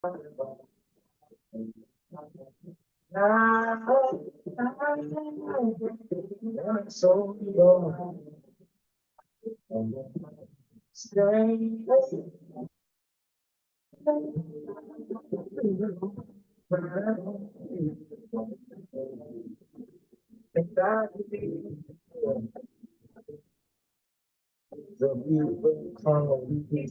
So long, stay. The people call me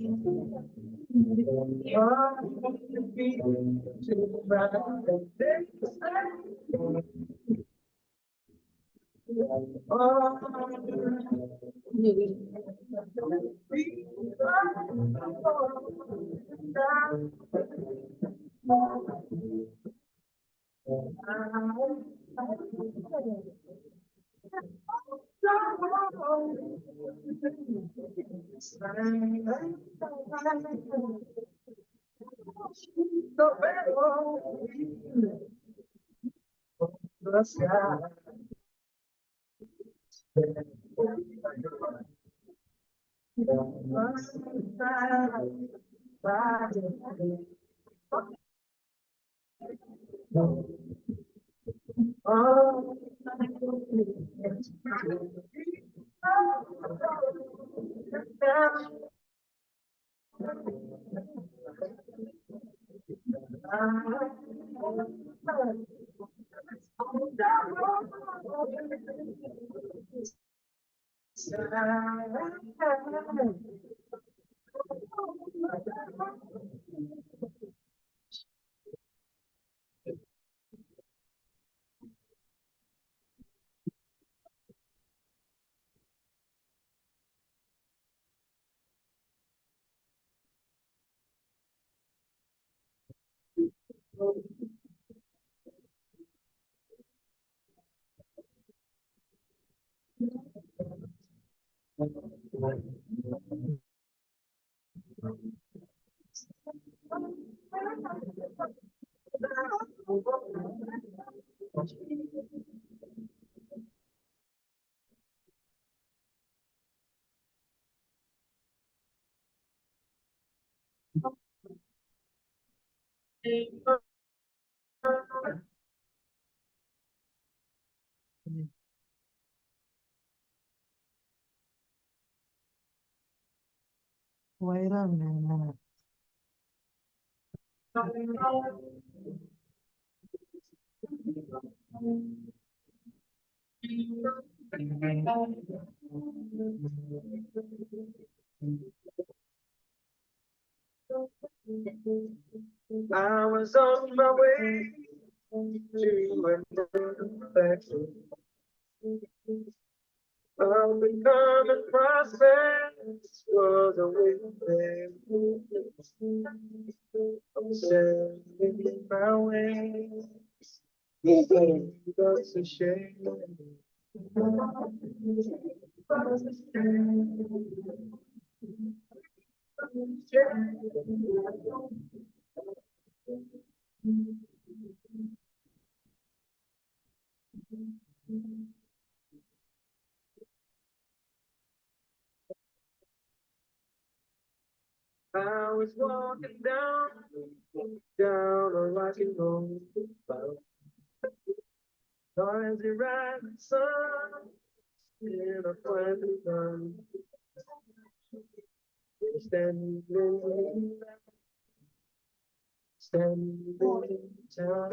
the sky. Wait a minute. I was on my way to another factory. Of becoming prospects was a way I'm sailing my way. That's a shame. I was walking down a rocky road. Noisy rising sun in a quiet sun. Standing in time.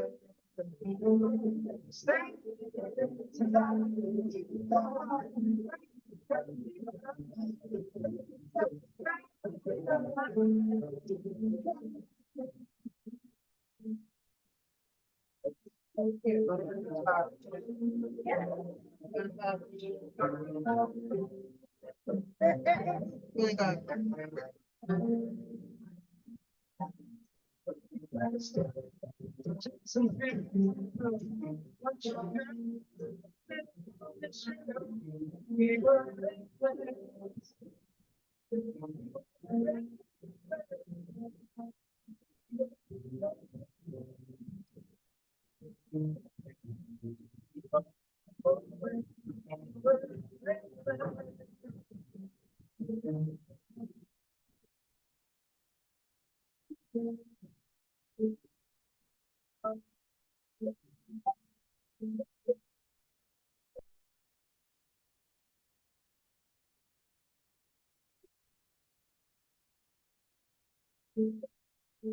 I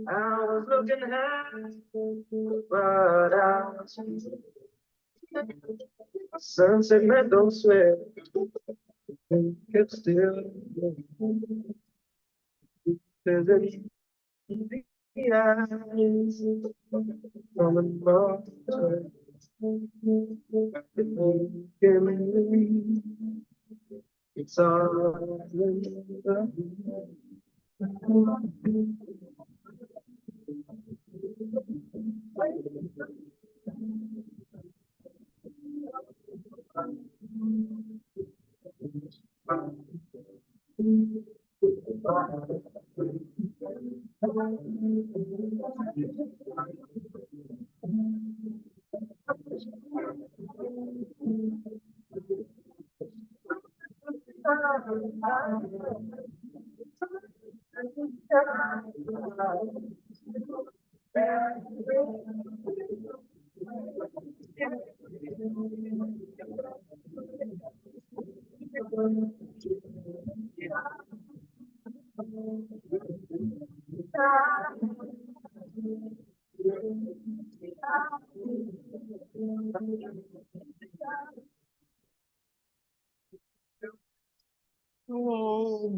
was looking high, but I was sunset meadow sweat, kept still. There's an the eyes from the north. It's all in the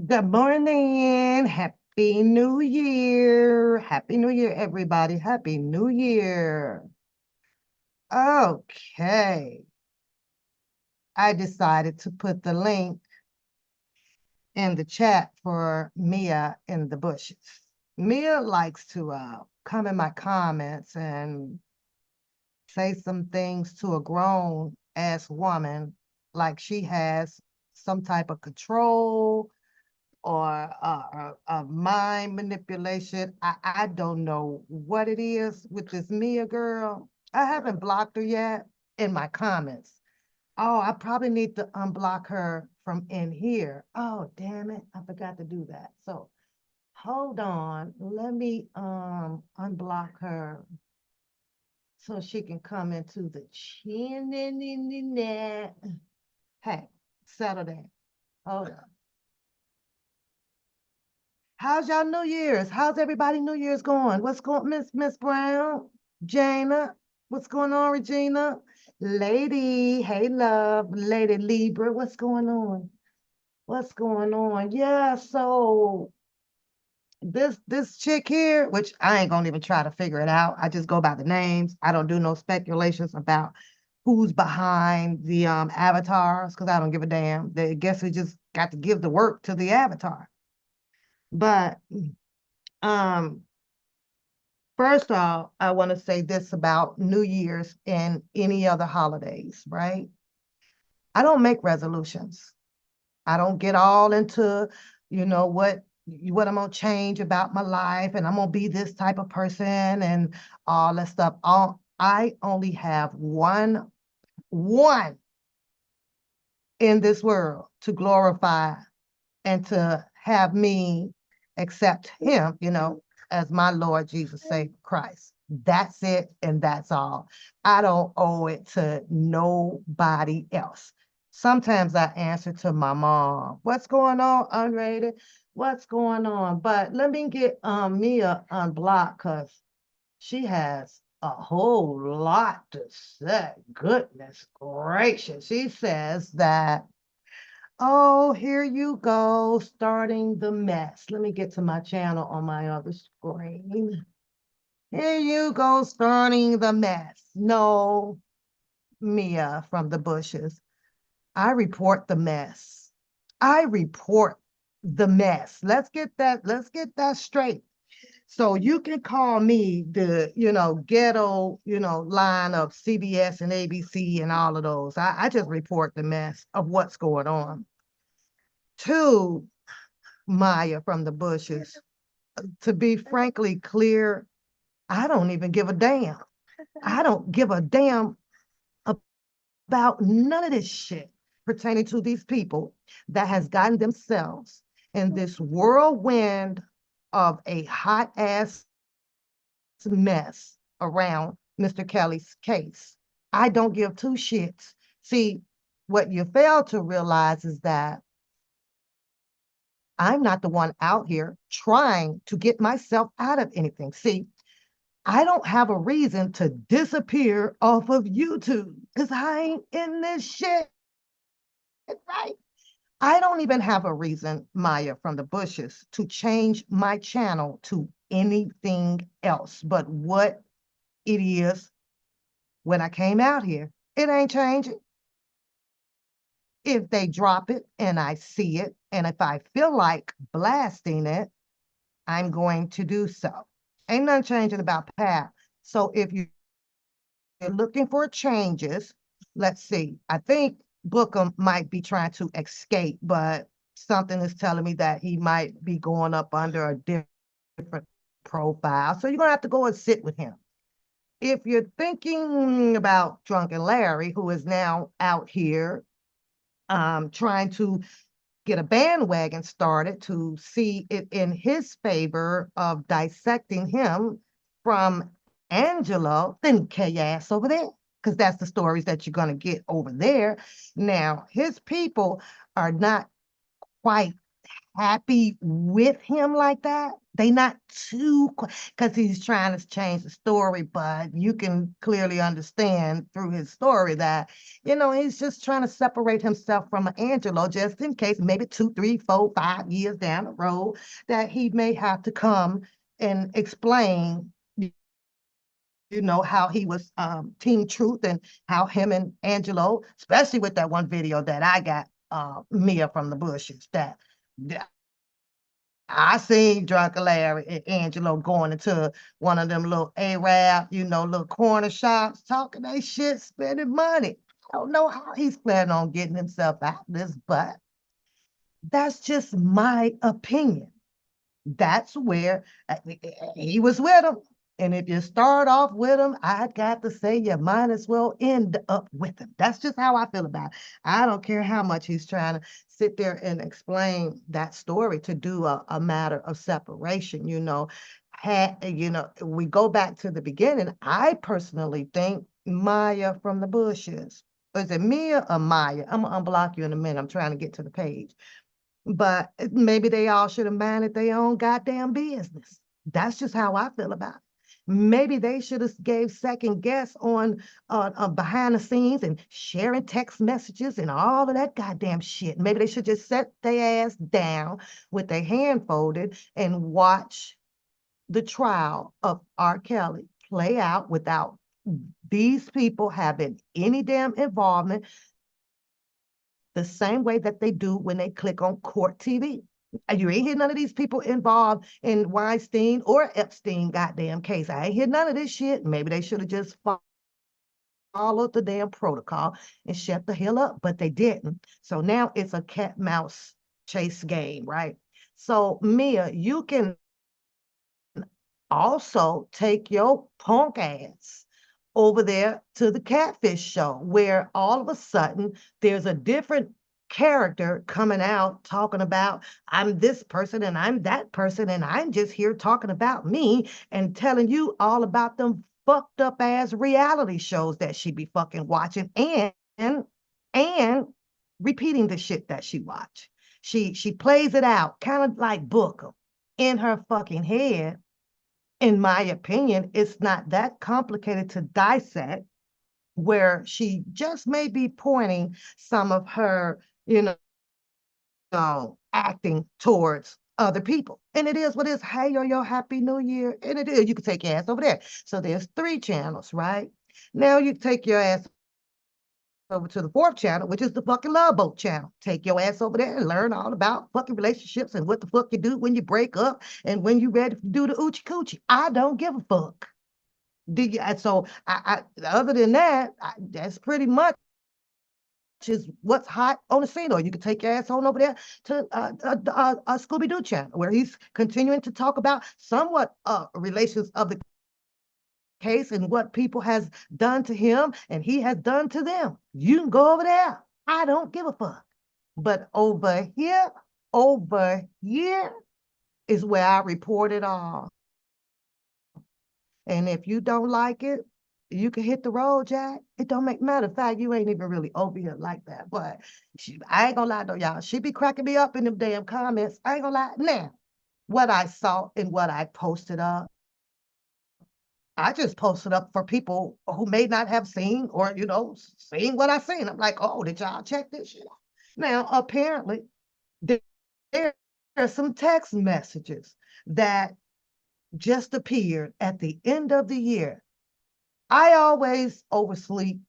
Good morning. Happy New Year. Happy New Year, everybody. Happy New Year. Okay. I decided to put the link in the chat for Mia in the bushes. Mia likes to come in my comments and say some things to a grown ass woman like she has some type of control or mind manipulation. I don't know what it is with this Mia girl. I haven't blocked her yet in my comments. Oh, I probably need to unblock her from in here. Oh, damn it. I forgot to do that. So hold on. Let me unblock her so she can come into the chin. Hey, settle down. Hold on. How's y'all New Year's? How's everybody New Year's going? What's going, Miss Brown? Jana? What's going on, Regina? Lady, hey love, Lady Libra, what's going on? What's going on? Yeah, so this chick here, which I ain't gonna even try to figure it out. I just go by the names. I don't do no speculations about who's behind the avatars because I don't give a damn. They guess we just got to give the work to the avatar. But um first off, I want to say this about New Year's and any other holidays, right? I don't make resolutions. I don't get all into, what I'm gonna change about my life and I'm gonna be this type of person and all that stuff. I only have one in this world to glorify and to have me accept him, as my Lord Jesus Savior Christ. That's it and that's all. I don't owe it to nobody else. Sometimes I answer to my mom, what's going on, unrated? What's going on? But let me get Mia unblocked because she has a whole lot to say. Goodness gracious. She says that, oh, here you go, starting the mess. Let me get to my channel on my other screen. Here you go, starting the mess. No, Mia from the bushes. I report the mess. I report the mess. Let's get that straight. So you can call me the, ghetto, line of CBS and ABC and all of those. I just report the mess of what's going on. To Maya from the bushes, to be frankly clear, I don't even give a damn. I don't give a damn about none of this shit pertaining to these people that has gotten themselves in this whirlwind of a hot ass mess around Mr. Kelly's case. I don't give two shits. See, what you fail to realize is that I'm not the one out here trying to get myself out of anything. See, I don't have a reason to disappear off of YouTube because I ain't in this shit, right? I don't even have a reason, Maya from the bushes, to change my channel to anything else but what it is when I came out here. It ain't changing. If they drop it and I see it, and if I feel like blasting it, I'm going to do so. Ain't nothing changing about Pat. So if you're looking for changes, let's see. I think Bookham might be trying to escape, but something is telling me that he might be going up under a different profile. So you're gonna have to go and sit with him. If you're thinking about Drunken Larry, who is now out here trying to get a bandwagon started to see it in his favor of dissecting him from Angelo, then chaos over there, because that's the stories that you're going to get over there. Now, his people are not quite happy with him like that. They not too, because he's trying to change the story, but you can clearly understand through his story that, he's just trying to separate himself from Angelo just in case maybe 2, 3, 4, 5 years down the road that he may have to come and explain how he was Team Truth and how him and Angelo, especially with that one video that I got, Mia from the bushes, that I seen Drunken Larry and Angelo going into one of them little Arab, little corner shops, talking that shit, spending money. I don't know how he's planning on getting himself out of this, but that's just my opinion. That's where he was with him. And if you start off with him, I got to say you might as well end up with him. That's just how I feel about it. I don't care how much he's trying to sit there and explain that story to do a matter of separation. We go back to the beginning. I personally think Maya from the bushes. Is it Mia or Maya? I'm gonna unblock you in a minute. I'm trying to get to the page. But maybe they all should have minded their own goddamn business. That's just how I feel about it. Maybe they should have gave second guess on behind the scenes and sharing text messages and all of that goddamn shit. Maybe they should just set their ass down with their hand folded and watch the trial of R. Kelly play out without these people having any damn involvement, the same way that they do when they click on Court TV. You ain't hear none of these people involved in Weinstein or Epstein goddamn case. I ain't hear none of this shit. Maybe they should have just followed the damn protocol and shut the hell up, but they didn't. So now it's a cat mouse chase game, right? So Mia, you can also take your punk ass over there to the Catfish show, where all of a sudden there's a different character coming out talking about, I'm this person and I'm that person, and I'm just here talking about me and telling you all about them fucked up ass reality shows that she be fucking watching and repeating the shit that she watch. She plays it out, kind of like Booker in her fucking head. In my opinion, it's not that complicated to dissect, where she just may be pointing some of her, acting towards other people. And it is what it is. Hey, yo, happy new year. And it is, you can take your ass over there. So there's 3 channels, right? Now you take your ass over to the 4th channel, which is the fucking Love Boat channel. Take your ass over there and learn all about fucking relationships and what the fuck you do when you break up and when you ready to do the oochie coochie. I don't give a fuck. So other than that, that's pretty much is what's hot on the scene. Or you can take your ass on over there to a Scooby-Doo channel, where he's continuing to talk about somewhat relations of the case and what people has done to him and he has done to them. You can go over there. I don't give a fuck. But over here is where I report it all. And if you don't like it, you can hit the road, Jack. It don't make matter of fact, you ain't even really over here like that. But I ain't gonna lie though, y'all. She be cracking me up in them damn comments. I ain't gonna lie. Now, what I saw and what I posted up, I just posted up for people who may not have seen or, seen what I seen. I'm like, oh, did y'all check this shit out? Now, apparently, there there are some text messages that just appeared at the end of the year. I always oversleep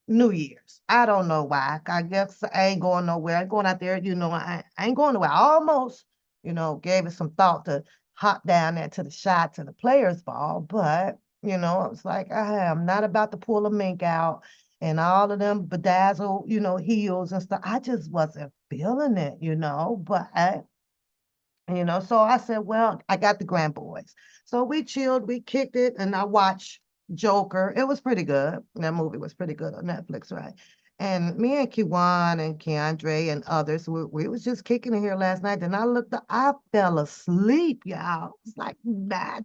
New Year's. I don't know why. I guess I ain't going nowhere. I ain't going out there, I ain't going nowhere. I almost, gave it some thought to hop down there to the shots and the players ball, but I was like, I am not about to pull a mink out and all of them bedazzled, heels and stuff. I just wasn't feeling it, but so I said, well, I got the grandboys. So we chilled, we kicked it, and I watched Joker. It was pretty good. That movie was pretty good on Netflix, right? And me and Kiwan and Keandre and others, we was just kicking it here last night. Then I looked up, I fell asleep, y'all. It's like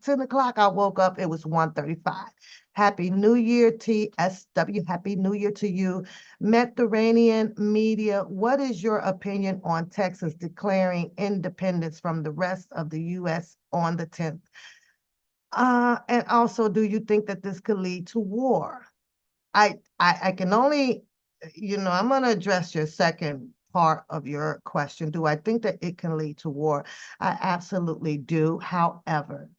10 o'clock. I woke up, it was 1:35. Happy New Year, TSW. Happy New Year to you. Mediterranean media, what is your opinion on Texas declaring independence from the rest of the U.S. on the 10th? And also, do you think that this could lead to war? I can only, I'm going to address your second part of your question. Do I think that it can lead to war? I absolutely do. However,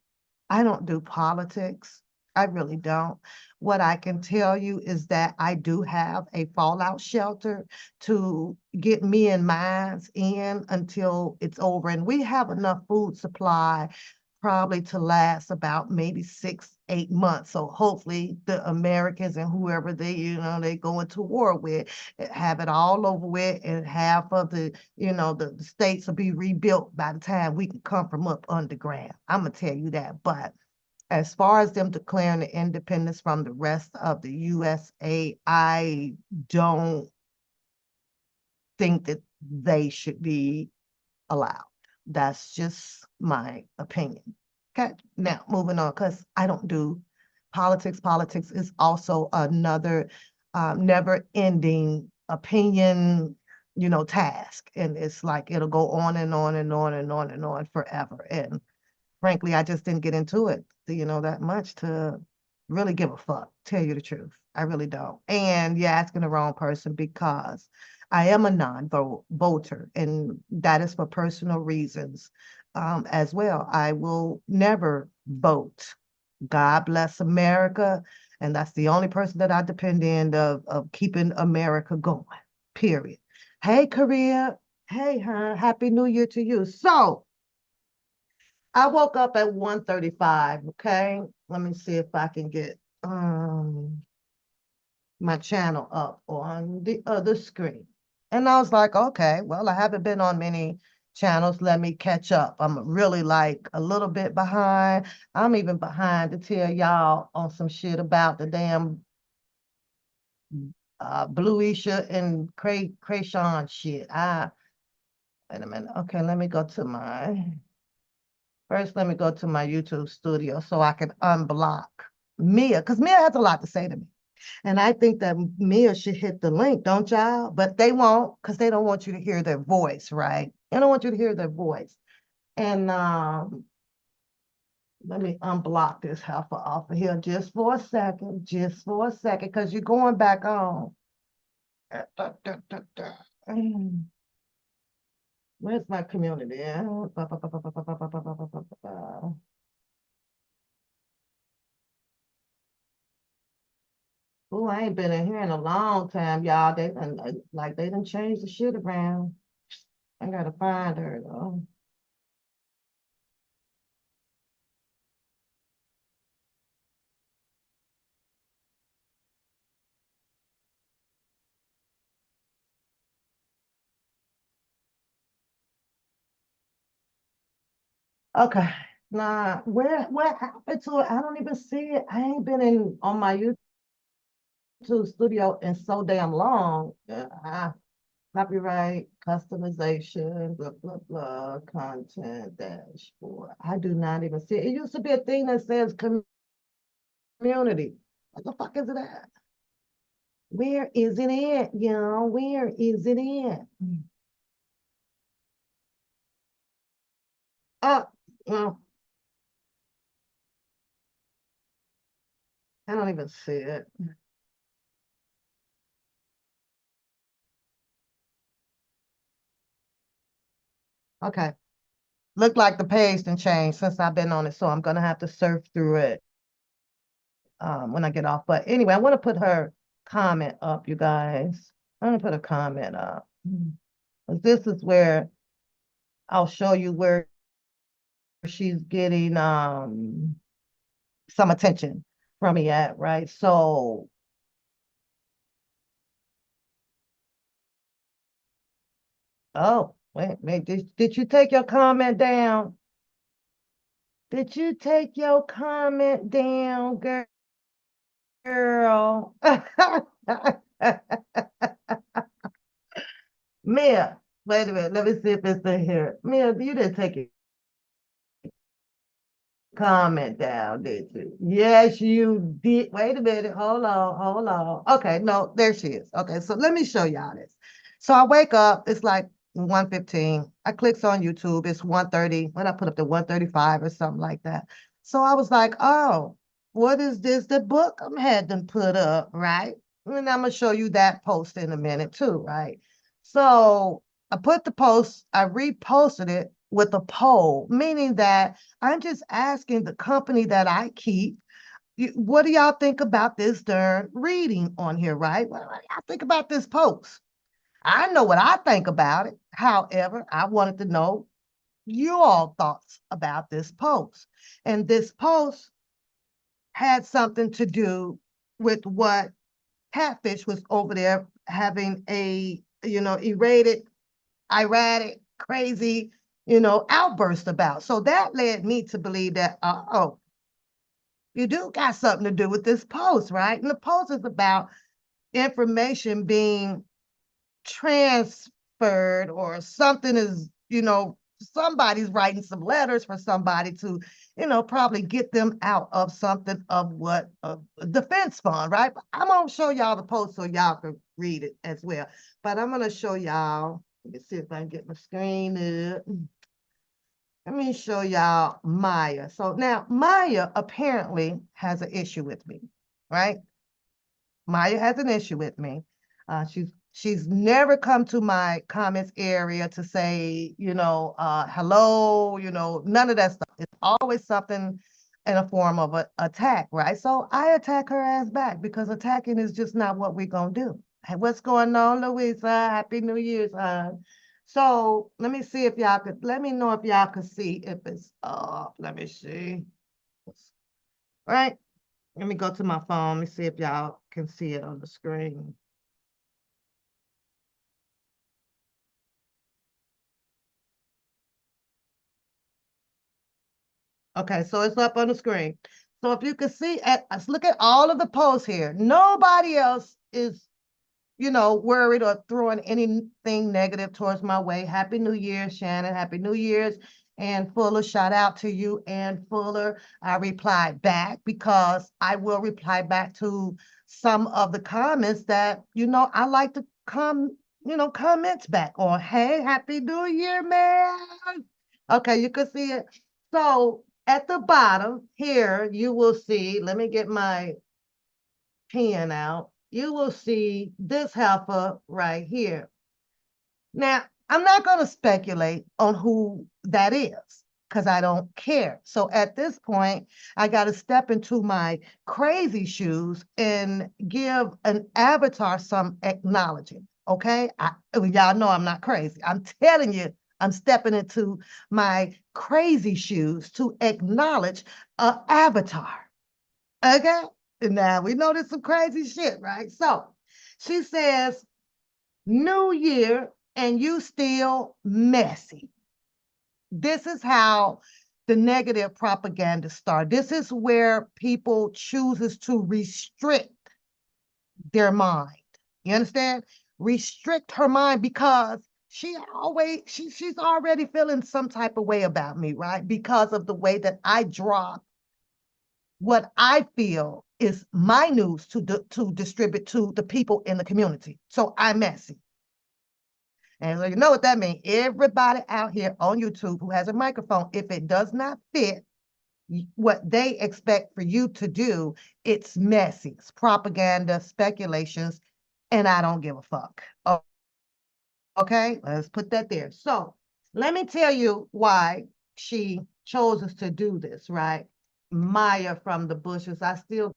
I don't do politics. I really don't. What I can tell you is that I do have a fallout shelter to get me and mines in until it's over. And we have enough food supply probably to last about maybe 6, 8 months. So hopefully the Americans and whoever they go into war with have it all over with, and half of the states will be rebuilt by the time we can come from up underground. I'm gonna tell you that. But as far as them declaring the independence from the rest of the USA, I don't think that they should be allowed. That's just my opinion. Okay, now moving on, because I don't do politics. Politics is also another never-ending opinion, task. And it's like it'll go on and on and on and on and on forever. And frankly, I just didn't get into it, that much to really give a fuck, tell you the truth. I really don't. And you're asking the wrong person because I am a non-voter, and that is for personal reasons as well. I will never vote. God bless America. And that's the only person that I depend on of keeping America going, period. Hey, Korea. Hey, huh? Happy New Year to you. So, I woke up at 1:35, okay? Let me see if I can get my channel up on the other screen. And I was like, okay, well, I haven't been on many channels. Let me catch up. I'm really like a little bit behind. I'm even behind to tell y'all on some shit about the damn Blueisha and Krayshawn shit. Wait a minute. Okay, let me go to First, let me go to my YouTube studio so I can unblock Mia, because Mia has a lot to say to me. And I think that Mia should hit the link, don't y'all? But they won't, because they don't want you to hear their voice, right? They don't want you to hear their voice. And let me unblock this heifer off of here just for a second, because you're going back on. Where's my community? Oh, I ain't been in here in a long time, y'all. They done changed the shit around. I gotta find her though. Okay. Nah, what happened to it? I don't even see it. I ain't been in on my YouTube studio in so damn long. Copyright, customization, blah, blah, blah, content dashboard. I do not even see it. It used to be a thing that says community. What the fuck is it at? Where is it at, y'all? Where is it at? Well, I don't even see it. Okay. Look like the page didn't change since I've been on it, so I'm gonna have to surf through it when I get off. But anyway, I want to put her comment up, you guys. I'm gonna put a comment up. This is where I'll show you where she's getting some attention from me at, right? So oh, wait, did you take your comment down? Did you take your comment down, girl? Mia, wait a minute. Let me see if it's in here. Mia, you didn't take your comment down, did you? Yes, you did. Wait a minute. Hold on. Hold on. Okay, no, there she is. Okay, so let me show y'all this. So I wake up, it's like 1:15. I clicks on YouTube, it's 1:30. When I put up to 1:35 or something like that. So I was like, oh, what is this? The book I'm had them put up, right? And I'm gonna show you that post in a minute too, right? So I put the post, I reposted it with a poll, meaning that I'm just asking the company that I keep, what do y'all think about this darn reading on here, right? What do y'all think about this post? I know what I think about it. However, I wanted to know your all thoughts about this post. And this post had something to do with what Catfish was over there having a, errated, erratic, crazy, outburst about. So that led me to believe that, oh, you do got something to do with this post, right? And the post is about information being transferred or something is, somebody's writing some letters for somebody to, probably get them out of something of what a defense fund, right? But I'm gonna show y'all the post so y'all can read it as well. But I'm gonna show y'all. Let me see if I can get my screen up. Let me show y'all Maya. So now Maya apparently has an issue with me, right? Maya has an issue with me. She's never come to my comments area to say, hello, none of that stuff. It's always something in a form of an attack, right? So I attack her ass back because attacking is just not what we're gonna do. Hey, what's going on, Louisa? Happy New Year's, so let me see if y'all could, let me know if y'all could see if it's up. Let me see. Right? Let me go to my phone. Let me see if y'all can see it on the screen. Okay, so it's up on the screen. So if you can see, let's look at all of the posts here. Nobody else is, worried or throwing anything negative towards my way. Happy New Year, Shannon. Happy New Year's. And Fuller, shout out to you and Fuller. I replied back because I will reply back to some of the comments that, I like to comments back on. Hey, Happy New Year, man. Okay, you can see it. So at the bottom here, you will see, let me get my pen out. You will see this heifer right here. Now, I'm not going to speculate on who that is because I don't care. So at this point, I got to step into my crazy shoes and give an avatar some acknowledging. Okay. Y'all know I'm not crazy. I'm telling you, I'm stepping into my crazy shoes to acknowledge an avatar. Okay. Now we know there's some crazy shit, right? So she says, New Year and you still messy. This is how the negative propaganda start. This is where people chooses to restrict their mind. You understand? Restrict her mind because she's already feeling some type of way about me, right? Because of the way that I drop what I feel is my news to distribute to the people in the community. So I'm messy. And so you know what that means. Everybody out here on YouTube who has a microphone, if it does not fit what they expect for you to do, it's messy. It's propaganda, speculations, and I don't give a fuck. Okay, let's put that there. So let me tell you why she chose us to do this, right? Maya from the bushes, I still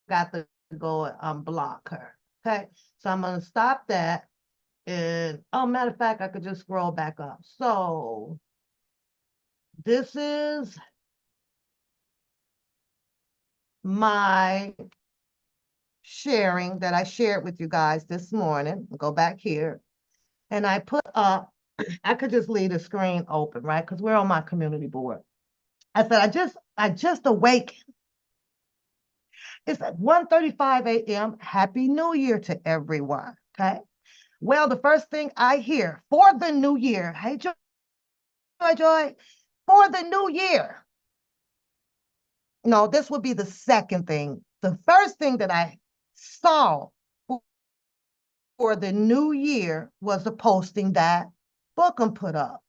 got to go and unblock her. Okay, so I'm gonna stop that. And oh, matter of fact, I could just scroll back up. So this is my sharing that I shared with you guys this morning. Go back here. And I put up, I could just leave the screen open, right? Because we're on my community board. I said, I just awakened. It's at 1:35 a.m. Happy New Year to everyone. Okay. Well, the first thing I hear for the new year, hey, Joy, for the new year. No, this would be the second thing. The first thing that I saw for the new year was a posting that Bookham put up.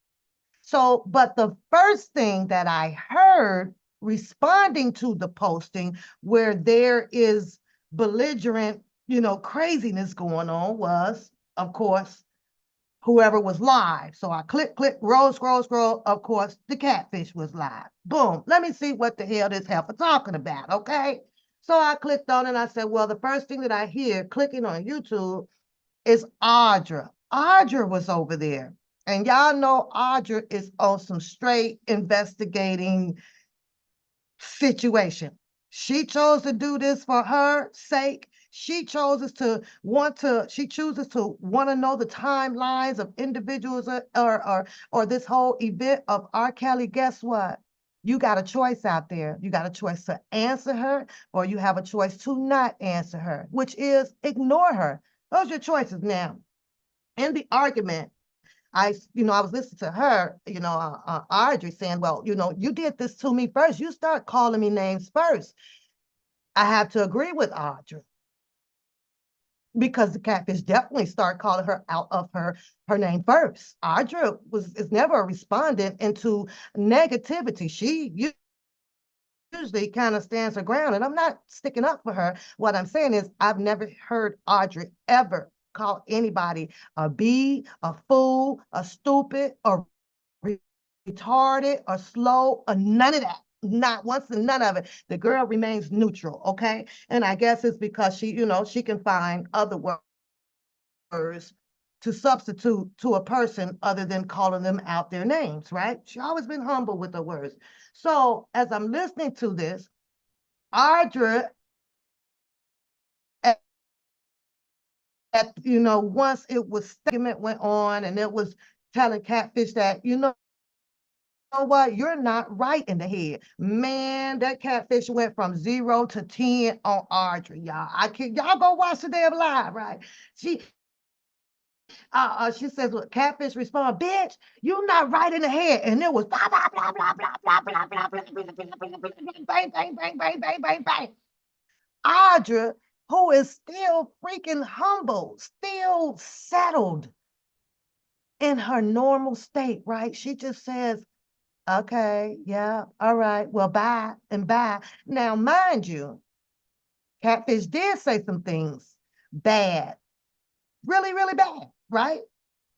So, but the first thing that I heard responding to the posting where there is belligerent, craziness going on was, of course, whoever was live. So I click, scroll. Of course, the catfish was live. Boom. Let me see what the hell this heifer talking about, okay? So I clicked on it and I said, well, the first thing that I hear clicking on YouTube is Audra. Audra was over there. And y'all know Audra is on some straight investigating situation. She chose to do this for her sake. She chooses to want to know the timelines of individuals or this whole event of R. Kelly. Guess what? You got a choice out there. You got a choice to answer her, or you have a choice to not answer her, which is ignore her. Those are your choices now. In the argument, I was listening to her, Audrey saying, well, you did this to me first. You start calling me names first. I have to agree with Audrey because the catfish definitely started calling her out of her name first. Audrey is never a respondent into negativity. She usually kind of stands her ground, and I'm not sticking up for her. What I'm saying is I've never heard Audrey ever call anybody a bee, a fool, a stupid, or retarded, or slow, or none of that. Not once and none of it. The girl remains neutral, okay? And I guess it's because she can find other words to substitute to a person other than calling them out their names, right? She always been humble with her words. So as I'm listening to this, Audra, once it was statement went on and it was telling Catfish that, what, you're not right in the head. Man, that Catfish went from 0 to 10 on Audrey, y'all. Y'all go watch the damn live, right? She says, well, Catfish respond, bitch, you not right in the head. And it was blah, blah, blah, blah, blah, blah, blah, blah, blah, blah, bang, bang, bang, bang, bang, bang, bang. Audra, who is still freaking humble, still settled in her normal state, right? She just says, okay, yeah, all right, well, bye and bye. Now, mind you, Catfish did say some things bad, really, really bad, right?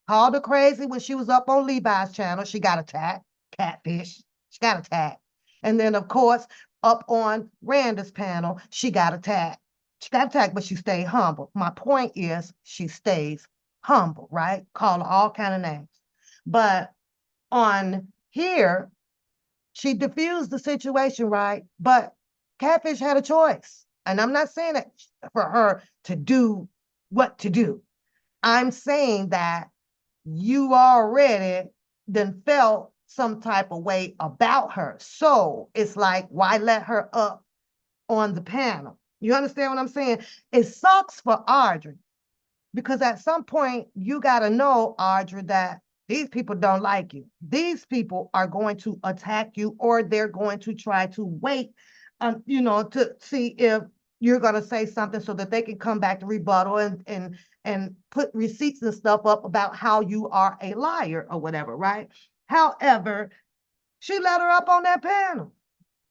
Called her crazy when she was up on Levi's channel. She got attacked, Catfish. She got attacked. And then, of course, up on Randa's panel, she got attacked. She got attacked, but she stayed humble. My point is she stays humble, right? Call her all kind of names. But on here, she diffused the situation, right? But Catfish had a choice. And I'm not saying that for her to do what to do. I'm saying that you already then felt some type of way about her. So it's like, why let her up on the panel? You understand what I'm saying? It sucks for Audrey because at some point you got to know, Audrey, that these people don't like you. These people are going to attack you, or they're going to try to wait, to see if you're gonna say something so that they can come back to rebuttal and put receipts and stuff up about how you are a liar or whatever, right? However, she let her up on that panel,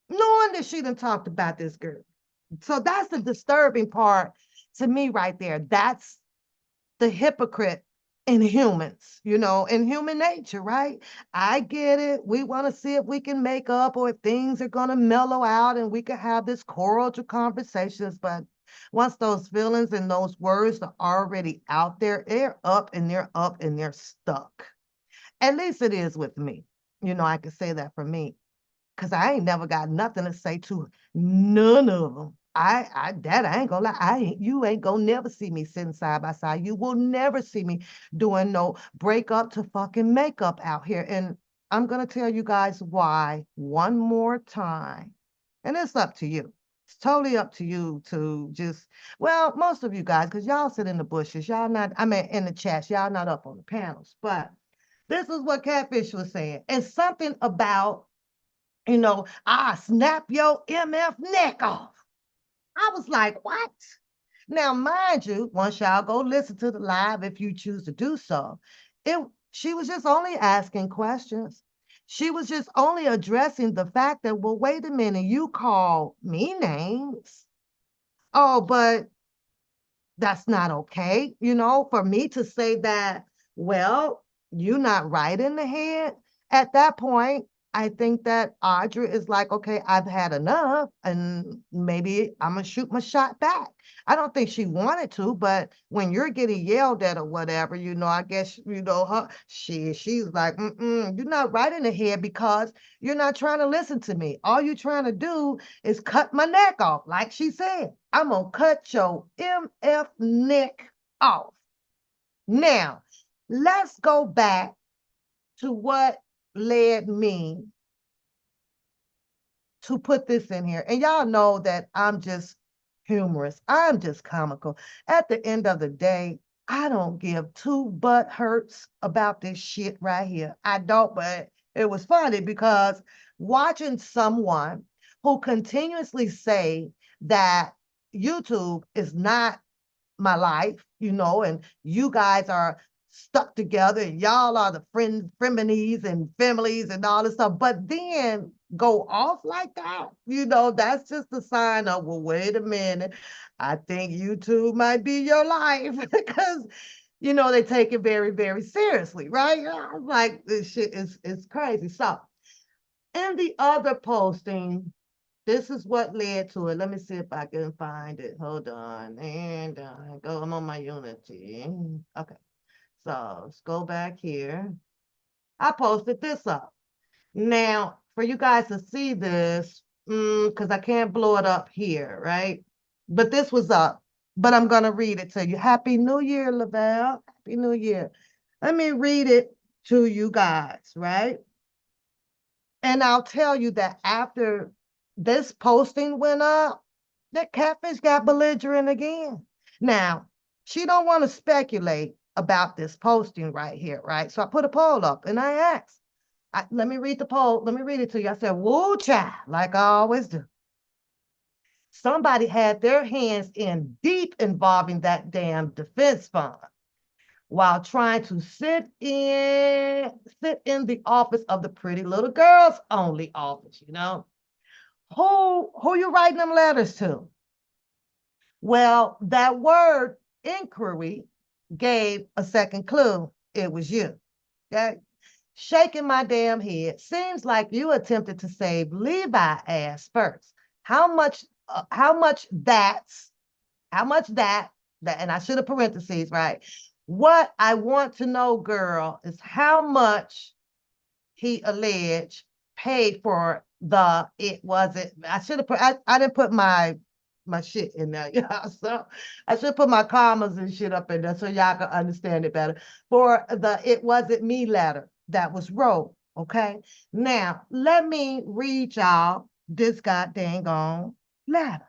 knowing that she done talked about this girl. So that's the disturbing part to me right there. That's the hypocrite in humans, in human nature, right? I get it. We want to see if we can make up or if things are going to mellow out and we can have this cordial conversations. But once those feelings and those words are already out there, they're up and they're up and they're stuck. At least it is with me. I can say that for me because I ain't never got nothing to say to none of them. I ain't gonna lie. You ain't gonna never see me sitting side by side. You will never see me doing no breakup to fucking makeup out here. And I'm gonna tell you guys why one more time. And it's up to you. It's totally up to you to just, well, most of you guys, because y'all sit in the bushes. Y'all not, I mean, in the chats, y'all not up on the panels. But this is what Catfish was saying. And something about I snap your MF neck off. I was like, what? Now, mind you, once y'all go listen to the live, if you choose to do so, she was just only asking questions. She was just only addressing the fact that, well, wait a minute, you call me names. Oh, but that's not okay, for me to say that, well, you're not right in the head. At that point, I think that Audra is like, okay, I've had enough, and maybe I'm gonna shoot my shot back. I don't think she wanted to, but when you're getting yelled at or whatever, I guess she's like, you're not right in the head because you're not trying to listen to me. All you're trying to do is cut my neck off, like she said. I'm gonna cut your MF neck off. Now, let's go back to what led me to put this in here. And y'all know that I'm just humorous. I'm just comical. At the end of the day, I don't give two butt hurts about this shit right here. I don't, but it was funny because watching someone who continuously say that YouTube is not my life, and you guys are stuck together and y'all are the frenemies and families and all this stuff, but then go off like that, that's just a sign of, well, wait a minute, I think YouTube might be your life because they take it very, very seriously, right? I'm like, this shit is crazy. So in the other posting, this is what led to it. Let me see if I can find it. Hold on. And I'm on my Unity. Okay. So let's go back here. I posted this up. Now, for you guys to see this, because I can't blow it up here, right? But this was up. But I'm going to read it to you. Happy New Year, Lavelle. Happy New Year. Let me read it to you guys, right? And I'll tell you that after this posting went up, that Catfish got belligerent again. Now, she don't want to speculate about this posting right here, right? So I put a poll up and I asked, let me read the poll. Let me read it to you. I said, woo, child, like I always do. Somebody had their hands in deep involving that damn defense fund while trying to sit in the office of the pretty little girls only office, Who you writing them letters to? Well, that word inquiry gave a second clue. It was you. Okay? Shaking my damn head. Seems like you attempted to save Levi ass first. How much that, and I should have parentheses, right? What I want to know, girl, is how much he alleged paid for it wasn't. I should have put, I didn't put my shit in there, so I should put my commas and shit up in there so y'all can understand it better. For the it wasn't me letter that was wrote, okay? Now, let me read y'all this goddamn on letter.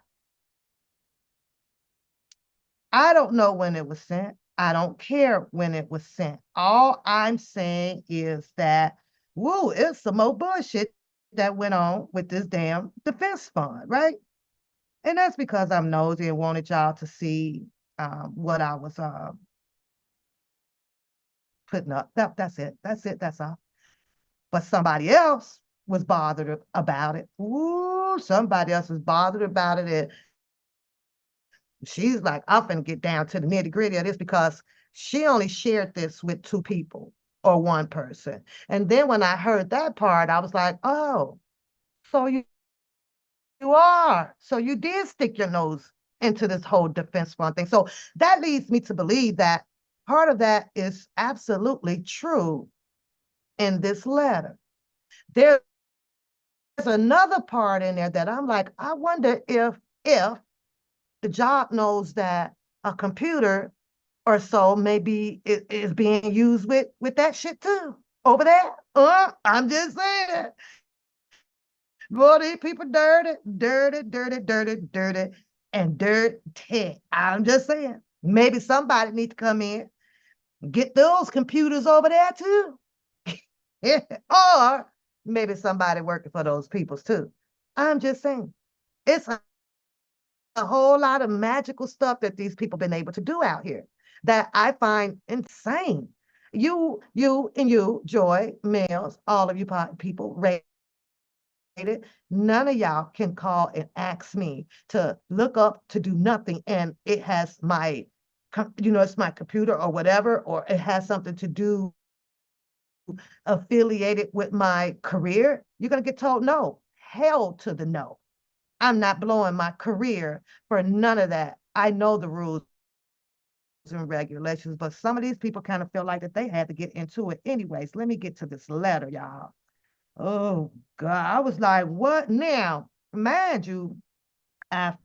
I don't know when it was sent. I don't care when it was sent. All I'm saying is that, woo, it's some more bullshit that went on with this damn defense fund, right? And that's because I'm nosy and wanted y'all to see what I was putting up. That's it. That's it. That's all. But somebody else was bothered about it. Ooh, somebody else was bothered about it. And she's like, I'm gonna get down to the nitty gritty of this because she only shared this with 2 people or 1 person. And then when I heard that part, I was like, oh, so you are. So you did stick your nose into this whole defense fund thing. So that leads me to believe that part of that is absolutely true in this letter. There's another part in there that I'm like, I wonder if the job knows that a computer or so maybe is being used with that shit too over there. I'm just saying. Boy, these people dirty, dirty, dirty, dirty, dirty, and dirty. I'm just saying. Maybe somebody needs to come in, get those computers over there too. Or maybe somebody working for those peoples too. I'm just saying. It's a whole lot of magical stuff that these people been able to do out here that I find insane. You, and you, Joy, Mills, all of you people, it. None of y'all can call and ask me to look up to do nothing. And it has my, it's my computer or whatever, or it has something to do affiliated with my career. You're going to get told no. Hell to the no. I'm not blowing my career for none of that. I know the rules and regulations, but some of these people kind of feel like that they had to get into it anyways. Let me get to this letter, y'all. Oh God, I was like, what now? Mind you, after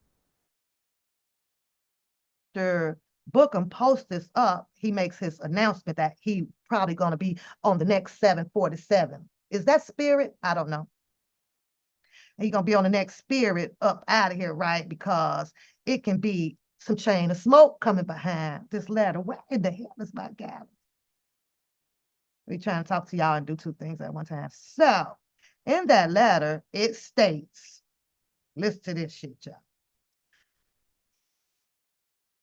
Bookham posts this up, he makes his announcement that he probably gonna be on the next 747. Is that Spirit? I don't know. He gonna be on the next Spirit up out of here, right? Because it can be some chain of smoke coming behind this letter. Where in the hell is my gallery? We trying to talk to y'all and do 2 things at one time. So in that letter, it states, listen to this shit, y'all.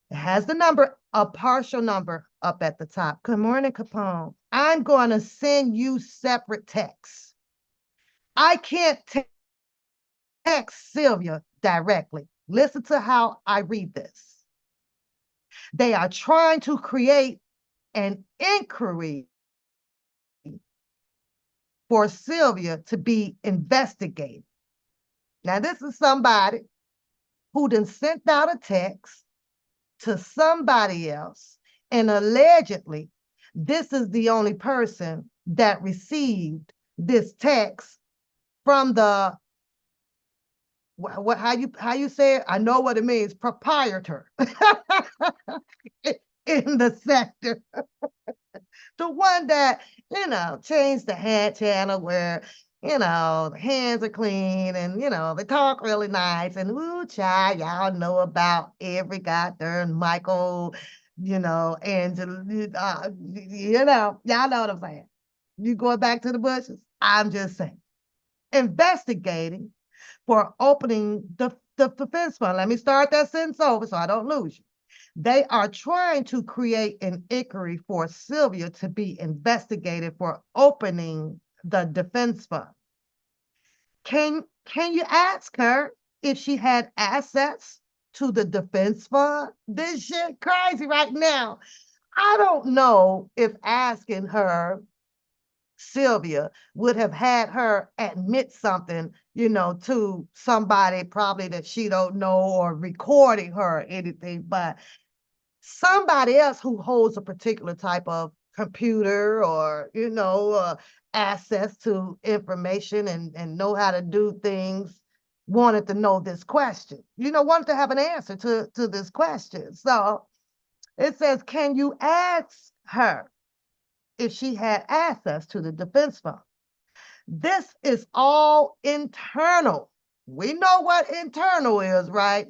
It has the number, a partial number up at the top. Good morning, Capone. I'm going to send you separate texts. I can't text Sylvia directly. Listen to how I read this. They are trying to create an inquiry for Sylvia to be investigated. Now, this is somebody who done sent out a text to somebody else, and allegedly, this is the only person that received this text from the how you say it? I know what it means, proprietor in the sector. The one that, changed the hat channel where, the hands are clean and, they talk really nice. And ooh, child, y'all know about every goddamn Michael, Angela, y'all know what I'm saying. You going back to the bushes? I'm just saying. Investigating for opening the defense fund. Let me start that sentence over so I don't lose you. They are trying to create an inquiry for Sylvia to be investigated for opening the defense fund. Can you ask her if she had access to the defense fund? This shit crazy right now. I don't know if asking her, Sylvia, would have had her admit something, to somebody probably that she don't know or recording her or anything, but somebody else who holds a particular type of computer or, access to information and know how to do things wanted to know this question, wanted to have an answer to this question. So it says, can you ask her if she had access to the defense fund? This is all internal. We know what internal is, right?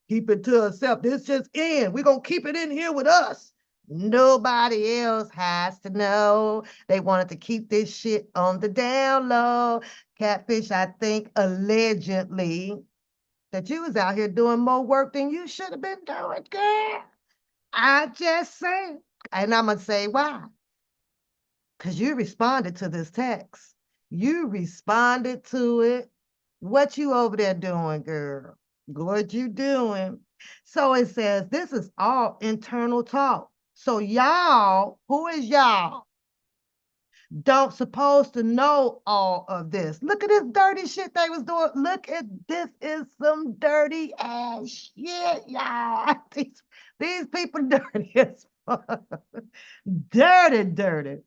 Keep it to ourselves. This just in. We're going to keep it in here with us. Nobody else has to know. They wanted to keep this shit on the down low. Catfish, I think, allegedly, that you was out here doing more work than you should have been doing, girl. I just say, and I'm gonna say why. Because you responded to this text. You responded to it. What you over there doing, girl? What you doing? So it says this is all internal talk. So y'all, who is y'all? Don't supposed to know all of this. Look at this dirty shit they was doing. Look at this is some dirty ass shit, y'all. These people dirty as fuck. Dirty, dirty.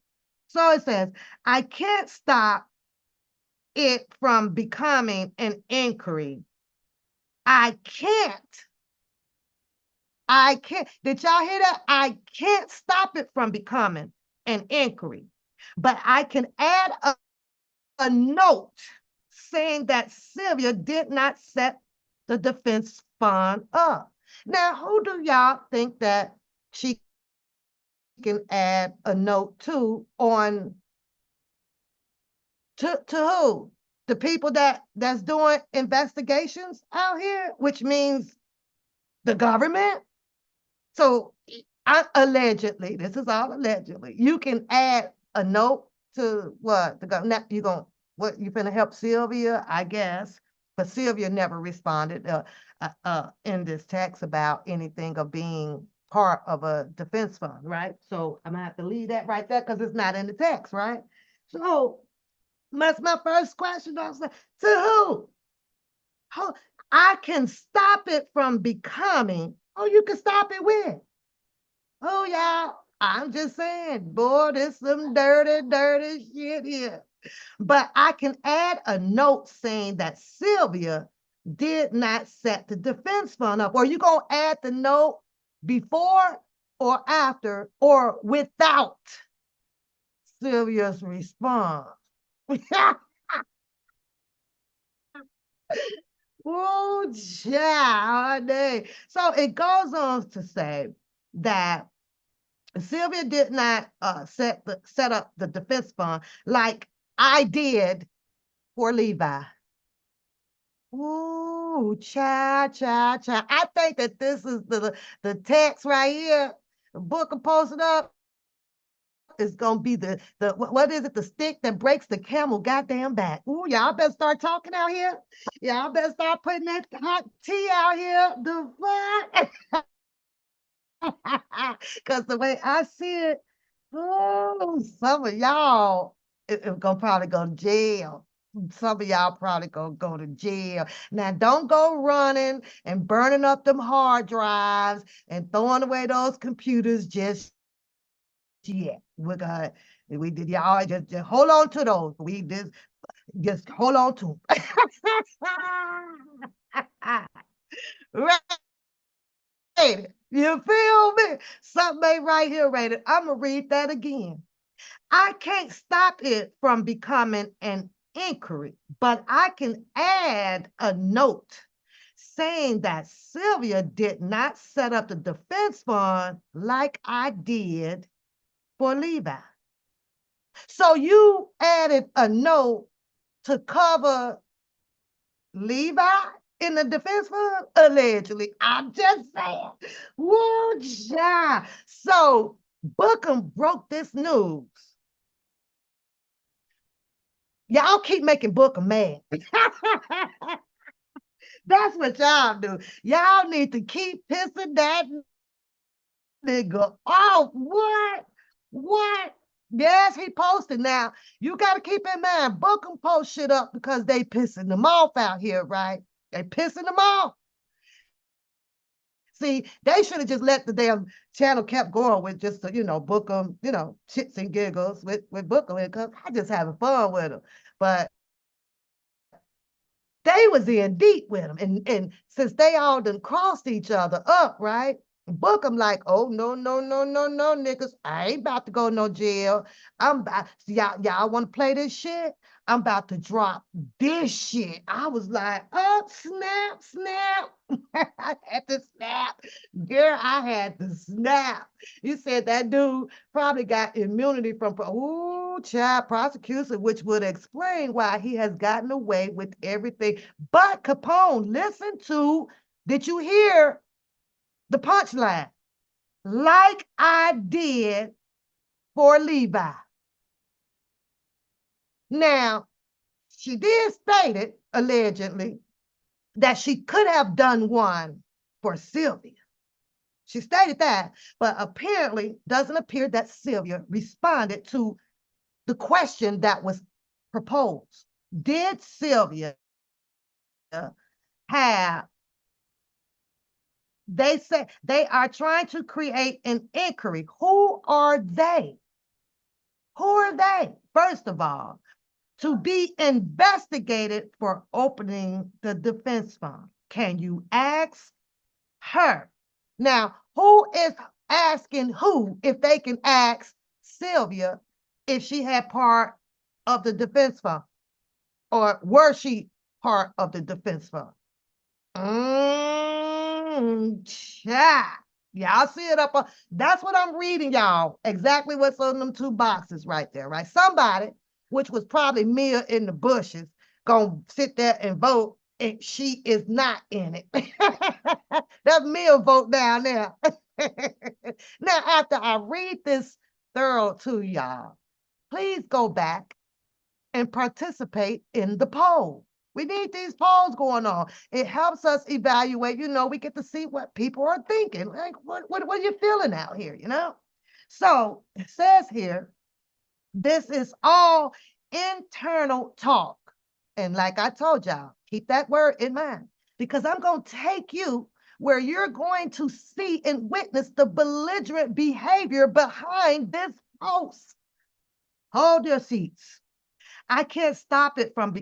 So it says, I can't stop it from becoming an inquiry. I can't. I can't. Did y'all hear that? I can't stop it from becoming an inquiry, but I can add a note saying that Sylvia did not set the defense fund up. Now, who do y'all think that she can add a note to on to who? The people that's doing investigations out here, which means the government. So allegedly, this is all allegedly. You can add a note to what the government. You gonna what you finna help Sylvia, I guess. But Sylvia never responded in this text about anything of being part of a defense fund, right? So I'm gonna have to leave that right there because it's not in the text, right? So that's my first question. I was like, to who? Who? I can stop it from becoming. Oh, you can stop it with. Oh, y'all. I'm just saying, boy, this some dirty, dirty shit here. But I can add a note saying that Sylvia did not set the defense fund up. Or you gonna add the note before or after or without Sylvia's response? Oh, child. So it goes on to say that Sylvia did not set up the defense fund like I did for Levi. Ooh, child, child, child. I think that this is the text right here. The book of posted up is gonna be the what is it? The stick that breaks the camel goddamn back. Ooh, y'all better start talking out here. Y'all better start putting that hot tea out here. The fuck? Because the way I see it, oh, some of y'all is gonna probably go to jail. Some of y'all probably gonna go to jail. Now, don't go running and burning up them hard drives and throwing away those computers just yet. We did y'all just hold on to those. We just hold on to them. Right. You feel me? Something ain't right here, rated. I'm gonna read that again. I can't stop it from becoming an inquiry, but I can add a note saying that Sylvia did not set up the defense fund like I did for Levi. So you added a note to cover Levi in the defense fund? Allegedly. I'm just saying. Woo, yeah. So Bookham broke this news. Y'all keep making Bookham mad. That's what y'all do. Y'all need to keep pissing that nigga off. What? What? Yes, he posted. Now, you got to keep in mind, Bookham post shit up because they pissing them off out here, right? They pissing them off. See, they should have just let the damn channel kept going with just, Bookham, chits and giggles with Bookham because I just having fun with them. But they was in deep with him. And since they all done crossed each other up, right? Bookham like, oh, no, no, no, no, no, niggas. I ain't about to go no jail. Y'all want to play this shit? I'm about to drop this shit. I was like, oh, snap, snap. I had to snap. Girl, I had to snap. You said that dude probably got immunity from, child prosecution, which would explain why he has gotten away with everything. But Capone, did you hear the punchline? Like I did for Levi. Now, she did state it, allegedly, that she could have done one for Sylvia. She stated that, but apparently doesn't appear that Sylvia responded to the question that was proposed. Did Sylvia have, they say they are trying to create an inquiry. Who are they? Who are they? First of all, to be investigated for opening the defense fund. Can you ask her? Now, who is asking who if they can ask Sylvia if she had part of the defense fund? Or were she part of the defense fund? Chat. Y'all see it up on, that's what I'm reading, y'all. Exactly what's on them two boxes right there, right? Somebody, which was probably Mia in the bushes, gonna sit there and vote, and she is not in it. That's Mia vote down there. Now, after I read this thorough to y'all, please go back and participate in the poll. We need these polls going on. It helps us evaluate, we get to see what people are thinking. Like, what are you feeling out here, So it says here, this is all internal talk. And like I told y'all, keep that word in mind, because I'm going to take you where you're going to see and witness the belligerent behavior behind this post. Hold your seats. I can't stop it from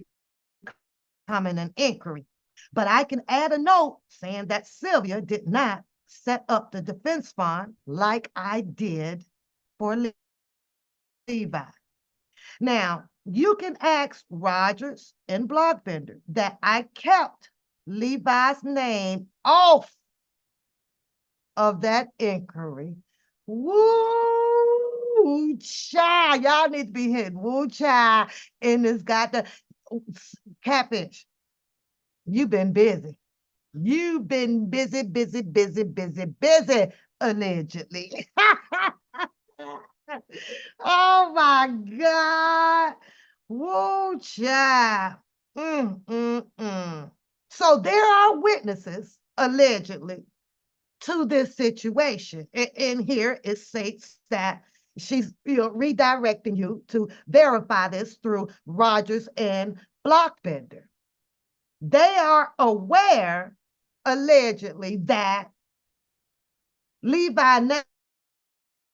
becoming an inquiry, but I can add a note saying that Sylvia did not set up the defense fund like I did for Levi. Now, you can ask Rogers and Blockbender that I kept Levi's name off of that inquiry. Woo, child. Y'all need to be hitting woo, child, in this goddamn catfish. You've been busy. You've been busy, busy, busy, busy, busy, allegedly. Oh my God. Woo, child. So there are witnesses, allegedly, to this situation. And here it states that she's redirecting you to verify this through Rogers and Blockbender. They are aware, allegedly, that Levi's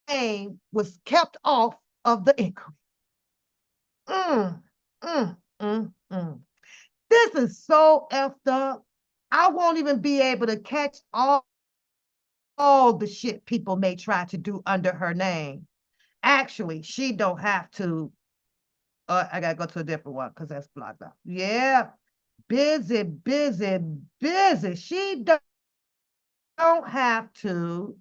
name was kept off of the inquiry. This is so effed up. I won't even be able to catch all the shit people may try to do under her name. Actually, she don't have to. I gotta go to a different one because that's blocked out. Yeah, busy, busy, busy. She don't have to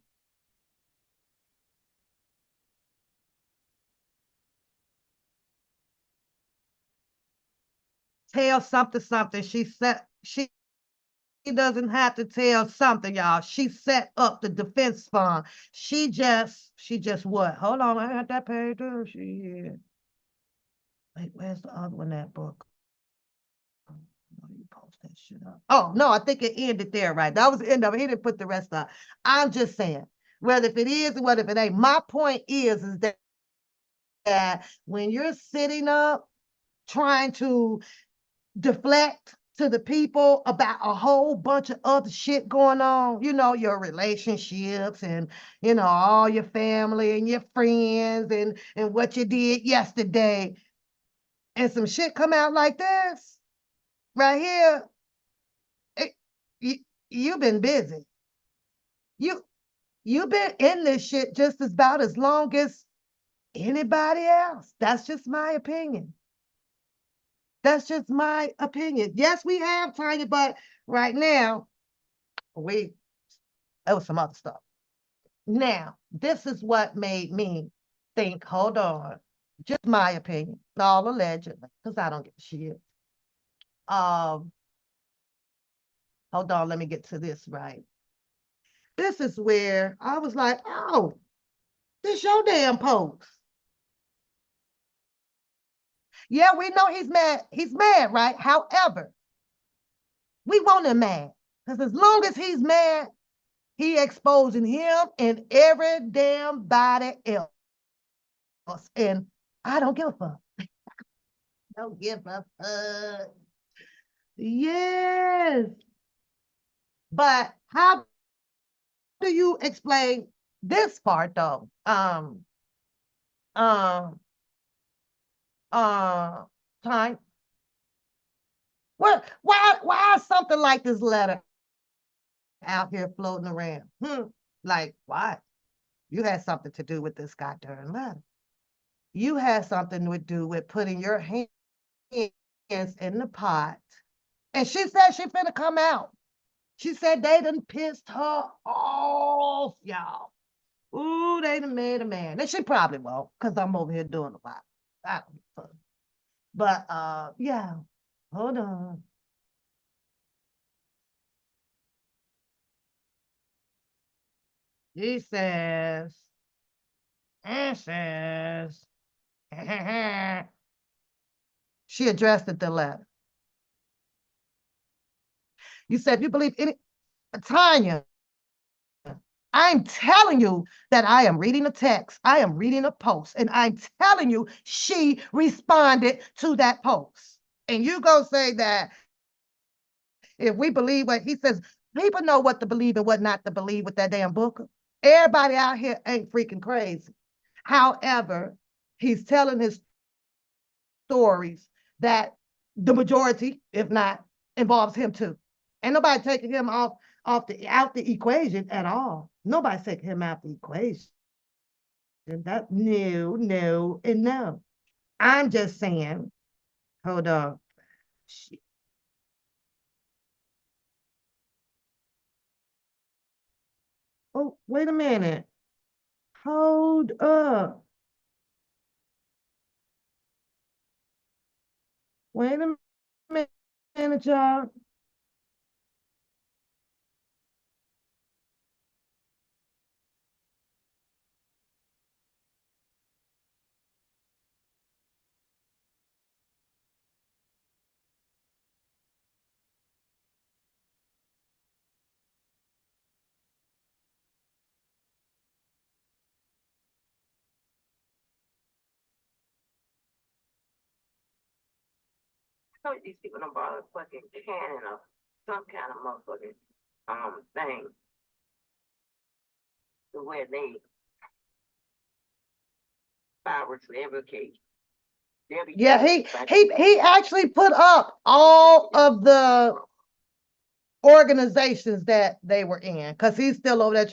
tell something. She said she doesn't have to tell something, y'all. She set up the defense fund. She just what? Hold on, I got that page too. Wait, where's the other one? That book. You post that shit up. Oh no, I think it ended there, right? That was the end of it. He didn't put the rest up. I'm just saying, whether if it is or whether if it ain't. My point is that when you're sitting up trying to deflect to the people about a whole bunch of other shit going on, your relationships and, all your family and your friends and what you did yesterday, and some shit come out like this right here, you've been busy. You've been in this shit just about as long as anybody else. That's just my opinion. That's just my opinion. Yes, we have Tanya, but right now, there was some other stuff. Now, this is what made me think, hold on, just my opinion, all allegedly, because I don't give a shit. Um, hold on, let me get to this right. This is where I was like, oh, this your damn post. Yeah, we know he's mad. He's mad, right? However, we want him mad. Because as long as he's mad, he exposing him and every damn body else. And I don't give a fuck. Don't give a fuck. Yes. But how do you explain this part though? Um, time. Why is something like this letter out here floating around? Like, why? You had something to do with this goddamn letter. You had something to do with putting your hands in the pot. And she said she finna come out. She said they done pissed her off, y'all. Ooh, they done made a man. And she probably won't, because I'm over here doing a lot. I don't know. But yeah, hold on. He says, it says, she addressed it the letter. You said, if you believe any, Tanya, I'm telling you that I am reading a text, I am reading a post, and I'm telling you she responded to that post. And you go say that if we believe what he says, people know what to believe and what not to believe with that damn book. Everybody out here ain't freaking crazy. However, he's telling his stories that the majority, if not, involves him too. Ain't nobody taking him out the equation at all. Nobody's taking him out the equation. That no, and no. I'm just saying, hold on. Shit. Oh, wait a minute. Hold up. Wait a minute, y'all. I told these people don't bother a fucking can of some kind of motherfucking thing to where they fireworks for every occasion. Yeah, he actually put up all of the organizations that they were in, because he's still over there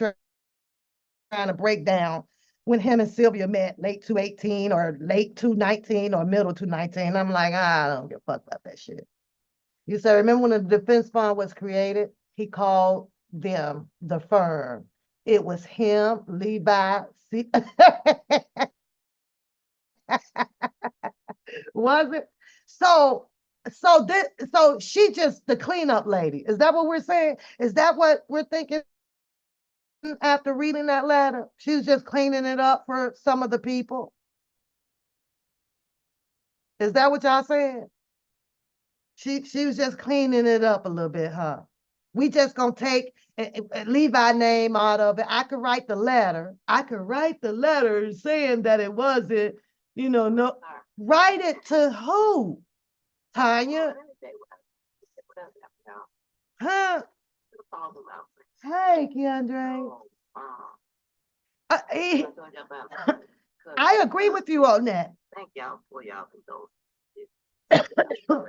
trying to break down when him and Sylvia met late 2018 or late 2019 or middle 2019. I'm like, I don't give a fuck about that shit. You said, remember when the defense fund was created? He called them the firm. It was him, Levi. Was it? So, so she just the cleanup lady. Is that what we're saying? Is that what we're thinking after reading that letter? She's just cleaning it up for some of the people. Is that what y'all saying? She was just cleaning it up a little bit, huh? We just gonna take Levi's name out of it. I could write the letter. I could write the letter saying that it wasn't, no. Write it to who? Tanya? Huh? Hey, Keandre. I agree with you on that. Thank y'all for y'all condolences.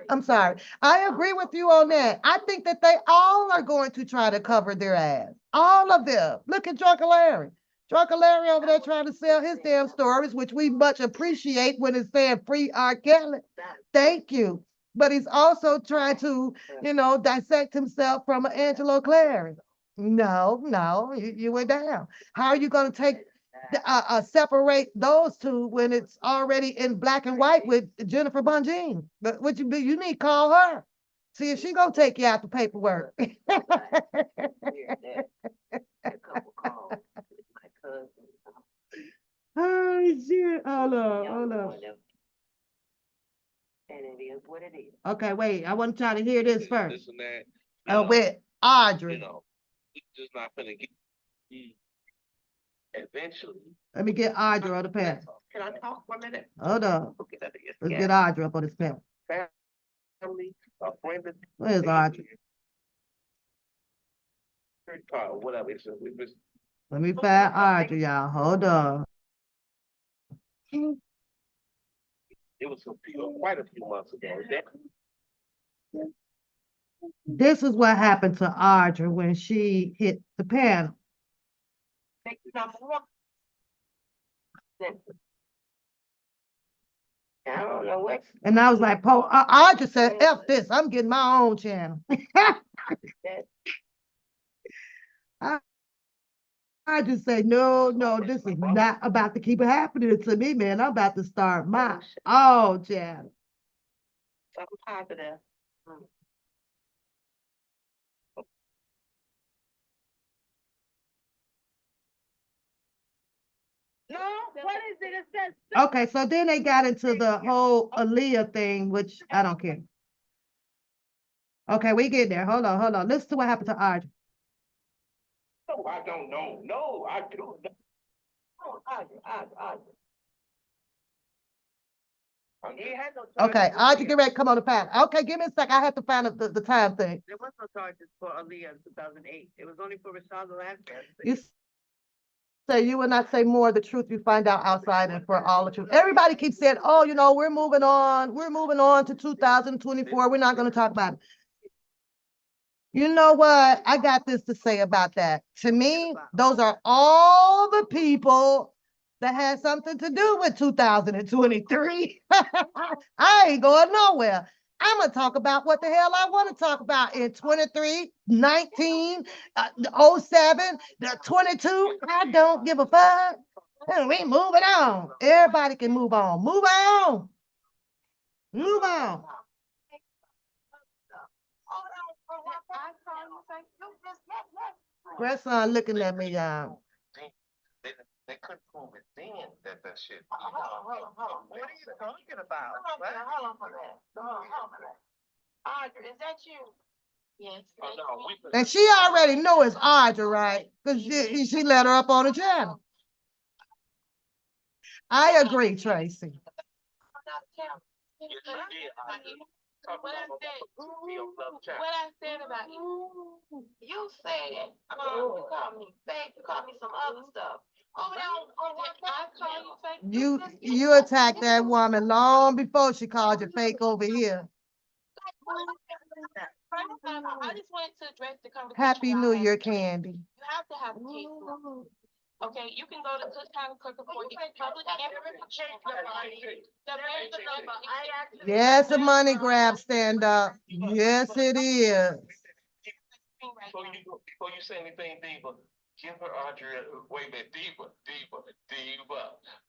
I'm sorry. I agree with you on that. I think that they all are going to try to cover their ass. All of them. Look at Drunken Larry. Drunken Larry over there trying to sell his damn stories, which we much appreciate when it's saying free R. Kelly. Thank you. but he's also trying to, dissect himself from an Angelo Clary. No, you went down. How are you gonna separate those two when it's already in black and white with Jennifer Bunjean? But what you need to call her. See if she gonna take you out the paperwork. Oh shit! Hold on. And it is what it is. Okay, wait. I want y'all to hear this This first. and that. With Audrey. We just not gonna get. Eventually. Let me get Audrey on the panel. Can I talk for a minute? Hold on. Okay, Let's get Audrey up on this panel. Family, a friend. Where's Audrey? Whatever. So we just. Let me find Audrey, y'all. Hold on. It was quite a few months ago. This is what happened to Audrey when she hit the panel. I don't know what. And I was like, Audrey said, F this, I'm getting my own channel. I just say, no, this is not about to keep happening to me, man. I'm about to start my own channel. Something positive. No, what is it? It says. Okay, so then they got into the whole Aaliyah thing, which I don't care. Okay, we get there. Hold on. Listen to what happened to Audrey. No, I don't know. No, I do. Okay, Audrey, get ready, come on the panel. Okay, give me a sec. I have to find the time thing. There was no charges for Aaliyah in 2008. It was only for Rashad Lancaster. You say you will not say more of the truth you find out outside and for all the truth. Everybody keeps saying, oh, we're moving on. We're moving on to 2024. We're not going to talk about it. You know what? I got this to say about that. To me, those are all the people that had something to do with 2023. I ain't going nowhere. I'm going to talk about what the hell I want to talk about in 23, 19, 07, 22. I don't give a fuck. We moving on. Everybody can move on. Move on. Move on. Grandson looking at me, y'all. They couldn't prove it then that shit. Hold on. What are you talking about? Hold on for that. Audrey, is that you? Yes. And she already knew it's Audrey, right? Because she let her up on the channel. I agree, Tracy. What I said about you said, you called me fake, you called me some other stuff. You attacked that woman long before she called you fake over here. I just wanted to address the conversation. Happy New Year, Candy. You have to have a case. Okay, you can go to Cook County Clerk of Court, get public Yes, a money grab, stand up. Yes, it is. Before you say anything, Diva, give her Audrey, wait a minute, Diva.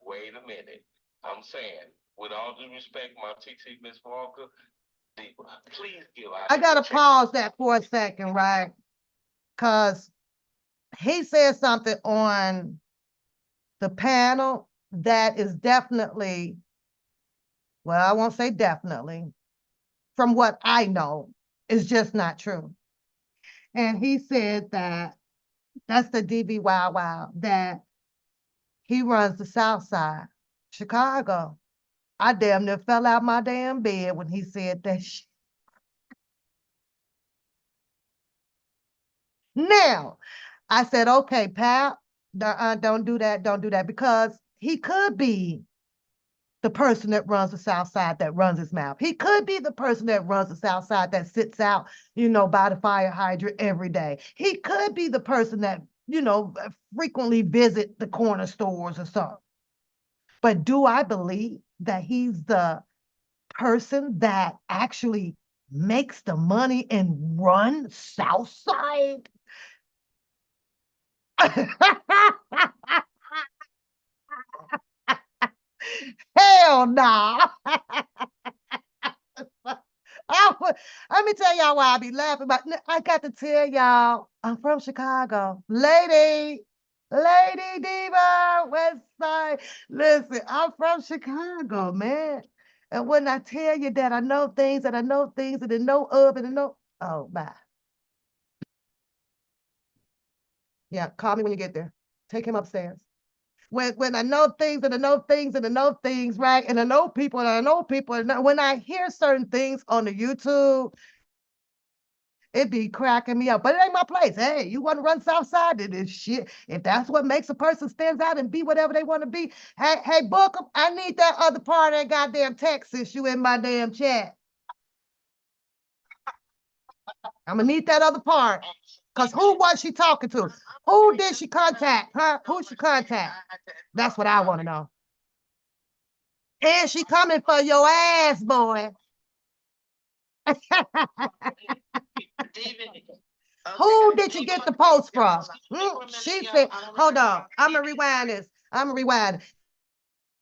Wait a minute. I'm saying, with all due respect, my TT, Miss Walker, Diva, please give Audrey. I gotta pause that for a second, right? Because he said something on the panel that is definitely, well, I won't say definitely, from what I know, is just not true. And he said that that's the DB Wow Wow, that he runs the South Side, Chicago. I damn near fell out my damn bed when he said that shit. Now, I said, okay, Pat, don't do that, because he could be the person that runs the South Side that runs his mouth. He could be the person that runs the South Side that sits out, by the fire hydrant every day. He could be the person that, frequently visit the corner stores or something. But do I believe that he's the person that actually makes the money and run Southside? Hell nah. Let me tell y'all why I be laughing about. I got to tell y'all, I'm from Chicago. Lady Diva, West Side. Listen, I'm from Chicago, man. And when I tell you that I know things and I know things and I know of and I know, oh, bye. Yeah, call me when you get there. Take him upstairs. When I know things and I know things and I know things, right? And I know people and I know people. And when I hear certain things on the YouTube, it be cracking me up. But it ain't my place. Hey, you want to run Southside? It is shit. If that's what makes a person stands out and be whatever they want to be. Hey, Booker, I need that other part of that goddamn text issue in my damn chat. I'm gonna need that other part. Because who was she talking to? Who did she contact? Huh? Who she contact? That's what I want to know. And she coming for your ass, boy. Who did you get the post from? She said, hold on, I'm gonna rewind this.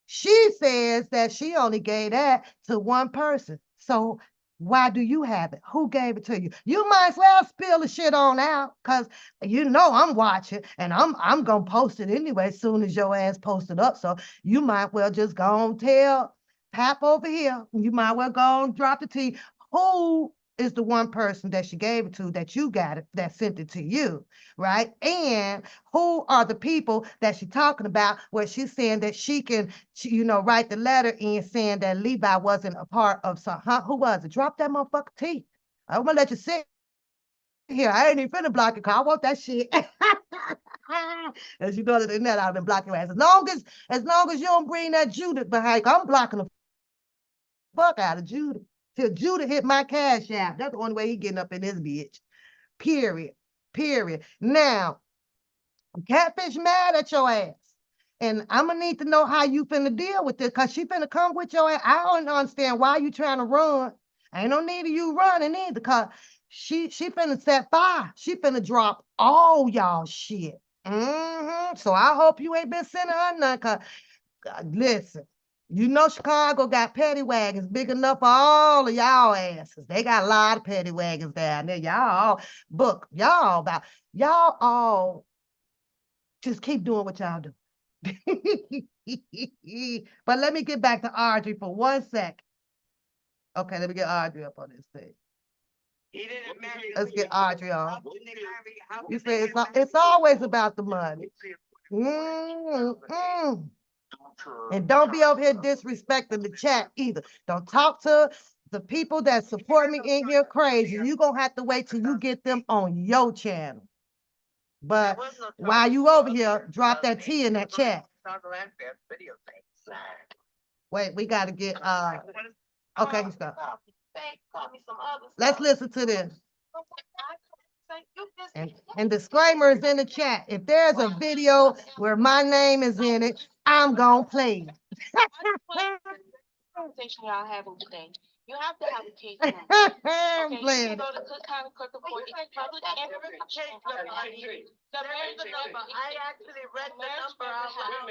She says that she only gave that to one person. So why do you have it? Who gave it to you? You might as well spill the shit on out, because you know I'm watching and I'm gonna post it anyway as soon as your ass post it up. So you might well just go on tell Pap over here. You might well go on drop the T. Who is the one person that she gave it to, that you got it, that sent it to you, right? And who are the people that she's talking about where she's saying that she can, write the letter in saying that Levi wasn't a part of some, huh? Who was it? Drop that motherfucker T. I'm gonna let you sit here. I ain't even finna block it, cause I want that shit. As you know, other than that, I've been blocking your ass. As long as you don't bring that Judith behind, I'm blocking the fuck out of Judith. Till Judah hit my cash app. That's the only way he getting up in this bitch. Period. Now, Catfish mad at your ass. And I'm gonna need to know how you finna deal with this, because she finna come with your ass. I don't understand why you trying to run. Ain't no need of you running either, because she finna set fire. She finna drop all y'all shit. So I hope you ain't been sending her none, because listen, you know Chicago got paddy wagons big enough for all of y'all asses. They got a lot of paddy wagons down there. Y'all all just keep doing what y'all do. But let me get back to Audrey for 1 sec. Okay, let me get Audrey up on this thing. Let's get Audrey on. You say it's always about the money. And don't be over here disrespecting the chat either. Don't talk to the people that support me in here crazy. You're going to have to wait till you get them on your channel. But while you over here, drop that T in that chat. Wait, we got to get, okay, stop. Let's listen to this. And disclaimer is in the chat. If there's a video where my name is in it, I'm gonna play it. Conversation y'all having today. You have to have a case. Okay, you can go to Cook County Clerk of Court. It's public and I actually read the number out loud.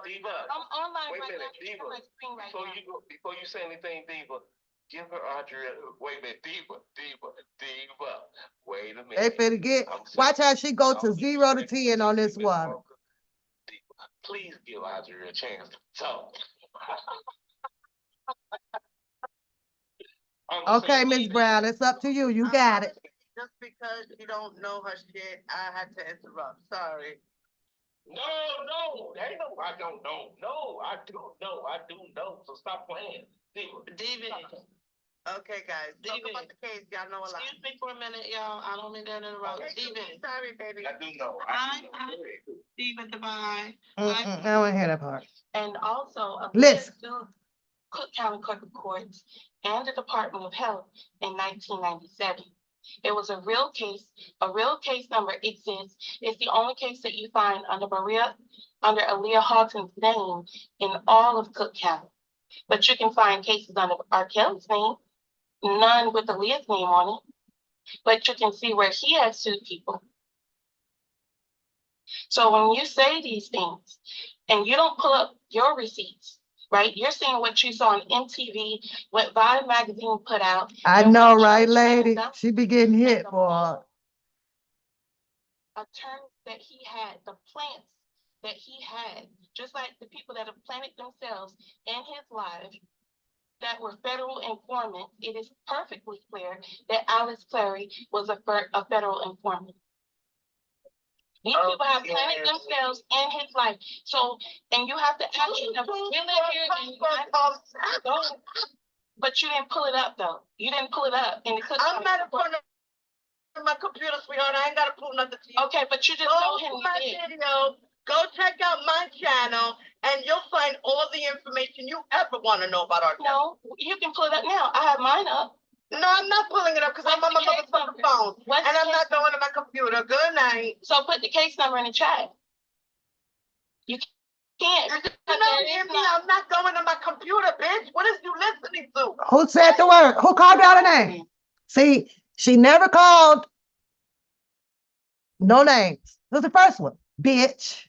Diva. I'm online Wait a right minute, now. Diva. On my screen right now. Before you say anything, Diva, give her Audrey. Wait a minute, Diva. Wait a minute. They finna get. Watch how she go to 0 to 10 on this one. Please give Audrey a chance to talk. Okay, Miss Brown, it's up to you. You got it. Just because you don't know her shit, I had to interrupt. Sorry. No, ain't no, I don't know. No, I do know. So stop playing. David. Okay, guys. Talk about the case. Y'all know a lot. Excuse me for a minute, y'all. I don't mean to interrupt. Steven. Sorry, baby. I do know. Steven Devine. I don't want to hear that part. And also, listen. Cook County Clerk of Courts and the Department of Health in 1997. It was a real case. A real case number exists. It's the only case that you find under Aaliyah Houghton's name in all of Cook County. But you can find cases under R. Kelly's name, none with Aaliyah's name on it. But you can see where he has sued people. So when you say these things and you don't pull up your receipts, right? You're saying what you saw on MTV, what Vibe magazine put out. I and know, what right, Church lady? Done. She be getting hit the for attorneys that he had, the plants that he had, just like the people that have planted themselves in his life that were federal informants, it is perfectly clear that Alice Clary was a federal informant. These people have planted themselves in his life. So, and you have to actually live here and go. But you didn't pull it up though. You didn't pull it up. And I'm not in front of my computer, sweetheart. I ain't gotta prove nothing to you. Okay, but you just Go told him to you my did. video, go check out my channel, and you'll find all the information you ever want to know about our channel. No, you can pull it up now. I have mine up. No, I'm not pulling it up because I'm on my What's the case motherfucking number? phone. What's And the I'm not case going to my computer. Good night. So put the case number in the chat. You can't. You because don't there hear is me? not- I'm not going to my computer, bitch. What is you listening to? who said the word? Who called out a name? See, she never called no names. This is the first one, bitch.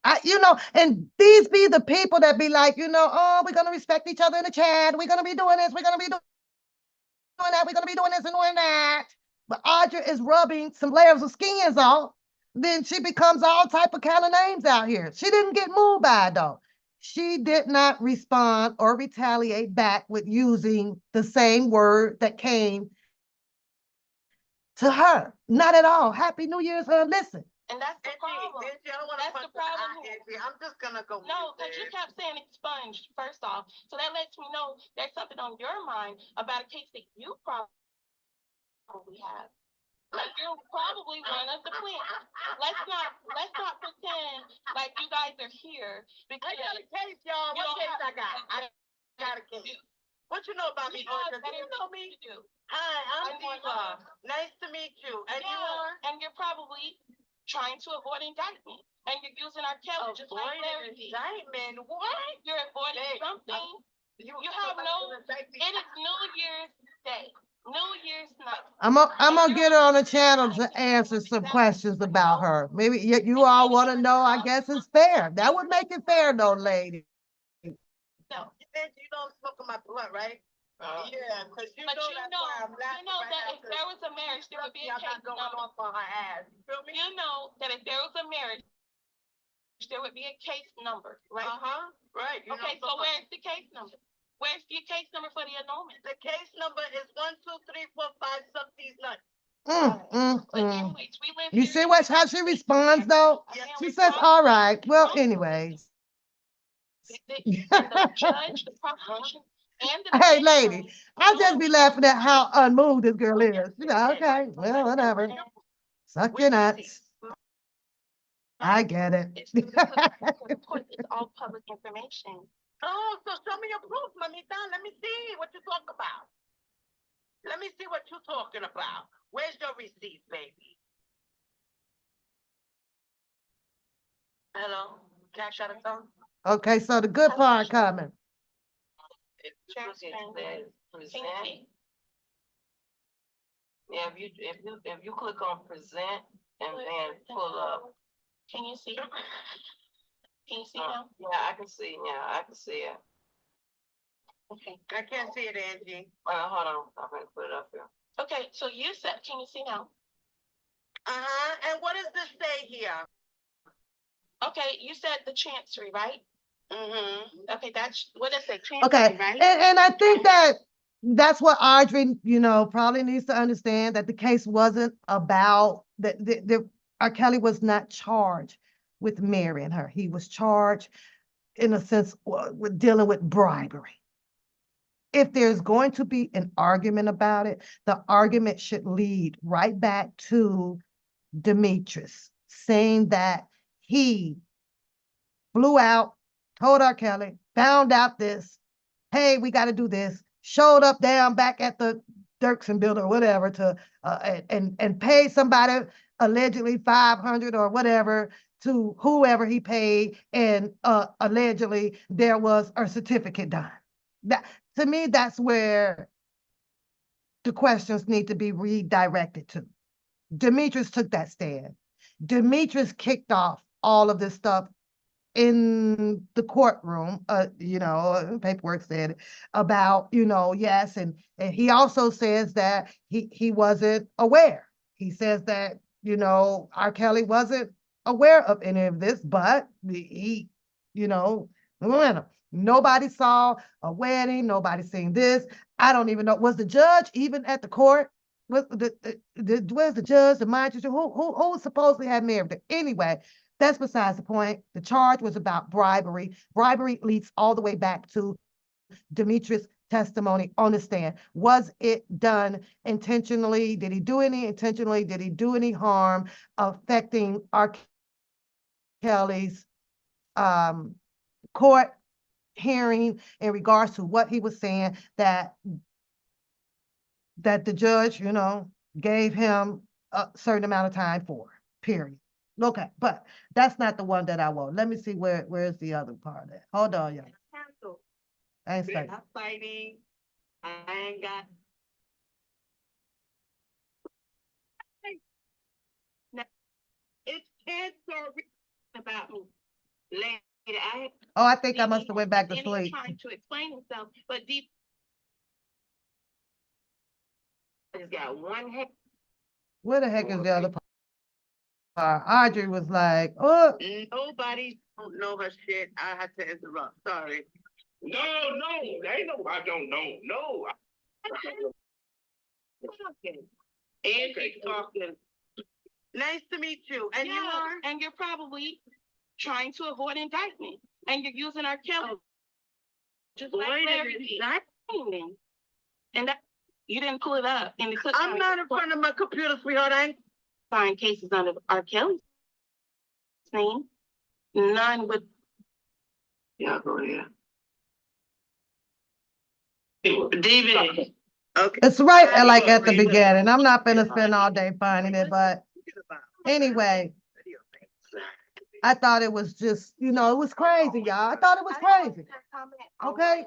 And these be the people that be like, oh, we're gonna respect each other in the chat. We're gonna be doing this. We're gonna be doing that. We're gonna be doing this and doing that. But Audra is rubbing some layers of skins off. Then she becomes all type of kind of names out here. She didn't get moved by it though. She did not respond or retaliate back with using the same word that came to her. Not at all. Happy New Year's, listen. And that's the problem. Angie, I don't want to That's the punch the problem eye, here. Angie. I'm just going to go. No, because you kept saying expunged, first off. So that lets me know there's something on your mind about a case that you probably have. Like you're probably one of the plants. Let's not pretend like you guys are here because I got a case, y'all. You What don't case have- I got? I got a case. What you know about me, you Audra? have Do you better know things me? to do. Hi, I'm I know. Diva. Nice to meet you. And you are? And you're probably trying to avoid indictment. And you're using our Kelly just like Larry did. Indictment? What? You're avoiding Hey, something. You have it is New Year's Day. New Year's night. I'm gonna get her on the channel to answer some questions about her. Maybe you all want to know. I guess it's fair. That would make it fair, though, lady. No. You know I'm smoking my blunt, right? Yeah, because you But know you that's know, why I'm laughing right that now, if there was a marriage, there would be a I'm not case going number. off on her ass. You feel me? You know that if there was a marriage, there would be a case number, right? Right. You Okay, know, so where's the case number? Where's the case number for the annulment? the case number is 1, 2, 3, 4, 5. Suck these nuts. But anyways, we live You here see how she responds, though? Yes, She says, all right. Well, anyways. And the judge, the prosecution, and the Hey, defense lady, attorney I just be laughing at how unmoved this girl is. Okay, well, whatever. Suck your nuts. I get it. It's through the court. It's all public information. Oh, so show me your proof, mamita. Let me see what you talk about. Let me see what you're talking about. Where's your receipt, baby? Hello? Cash out of tongue? Okay, so the good part coming. If you Check look at and- that Can you present, see? yeah, if you click on present and then pull up. Can you see? Can you see now? Yeah, I can see now. I can see it. Okay. I can't see it, Angie. Hold on. I'm gonna put it up here. Okay, so you said, can you see now? And what does this say here? Okay, you said the chancery, right? Mm-hmm. Okay, that's, what does it say? Okay, Chancery, right? and I think that's what Audrey, probably needs to understand, that the case wasn't about that R. Kelly was not charged with marrying her. He was charged, in a sense, with dealing with bribery. If there's going to be an argument about it, the argument should lead right back to Demetrius, saying that he flew out, told R. Kelly, found out this, hey, we got to do this, showed up down back at the Dirksen building or whatever to and pay somebody allegedly $500 or whatever to whoever he paid, and allegedly there was a certificate done. That, to me, that's where the questions need to be redirected to. Demetrius took that stand. Demetrius kicked off all of this stuff in the courtroom, paperwork said it, about, yes, and he also says that he wasn't aware. He says that, R. Kelly wasn't aware of any of this, but he, nobody saw a wedding, nobody seen this. I don't even know, was the judge even at the court? Was where's the judge, the magistrate, who supposedly had married them? Anyway, that's besides the point. The charge was about bribery. Bribery leads all the way back to Demetrius' testimony on the stand. Was it done intentionally? Did he do any intentionally? Did he do any harm affecting R. Kelly's court hearing in regards to what he was saying that the judge, gave him a certain amount of time for, period. Okay, but that's not the one that I want. Let me see where's the other part of it. Hold on, y'all. Cancel. I ain't We're saying. not fighting. I ain't got. Now, it's kids are about me. Lady, Oh, I think I must have went back to and he's sleep. trying to explain himself, but deep. just got one heck. Where the heck is the other part? Audrey was like, oh, Nobody don't know her shit. I had to interrupt. Sorry. No, ain't no, I don't know, no. And she's talking. Nice to meet you. And you Yeah, are? and you're probably trying to avoid indictment, and you're using our Kelly. Just like Wait a Larry minute, did. that- And that, you didn't pull it up in the Cook I'm County not in front of my computer, sweetheart. I ain't. find cases under R. Kelly's name. None with. Yeah, go ahead. David. Okay. it's right like at the beginning. I'm not gonna spend all day finding it, but anyway, I thought it was just, it was crazy, y'all. I thought it was crazy. Okay.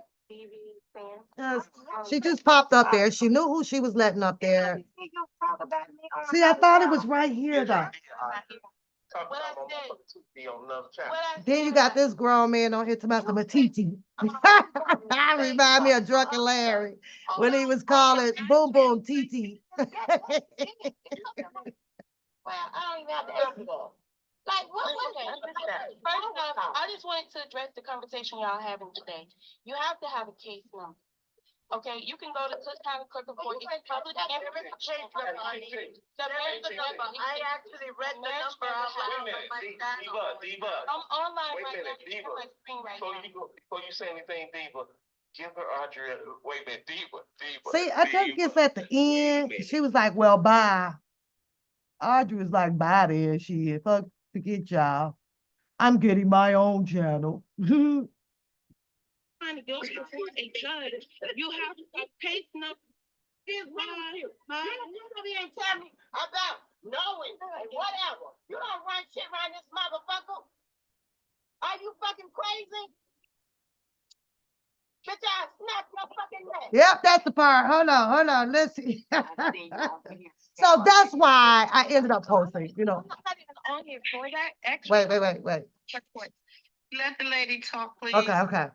Yes. She just popped up there. She knew who she was letting up there. See, I thought it was right here though. What I said. Be on another channel. Then you got this grown man on here talking about the Matiti. Remind me of Drunken Larry when he was calling Boom Boom TT. Well, I don't even have to answer that. Like, what? First off, I just wanted to address the conversation y'all having today. You have to have a case number. Okay, you can go to Cook County Clerk of Court. It's public information. I actually read the number out loud on my phone. Diva. I'm online Wait a right now. minute, Diva. On my screen right now. Before you say anything, Diva, give her Audrey, wait a minute, Diva. See, I think it's at the end. She was like, well, bye. Audrey was like, bye then, shit. Fuck, forget y'all. I'm getting my own channel. Trying to go before a judge, you have a case number. You ain't tell me about knowing and whatever. You don't run shit around this motherfucker. Are you fucking crazy? Bitch, I'll snap your fucking neck. Yep, that's the part. Hold on. Let's see. So that's why I ended up posting, I'm not even on here for that. Actually, Wait. Let the lady talk, please. Okay.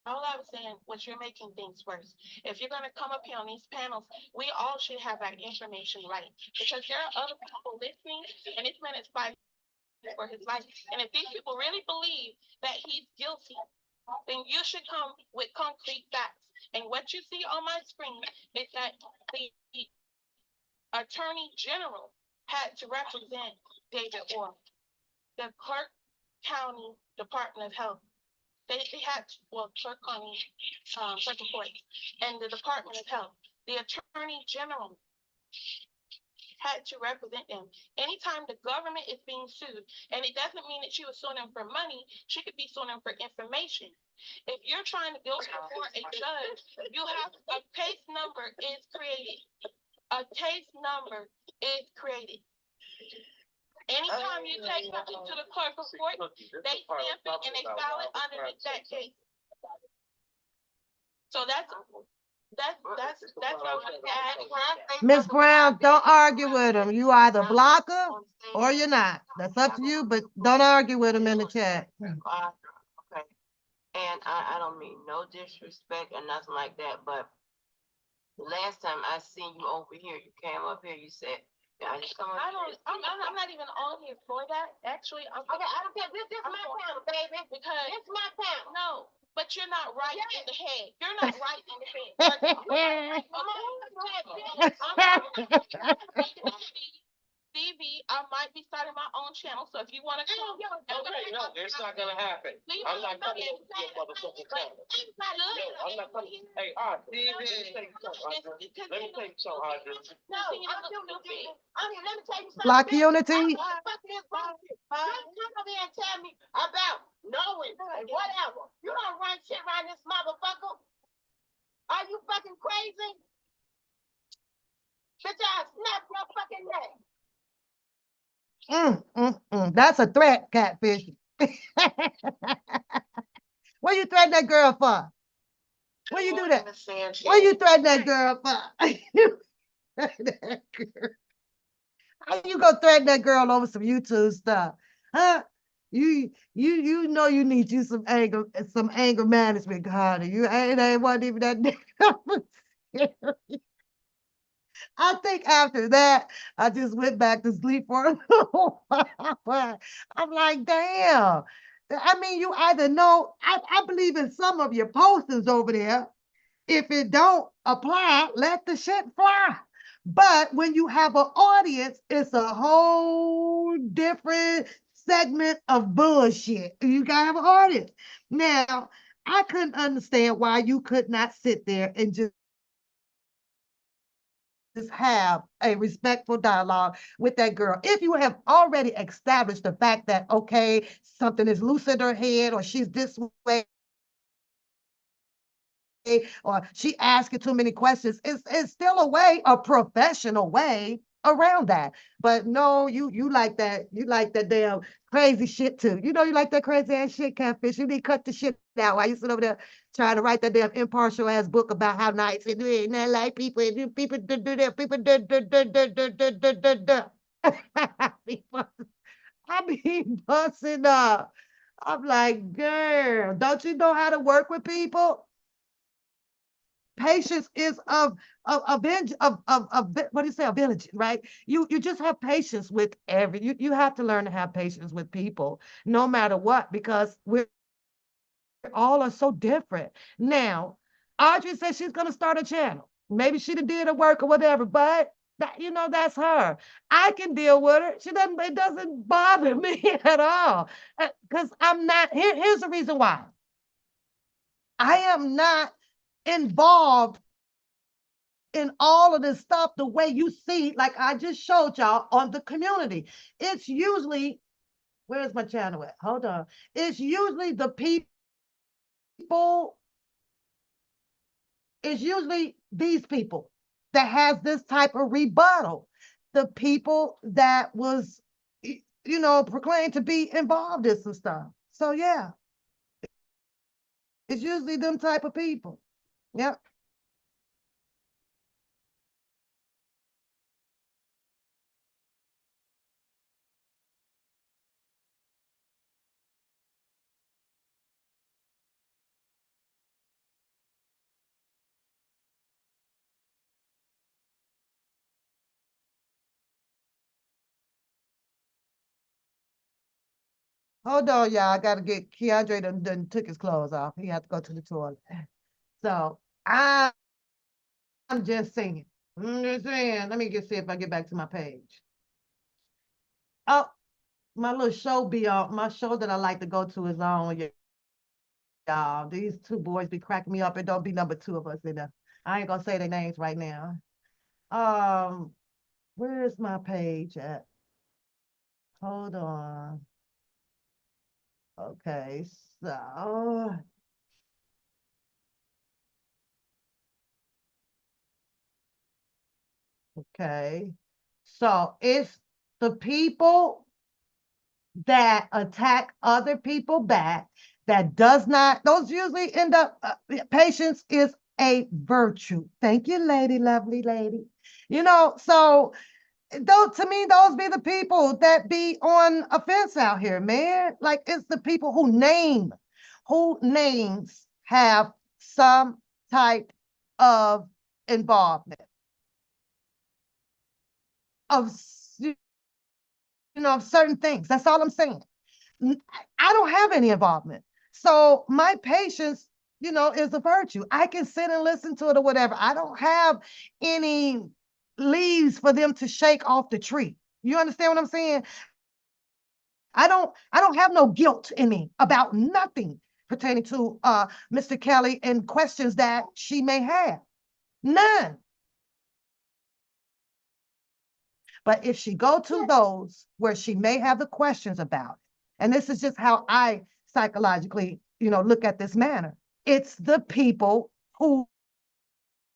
all I was saying was you're making things worse. If you're gonna come up here on these panels, we all should have our information right. Because there are other people listening, and this man is fighting for his life. And if these people really believe that he's guilty, then you should come with concrete facts. And what you see on my screen is that the Attorney General had to represent David Orr, the Clark County Department of Health. They had to, well, Clark County, Circuit Court, and the Department of Health. The Attorney General had to represent them. Anytime the government is being sued, and it doesn't mean that she was suing them for money, she could be suing them for information. If you're trying to go before a judge, you have a case number is created. A case number is created. Anytime you take something to the clerk of court, they stamp it and they file it underneath that case. So that's what I wanted to add. Miss Brown, don't argue with him. You either block her or you're not. That's up to you, but don't argue with him in the chat. Okay. And I don't mean no disrespect or nothing like that, but the last time I seen you over here, you came up here, you said, I just come up I here. don't, I'm not even on here for that. Actually, I'm. Okay, I don't care. This I'm my for- town, baby. Because It's my town. no, but you're not right in the head. You're not right in the head. TV, I might be starting my own channel, so if you wanna come. Okay, no, it's not gonna happen. I'm not coming over to your motherfucking channel. No, I'm not coming. Hey, Audrey, let me tell you something, Audrey. Let me tell you something, Audrey. No, I'm doing it. I mean, let me tell you something. Block bitch. Unity. I'm fucking this bullshit. Don't come over here and tell me about knowing and whatever. You don't run shit around this motherfucker. Are you fucking crazy? Bitch, I'll snap your fucking neck. That's a threat, Catfish. What you threaten that girl for? What you do that? What you threaten that girl for? You threaten that girl. How you gonna threaten that girl over some YouTube stuff? Huh? You know you need you some anger management, Carter. You ain't wasn't even that. I think after that, I just went back to sleep for a little while. I'm like, damn. I mean, you either know, I believe in some of your postings over there. If it don't apply, let the shit fly. But when you have an audience, it's a whole different segment of bullshit. You gotta have an audience. Now, I couldn't understand why you could not sit there and just have a respectful dialogue with that girl. If you have already established the fact that, okay, something is loose in her head or she's this way, or she asking too many questions, it's still a way, a professional way around that. But no, you like that damn crazy shit too. You know you like that crazy ass shit, Catfish. You need to cut the shit out while you sit over there trying to write that damn impartial ass book about how nice and not like people and people do that, people do. I be busting up. I'm like, girl, don't you know how to work with people? Patience is of what do you say, a village, right? You just have patience with you have to learn to have patience with people no matter what, because we're all are so different. Now, Audrey says she's gonna start a channel. Maybe she did her work or whatever, but that's her. I can deal with her. It doesn't bother me at all. Because I'm not here's the reason why. I am not involved in all of this stuff the way you see, like I just showed y'all on the community. It's usually, where's my channel at? Hold on. It's usually the people, it's usually these people that has this type of rebuttal. The people that was, proclaimed to be involved in some stuff. So yeah, it's usually them type of people. Yep. Hold on, y'all. I gotta get Keandre done took his clothes off. He had to go to the toilet. So I'm just saying. I'm just saying. Let me see if I get back to my page. Oh, my little show be on. My show that I like to go to is on. Y'all, these two boys be cracking me up. It don't be number two of us in there. I ain't gonna say their names right now. Where's my page at? Hold on. Okay, so okay. So it's the people that attack other people back, that does not, those usually end up, patience is a virtue. Thank you, lady, lovely lady. You know, so those, to me, those be the people that be on offense out here, man. Like, it's the people who names have some type of involvement of, of certain things. That's all I'm saying. I don't have any involvement. So my patience, is a virtue. I can sit and listen to it or whatever. I don't have any leaves for them to shake off the tree. You understand what I'm saying? I don't have no guilt in me about nothing pertaining to Mr. Kelly and questions that she may have. None. But if she go to those where she may have the questions about it, and this is just how I psychologically, look at this matter, it's the people who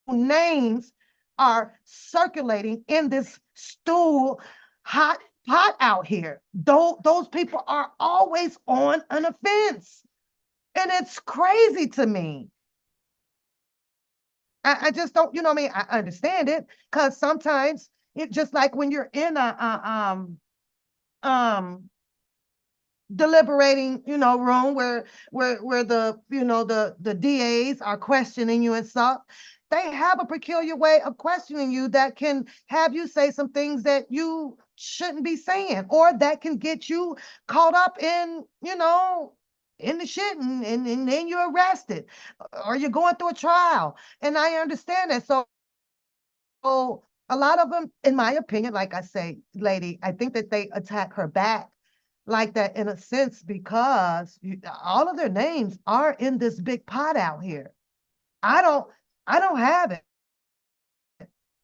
names are circulating in this stool hot pot out here. Those people are always on an offense. And it's crazy to me. I just don't, I mean, I understand it because sometimes it just like when you're in a deliberating, room where the, the DAs are questioning you and stuff, they have a peculiar way of questioning you that can have you say some things that you shouldn't be saying, or that can get you caught up in, in the shit, and then you're arrested or you're going through a trial. And I understand that. So a lot of them, in my opinion, like I say, lady, I think that they attack her back like that in a sense because all of their names are in this big pot out here. I don't have it.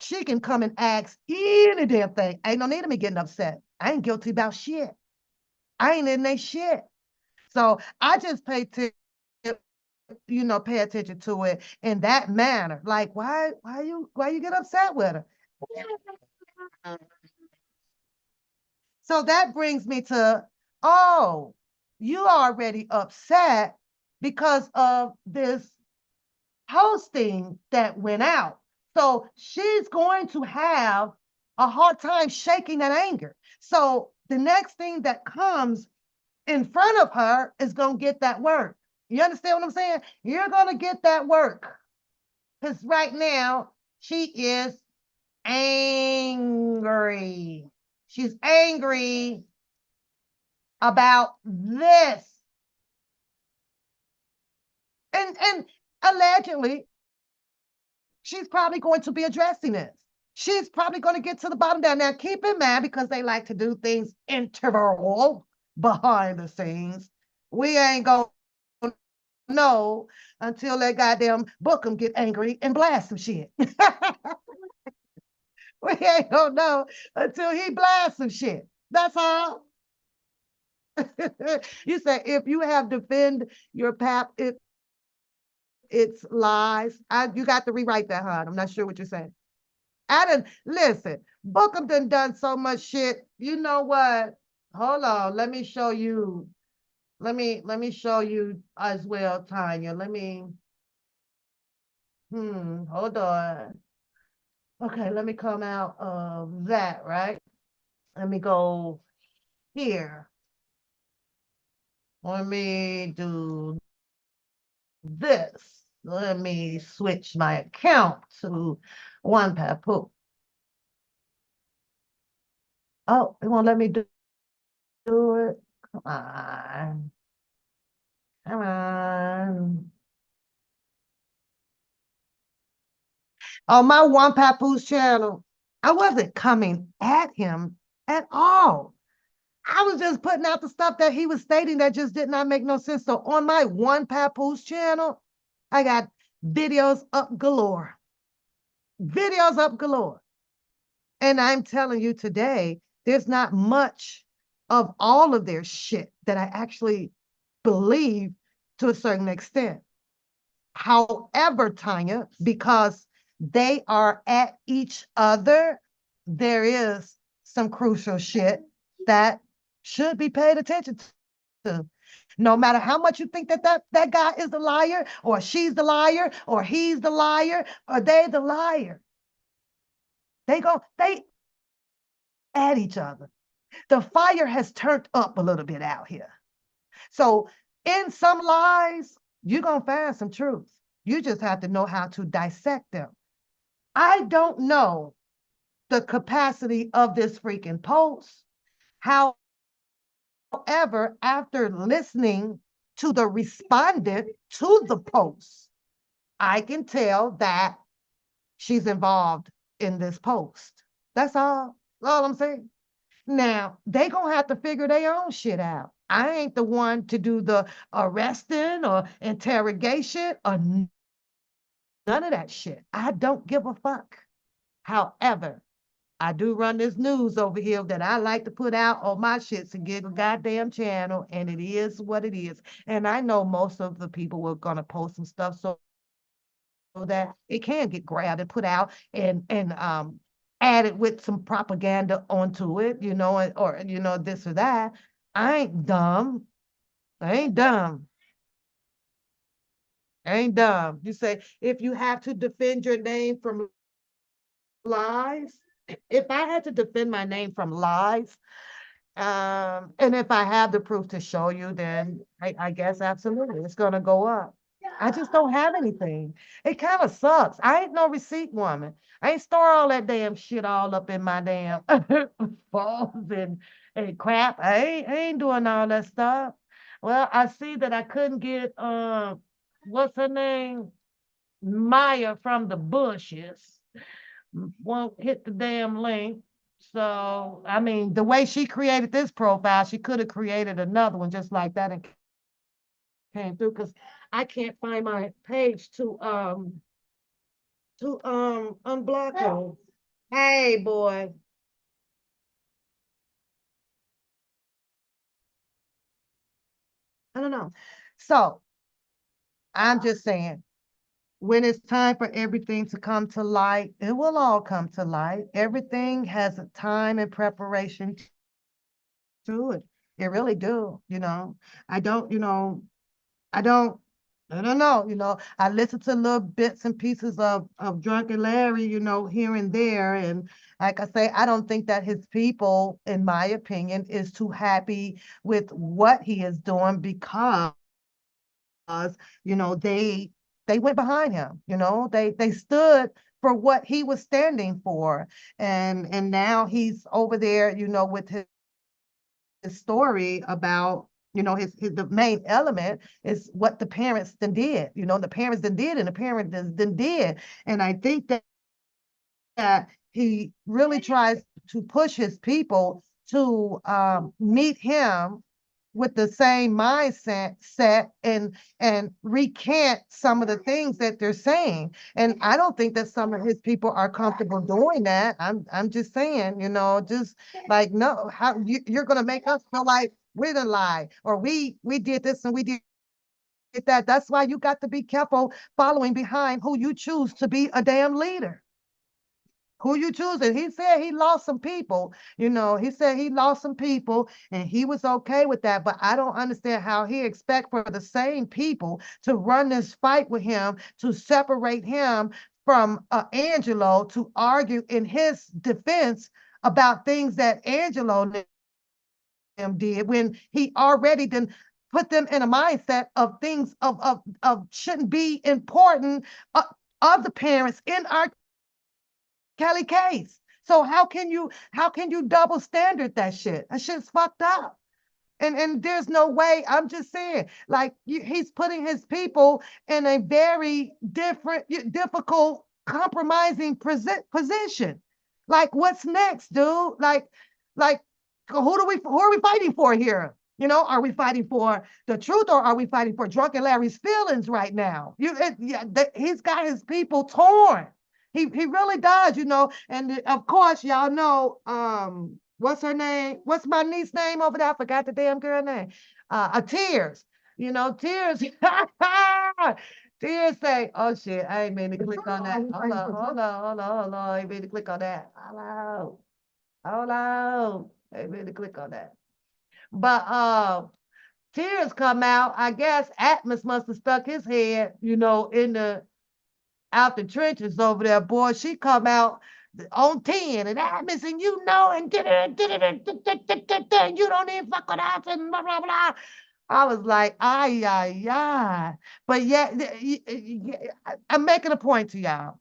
She can come and ask any damn thing. Ain't no need of me getting upset. I ain't guilty about shit. I ain't in that shit. So I just pay attention to it in that manner. Like, why you get upset with her? So that brings me to, oh, you already upset because of this posting that went out. So she's going to have a hard time shaking that anger. So the next thing that comes in front of her is going to get that work. You understand what I'm saying? You're going to get that work. Because right now, she is angry. She's angry about this. And allegedly, she's probably going to be addressing this. She's probably going to get to the bottom down. Now, keep in mind, because they like to do things interval behind the scenes, we ain't going to know until that goddamn Bookham get angry and blast some shit. We ain't going to know until he blasts some shit. That's all. You say, if you have defend your pap, it's lies. You got to rewrite that, hon. I'm not sure what you're saying. Listen, Bookham done so much shit. You know what? Hold on. Let me show you. Let me show you as well, Tanya. Hold on. Okay, let me come out of that, right? Let me go here. Let me do this. Let me switch my account to One Papoose. Oh, it won't let me do it. Come on. Come on. On my One Papoose channel, I wasn't coming at him at all. I was just putting out the stuff that he was stating that just did not make no sense. So on my One Papoose channel, I got videos up galore. Videos up galore. And I'm telling you today, there's not much of all of their shit that I actually believe to a certain extent. However, Tanya, because they are at each other, there is some crucial shit that should be paid attention to. No matter how much you think that guy is the liar, or she's the liar, or he's the liar, or they the liar. They at each other. The fire has turned up a little bit out here. So in some lies, you're going to find some truth. You just have to know how to dissect them. I don't know the capacity of this freaking post. However, after listening to the respondent to the post, I can tell that she's involved in this post. That's all I'm saying. Now, they gonna have to figure their own shit out. I ain't the one to do the arresting or interrogation or none of that shit. I don't give a fuck. However, I do run this news over here that I like to put out on my shits and get a goddamn channel, and it is what it is. And I know most of the people were gonna post some stuff so that it can get grabbed and put out and added with some propaganda onto it, or this or that. I ain't dumb. I ain't dumb. I ain't dumb. You say if you have to defend your name from lies, if I had to defend my name from lies, and if I have the proof to show you, then I guess absolutely it's gonna go up. I just don't have anything. It kind of sucks. I ain't no receipt woman. I ain't store all that damn shit all up in my damn phones and crap. I ain't doing all that stuff. Well, I see that I couldn't get what's her name? Maya from the bushes. Won't hit the damn link. So, I mean, the way she created this profile, she could have created another one just like that and came through, because I can't find my page to unblock her. Hey boy. I don't know. So I'm just saying, when it's time for everything to come to light, it will all come to light. Everything has a time and preparation to it. It really do, I don't, I don't, I don't know, I listen to little bits and pieces of Drunken Larry, here and there. And like I say, I don't think that his people, in my opinion, is too happy with what he is doing, because, they went behind him, they stood for what he was standing for. And now he's over there, with his story about, his the main element is what the parents then did. The parents then did, and the parents then did. And I think that he really tries to push his people to meet him with the same mindset and recant some of the things that they're saying. And I don't think that some of his people are comfortable doing that. I'm just saying, just like, no, how you're gonna make us feel like we're the lie, or we did this and we did that. That's why you got to be careful following behind who you choose to be a damn leader. Who you choosing? He said he lost some people, he said he lost some people and he was okay with that. But I don't understand how he expect for the same people to run this fight with him, to separate him from Angelo, to argue in his defense about things that Angelo did, when he already done put them in a mindset of things of shouldn't be important of the parents in our Kelly case. So how can you double standard that shit? That shit's fucked up. And there's no way. I'm just saying, like, he's putting his people in a very difficult, compromising position. Like, what's next, dude? Like, who are we fighting for here? Are we fighting for the truth, or are we fighting for Drunken Larry's feelings right now? He's got his people torn. He really does, and of course, y'all know, what's her name? What's my niece's name over there? I forgot the damn girl name. Tears. Tears. Tears say, oh shit, I ain't mean to click on that. Hold on. I ain't mean to click on that. Hold on. I ain't mean to click on that. But tears come out. I guess Atmos must have stuck his head, in the out the trenches over there, boy. She come out on 10 and Atmos, and and you don't even fuck with us and blah blah blah. I was like, ay, ay, ay. But yeah, I'm making a point to y'all.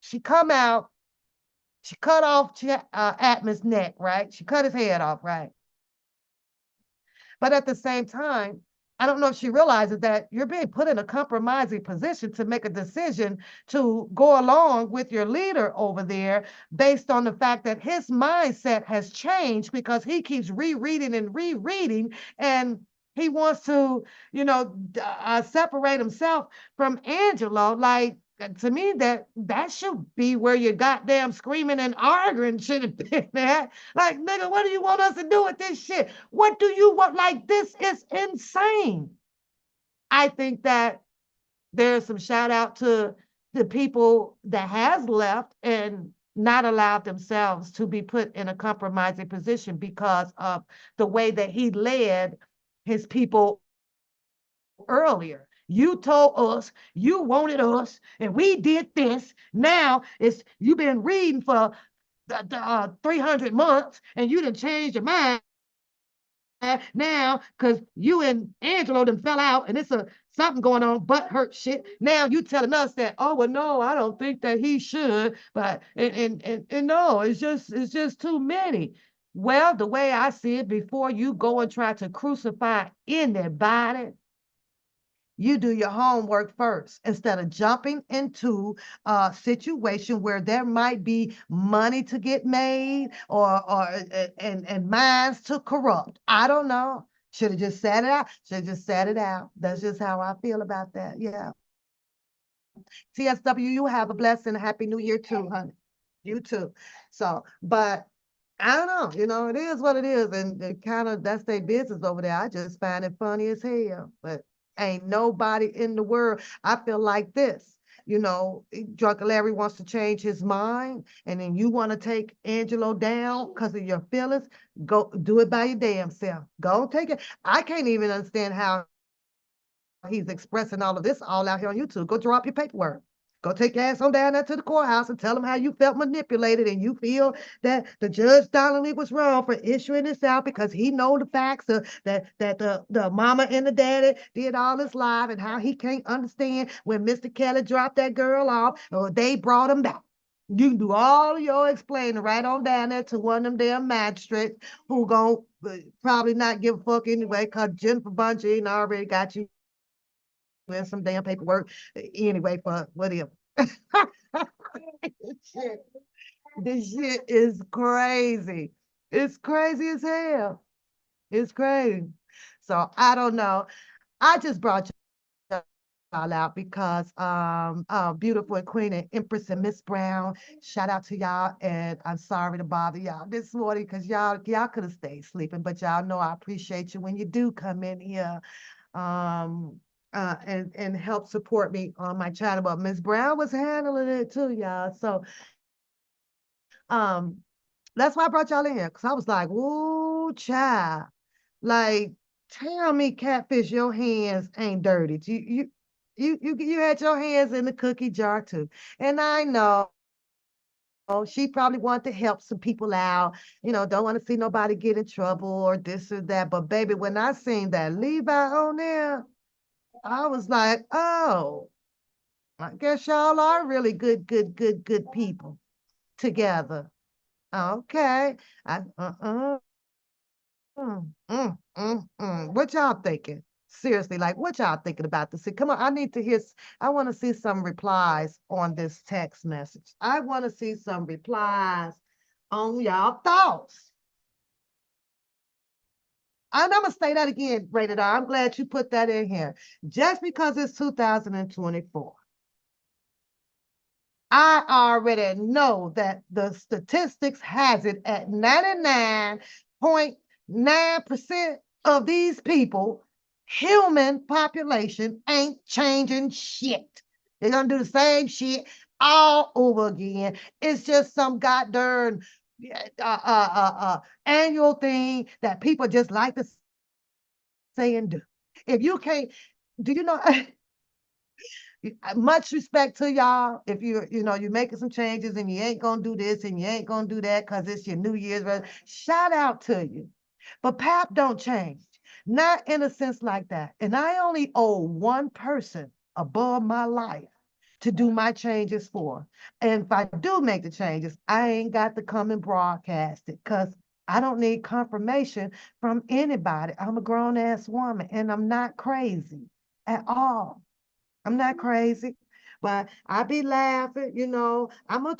She come out, she cut off Atmos' neck, right? She cut his head off, right? But at the same time, I don't know if she realizes that you're being put in a compromising position to make a decision to go along with your leader over there based on the fact that his mindset has changed because he keeps rereading and rereading, and he wants to, separate himself from Angelo. Like, to me, that should be where your goddamn screaming and arguing should have been at. Like, nigga, what do you want us to do with this shit? What do you want? Like, this is insane. I think that there's some shout out to the people that has left and not allowed themselves to be put in a compromising position because of the way that he led his people earlier. You told us you wanted us, and we did this. Now it's you've been reading for 300 months, and you didn't change your mind now because you and Angelo done fell out, and it's something going on, butt hurt shit. Now you telling us that, oh well, no, I don't think that he should, but and no, it's just too many. Well, the way I see it, before you go and try to crucify anybody, you do your homework first instead of jumping into a situation where there might be money to get made or and minds to corrupt. I don't know. Should have just sat it out. Should have just sat it out. That's just how I feel about that. Yeah. TSW, you have a blessed and happy new year too, honey. You too. So, but I don't know, it is what it is. And it kind of, that's their business over there. I just find it funny as hell. But ain't nobody in the world. I feel like this. Drunken Larry wants to change his mind, and then you want to take Angelo down because of your feelings. Go do it by your damn self. Go take it. I can't even understand how he's expressing all of this all out here on YouTube. Go drop your paperwork. Go take your ass on down there to the courthouse and tell them how you felt manipulated and you feel that the Judge Donnelly was wrong for issuing this out because he know the facts that the mama and the daddy did all this live, and how he can't understand when Mr. Kelly dropped that girl off or they brought him back. You can do all your explaining right on down there to one of them damn magistrates who gon' probably not give a fuck anyway, because Jennifer Bunchine already got you in some damn paperwork anyway for whatever. This shit is crazy. It's crazy as hell. It's crazy. So I don't know. I just brought y'all out because Beautiful and Queen and Empress and Miss Brown, shout out to y'all, and I'm sorry to bother y'all this morning because y'all could have stayed sleeping, but y'all know I appreciate you when you do come in here and help support me on my channel. But Miss Brown was handling it too, y'all. So that's why I brought y'all in here, because I was like, "Ooh, child, like, tell me, Catfish, your hands ain't dirty. You had your hands in the cookie jar too." And I know she probably wanted to help some people out, don't want to see nobody get in trouble or this or that. But baby, when I seen that Levi on there, I was like, oh, I guess y'all are really good people together. Okay. What y'all thinking? Seriously, like, what y'all thinking about this? Come on, I want to see some replies on this text message. I want to see some replies on y'all thoughts. And I'm gonna say that again, Rated R. I'm glad you put that in here. Just because it's 2024. I already know that the statistics has it at 99.9% of these people, human population, ain't changing shit. They're gonna do the same shit all over again. It's just some goddamn annual thing that people just like to say and do. If you can't, do you know? Much respect to y'all. If you're making some changes and you ain't gonna do this and you ain't gonna do that because it's your New Year's shout out to you. But Pap don't change. Not in a sense like that. And I only owe one person above my life to do my changes for. And if I do make the changes, I ain't got to come and broadcast it because I don't need confirmation from anybody. I'm a grown ass woman and I'm not crazy at all. I'm not crazy, but I be laughing, I'm gonna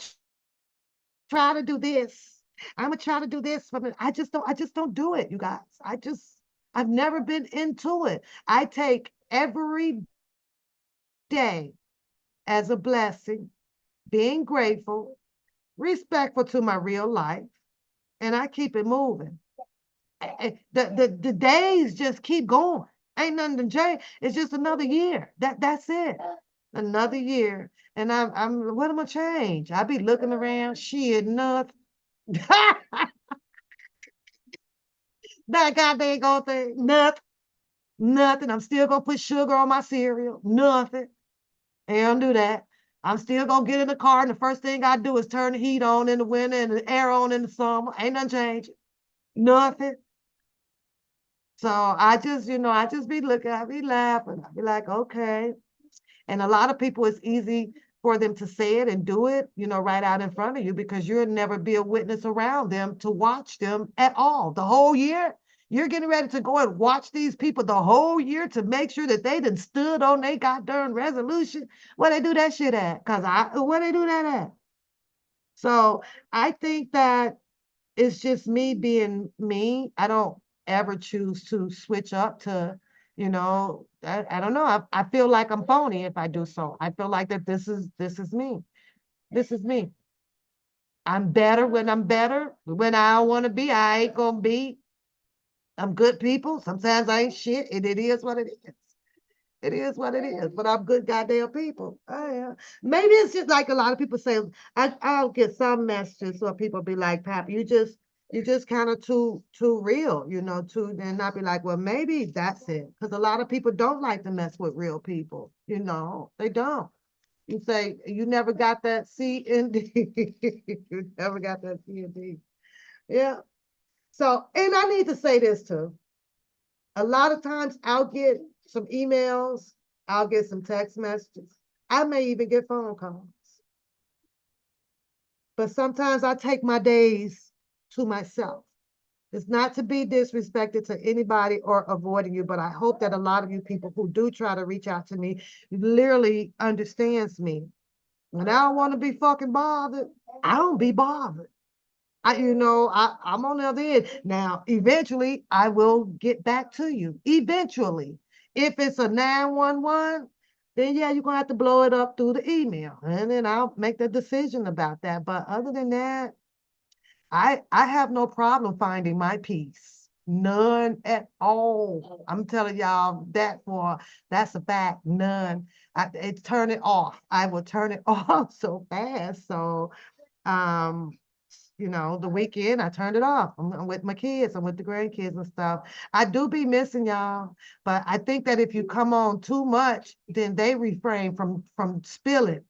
try to do this. I'm gonna try to do this, but I just don't do it, you guys. I've never been into it. I take every day as a blessing, being grateful, respectful to my real life, and I keep it moving. The days just keep going. Ain't nothing to change. It's just another year. That's it. Another year. And I'm what am I change? I be looking around, shit, nothing. That goddamn go thing, nothing, nothing. I'm still gonna put sugar on my cereal, nothing. Ain't gonna do that. I'm still gonna get in the car, and the first thing I do is turn the heat on in the winter and the air on in the summer. Ain't nothing changing, nothing. So I just be looking, I be laughing. I be like, okay. And a lot of people, it's easy for them to say it and do it, right out in front of you because you'll never be a witness around them to watch them at all. The whole year, you're getting ready to go and watch these people the whole year to make sure that they done stood on they goddamn resolution. Where they do that shit at? Where they do that at? So I think that it's just me being me. I don't ever choose to switch up to, I don't know. I feel like I'm phony if I do so. I feel like that this is me. This is me. I'm better when I'm better. When I don't want to be, I ain't gonna be. I'm good people. Sometimes I ain't shit, and it is what it is. It is what it is, but I'm good goddamn people. I am. Maybe it's just like a lot of people say. I'll get some messages where people be like, "Pap, you just kind of too real, too." Then I'll be like, "Well, maybe that's it," because a lot of people don't like to mess with real people. They don't. You say you never got that C and D. You never got that C and D. Yeah. So, and I need to say this too. A lot of times I'll get some emails, I'll get some text messages. I may even get phone calls. But sometimes I take my days to myself. It's not to be disrespected to anybody or avoiding you, but I hope that a lot of you people who do try to reach out to me literally understands me. When I don't want to be fucking bothered, I don't be bothered. I'm on the other end. Now, eventually, I will get back to you. Eventually. If it's a 911, then yeah, you're gonna have to blow it up through the email. And then I'll make the decision about that. But other than that, I have no problem finding my peace. None at all. I'm telling y'all that's a fact. None. It's turn it off. I will turn it off so fast. So um the weekend I turned it off. I'm with my kids, I'm with the grandkids and stuff. I do be missing y'all, but I think that if you come on too much, then they refrain from spilling.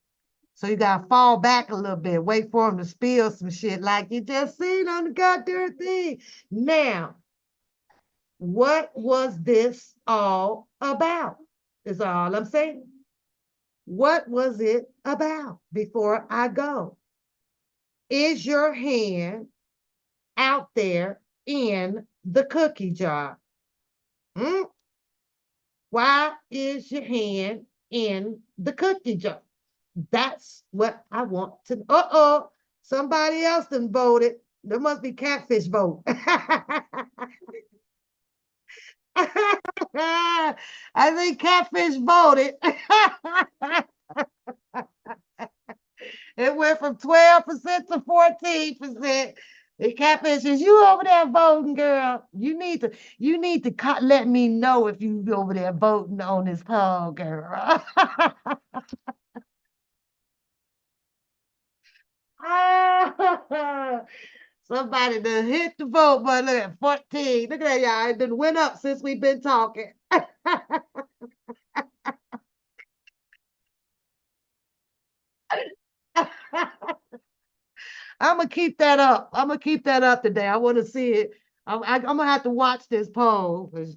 So you gotta fall back a little bit, wait for them to spill some shit like you just seen on the goddamn thing. Now, what was this all about? Is all I'm saying. What was it about before I go? Is your hand out there in the cookie jar? Hmm? Why is your hand in the cookie jar? That's what I want to. Somebody else done voted. There must be catfish vote. I think catfish voted. It went from 12% to 14%. The catfish is you over there voting, girl. You need to let me know if you over there voting on this poll, girl. Somebody done hit the vote button. Look at 14. Look at that, y'all. It done went up since we've been talking. I'm gonna keep that up. I'm gonna keep that up today. I want to see it. I'm gonna have to watch this poll because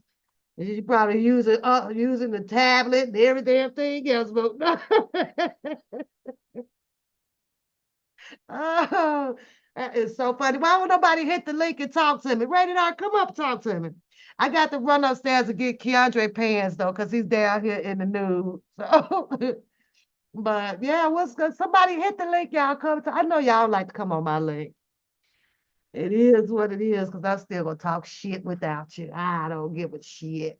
you probably using the tablet and every damn thing else. But oh, that is so funny. Why would nobody hit the link and talk to me? Rated R, come up, talk to me. I got to run upstairs and get Keandre pants though, because he's down here in the nude. So, but yeah, what's good? Somebody hit the link, y'all. Come to. I know y'all like to come on my link. It is what it is, because I'm still gonna talk shit without you. I don't give a shit.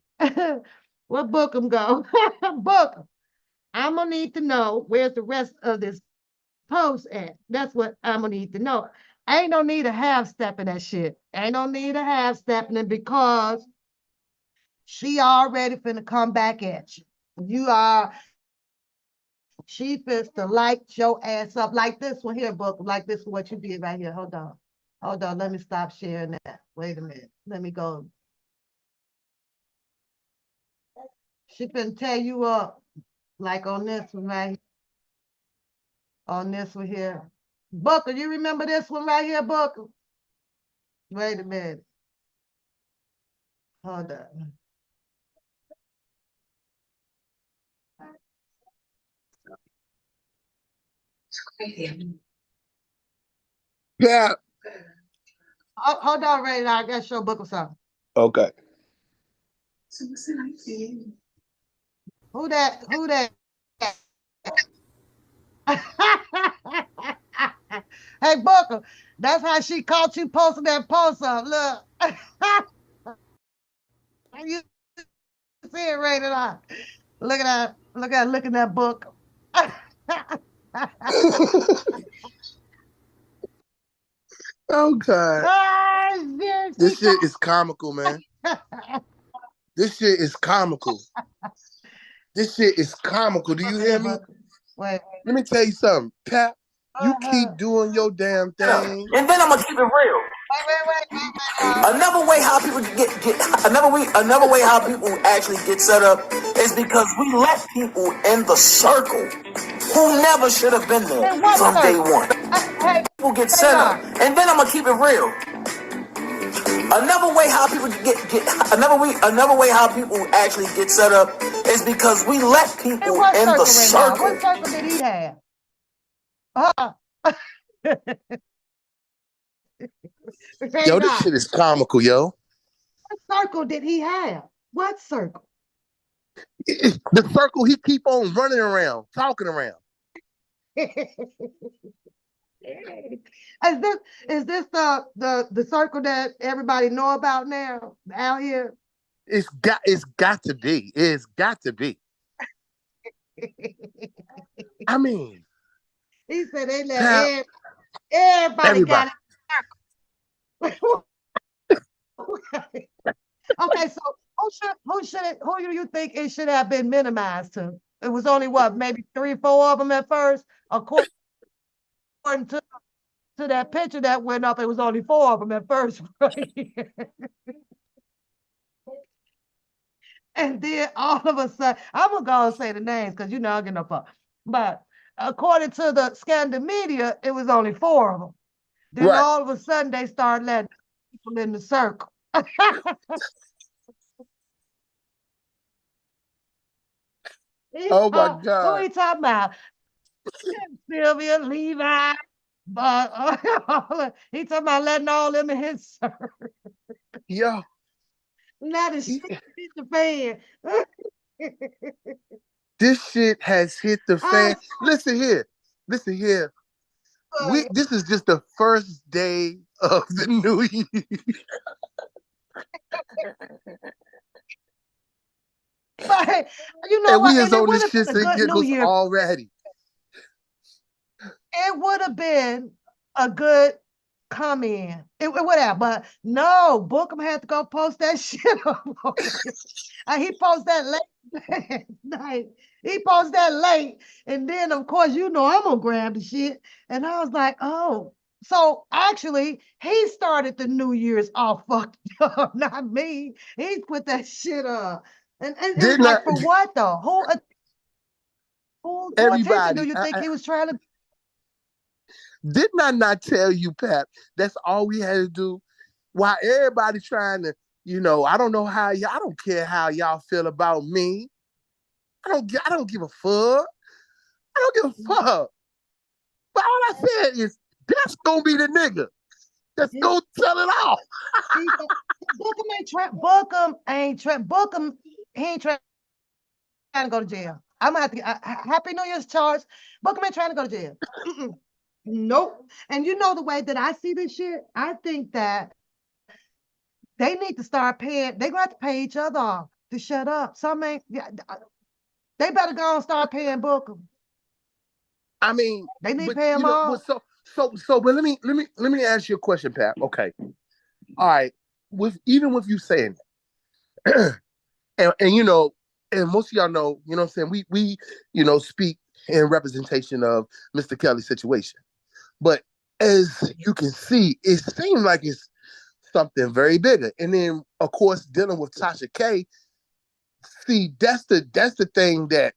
What book 'em go? Book 'em. I'm gonna need to know where's the rest of this post at. That's what I'm gonna need to know. Ain't no need to half stepping that shit. Ain't no need to half stepping it because she already finna come back at you. She fits to light your ass up like this one here, book, like this one, what you did right here. Hold on. Hold on, let me stop sharing that. Wait a minute. Let me go. She finna tear you up like on this one right here. On this one here. Booker, you remember this one right here, Booker? Wait a minute. Hold on. Yeah. Hold on, Ray. I gotta show Booker something. Okay. Who that? Who that? Hey, Booker, that's how she caught you posting that post up. Look. You see it rated R. Look at that. Look at that book. Oh God. Oh, This shit is comical, man. This shit is comical. This shit is comical. Do you hear me? Wait. Let me tell you something. Pap, you keep doing your damn thing. And then I'm gonna keep it real. Another way how people another way how people actually get set up is because we let people in the circle who never should have been there from day one. People get set up, and then I'm gonna keep it real. Another way how people another way how people actually get set up is because we let people in the circle. What circle did he have? Yo, this shit is comical, yo. What circle did he have? What circle? The circle he keep on running around, talking around. Is this the circle that everybody know about now out here? It's got to be. It's got to be. I mean, he said they let everybody got it. Okay, so who do you think it should have been minimized to? It was only what, maybe 3, 4 of them at first, according to that picture that went up. It was only 4 of them at first, right? And then all of a sudden, I'm gonna go and say the names because you know I'm getting up. But according to the Scandal media, it was only 4 of them. Then all of a sudden they started letting people in the circle. Oh my God. Who he talking about? Sylvia, Levi, but he talking about letting all them in his circle. Yo. Now the shit hit the fan. This shit has hit the fan. Listen here. This is just the first day of the new year. But you know and what? we is on this shit and giggles already. It would have been a good comment. It would have, but no, Bookham had to go post that shit up. And he posted that late night. He posted that late. And then, of course, you know I'm gonna grab the shit. And I was like, oh, So actually, he started the New Year's all fucked up, not me. He put that shit up. And it was Didn't I, like, for what though? Who attention do everybody, you think he was trying to? didn't I not tell you, Pap, that's all we had to do? While everybody trying to, I don't know how y'all, I don't care how y'all feel about me. I don't give a fuck. I don't give a fuck. But all I said is, that's gonna be the nigga that's gonna tell it all. Bookham, he ain't trying to go to jail. I'm gonna have to Happy New Year's, Charles. Bookham ain't trying to go to jail. Nope. And you know the way that I see this shit, I think that they need to start paying. They're gonna have to pay each other off to shut up. Some ain't. Yeah, they better go and start paying Bookham. I mean, they need but, to pay him off. But let me ask you a question, Pat. Okay, all right. Even with you saying that, and and most of y'all know, what I'm saying, we speak in representation of Mr. Kelly's situation, but as you can see, it seems like it's something very bigger. And then, of course, dealing with Tasha K, see, that's the thing that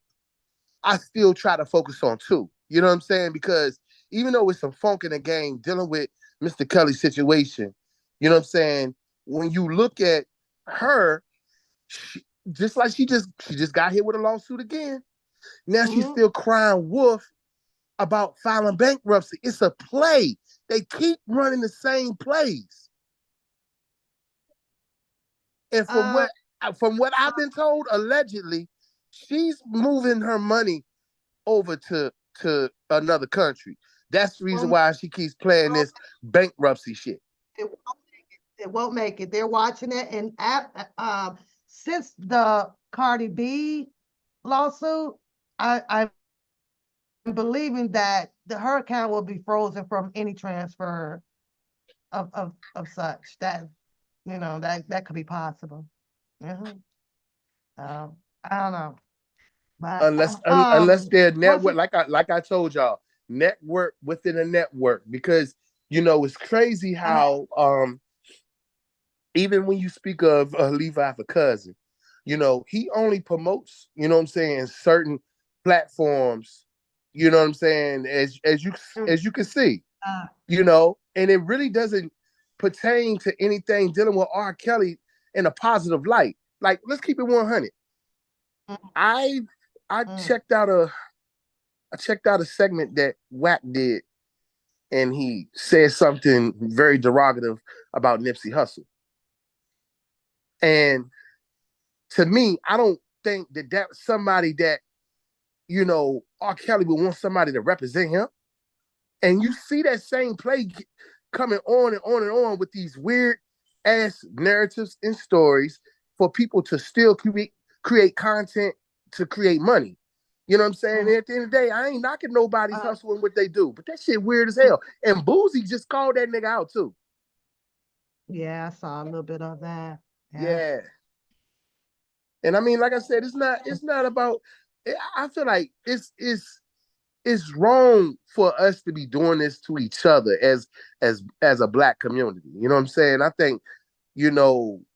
I still try to focus on too. You know what I'm saying? Because even though it's some funk in the game dealing with Mr. Kelly's situation, you know what I'm saying? When you look at her, just like she just got hit with a lawsuit again. Now she's still crying wolf about filing bankruptcy. It's a play. They keep running the same plays. And from what I've been told, allegedly, she's moving her money over to another country. That's the reason why she keeps playing this bankruptcy shit. It won't make it. They're watching it, and since the Cardi B lawsuit, I'm believing that her account will be frozen from any transfer of such. That that could be possible. I don't know. But Unless they're network, like I told y'all, network within a network, because it's crazy how even when you speak of Levi for Cousin, he only promotes, what I'm saying, certain platforms, what I'm saying, as you can see, and it really doesn't pertain to anything dealing with R. Kelly in a positive light. Like, let's keep it 100. I checked out a segment that Wack did, and he said something very derogative about Nipsey Hussle. And to me, I don't think that that's somebody that, R. Kelly would want somebody to represent him. And you see that same play coming on and on and on with these weird ass narratives and stories for people to still create content to create money. You know what I'm saying? And at the end of the day, I ain't knocking nobody's hustling what they do, but that shit weird as hell. And Boosie just called that nigga out too. Yeah, I saw a little bit of that. Yeah. And I mean, like I said, it's not about. I feel like it's wrong for us to be doing this to each other as a Black community. You know what I'm saying? I think,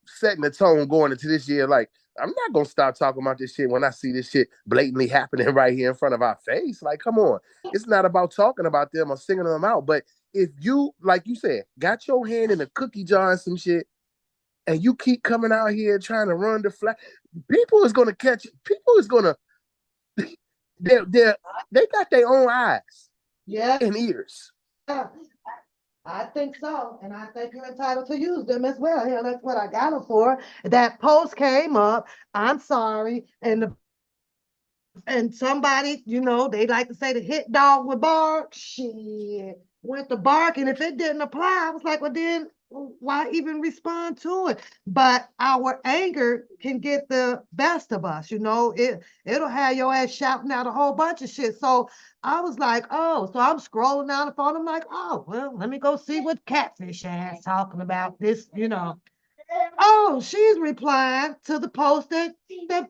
setting the tone going into this year, like, I'm not gonna stop talking about this shit when I see this shit blatantly happening right here in front of our face. Like, come on. It's not about talking about them or singing them out. But if you, like you said, got your hand in a cookie jar and some shit, and you keep coming out here trying to run the flag, people is gonna catch it. People is gonna they got their own eyes, and ears. Yeah, I think so, and I think you're entitled to use them as well. Hell, that's what I got them for. That post came up. I'm sorry, and somebody, they like to say the hit dog would bark. Shit, went to bark, and if it didn't apply, I was like, well, then why even respond to it? But our anger can get the best of us. It'll have your ass shouting out a whole bunch of shit. So I was like, oh, so I'm scrolling down the phone. I'm like, oh, well, let me go see what Catfish ass talking about this. Oh, she's replying to the post that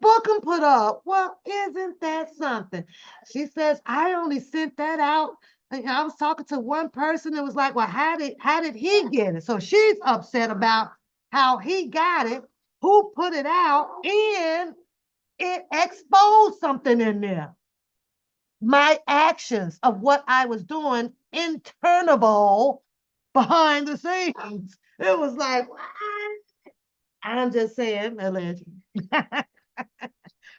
Bookham put up. Well, isn't that something? She says, I only sent that out And I was talking to one person that was like, well, how did he get it? So she's upset about how he got it, who put it out, and it exposed something in there. My actions of what I was doing internal behind the scenes. It was like, what? I'm just saying, allegedly.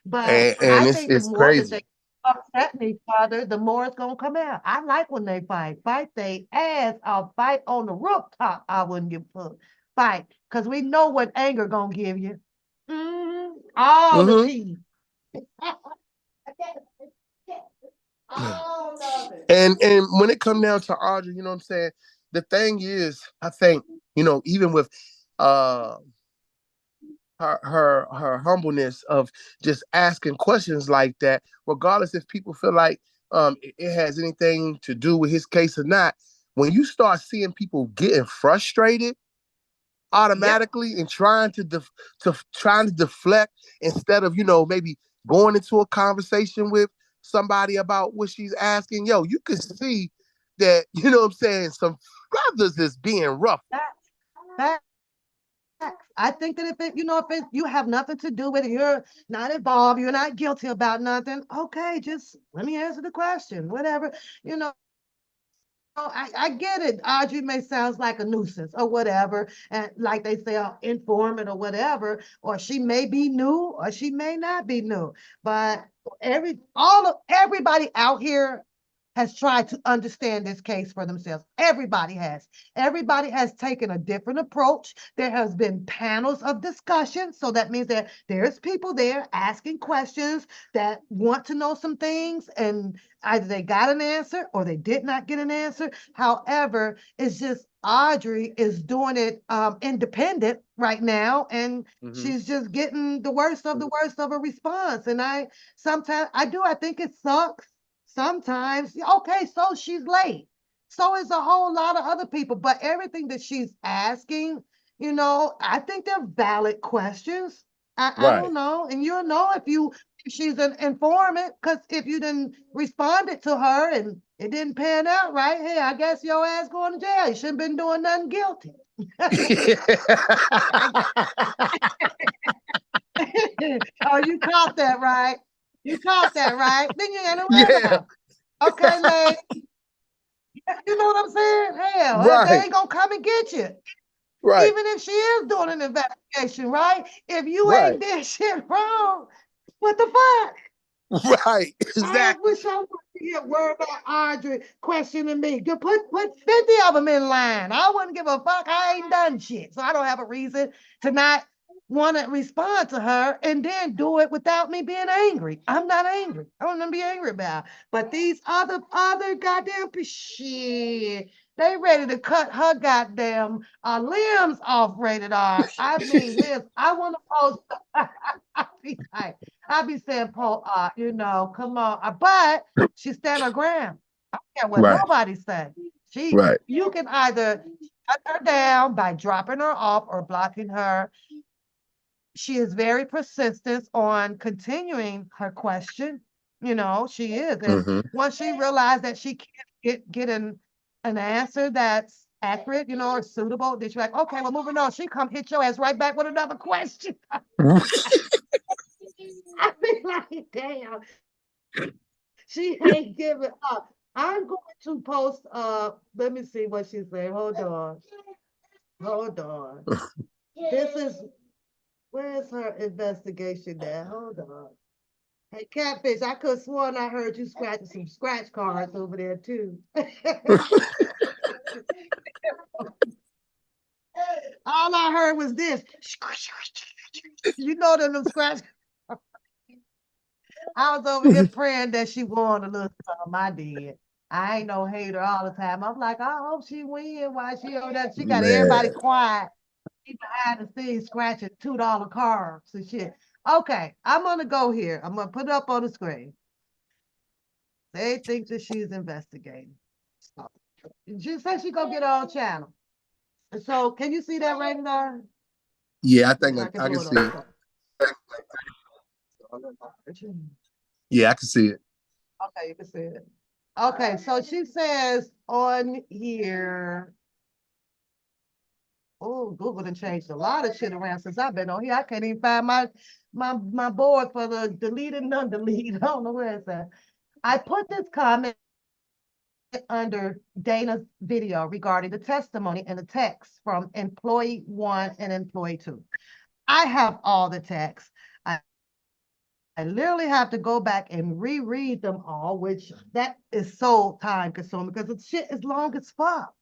But And I it's think the it's more that crazy. they upset each other, the more it's gonna come out. I like when they fight. Fight they ass. I'll fight on the rooftop. I wouldn't give a fuck. Fight. Because we know what anger gonna give you. All the Hmm. tea. All of it. And when it come down to Audrey, you know what I'm saying? The thing is, I think, even with uh her humbleness of just asking questions like that, regardless if people feel like it has anything to do with his case or not, when you start seeing people getting frustrated automatically and trying to deflect instead of maybe going into a conversation with somebody about what she's asking, you can see that what I'm saying, some brothers is being rough. That I think that if you have nothing to do with it, you're not involved, you're not guilty about nothing. Okay, just let me answer the question, whatever. You know, I get it. Audrey may sounds like a nuisance or whatever, and like they say, informant or whatever, or she may be new or she may not be new. But everybody out here has tried to understand this case for themselves. Everybody has. Everybody has taken a different approach. There has been panels of discussion. So that means that there's people there asking questions that want to know some things, and either they got an answer or they did not get an answer. However, it's just Audrey is doing it independent right now, and she's just getting the worst of a response. And I think it sucks sometimes. Okay, so she's late. So is a whole lot of other people. But everything that she's asking, I think they're valid questions. I Right. don't know. And you'll know if she's an informant, because if you didn't responded to her and it didn't pan out right, hey, I guess your ass going to jail. You shouldn't been doing nothing guilty. Oh, you caught that right. You caught that right. Then you ain't Yeah. around. Okay, lady. You know what I'm saying? Hell, they Right. ain't gonna come and get you. Right. Even if she is doing an investigation, right? If you Right. ain't did shit wrong, what the fuck? Right. I Exactly. wish I would hear word about Audrey questioning me. To put 50 of them in line. I wouldn't give a fuck. I ain't done shit. So I don't have a reason to not want to respond to her and then do it without me being angry. I'm not angry. I don't want to be angry about it. But these other goddamn shit, they ready to cut her goddamn limbs off, rated R. I mean, limbs. I want to post. I be saying, Paul, come on. But she stand her ground. I don't care what Right. nobody say. Right. You can either cut her down by dropping her off or blocking her. She is very persistent on continuing her question. She is. And once she realized that she can't get an answer that's accurate, or suitable, then she's like, okay, well, moving on. She come hit your ass right back with another question. I be like, damn, she ain't giving up. I'm going to post, let me see what she said. Hold on. Where's her investigation there? Hold on. Hey, Catfish, I could have sworn I heard you scratching some scratch cards over there too. All I heard was this. You know them scratch. I was over here praying that she won a little something. I did. I ain't no hater all the time. I'm like, I hope she win. Why she over there? She got everybody Man. quiet. She behind the scenes scratching $2 cards and shit. Okay, I'm gonna go here. I'm gonna put it up on the screen. They think that she's investigating. So, she said she gonna get her own channel. So can you see that right now? Yeah, I think I I can do see it. on. Yeah, I can see it. Okay, you can see it. Okay, so she says on here, oh, Google done changed a lot of shit around since I've been on here. I can't even find my board for the delete and non-delete. I don't know where it's at. I put this comment under Dana's video regarding the testimony and the text from employee 1 and employee 2. I have all the texts. I literally have to go back and reread them all, which that is so time consuming because the shit is long as fuck.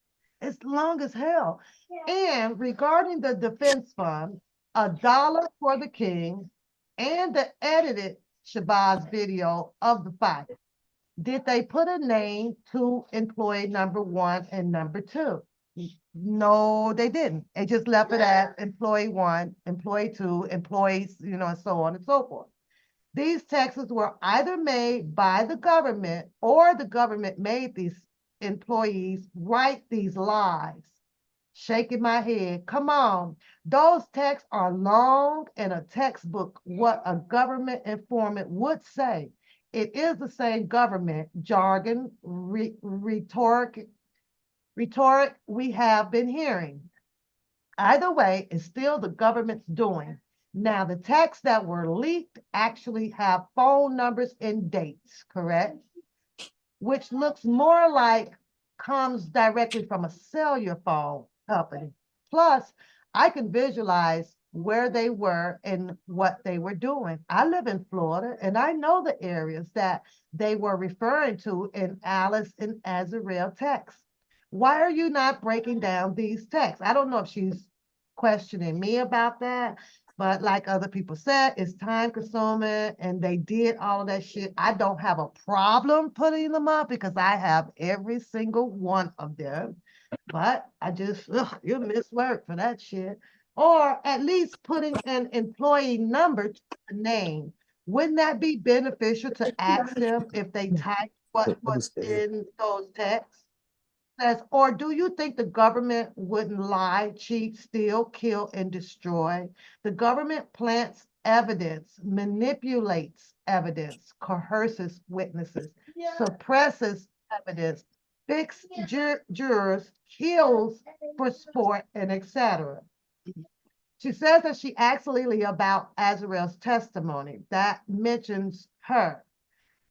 It's long as hell. And regarding the defense fund, $1 for the king and the edited Shabazz video of the fight. Did they put a name to employee number 1 and number 2? No, they didn't. They just left it at employee 1, employee 2, employees, and so on and so forth. These taxes were either made by the government or the government made these employees write these lies. Shaking my head. Come on. Those texts are long in a textbook what a government informant would say. It is the same government jargon, rhetoric we have been hearing. Either way, it's still the government's doing. Now, the texts that were leaked actually have phone numbers and dates, correct? Which looks more like comes directly from a cellular phone company. Plus, I can visualize where they were and what they were doing. I live in Florida, and I know the areas that they were referring to in Alice and Azarel texts. Why are you not breaking down these texts? I don't know if she's questioning me about that, but like other people said, it's time consuming and they did all of that shit. I don't have a problem putting them up because I have every single one of them, but I just, you miss work for that shit. Or at least putting an employee number to the name. Wouldn't that be beneficial to ask them if they type what was in those texts? Says, or do you think the government wouldn't lie, cheat, steal, kill, and destroy? The government plants evidence, manipulates evidence, coerces witnesses, suppresses evidence, fixes jurors, kills for sport, and etc. She says that she asked Lily about Azarel's testimony. That mentions her.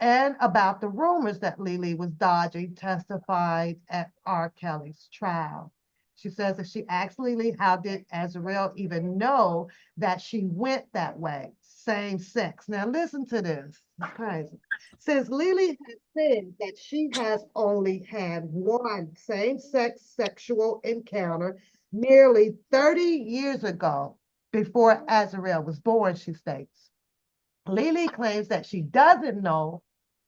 And about the rumors that Lily was dodging testified at R. Kelly's trial. She says that she asked Lily, how did Azarel even know that she went that way? Same sex. Now listen to this. It's crazy. Says Lily has said that she has only had one same-sex sexual encounter nearly 30 years ago before Azarel was born, she states. Lily claims that she doesn't know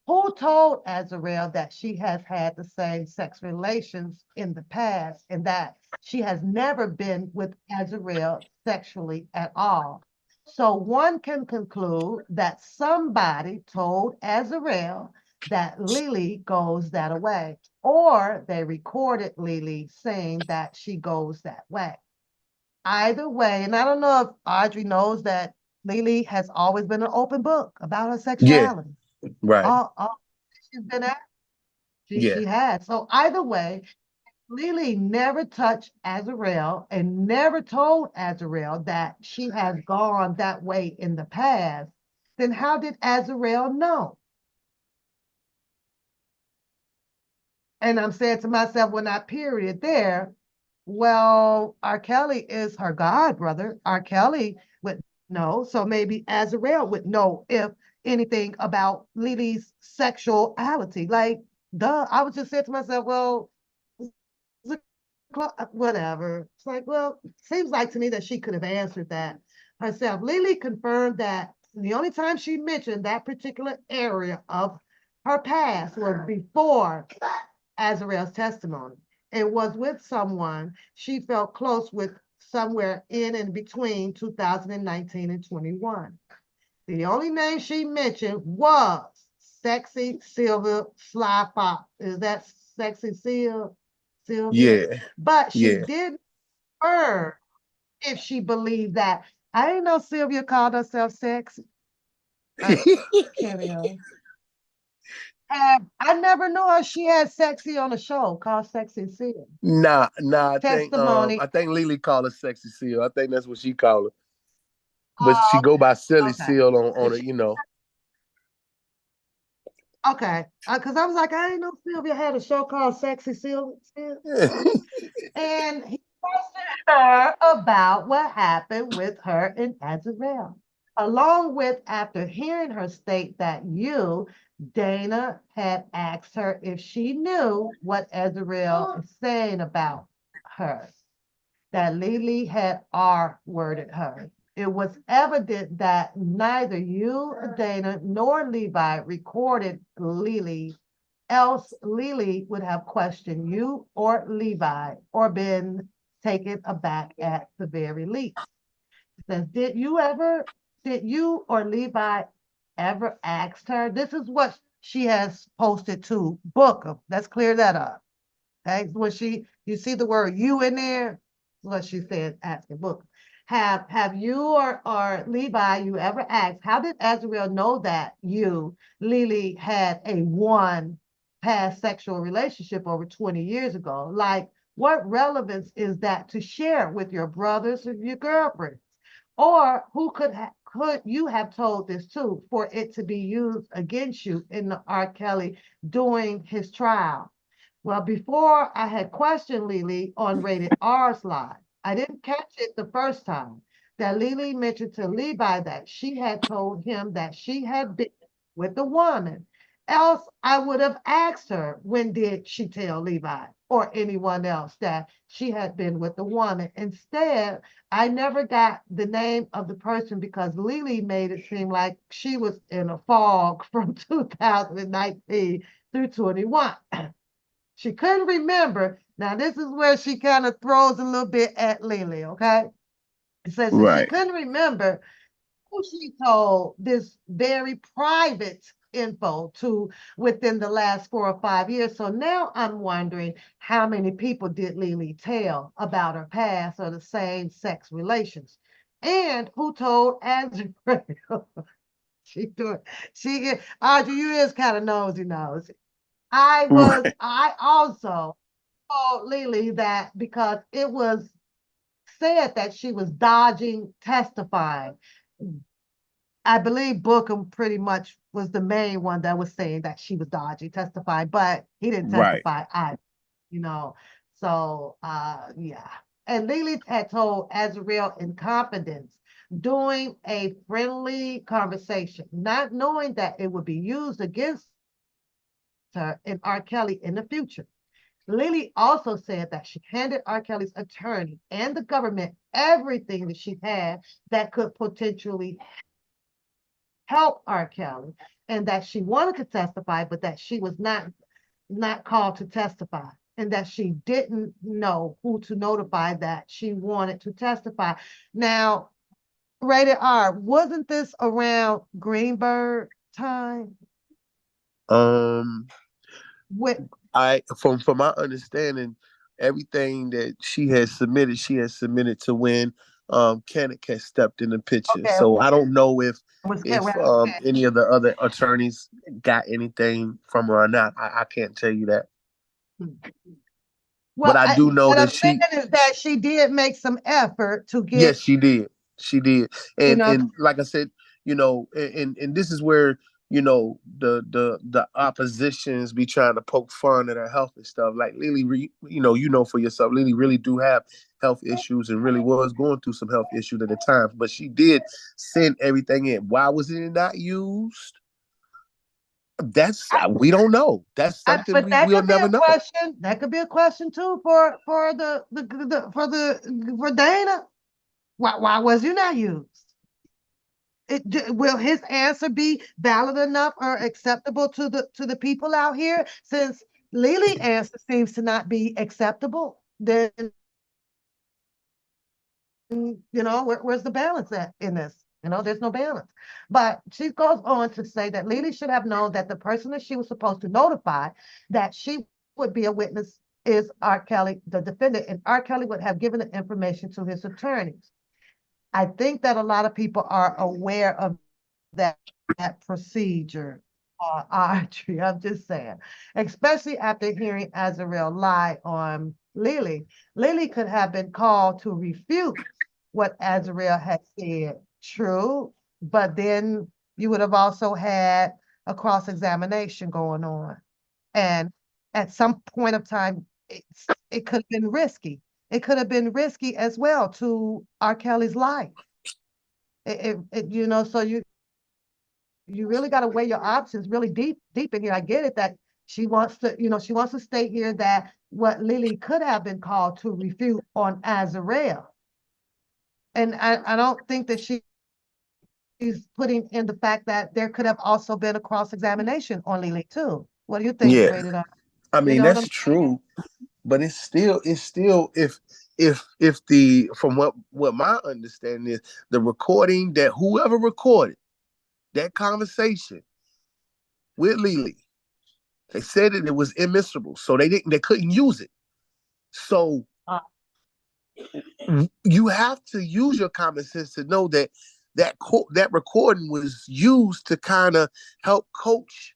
who told Azarel that she has had the same sex relations in the past and that she has never been with Azarel sexually at all. So one can conclude that somebody told Azarel that Lily goes that way, or they recorded Lily saying that she goes that way. Either way, and I don't know if Audrey knows that Lily has always been an open book about her sexuality. Right. All she's been at, she has. So either way, Lily never touched Azarel and never told Azarel that she has gone that way in the past. Then how did Azarel know? And I'm saying to myself, when I period there, well, R. Kelly is her god brother. R. Kelly would know. So maybe Azarel would know if anything about Lily's sexuality. Like, duh, I would just say to myself, well, whatever. It's like, well, seems like to me that she could have answered that herself. Lily confirmed that the only time she mentioned that particular area of her past was before Azarel's testimony. It was with someone she felt close with somewhere in and between 2019 and 21. The only name she mentioned was Sexy Sylvia Sly Fox. Is that Sexy Sylvia? Yeah. But she didn't confirm if she believed that. I didn't know Sylvia called herself sexy. Carry on. I never knew her. She had Sexy on a show called Sexy Seal. Nah, Testimony. I think Lily called her Sexy Seal. I think that's what she called her. But she go by Silly Okay. Seal on it, you know. Okay, because I was like, I didn't know Sylvia had a show called Sexy Sylvia. And he questioned her about what happened with her and Azarel, along with after hearing her state that you, Dana, had asked her if she knew what Azarel is saying about her, that Lily had R-worded her. It was evident that neither you, Dana, nor Levi recorded Lily, else Lily would have questioned you or Levi or been taken aback at the very least. It says, did you or Levi ever ask her? This is what she has posted to Booker. Let's clear that up. Okay, when you see the word you in there, what she said, asking Booker. Have you or Levi, you ever asked, how did Azrael know that you, Lily, had a one past sexual relationship over 20 years ago? Like, what relevance is that to share with your brothers or your girlfriends? Or who could you have told this to for it to be used against you in the R. Kelly during his trial? Well, before I had questioned Lily on Rated R's live, I didn't catch it the first time that Lily mentioned to Levi that she had told him that she had been with a woman. Else, I would have asked her, when did she tell Levi or anyone else that she had been with a woman? Instead, I never got the name of the person because Lily made it seem like she was in a fog from 2019 through 21. She couldn't remember. Now, this is where she kind of throws a little bit at Lily, okay? It says that she couldn't remember who she told this very private info to within the last 4 or 5 years. So now I'm wondering how many people did Lily tell about her past or the same sex relations? And who told Azrael? Audrey, you is kind of nosy. I also told Lily that because it was said that she was dodging testifying. I believe Bookham pretty much was the main one that was saying that she was dodging testifying, but he didn't testify either, you know. So yeah. And Lily had told Azrael in confidence during a friendly conversation, not knowing that it would be used against her and R. Kelly in the future. Lily also said that she handed R. Kelly's attorney and the government everything that she had that could potentially help R. Kelly, and that she wanted to testify, but that she was not called to testify, and that she didn't know who to notify that she wanted to testify. Now, Rated R, wasn't this around Greenberg time? With from my understanding, everything that she has submitted to when Kenneth has stepped in the picture. Okay. So I don't know if Okay. any of the other attorneys got anything from her or not. I can't tell you that. Well, but I do know that she did make some effort to get. Yes, she did. She did. And know, and like I said, and this is where the oppositions be trying to poke fun at her health and stuff. Like Lily, for yourself, Lily really do have health issues and really was going through some health issues at the time. But she did send everything in. Why was it not used? We don't know. That's something we'll never know. That could be a question too for Dana. Why was you not used? Will his answer be valid enough or acceptable to the people out here? Since Lily's answer seems to not be acceptable, then where's the balance in this? There's no balance. But she goes on to say that Lily should have known that the person that she was supposed to notify that she would be a witness is R. Kelly, the defendant, and R. Kelly would have given the information to his attorneys. I think that a lot of people are aware of that procedure Audrey, I'm just saying, especially after hearing Azarel lie on Lily. Lily could have been called to refute what Azarel had said. True, but then you would have also had a cross-examination going on. And at some point of time, it could have been risky. It could have been risky as well to R. Kelly's life. So you really got to weigh your options really deep in here. I get it that she wants to state here that what Lily could have been called to refute on Azarel. And I don't think that she's putting in the fact that there could have also been a cross-examination on Lily too. What do you think, Yeah. Rated R? I mean, that's true, but it's still if the from what my understanding is, the recording that whoever recorded that conversation with Lily, they said that it was immiscible, so they couldn't use it. So you have to use your common sense to know that that recording was used to kind of help coach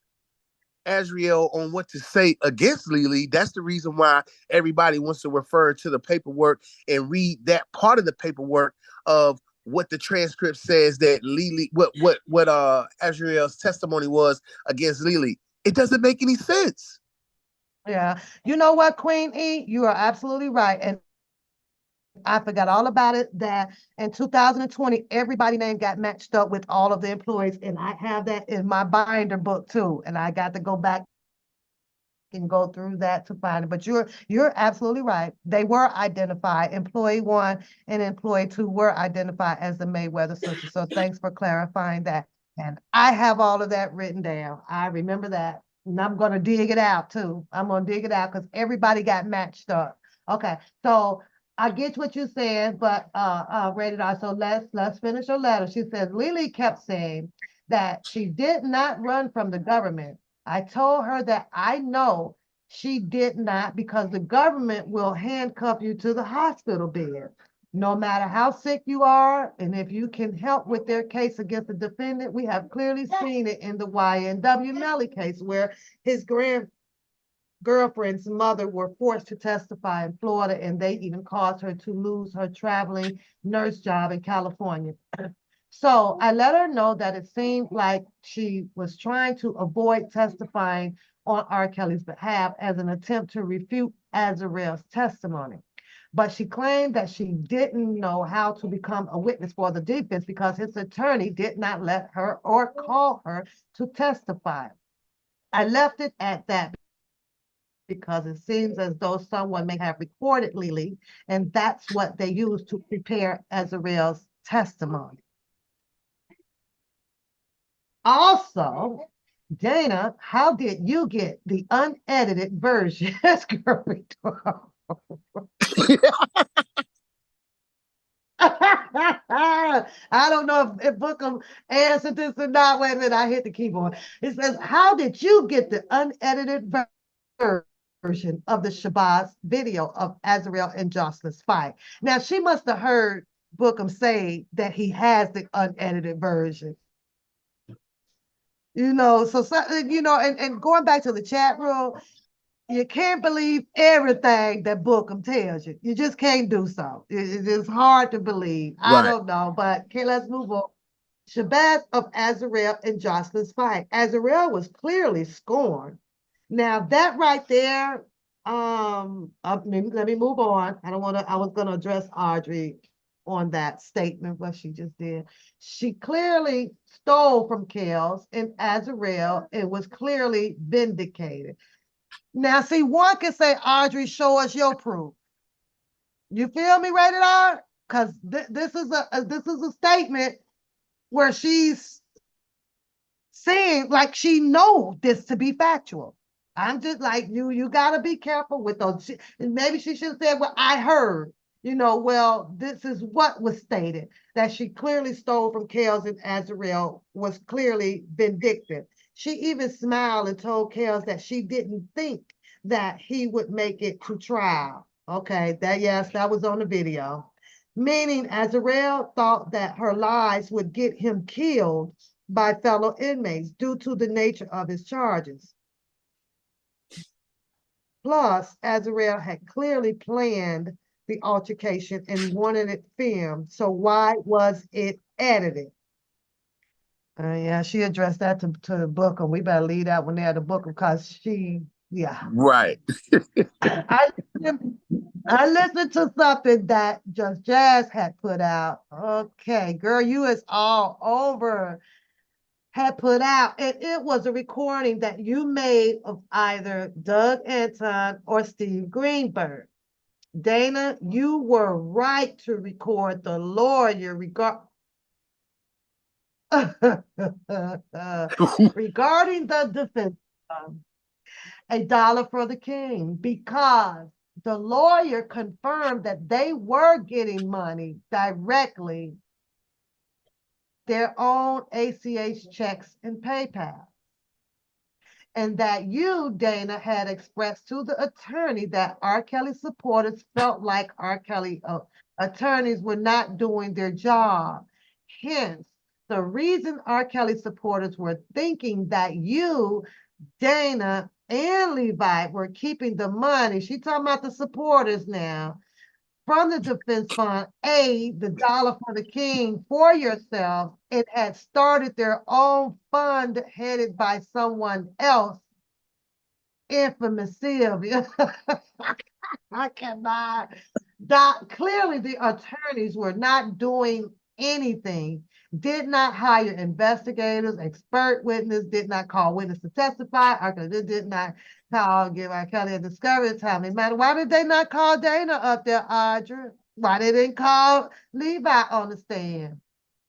Azriel on what to say against Lily. That's the reason why everybody wants to refer to the paperwork and read that part of the paperwork of what the transcript says that Lily, what Azriel's testimony was against Lily. It doesn't make any sense. Yeah. You know what, Queen E? You are absolutely right. And I forgot all about it, that in 2020, everybody's name got matched up with all of the employees. And I have that in my binder book too. And I got to go back and go through that to find it. But you're absolutely right. They were identified. Employee 1 and employee 2 were identified as the Mayweather sisters. So thanks for clarifying that. And I have all of that written down. I remember that. And I'm going to dig it out too. I'm going to dig it out because everybody got matched up. Okay. So I get what you're saying, but Rated R. So let's finish her letter. She says Lily kept saying that she did not run from the government. I told her that I know she did not because the government will handcuff you to the hospital bed. No matter how sick you are, and if you can help with their case against the defendant, we have clearly seen it in the YNW Melly case where his girlfriend's mother were forced to testify in Florida, and they even caused her to lose her traveling nurse job in California. So I let her know that it seemed like she was trying to avoid testifying on R. Kelly's behalf as an attempt to refute Azarel's testimony. But she claimed that she didn't know how to become a witness for the defense because his attorney did not let her or call her to testify. I left it at that because it seems as though someone may have recorded Lily, and that's what they used to prepare Azarel's testimony. Also, Dana, how did you get the unedited version? I don't know if Bookham answered this or not. Wait a minute, I hit the keyboard. It says, how did you get the unedited version of the Shabazz video of Azarel and Jocelyn's fight? Now, she must have heard Bookham say that he has the unedited version. And going back to the chat room, you can't believe everything that Bookham tells you. You just can't do so. It's hard to believe. Right. I don't know, but okay, let's move on. Shabazz of Azarel and Jocelyn's fight. Azarel was clearly scorned. Now that right there, let me move on. I was gonna address Audrey on that statement, what she just did. She clearly stole from Kels and Azarel and was clearly vindicated. Now, see, one can say, Audrey, show us your proof. You feel me, Rated R? Because this is a statement where she's saying like she knows this to be factual. I'm just like, you got to be careful with those. Maybe she should have said, well, I heard. Well, this is what was stated, that she clearly stole from Kels and Azarel was clearly vindictive. She even smiled and told Kels that she didn't think that he would make it to trial. Okay, that was on the video. Meaning Azarel thought that her lies would get him killed by fellow inmates due to the nature of his charges. Plus, Azarel had clearly planned the altercation and wanted it filmed, so why was it edited? Yeah, she addressed that to the booker. We better leave that one there, the booker, because Right. I listened to something that Just Jazz had put out. Okay, girl, you is all over. Had put out, and it was a recording that you made of either Doug Anton or Steve Greenberg. Dana, you were right to record the lawyer regarding the defense, $1 for the king, because the lawyer confirmed that they were getting money directly, their own ACH checks and PayPal. And that you, Dana, had expressed to the attorney that R. Kelly supporters felt like R. Kelly attorneys were not doing their job. Hence, the reason R. Kelly supporters were thinking that you, Dana, and Levi were keeping the money. She talking about the supporters now. From the defense fund, the $1 for the king for yourself, it had started their own fund headed by someone else, infamous Sylvia. I cannot. Clearly, the attorneys were not doing anything, did not hire investigators, expert witness, did not call witness to testify, or did not give R. Kelly a discovery time. No matter why did they not call Dana up there, Audrey? Why they didn't call Levi on the stand?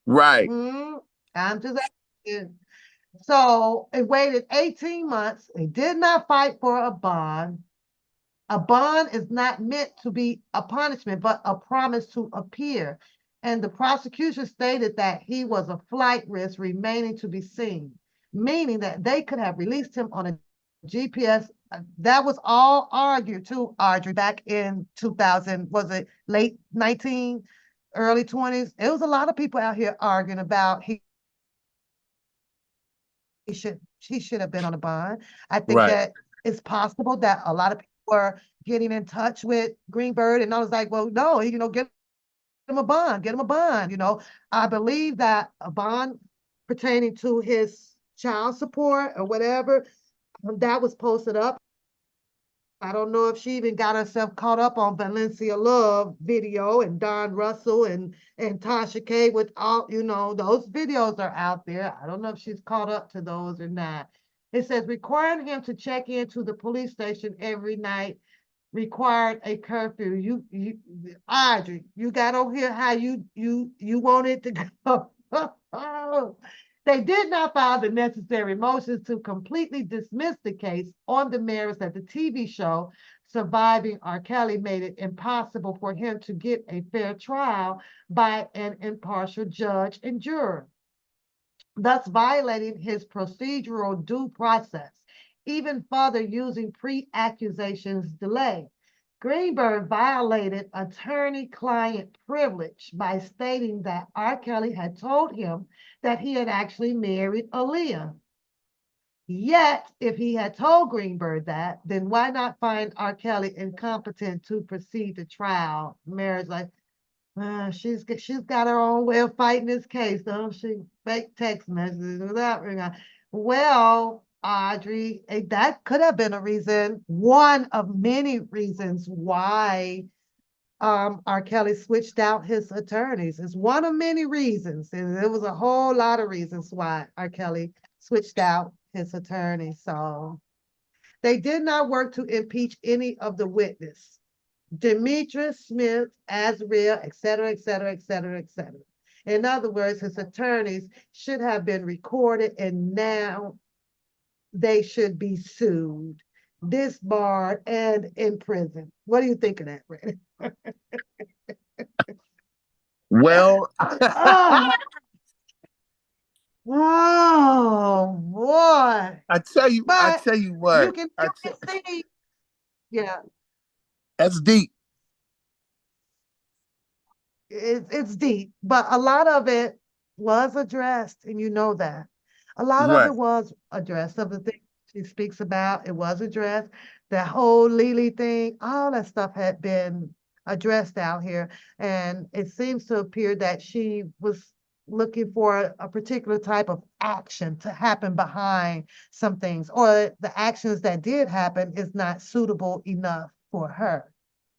Right. I'm just asking. So it waited 18 months. They did not fight for a bond. A bond is not meant to be a punishment, but a promise to appear. And the prosecution stated that he was a flight risk remaining to be seen, meaning that they could have released him on a GPS. That was all argued too, Audrey, back in 2000, was it late 19, early 20s? It was a lot of people out here arguing about he should have been on a bond. I think that it's possible that a lot of people were getting in touch with Greenberg, and I was like, well, no, get him a bond, get him a bond. I believe that a bond pertaining to his child support or whatever, that was posted up. I don't know if she even got herself caught up on Valencia Love video and Don Russell and Tasha K with all, those videos are out there. I don't know if she's caught up to those or not. It says requiring him to check into the police station every night required a curfew. Audrey, you got on here how you wanted to go. They did not file the necessary motions to completely dismiss the case on the merits that the TV show Surviving R. Kelly made it impossible for him to get a fair trial by an impartial judge and juror, thus violating his procedural due process, even further using pre-accusations delay. Greenberg violated attorney-client privilege by stating that R. Kelly had told him that he had actually married Aaliyah. Yet, if he had told Greenberg that, then why not find R. Kelly incompetent to proceed to trial? Mary's like, she's got her own way of fighting this case, don't she? Fake text messages without ringing. Well, Audrey, that could have been a reason, one of many reasons why R. Kelly switched out his attorneys. It's one of many reasons, and there was a whole lot of reasons why R. Kelly switched out his attorneys. So they did not work to impeach any of the witnesses. Demetrius Smith, Azarel, et cetera, et cetera, et cetera, et cetera. In other words, his attorneys should have been recorded, and now they should be sued, disbarred, and in prison. What do you think of that, Ray? Well, oh boy! I tell you what. You can see, yeah, that's deep. It's deep, but a lot of it, was addressed, and you know that. A lot of Right. it was addressed. Of the things she speaks about, it was addressed. The whole Lily thing, all that stuff had been addressed out here. And it seems to appear that she was looking for a particular type of action to happen behind some things, or the actions that did happen is not suitable enough for her.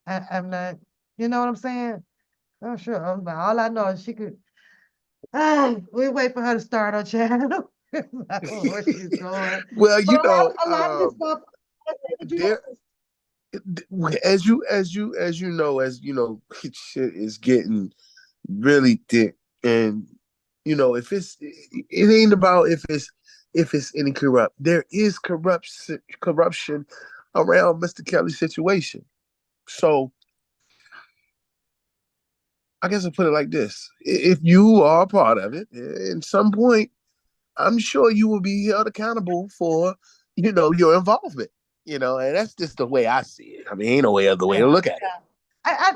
I'm not, you know what I'm saying? I'm sure. All I know is she could. We wait for her to start her channel. I don't know where she's going. Well, But you know, a lot of this stuff has been there addressed. as you know, shit is getting really thick. And you know, if it ain't about if it's any corrupt. There is corruption around Mr. Kelly's situation. So I guess I'll put it like this. If you are a part of it, at some point, I'm sure you will be held accountable for, you know, your involvement. You know, and that's just the way I see it. I mean, ain't no other way to look at it.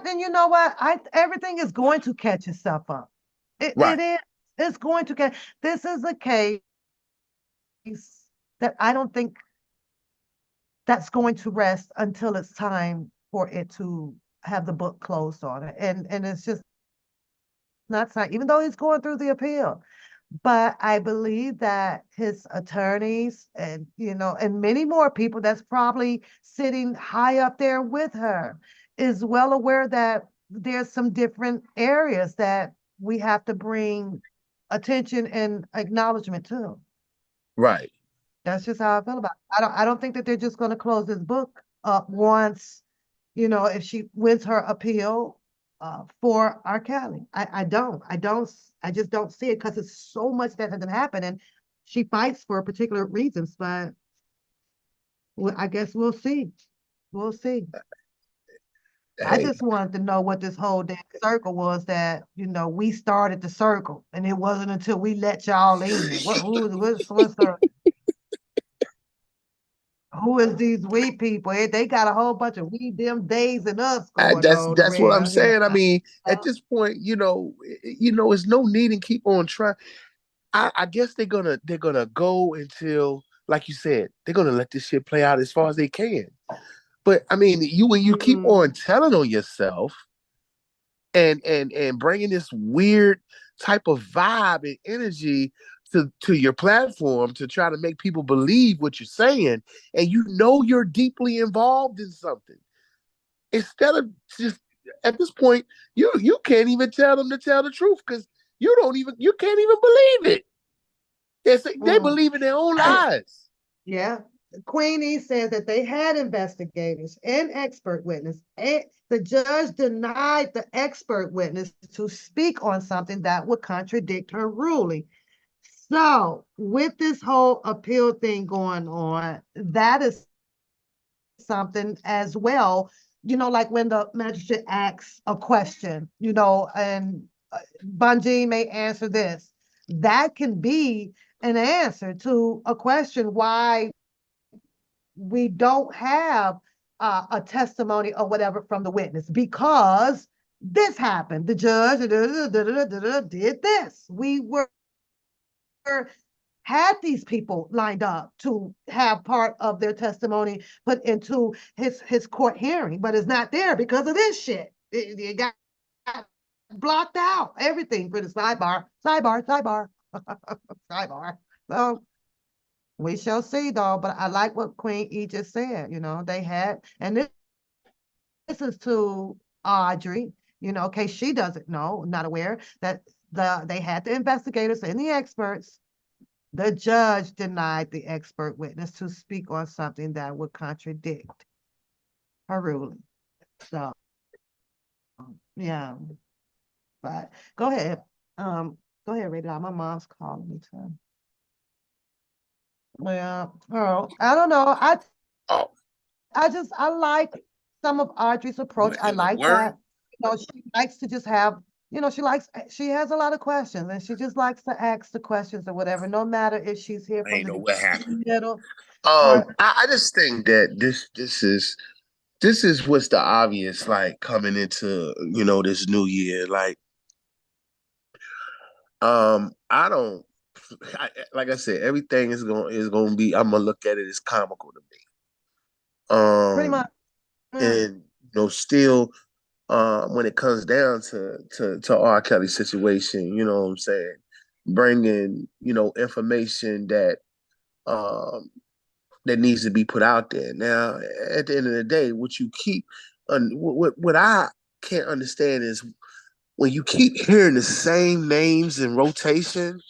And you know what? Everything is going to catch itself up. Right. It is. It's going to catch. This is a case that I don't think that's going to rest until it's time for it to have the book closed on it. And it's just not time, even though he's going through the appeal. But I believe that his attorneys and, you know, and many more people that's probably sitting high up there with her is well aware that there's some different areas that we have to bring attention and acknowledgement to. Right. That's just how I feel about it. I don't think that they're just going to close this book up once, you know, if she wins her appeal for R. Kelly. I just don't see it because it's so much that has happened, and she fights for particular reasons, but I guess we'll see. We'll see. I Hey, just wanted to know what this whole damn circle was that, you know, we started the circle, and it wasn't until we let y'all in. What's the who is these we people? They got a whole bunch of we, them, days, and us going on that's what I'm around here. saying. I mean, at this point, you know, it's no need in keep on trying. I guess they're gonna go until, like you said, they're gonna let this shit play out as far as they can. But I mean, when you keep on telling on yourself and bringing this weird type of vibe and energy to your platform to try to make people believe what you're saying, and you know you're deeply involved in something, instead of just at this point, you can't even tell them to tell the truth because you can't even believe it. They believe in their own lies. Yeah. Queenie says that they had investigators and expert witness, and the judge denied the expert witness to speak on something that would contradict her ruling. So, with this whole appeal thing going on, that is something as well. You know, like when the magistrate asks a question, you know, and Bungie may answer this. That can be an answer to a question why we don't have a testimony or whatever from the witness because this happened. The judge did this. We had these people lined up to have part of their testimony put into his court hearing, but it's not there because of this shit. It got blocked out. Everything for the sidebar. Sidebar. So we shall see, though. But I like what Queen E just said. You know, they had, and this is to Audrey. You know, in case she doesn't know, not aware that they had the investigators and the experts. The judge denied the expert witness to speak on something that would contradict her ruling. So, yeah. But go ahead. Go ahead, Radar. My mom's calling me too. Yeah. Oh, I don't know. Oh, I like some of Audrey's approach. what I in the like world? that. You know, she likes to just have, you know, she has a lot of questions and she just likes to ask the questions or whatever, no matter if she's here I from ain't the know what happened. middle or I just think that this is what's the obvious, like coming into, you know, this new year. Like, I don't. Like I said, everything is going to be. I'm gonna look at it as comical to me. Pretty much. And still, when it comes down to R. Kelly's situation, you know what I'm saying, bringing information that that needs to be put out there. Now, at the end of the day, what you keep, what I can't understand is when you keep hearing the same names in rotation.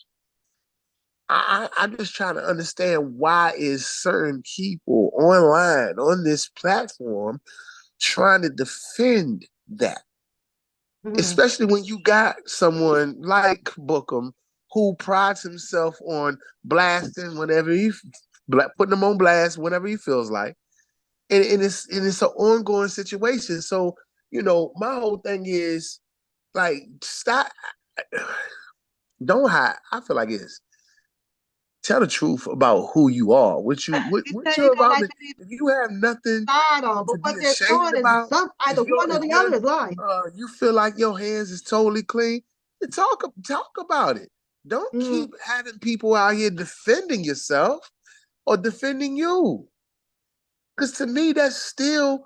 I'm just trying to understand why is certain people online on this platform trying to defend that, especially when you got someone like Bookham who prides himself on blasting whenever putting them on blast whenever he feels like, and it's an ongoing situation. So my whole thing is like, stop, don't hide. I feel like it's tell the truth about who you are, what you're about. If you have nothing to be ashamed about, either one or the other is lying. You feel like your hands is totally clean, talk about it. Don't keep having people out here defending yourself or defending you. Because to me, that still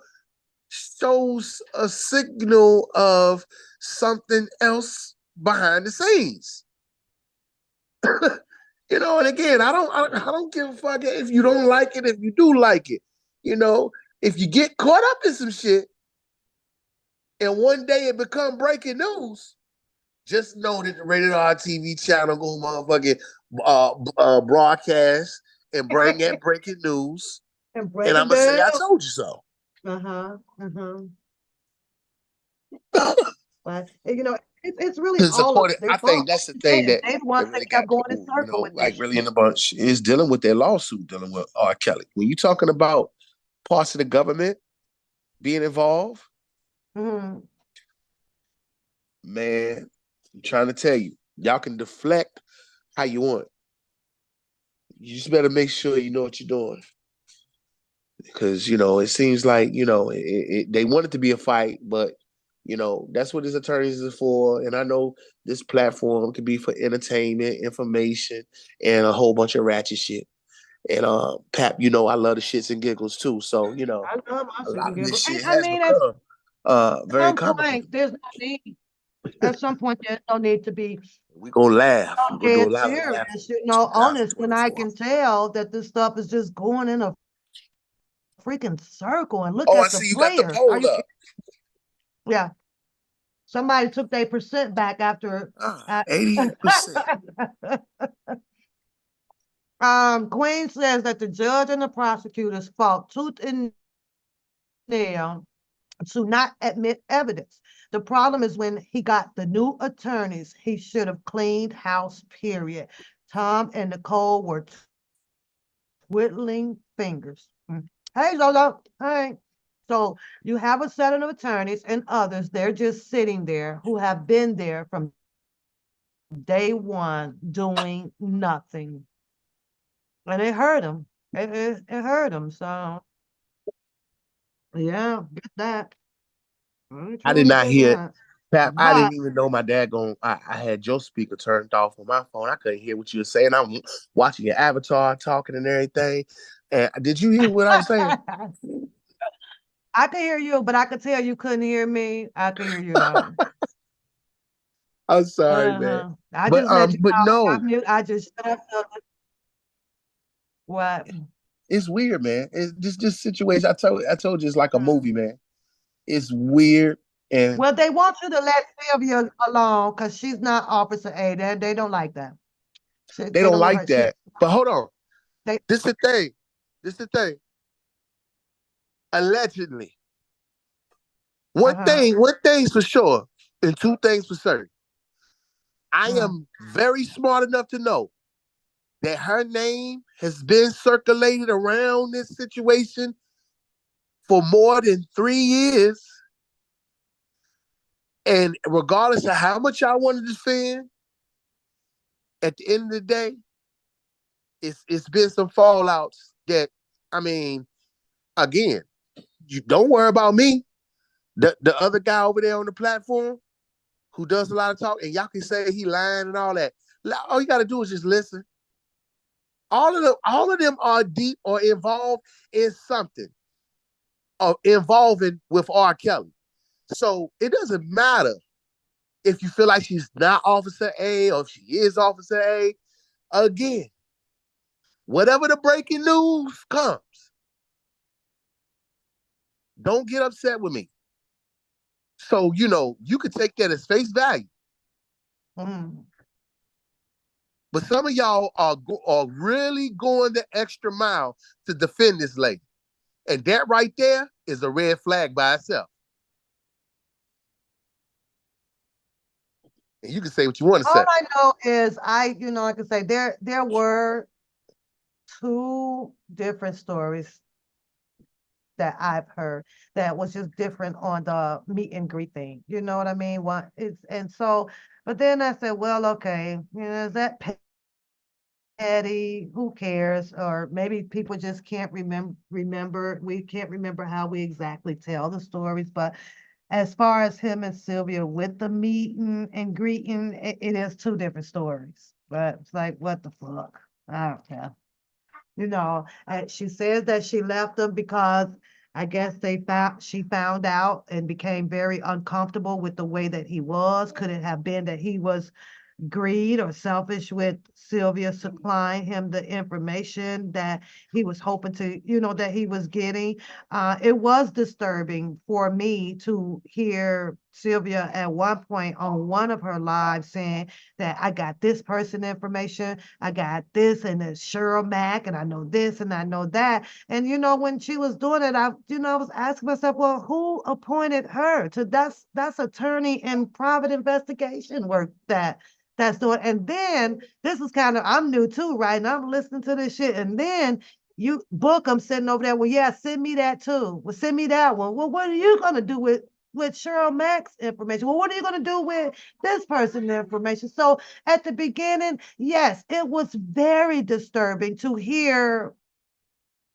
shows a signal of something else behind the scenes. And again, I don't give a fuck if you don't like it, if you do like it. If you get caught up in some shit and one day it become breaking news, just know that the Rated R TV channel go motherfucking broadcast and bring that breaking news. And I'm gonna say I told you so. But it's really all of I think that's the thing that they want to keep going in circle with like really in the bunch is dealing with their lawsuit, dealing with R. Kelly. When you're talking about parts of the government being involved, man, I'm trying to tell you, y'all can deflect how you want. You just better make sure you know what you're doing. Because, it seems like, they want it to be a fight, but, that's what his attorneys are for. And I know this platform can be for entertainment, information, and a whole bunch of ratchet shit. And, Pap, I love the shits and giggles too. So, I love my a lot of this shit I has mean, become very complicated. There's no need. At some point, there's no need to be. We're going to laugh. We're going to do a lot of laughing. Honest, when I can tell that this stuff is just going in a freaking circle and look at the players. Got the poll up. Yeah. Somebody took their percent back after 88%. Queen says that the judge and the prosecutors fought tooth and nail to not admit evidence. The problem is when he got the new attorneys, he should have cleaned house, period. Tom and Nicole were twiddling fingers. Hey, Zozo. Hey. So you have a set of attorneys and others, they're just sitting there who have been there from day one doing nothing. And it hurt them. It hurt them. So, yeah, get that. I did not hear, Pap, I didn't even know my dad I had your speaker turned off on my phone. I couldn't hear what you were saying. I'm watching your avatar talking and everything. And did you hear what I was saying? I could hear you, but I could tell you couldn't hear me. I could hear you though. I'm sorry, man. I just let you know. I just shut up. What? It's weird, man. It's just this situation. I told you it's like a movie, man. It's weird. And well, they want you to let Sylvia alone because she's not Officer A. They don't like that. They don't like that. But hold on. This is the thing. Allegedly. One thing's for sure, and two things for certain. I am very smart enough to know that her name has been circulated around this situation for more than 3 years. And regardless of how much I want to defend, at the end of the day, it's been some fallouts that, I mean, again, you don't worry about me. The other guy over there on the platform who does a lot of talk, and y'all can say he lying and all that. All you got to do is just listen. All of them are deep or involved in something, or involving with R. Kelly. So it doesn't matter if you feel like she's not Officer A or if she is Officer A. Again, whatever the breaking news comes, don't get upset with me. So, you could take that as face value. Mm. But some of y'all are really going the extra mile to defend this lady. And that right there is a red flag by itself. And you can say what you want to say. All I know is like I say, there were two different stories that I've heard that was just different on the meet and greet thing. You know what I mean? But then I said, well, okay, is that petty? Who cares? Or maybe people just can't remember. We can't remember how we exactly tell the stories. But as far as him and Sylvia with the meeting and greeting, it is two different stories. But it's like, what the fuck? I don't care. She says that she left them because I guess she found out and became very uncomfortable with the way that he was. Could it have been that he was greed or selfish with Sylvia supplying him the information that he was hoping to, that he was getting? It was disturbing for me to hear Sylvia at one point on one of her lives saying that I got this person information, I got this, and it's Cheryl Mack, and I know this and I know that. And when she was doing it, I was asking myself, well, who appointed her to that's attorney and private investigation work that's doing. And then this is I'm new too, right? And I'm listening to this shit. And then I'm sitting over there. Well, yeah, send me that too. Well, send me that one. Well, what are you gonna do with Cheryl Mack's information? Well, what are you gonna do with this person's information? So at the beginning, yes, it was very disturbing to hear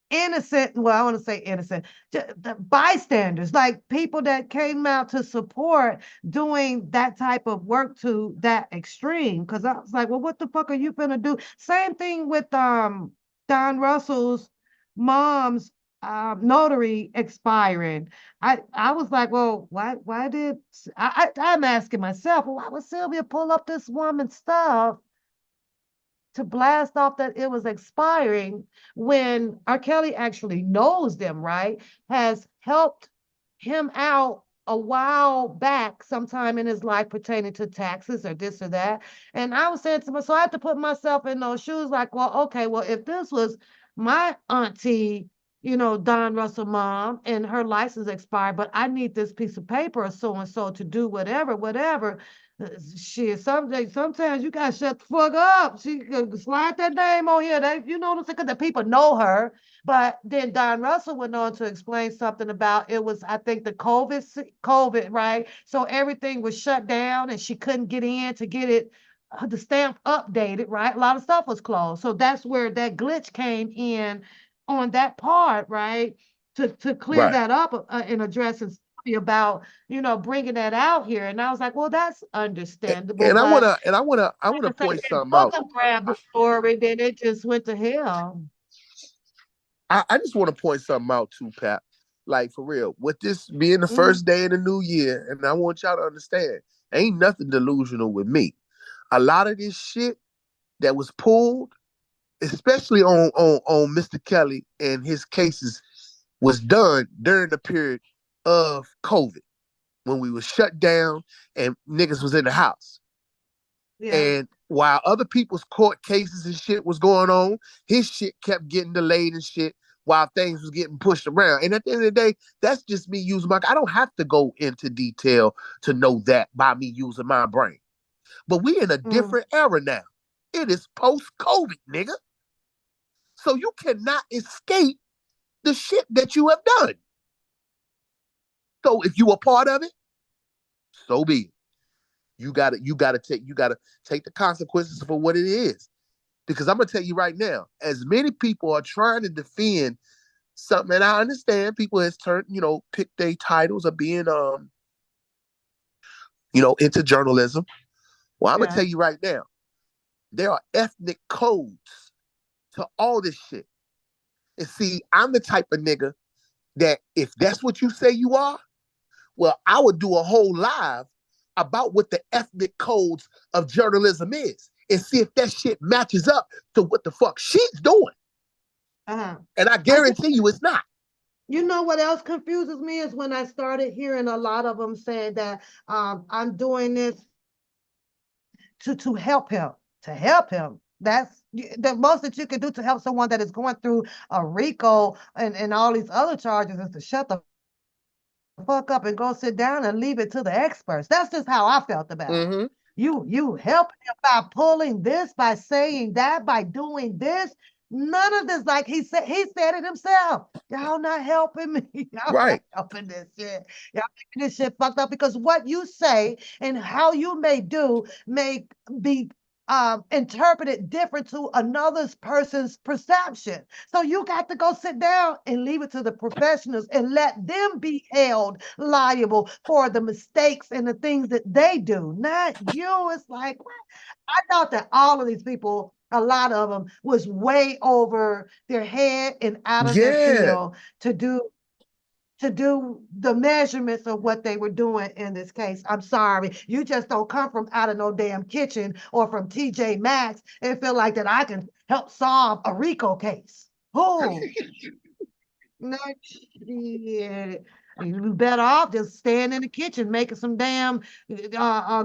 innocent, well, I want to say innocent, the bystanders, like people that came out to support doing that type of work to that extreme. Because I was like, well, what the fuck are you gonna do? Same thing with Don Russell's mom's notary expiring. I was like, well, why did I'm asking myself, well, why would Sylvia pull up this woman's stuff to blast off that it was expiring when R. Kelly actually knows them, right? Has helped him out a while back, sometime in his life pertaining to taxes or this or that. And I was saying to myself, so I had to put myself in those shoes, like, well, okay, well, if this was my auntie, Don Russell mom, and her license expired, but I need this piece of paper or so and so to do whatever. Shit, sometimes you gotta shut the fuck up. She could slide that name on here. What I'm saying? Because the people know her. But then Don Russell went on to explain something about it was, I think, the COVID, right? So everything was shut down and she couldn't get in to get it, the stamp updated, right? A lot of stuff was closed. So that's where that glitch came in on that part, right? To clear Right. that up and address and about bringing that out here. And I was like, well, that's understandable. And I but wanna point something out. Booker grabbed the story, then it just went to hell. I just want to point something out too, Pat. Like, for real, with this being the first day of the new year, and I want y'all to understand, ain't nothing delusional with me. A lot of this shit that was pulled, especially on Mr. Kelly and his cases, was done during the period of COVID, when we was shut down and niggas was in the house. Yeah. And while other people's court cases and shit was going on, his shit kept getting delayed and shit while things was getting pushed around. And at the end of the day, that's just me using I don't have to go into detail to know that by me using my brain. But we in a different era now. It is post-COVID, nigga. So you cannot escape the shit that you have done. So if you a part of it, so be it. You gotta take the consequences for what it is. Because I'm gonna tell you right now, as many people are trying to defend something, and I understand people has picked their titles of being into journalism. Well, I'm gonna Yeah. tell you right now, there are ethnic codes to all this shit. And see, I'm the type of nigga that if that's what you say you are, well, I would do a whole live about what the ethnic codes of journalism is and see if that shit matches up to what the fuck she's doing. Uh-huh. And I guarantee you it's not. You know what else confuses me is when I started hearing a lot of them saying that I'm doing this to help him, to help him. That's the most that you can do to help someone that is going through a RICO and all these other charges is to shut the fuck up and go sit down and leave it to the experts. That's just how I felt about it. Mm-hmm. You help him by pulling this, by saying that, by doing this. None of this, like he said it himself. Y'all not helping me. Y'all Right. not helping this shit. Y'all making this shit fucked up because what you say and how you may do may be interpreted different to another person's perception. So you got to go sit down and leave it to the professionals and let them be held liable for the mistakes and the things that they do, not you. It's like, what? I thought that all of these people, a lot of them, was way over their head and out of their Yeah. field to do the measurements of what they were doing in this case. I'm sorry. You just don't come from out of no damn kitchen or from TJ Maxx and feel like that I can help solve a RICO case. Who? No, yeah. You better off just staying in the kitchen making some damn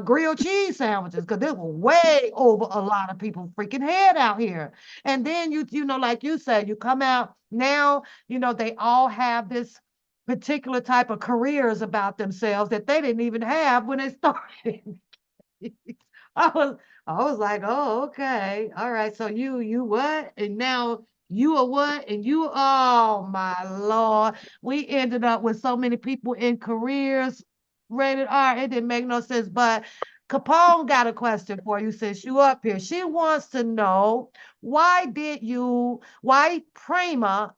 grilled cheese sandwiches because they were way over a lot of people's freaking head out here. And then you know, like you said, you come out now, they all have this particular type of careers about themselves that they didn't even have when they started. I was I was like, oh, okay. All right. So you what? And now you are what? And you, oh my Lord. We ended up with so many people in careers, rated R. It didn't make no sense. But Capone got a question for you since you up here. She wants to know why Prima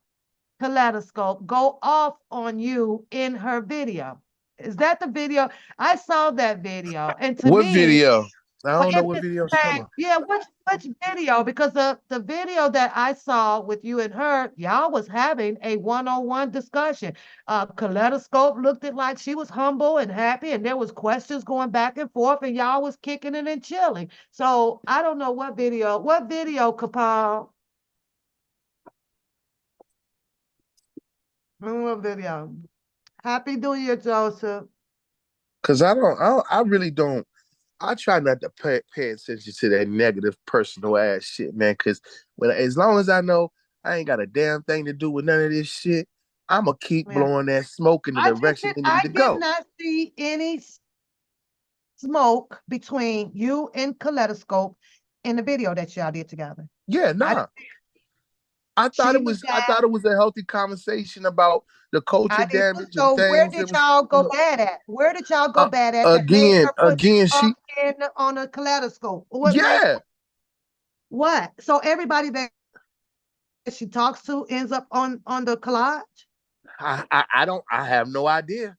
Kaleidoscope go off on you in her video? Is that the video? I saw that video. And to What me, video? I well, don't know if what it's video the she's talking same, about. yeah, which video? Because the video that I saw with you and her, y'all was having a one-on-one discussion. Kaleidoscope looked it like she was humble and happy, and there was questions going back and forth, and y'all was kicking it and chilling. So I don't know what video. What video, Capone? What video? Happy New Year, Joseph. Cause I really don't. I try not to pay attention to that negative personal ass shit, man. Cause as long as I know I ain't got a damn thing to do with none of this shit, I'ma keep Yeah. blowing that smoke in the direction it need I to did go. not see any smoke between you and Kaleidoscope in the video that y'all did together. Yeah, I nah. didn't see it. She was I thought it was a healthy conversation about the culture I did too. damage and So where things that did was, y'all go bad at? Where did y'all go uh, bad at that made her put you again, up on a Kaleidoscope? What made yeah. what? So everybody that she talks to ends up on the collage? I have no idea.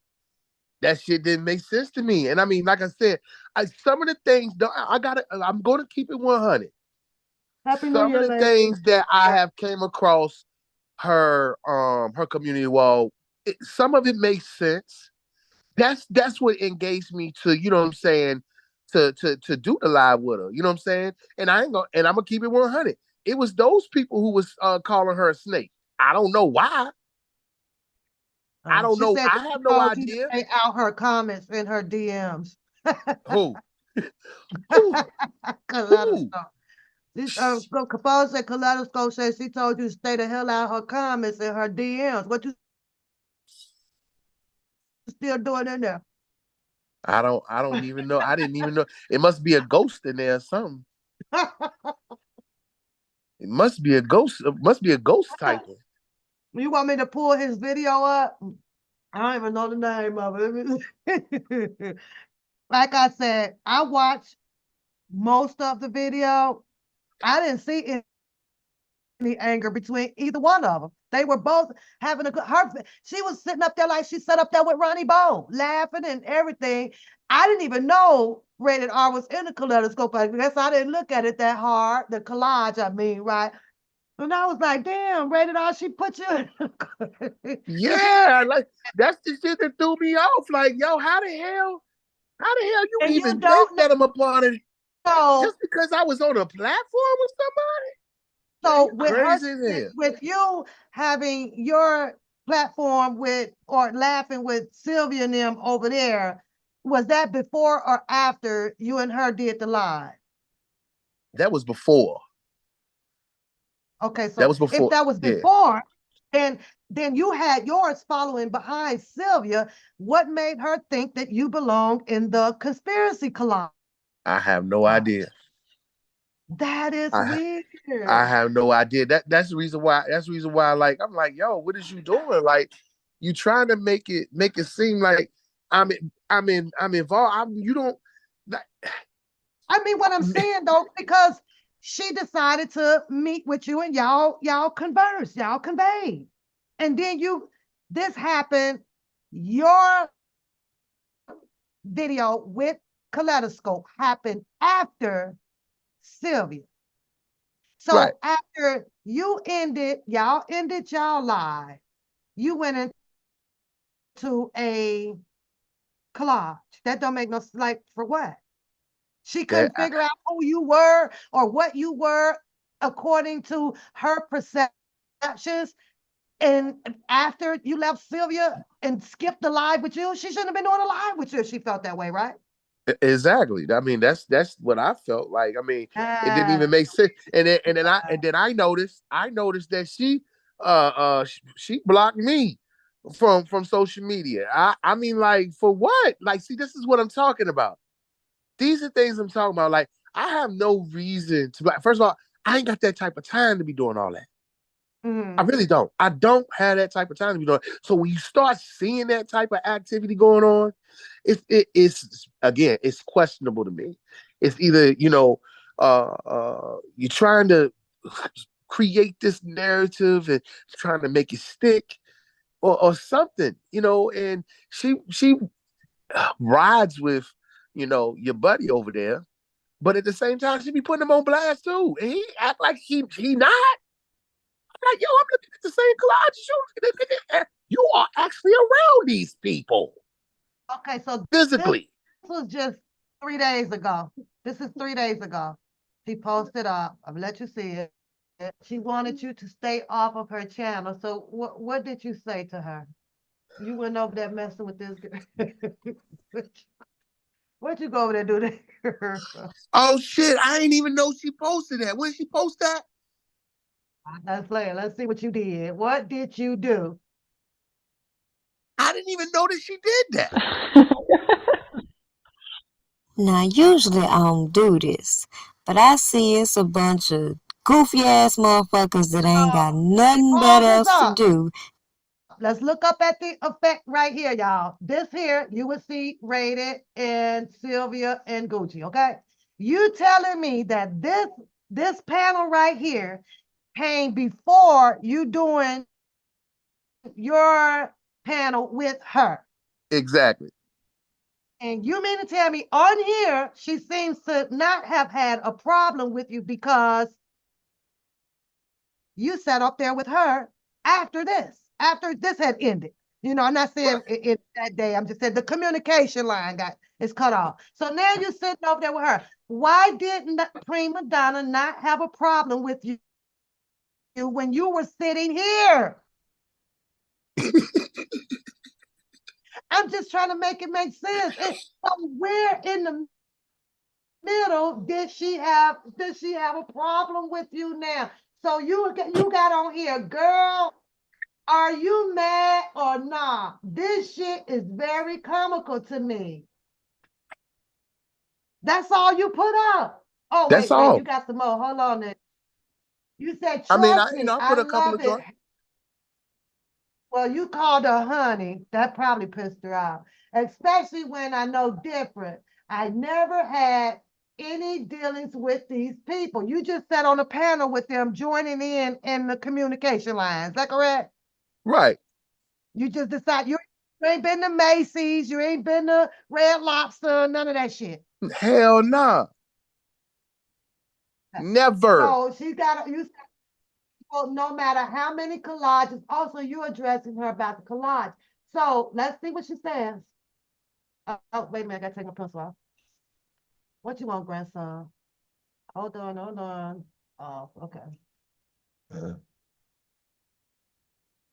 That shit didn't make sense to me. And I mean, like I said, some of the things I'm gonna keep it 100. Happy New Some of Year, the lady. things that I have came across her community wall, some of it makes sense. That's what engaged me to, you know what I'm saying, to do the live with her. You know what I'm saying? And I'm gonna keep it 100. It was those people who was calling her a snake. I don't know why. I don't She know. said that I she have no told you to idea. stay out her comments in her DMs. Who? Who? Who? Kaleidoscope. Capone said Kaleidoscope said she told you to stay the hell out her comments in her DMs. What you still doing in there? I don't even know. I didn't even know. It must be a ghost in there or something. It must be a ghost. It must be a ghost typer. You want me to pull his video up? I don't even know the name of it. Like I said, I watched most of the video. I didn't see any anger between either one of them. They were both having a good. She was sitting up there like she sat up there with Ronnie Bone, laughing and everything. I didn't even know Rated R was in the kaleidoscope. I guess I didn't look at it that hard. The collage, I mean, right? And I was like, damn, Rated R, she put you in. Yeah, like that's the shit that threw me off. Like, yo, how the hell you And even you think don't that I'm a part of it know. just because I was on a platform with somebody? So Man, with crazy her, as hell. with you having your platform with or laughing with Sylvia and them over there, was that before or after you and her did the live? That was before. Okay, so That was if before. that was Yeah. before, then you had yours following behind Sylvia. What made her think that you belong in the conspiracy collage? I have no idea. That is I weird. have no idea. That's the reason why. That's the reason why. Like, I'm like, yo, what is you doing? Like, you trying to make it seem like I'm involved. You don't. Like, I mean, what I'm saying though, because she decided to meet with you and y'all converse, y'all conveyed. And then this happened, your video with Kaleidoscope happened after Sylvia. So right. after y'all ended y'all live, you went into a collage. That don't make no, like, for what? She couldn't figure out who you were or what you were according to her perceptions. And after you left Sylvia and skipped the live with you, she shouldn't have been doing a live with you if she felt that way, right? Exactly. I mean, that's what I felt like. I mean, it didn't even make sense. And then I noticed that she blocked me from social media. I mean, like, for what? Like, see, this is what I'm talking about. These are things I'm talking about. Like, I have no reason to. First of all, I ain't got that type of time to be doing all that. I really don't. I don't have that type of time to be doing. So when you start seeing that type of activity going on, it's again, it's questionable to me. It's either you're trying to create this narrative and trying to make it stick, or something, And she rides with your buddy over there, but at the same time she be putting him on blast too, and he act like he not. Like, yo, I'm looking at the same collage as you. You are actually around these people. Okay, so physically. This was just 3 days ago. This is 3 days ago. She posted up. I'll let you see it. She wanted you to stay off of her channel. So what did you say to her? You went over there messing with this girl. What'd you go over there do to her? Oh shit, I didn't even know she posted that. When did she post that? Let's play it. Let's see what you did. What did you do? I didn't even know that she did that. Now, usually I don't do this, but I see it's a bunch of goofy ass motherfuckers that ain't got nothing better else to do. Let's look up at the effect right here, y'all. This here, you will see Rated and Sylvia and Gucci, okay? You telling me that this panel right here came before you doing your panel with her. Exactly. And you mean to tell me on here, she seems to not have had a problem with you because you sat up there with her after this had ended. I'm not saying it that day. I'm just saying the communication line is cut off. So now you're sitting over there with her. Why didn't Prima Donna not have a problem with you when you were sitting here? I'm just trying to make it make sense. Where in the middle did she have a problem with you now? So you got on here, girl. Are you mad or not? This shit is very comical to me. That's all you put up. Oh, That's wait, all. you got some more. Hold on there. You said, trust me, I put a couple of it. Well, you called her honey. That probably pissed her off, especially when I know different. I never had any dealings with these people. You just sat on a panel with them joining in the communication line. Is that correct? Right. You just decide You ain't been to Macy's. You ain't been to Red Lobster. None of that shit. Hell nah. Never. So she got you. Well, no matter how many collages. Also, you addressing her about the collage. So let's see what she says. Oh, wait a minute. I gotta take my pencil off. What you want, grandson? Hold on, hold on. Oh, okay.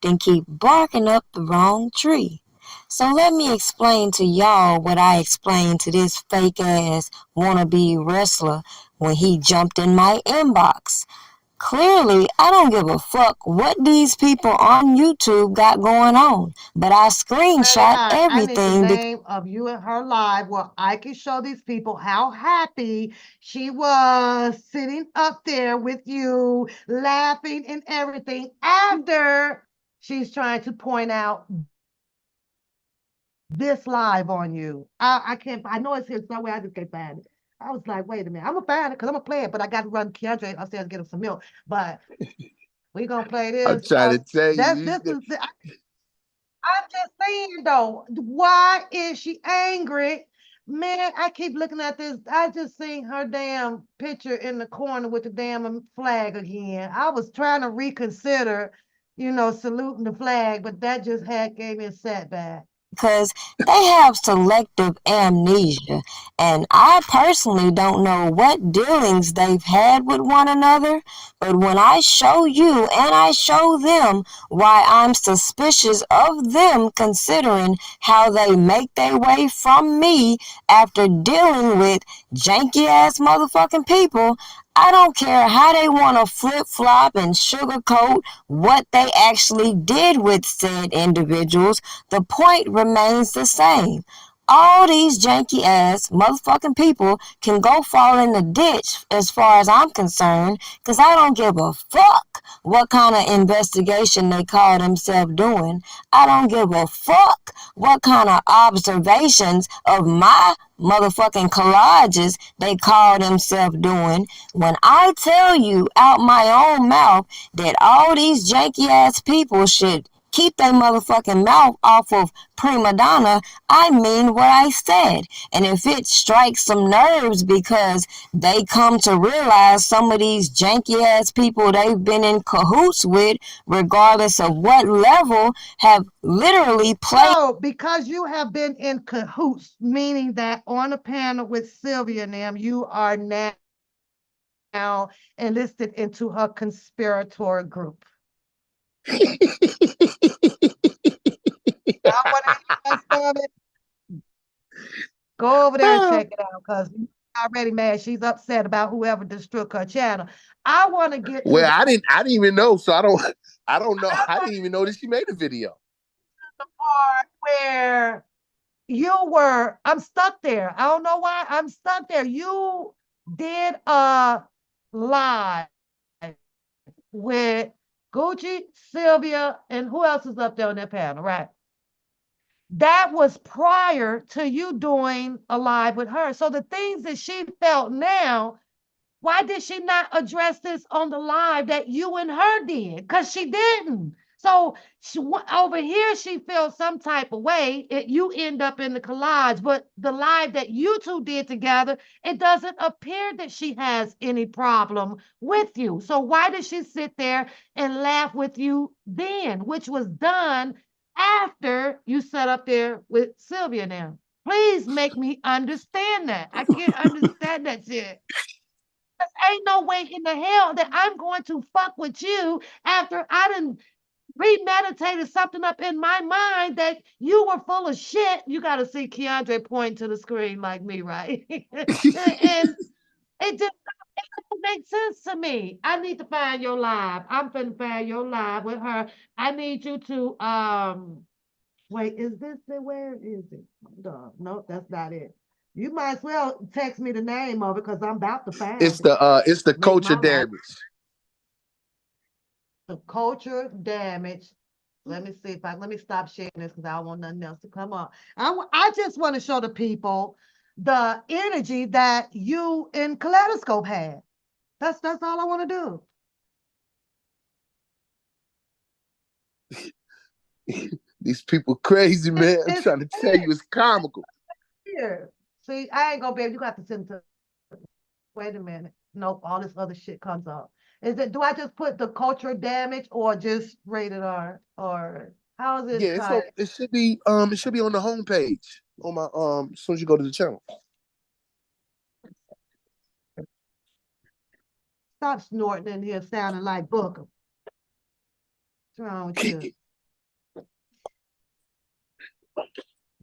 Then keep barking up the wrong tree. So let me explain to y'all what I explained to this fake ass wannabe wrestler when he jumped in my inbox. Clearly, I don't give a fuck what these people on YouTube got going on, but I screenshot everything. I need the name of you and her live where I can show these people how happy she was sitting up there with you, laughing and everything after she's trying to point out this live on you. I can't, I know it's here somewhere, I just can't find it. I was like, wait a minute, I'm gonna find it because I'm gonna play it, but I got to run Keandre upstairs to get him some milk. But we gonna play this. I'm trying to tell you. I'm just saying though, why is she angry? Man, I keep looking at this. I just seen her damn picture in the corner with the damn flag again. I was trying to reconsider, saluting the flag, but that just gave me a setback. Because they have selective amnesia, and I personally don't know what dealings they've had with one another, but when I show you and I show them why I'm suspicious of them considering how they make their way from me after dealing with janky-ass motherfucking people, I don't care how they want to flip-flop and sugarcoat what they actually did with said individuals. The point remains the same. All these janky ass motherfucking people can go fall in the ditch as far as I'm concerned, because I don't give a fuck what kind of investigation they call themselves doing. I don't give a fuck what kind of observations of my motherfucking collages they call themselves doing. When I tell you out my own mouth that all these janky ass people should keep their motherfucking mouth off of prima donna, I mean what I said. And if it strikes some nerves because they come to realize some of these janky ass people they've been in cahoots with, regardless of what level, have literally played. So, because you have been in cahoots, meaning that on a panel with Sylvia and them, you are now enlisted into her conspirator group. Go over there and check it out, because already mad. She's upset about whoever destroyed her channel. I want to get. Well, I didn't even know, so I don't know. I didn't even know that she made a video. The part where I'm stuck there. I don't know why I'm stuck there. You did a live with Gucci, Sylvia, and who else is up there on that panel, right? That was prior to you doing a live with her. So the things that she felt now, why did she not address this on the live that you and her did? Because she didn't. So over here, she feels some type of way. You end up in the collage, but the live that you two did together, it doesn't appear that she has any problem with you. So why did she sit there and laugh with you then, which was done after you sat up there with Sylvia now? Please make me understand that. I can't understand that shit. Ain't no way in the hell that I'm going to fuck with you after I done premeditated something up in my mind that you were full of shit. You got to see Keandre point to the screen like me, right? And it just doesn't make sense to me. I need to find your live. I'm finna find your live with her. I need you to wait, is this the, where is it? No, that's not it. You might as well text me the name of it because I'm about to find it's the culture damage. The culture damage. Let me see let me stop sharing this because I don't want nothing else to come up. I just want to show the people the energy that you and Kaleidoscope had. That's all I want to do. These people crazy, man. I'm It's trying to tell you, it's comical. here. See, I ain't gonna be able. You got to send to. Wait a minute. Nope, all this other shit comes up. Do I just put the cultural damage or just rated R? Or how is it? Yeah, it should be on the homepage on my as soon as you go to the channel. Stop snorting in here sounding like Booker. What's wrong with you?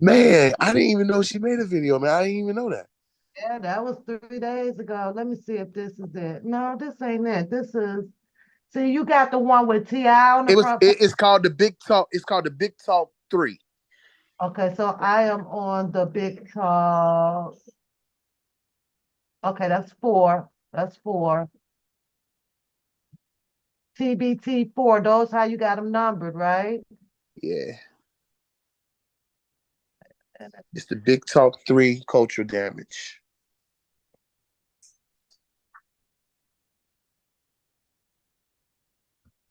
Man, I didn't even know she made a video, man. I didn't even know that. Yeah, that was 3 days ago. Let me see if this is it. No, this ain't it. This is, see, you got the one with T.I. on the front. It's called the Big Talk. It's called the Big Talk 3. Okay, so I am on the Big Talk. Okay, that's 4. That's 4. TBT 4. Those how you got them numbered, right? Yeah. It's the Big Talk 3 cultural damage.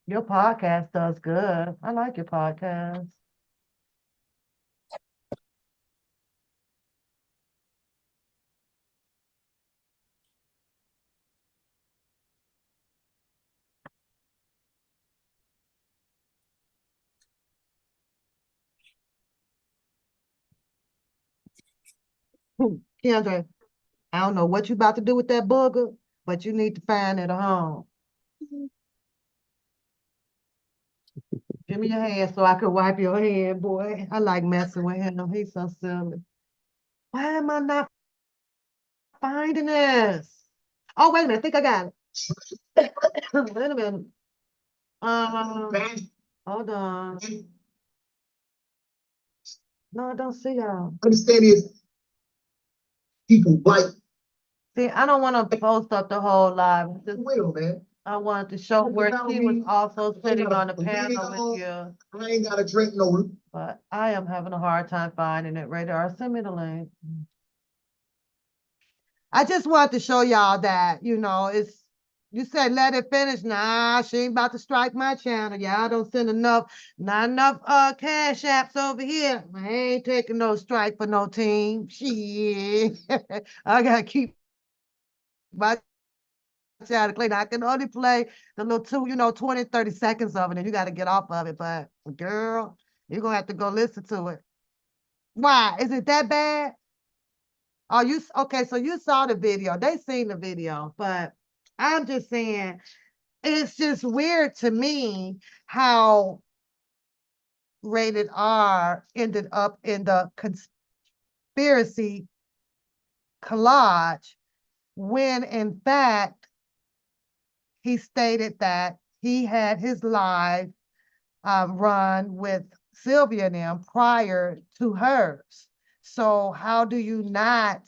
Your podcast does good. I like your podcast. Kendra, I don't know what you about to do with that booger, but you need to find it a home. Give me your hand so I can wipe your hand, boy. I like messing with him. He's so silly. Why am I not finding this? Oh, wait a minute. I think I got it. Wait a minute. Hold on. No, I don't see y'all. Understand is people like. See, I don't want to post up the whole live. Will, man. I wanted to show where she was also sitting on the panel with you. I ain't got to drink no. But I am having a hard time finding it. Radar, send me the link. I just wanted to show y'all that, you know, you said let it finish. Nah, she ain't about to strike my channel. Y'all don't send not enough cash apps over here. I ain't taking no strike for no team. Shit. I gotta keep my channel clean. I can only play the little 20, 30 seconds of it, and you gotta get off of it. But girl, you're gonna have to go listen to it. Why? Is it that bad? Oh, okay, so you saw the video. They seen the video, but I'm just saying it's just weird to me how Rated R ended up in the conspiracy collage when in fact he stated that he had his live run with Sylvia and them prior to hers. So how do you not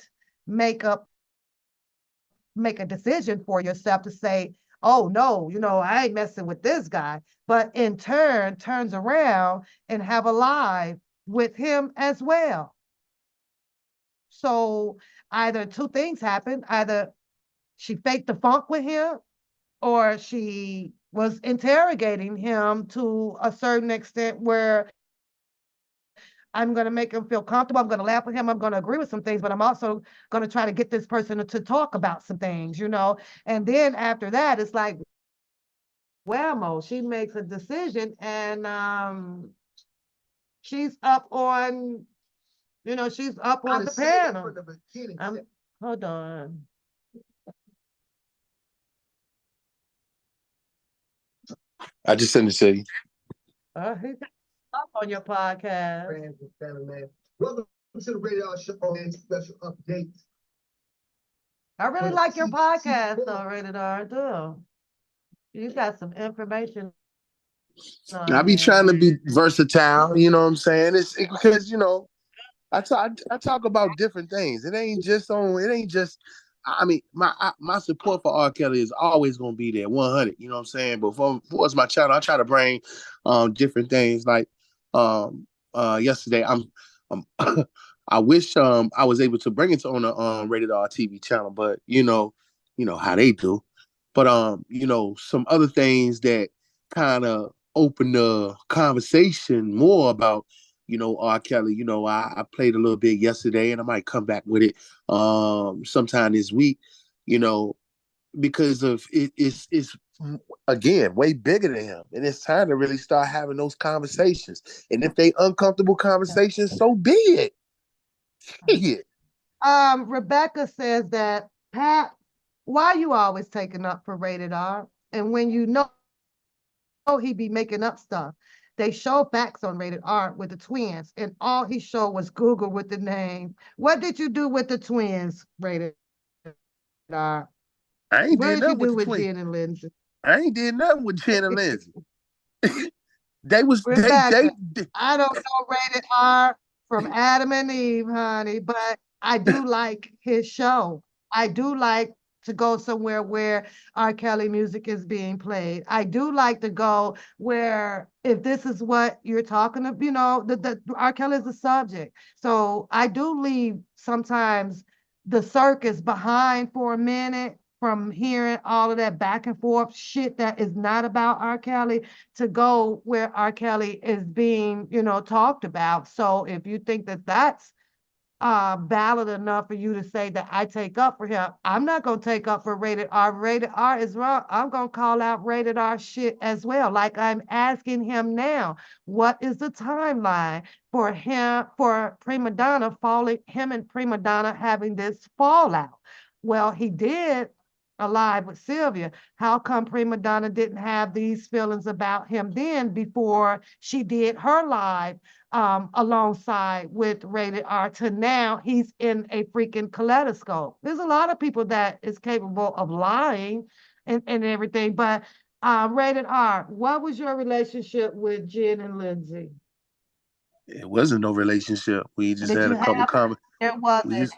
make a decision for yourself to say, oh no, I ain't messing with this guy, but in turn turns around and have a live with him as well? So either two things happened. Either she faked the funk with him, or she was interrogating him to a certain extent where I'm going to make him feel comfortable. I'm going to laugh with him. I'm going to agree with some things, but I'm also going to try to get this person to talk about some things, And then after that, it's like, whammo, she makes a decision and she's up on, she's up on the panel. Hold on. I just sent it to you. He's up on your podcast. Welcome to the Radio Show and special updates. I really like your podcast, though, Rated R, too. You got some information. I be trying to be versatile, you know what I'm saying? It's because, I talk about different things. It ain't just, I mean, my support for R. Kelly is always gonna be there, 100. You know what I'm saying? But for it's my channel, I try to bring different things. Like yesterday, I wish I was able to bring it on a Rated R TV channel, but you know how they do. But some other things that kind of open the conversation more about, R. Kelly. I played a little bit yesterday, and I might come back with it sometime this week. Because of it's again way bigger than him, and it's time to really start having those conversations. And if they uncomfortable conversations, so be it. Rebecca says that, Pat, why you always taking up for Rated R? And when you know he be making up stuff, they show facts on Rated R with the twins, and all he showed was Google with the name. What did you do with the twins, Rated R? I ain't What did did you nothing do with with Jen and Lindsay? I ain't did nothing with Jen and Lindsay. They Rebecca, I don't know Rated R from Adam and Eve, honey, but I do like his show. I do like to go somewhere where R. Kelly music is being played. I do like to go where, if this is what you're talking of, the R. Kelly is the subject. So I do leave sometimes the circus behind for a minute from hearing all of that back and forth shit that is not about R. Kelly, to go where R. Kelly is being, talked about. So if you think that that's valid enough for you to say that I take up for him, I'm not going to take up for Rated R. Rated R is wrong. I'm going to call out Rated R shit as well. Like I'm asking him now, what is the timeline for him, for Prima Donna him and Prima Donna having this fallout? Well, he did Alive with Sylvia. How come Prima Donna didn't have these feelings about him then before she did her live alongside with Rated R, to now he's in a freaking kaleidoscope? There's a lot of people that is capable of lying and everything, but Rated R, what was your relationship with Jen and Lindsay? It wasn't no relationship. We just Did had you a couple have it? Wasn't.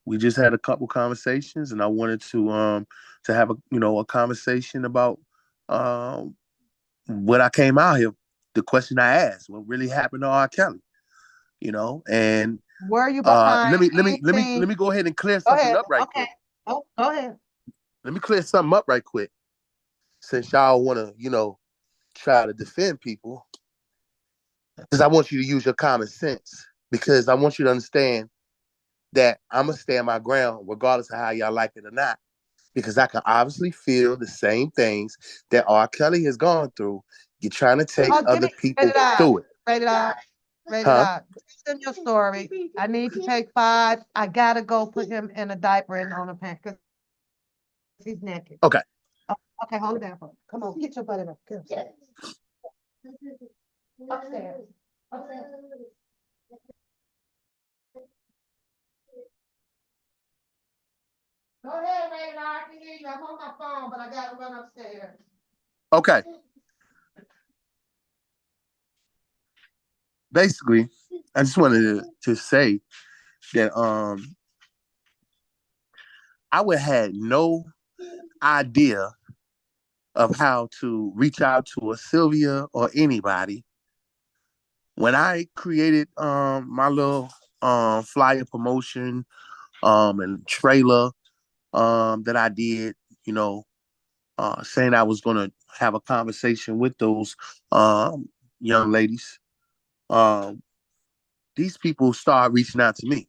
We just had a couple conversations, and I wanted to have a conversation about what I came out here. The question I asked: what really happened to R. Kelly? And were you behind let me go ahead and clear something up right quick. Oh, go ahead. Let me clear something up right quick. Since y'all want to, try to defend people, because I want you to use your common sense, because I want you to understand that I'm gonna stand my ground regardless of how y'all like it or not, because I can obviously feel the same things that R. Kelly has gone through. You're trying to take other people through it. Rated R. Rated R. In your story, I need to take 5. I gotta go put him in a diaper and on a pant because he's naked. Okay. Okay, hold it down for me. Come on, get your butt in up. Upstairs. Upstairs. Go ahead, Rated R. I can hear you. I'm on my phone, but I gotta run upstairs. Okay. Basically, I just wanted to say that I would have had no idea of how to reach out to a Sylvia or anybody when I created my little flyer promotion and trailer that I did, saying I was gonna have a conversation with those young ladies. These people start reaching out to me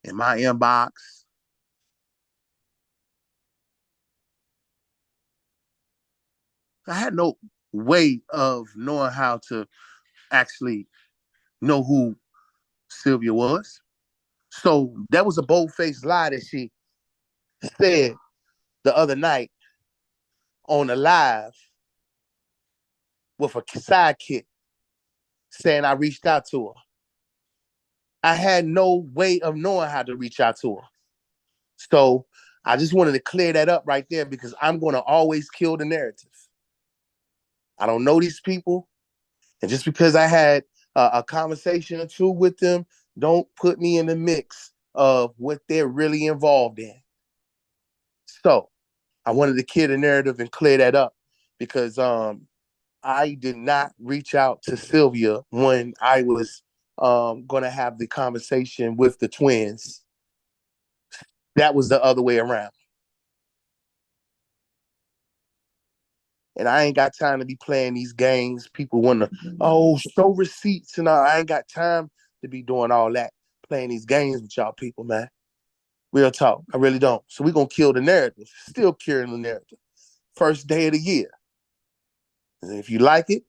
in my inbox. I had no way of knowing how to actually know who Sylvia was. So that was a bold-faced lie that she said the other night on a live with a sidekick, saying I reached out to her. I had no way of knowing how to reach out to her. So I just wanted to clear that up right there, because I'm going to always kill the narrative. I don't know these people. And just because I had a conversation or two with them, don't put me in the mix of what they're really involved in. So I wanted to kill the narrative and clear that up, because I did not reach out to Sylvia when I was going to have the conversation with the twins. That was the other way around. And I ain't got time to be playing these games. People want to, show receipts and all. I ain't got time to be doing all that, playing these games with y'all people, man. Real talk. I really don't. So we're going to kill the narrative. Still killing the narrative. First day of the year. And if you like it,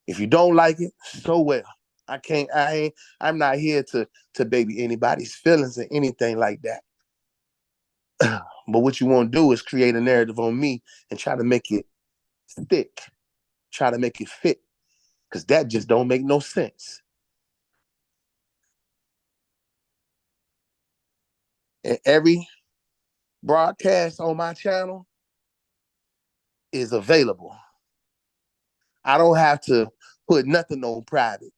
if you don't like it, so well. I'm not here to baby anybody's feelings or anything like that. But what you want to do is create a narrative on me and try to make it thick. Try to make it fit. Because that just don't make no sense. And every broadcast on my channel is available. I don't have to put nothing on private.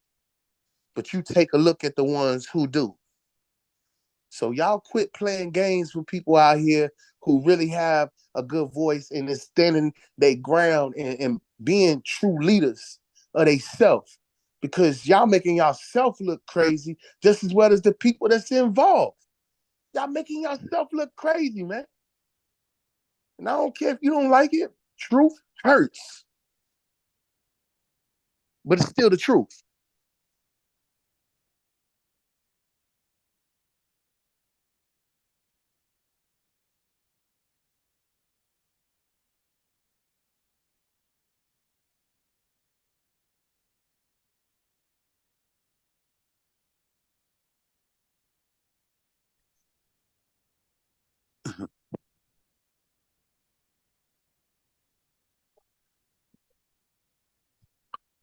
But you take a look at the ones who do. So y'all quit playing games with people out here who really have a good voice and is standing their ground and being true leaders of they self. Because y'all making yourself look crazy just as well as the people that's involved. Y'all making yourself look crazy, man. And I don't care if you don't like it. Truth hurts. But it's still the truth.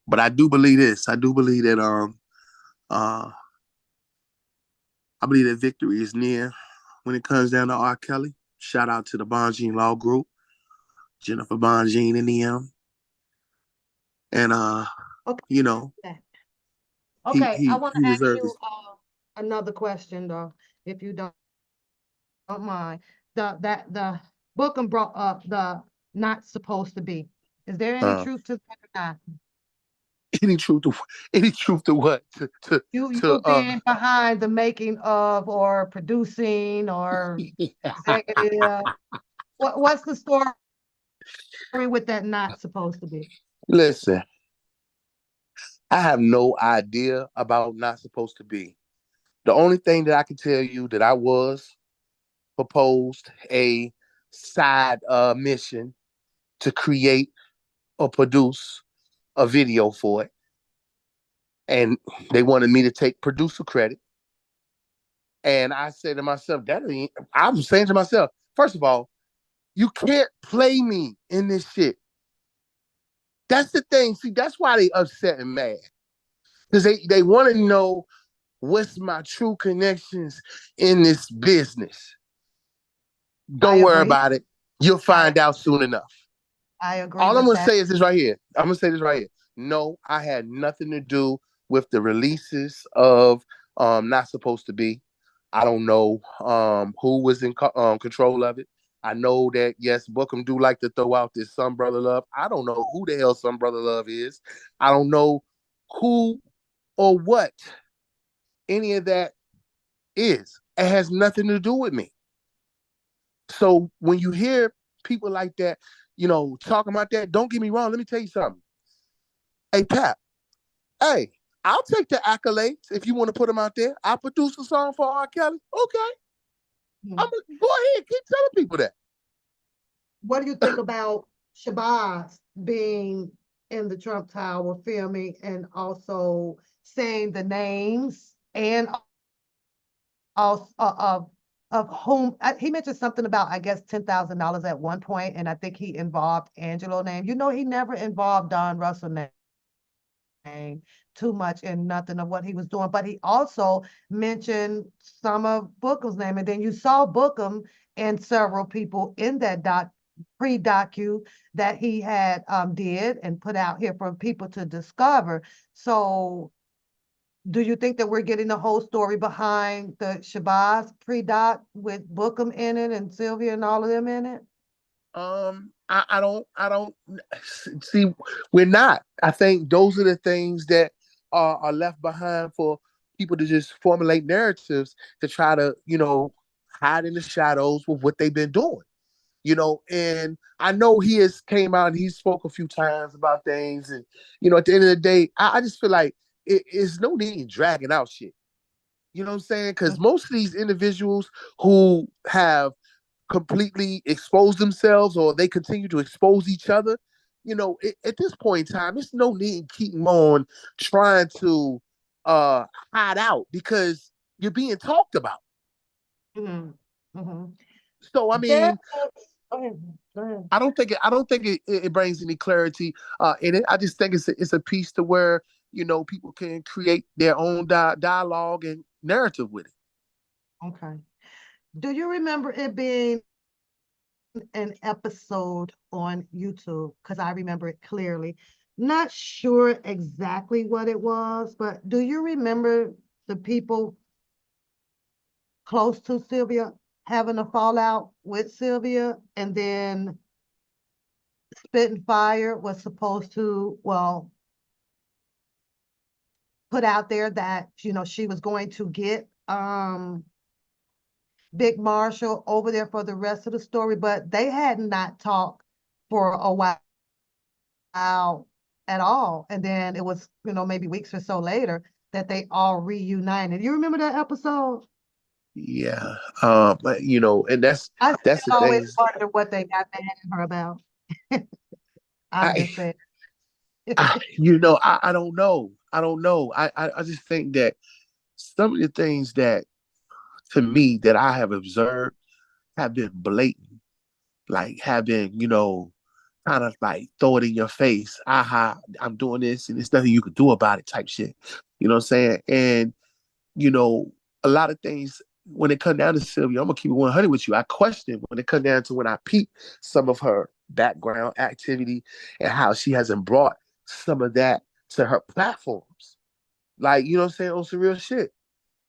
But I do believe this. I do believe that I believe that victory is near when it comes down to R. Kelly. Shout out to the Bonjean Law Group, Jennifer Bonjean and them. And Okay. you know, Okay, I want to ask deserves you another question though, if you don't mind. The Bookham brought up the not supposed to be. Is there any truth to that or not? any truth to what? You being behind the making of or producing or executive. What's the story with that not supposed to be? Listen, I have no idea about not supposed to be. The only thing that I can tell you that I was proposed a side mission to create or produce a video for it. And they wanted me to take producer credit. And I said to myself, I was saying to myself, first of all, you can't play me in this shit. That's the thing. See, that's why they upset and mad. Because they want to know what's my true connections in this business. Don't worry about it. You'll find out soon enough. I agree. All I'm going to say is this right here. I'm going to say this right here. No, I had nothing to do with the releases of Not Supposed to Be. I don't know who was in control of it. I know that, yes, Bookham do like to throw out this Son Brother Love. I don't know who the hell Son Brother Love is. I don't know who or what any of that is. It has nothing to do with me. So when you hear people like that, talking about that, don't get me wrong. Let me tell you something. Hey, Pat, hey, I'll take the accolades if you want to put them out there. I produced a song for R. Kelly. Okay. Go ahead, keep telling people that. What do you think about Shabazz being in the Trump Tower filming and also saying the names and also of whom he mentioned something about, I guess, $10,000 at one point, and I think he involved Angelo name. He never involved Don Russell name too much in nothing of what he was doing, but he also mentioned some of Bookham's name, and then you saw Bookham and several people in that pre-docu that he had did and put out here for people to discover. So do you think that we're getting the whole story behind the Shabazz pre-doc with Bookham in it and Sylvia and all of them in it? I don't see. We're not. I think those are the things that are left behind for people to just formulate narratives to try to, hide in the shadows with what they've been doing. And I know he has came out and he spoke a few times about things. And, at the end of the day, I just feel like it's no need in dragging out shit. You know what I'm saying? Because most of these individuals who have completely exposed themselves or they continue to expose each other, at this point in time, there's no need in keeping on trying to hide out because you're being talked about. So I mean, Go ahead. I don't think it brings any clarity in it. I just think it's a piece to where people can create their own dialogue and narrative with it. Okay. Do you remember it being an episode on YouTube? Because I remember it clearly. Not sure exactly what it was, but do you remember the people close to Sylvia having a fallout with Sylvia, and then Spitting Fire was supposed to, put out there that, she was going to get Big Marshall over there for the rest of the story, but they had not talked for a while at all. And then it was, maybe weeks or so later that they all reunited. You remember that episode? Yeah. But and that's I the always thing. wonder what they got mad at her about. I'm just saying. I don't know. I don't know. I just think that some of the things that to me that I have observed have been blatant, like have been, kind of like throw it in your face. Aha, I'm doing this and there's nothing you can do about it type shit. You know what I'm saying? And, a lot of things when it comes down to Sylvia, I'm gonna keep it 100 with you. I question when it comes down to when I peep some of her background activity and how she hasn't brought some of that to her platforms. Like, you know what I'm saying? On some real shit.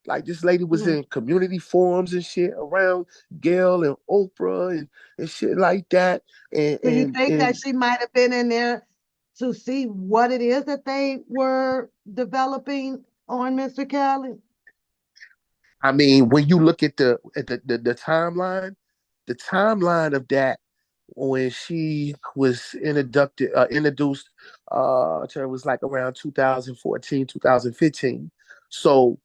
Like this lady was in community forums and shit around Gail and Oprah and shit like that. And Do you think that she might have been in there to see what it is that they were developing on Mr. Kelly? I mean, when you look at the timeline of that when she was introduced to her was like around 2014, 2015. So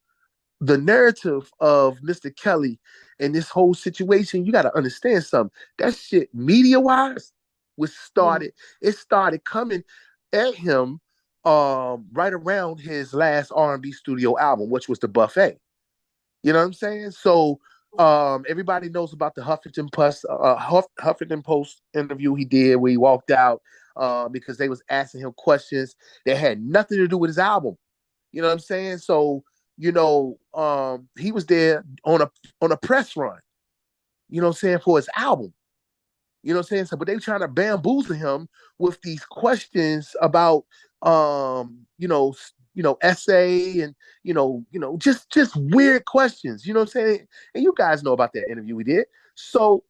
the narrative of Mr. Kelly and this whole situation, you got to understand something. That shit, media wise, it started coming at him right around his last R&B studio album, which was The Buffet. You know what I'm saying? So everybody knows about the Huffington Post interview he did where he walked out because they was asking him questions that had nothing to do with his album. You know what I'm saying? So he was there on a press run. You know what I'm saying, for his album. You know what I'm saying? So, but they trying to bamboozle him with these questions about essay and just weird questions. You know what I'm saying? And you guys know about that interview we did. So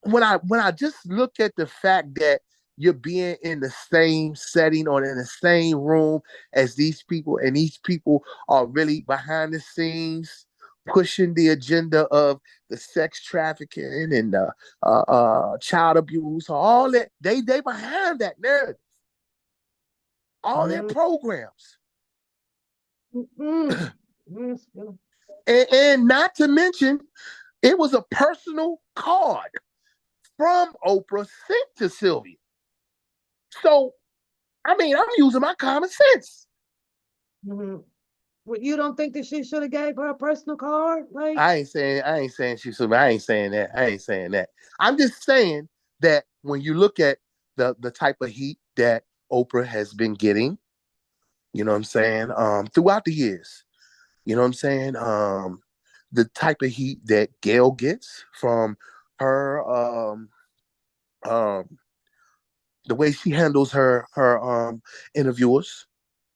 when I just look at the fact that you're being in the same setting or in the same room as these people, and these people are really behind the scenes pushing the agenda of the sex trafficking and the child abuse, all that they behind that narrative, all their programs, and not to mention, it was a personal card from Oprah sent to Sylvia. So, I mean, I'm using my common sense. Well, you don't think that she should have gave her a personal card? Like, I ain't saying she should. I ain't saying that. I'm just saying that when you look at the type of heat that Oprah has been getting, you know what I'm saying, throughout the years, you know what I'm saying, the type of heat that Gail gets from her, the way she handles her interviewers,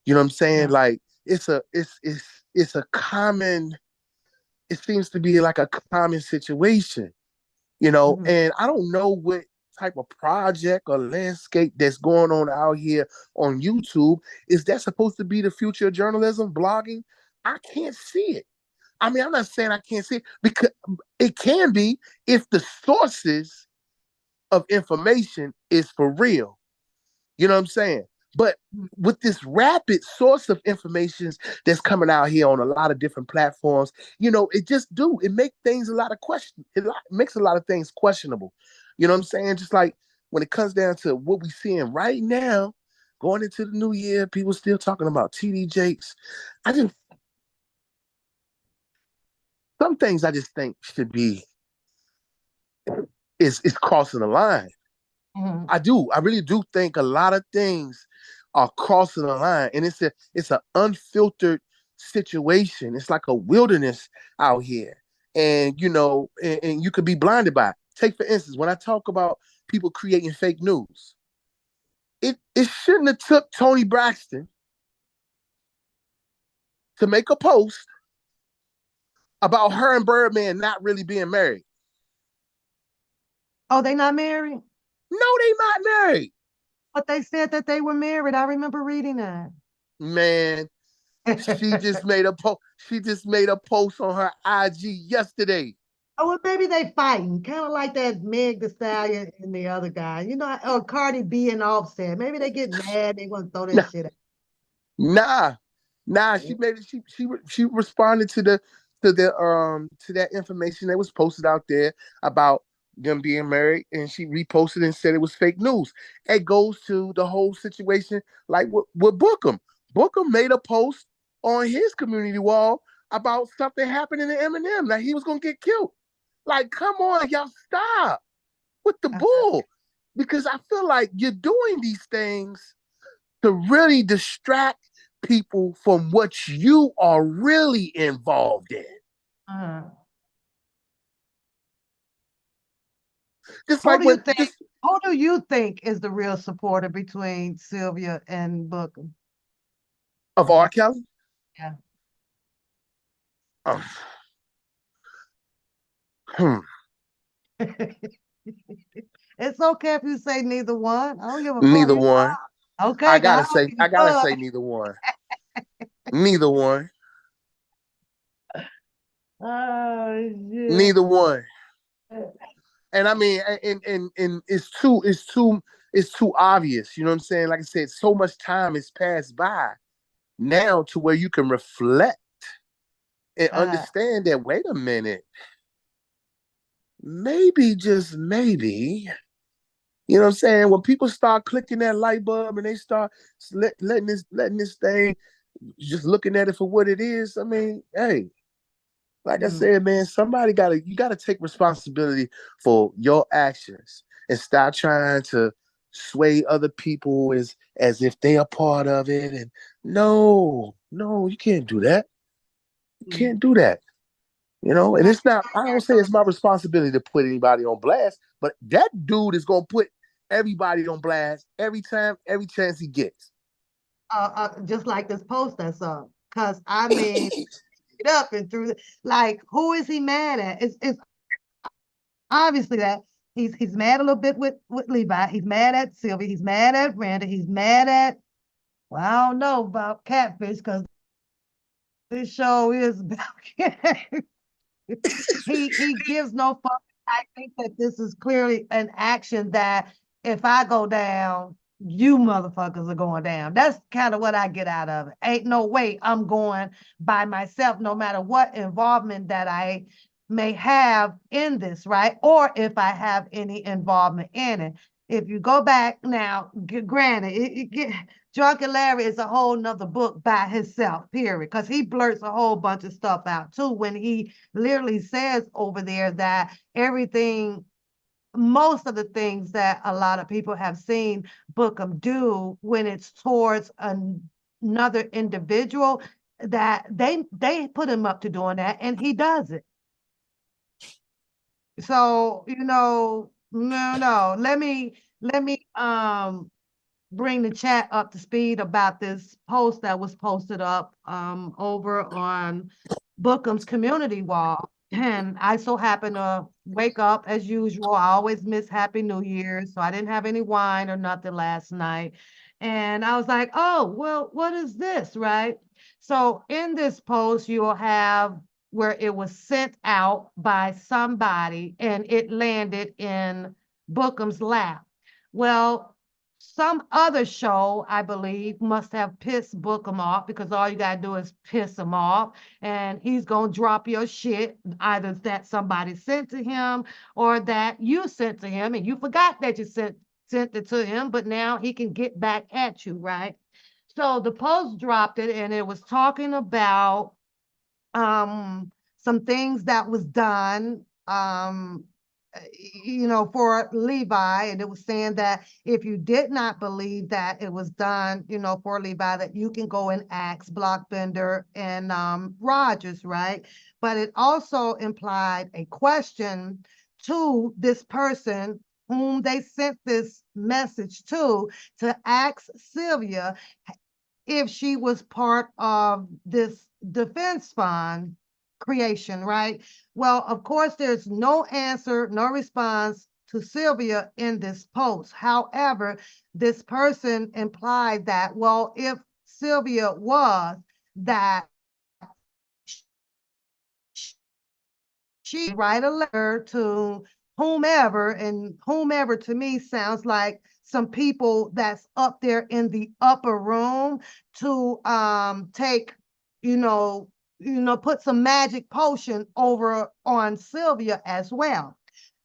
you know what I'm saying, like it's a common. It seems to be like a common situation, and I don't know what type of project or landscape that's going on out here on YouTube. Is that supposed to be the future of journalism, blogging? I can't see it I mean, I'm not saying I can't see it, because it can be if the sources of information is for real. You know what I'm saying? But with this rapid source of information that's coming out here on a lot of different platforms, it makes things makes a lot of things questionable. You know what I'm saying? Just like when it comes down to what we're seeing right now, going into the new year, people still talking about TD Jakes. Some things I just think should be is crossing the line. Mhm. I really do think a lot of things are crossing the line, and it's an unfiltered situation. It's like a wilderness out here, and and you could be blinded by it. Take for instance, when I talk about people creating fake news, it shouldn't have took Toni Braxton to make a post about her and Birdman not really being married. Oh, they not married? No, they not married. But they said that they were married. I remember reading that. Man, she just made a post. She just made a post on her IG yesterday. Oh, well, maybe they fighting, kind of like that Meg Thee Stallion and the other guy. Or Cardi B and Offset. Maybe they get mad. They want to throw that shit out. Nah. She made it. She responded to that information that was posted out there about them being married, and she reposted and said it was fake news. It goes to the whole situation, like with Bookham. Bookham made a post on his community wall about something happening to Eminem, that he was gonna get killed. Like, come on, y'all, stop with the bull. Because I feel like you're doing these things to really distract people from what you are really involved in. Just Who like do you think? Who do you think is the real supporter between Sylvia and Bookham? Of R. Kelly? Yeah. It's okay if you say neither one. I don't give a fuck. Neither one. Okay, I gotta say neither one. Neither one. Oh shit. Neither one. And I mean, and it's too obvious. You know what I'm saying? Like I said, so much time has passed by now to where you can reflect and understand that, wait a minute, maybe, just maybe, you know what I'm saying? When people start clicking that light bulb and they start letting this thing, just looking at it for what it is, I mean, hey, like I said, man, you gotta take responsibility for your actions and stop trying to sway other people as if they are part of it. And no, you can't do that. You can't do that. And it's not, I don't say it's my responsibility to put anybody on blast, but that dude is gonna put everybody on blast every chance he gets. Just like this post I saw. Cause I mean it up and through like, who is he mad at? It's obviously that he's mad a little bit with Levi. He's mad at Sylvia. He's mad at Randa. He's mad at, well, I don't know about Catfish, because this show is about he gives no fuck. I think that this is clearly an action that if I go down, you motherfuckers are going down. That's kind of what I get out of it. Ain't no way I'm going by myself, no matter what involvement that I may have in this, right? Or if I have any involvement in it. If you go back now, granted, Drunken Larry is a whole nother book by himself, period, because he blurts a whole bunch of stuff out too when he literally says over there that most of the things that a lot of people have seen Bookham do when it's towards another individual, that they put him up to doing that, and he does it. So, no. Let me bring the chat up to speed about this post that was posted up over on Bookham's community wall. And I so happen to wake up as usual. I always miss Happy New Year, so I didn't have any wine or nothing last night. And I was like, oh, well, what is this, right? So in this post, you will have where it was sent out by somebody and it landed in Bookham's lap. Well, some other show, I believe, must have pissed Bookham off, because all you gotta do is piss him off and he's gonna drop your shit, either that somebody sent to him or that you sent to him and you forgot that you sent it to him, but now he can get back at you, right? So the Post dropped it and it was talking about some things that was done for Levi, and it was saying that if you did not believe that it was done, for Levi, that you can go and ask Blockbender and Rogers, right? But it also implied a question to this person whom they sent this message to ask Sylvia if she was part of this defense fund creation, right? Well, of course, there's no answer, no response to Sylvia in this post. However, this person implied that, well, if Sylvia was, that she write a letter to whomever, and whomever to me sounds like some people that's up there in the upper room, to take, put some magic potion over on Sylvia as well.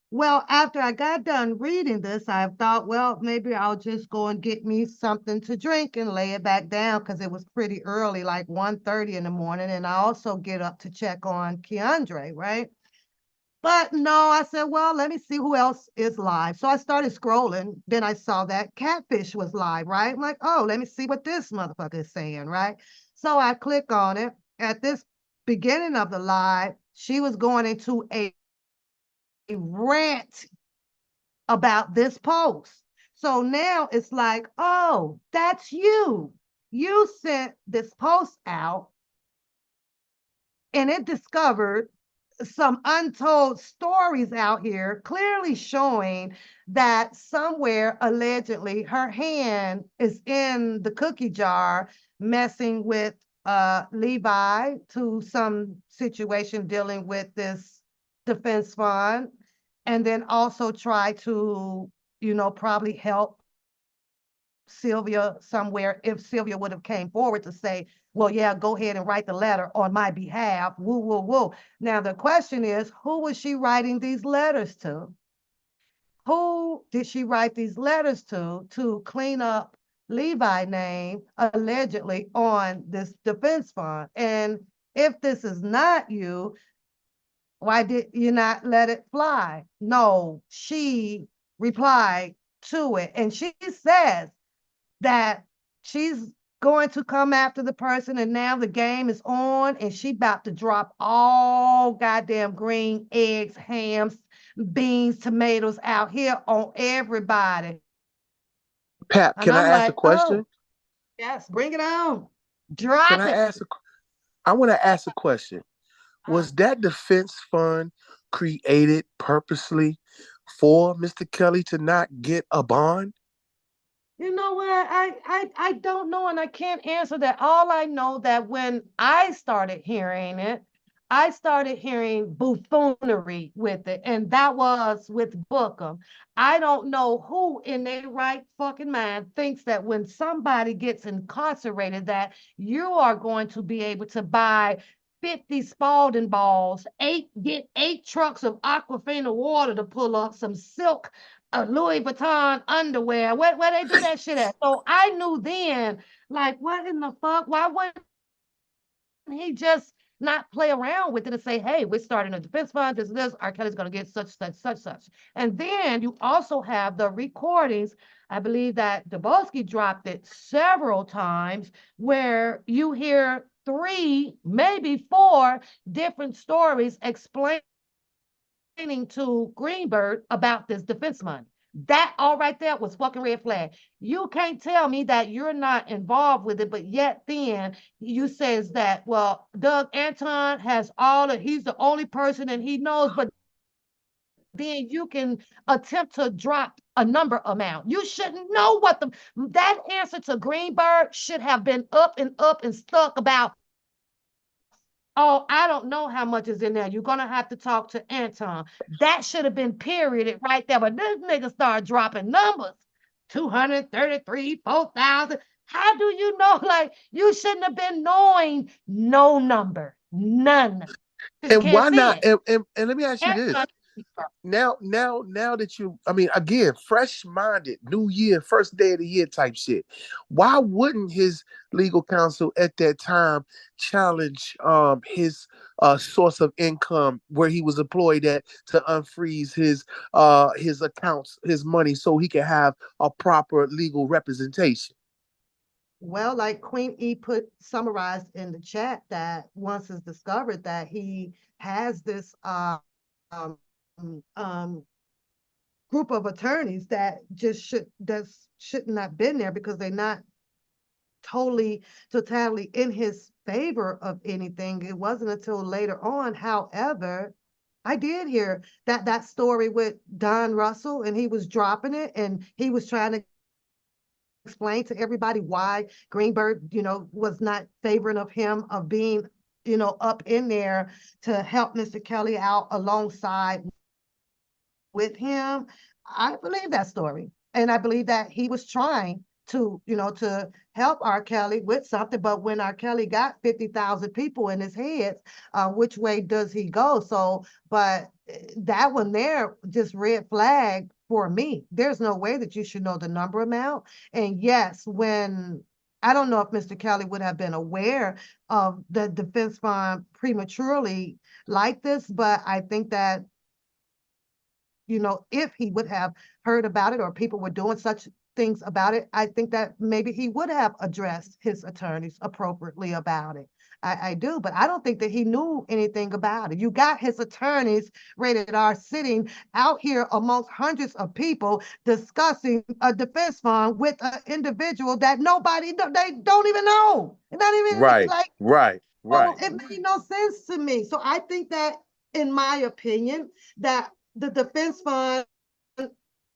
Well, after I got done reading this, I thought, well, maybe I'll just go and get me something to drink and lay it back down, because it was pretty early, like 1:30 in the morning. And I also get up to check on Keandre, right? But no, I said, well, let me see who else is live. So I started scrolling. Then I saw that Catfish was live, right? I'm like, oh, let me see what this motherfucker is saying, right? So I click on it. At this beginning of the live, she was going into a rant about this post. So now it's like, oh, that's you. You sent this post out and it discovered some untold stories out here, clearly showing that somewhere allegedly her hand is in the cookie jar, messing with Levi to some situation dealing with this defense fund, and then also try to, probably help Sylvia somewhere, if Sylvia would have came forward to say, well, yeah, go ahead and write the letter on my behalf, woo, woo, woo. Now, the question is, who was she writing these letters to? Who did she write these letters to clean up Levi's name, allegedly, on this defense fund? And if this is not you, why did you not let it fly? No, she replied to it. And she says that she's going to come after the person, and now the game is on, and she about to drop all goddamn green eggs, hams, beans, tomatoes out here on everybody. Pat, can I ask a question? Oh, yes, bring it on. Drop Can it. I want to ask a question. Was that defense fund created purposely for Mr. Kelly to not get a bond? You know what? I don't know, and I can't answer that. All I know that when I started hearing it, I started hearing buffoonery with it, and that was with Bookham. I don't know who in their right fucking mind thinks that when somebody gets incarcerated, that you are going to be able to buy 50 Spalding balls, get 8 trucks of Aquafina water to pull up some silk Louis Vuitton underwear. Where they do that shit at? So I knew then, like, what in the fuck? Why wouldn't he just not play around with it and say, hey, we're starting a defense fund, this, R. Kelly's gonna get such. And then you also have the recordings. I believe that Dabowski dropped it several times, where you hear 3, maybe 4 different stories explaining to Greenberg about this defense money. That all right there was fucking red flag. You can't tell me that you're not involved with it, but yet then you says that, well, Doug Anton has he's the only person and he knows, but then you can attempt to drop a number amount. You shouldn't know what that answer to Greenberg should have been up and stuck about oh, I don't know how much is in there. You're gonna have to talk to Anton. That should have been period right there. But this nigga started dropping numbers. 233, 4,000. How do you know? Like, you shouldn't have been knowing no number. None. You And can't why see not? it. And let me ask you this. Anton, Now that you, I mean, again, fresh minded, new year, first day of the year type shit. Why wouldn't his legal counsel at that time challenge his source of income where he was employed at to unfreeze his accounts, his money, so he can have a proper legal representation? well, like Queen E put summarized in the chat that once it's discovered that he has this um, um, group of attorneys that just shouldn't have been there because they're not totally in his favor of anything. It wasn't until later on, however, I did hear that story with Don Russell, and he was dropping it, and he was trying to explain to everybody why Greenberg, was not favoring of him of being, up in there to help Mr. Kelly out alongside with him. I believe that story. And I believe that he was trying to help R. Kelly with something. But when R. Kelly got 50,000 people in his head, which way does he go? So, but that one there, just red flag for me. There's no way that you should know the number amount. And yes, I don't know if Mr. Kelly would have been aware of the defense fund prematurely like this, but I think that if he would have heard about it or people were doing such things about it, I think that maybe he would have addressed his attorneys appropriately about it. I do, but I don't think that he knew anything about it. You got his attorneys rated R sitting out here amongst hundreds of people discussing a defense fund with an individual that they don't even know. Not even Right, like, right, so right. it made no sense to me. So I think that, in my opinion, that the defense fund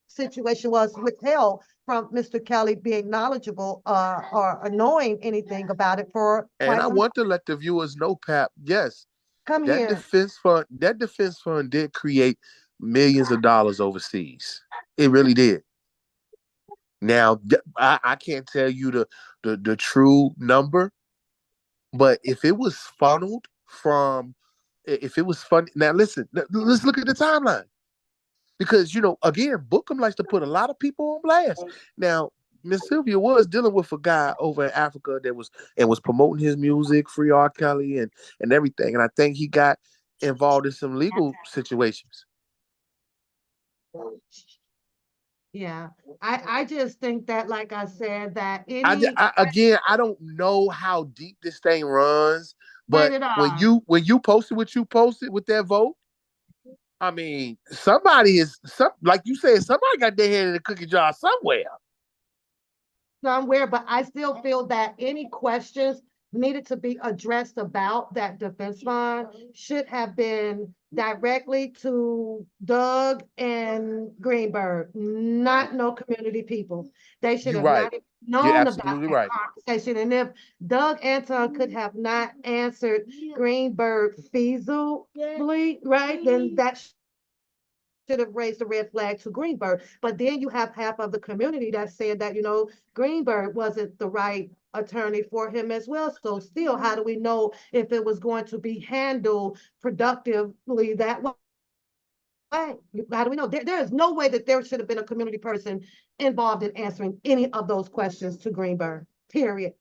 situation was withheld from Mr. Kelly being knowledgeable or knowing anything about it for And quite I some time. want to let the viewers know, Pap, yes, Come that here. defense fund did create millions of dollars overseas. It really did. Now, I can't tell you the true number, but if it was funneled from, if it was fun, now listen, let's look at the timeline. Because, again, Bookham likes to put a lot of people on blast. Now, Miss Sylvia was dealing with a guy over in Africa that was promoting his music, Free R. Kelly, and everything. And I think he got involved in some legal situations. Yeah, I just think that, like I said, that Again, I don't know how deep this thing runs, but rated when R. you posted what you posted with that vote, I mean, like you said, somebody got their hand in the cookie jar somewhere. Somewhere, but I still feel that any questions needed to be addressed about that defense fund should have been directly to Doug and Greenberg, not no community people. They should You're have right. not even You're known about absolutely that right. conversation. And if Doug Anton could have not answered Greenberg feasibly, right, then that should have raised a red flag to Greenberg. But then you have half of the community that said that, Greenberg wasn't the right attorney for him as well. So still, how do we know if it was going to be handled productively that way? How do we know? There is no way that there should have been a community person involved in answering any of those questions to Greenberg. Period.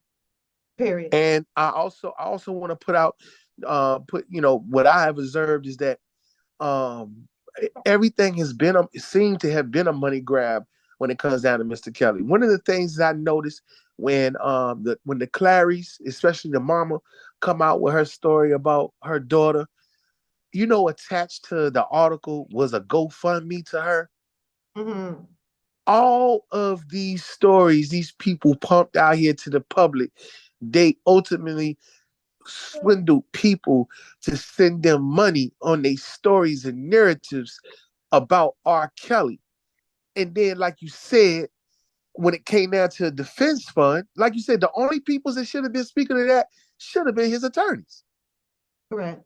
Period. And I also want to what I have observed is that um everything seemed to have been a money grab when it comes down to Mr. Kelly. One of the things that I noticed when the Clarys, especially the mama, come out with her story about her daughter, attached to the article was a GoFundMe to her. Mm-hmm. All of these stories, these people pumped out here to the public, they ultimately swindle people to send them money on their stories and narratives about R. Kelly. And then, like you said, when it came down to a defense fund, like you said, the only people that should have been speaking of that should have been his attorneys. Correct.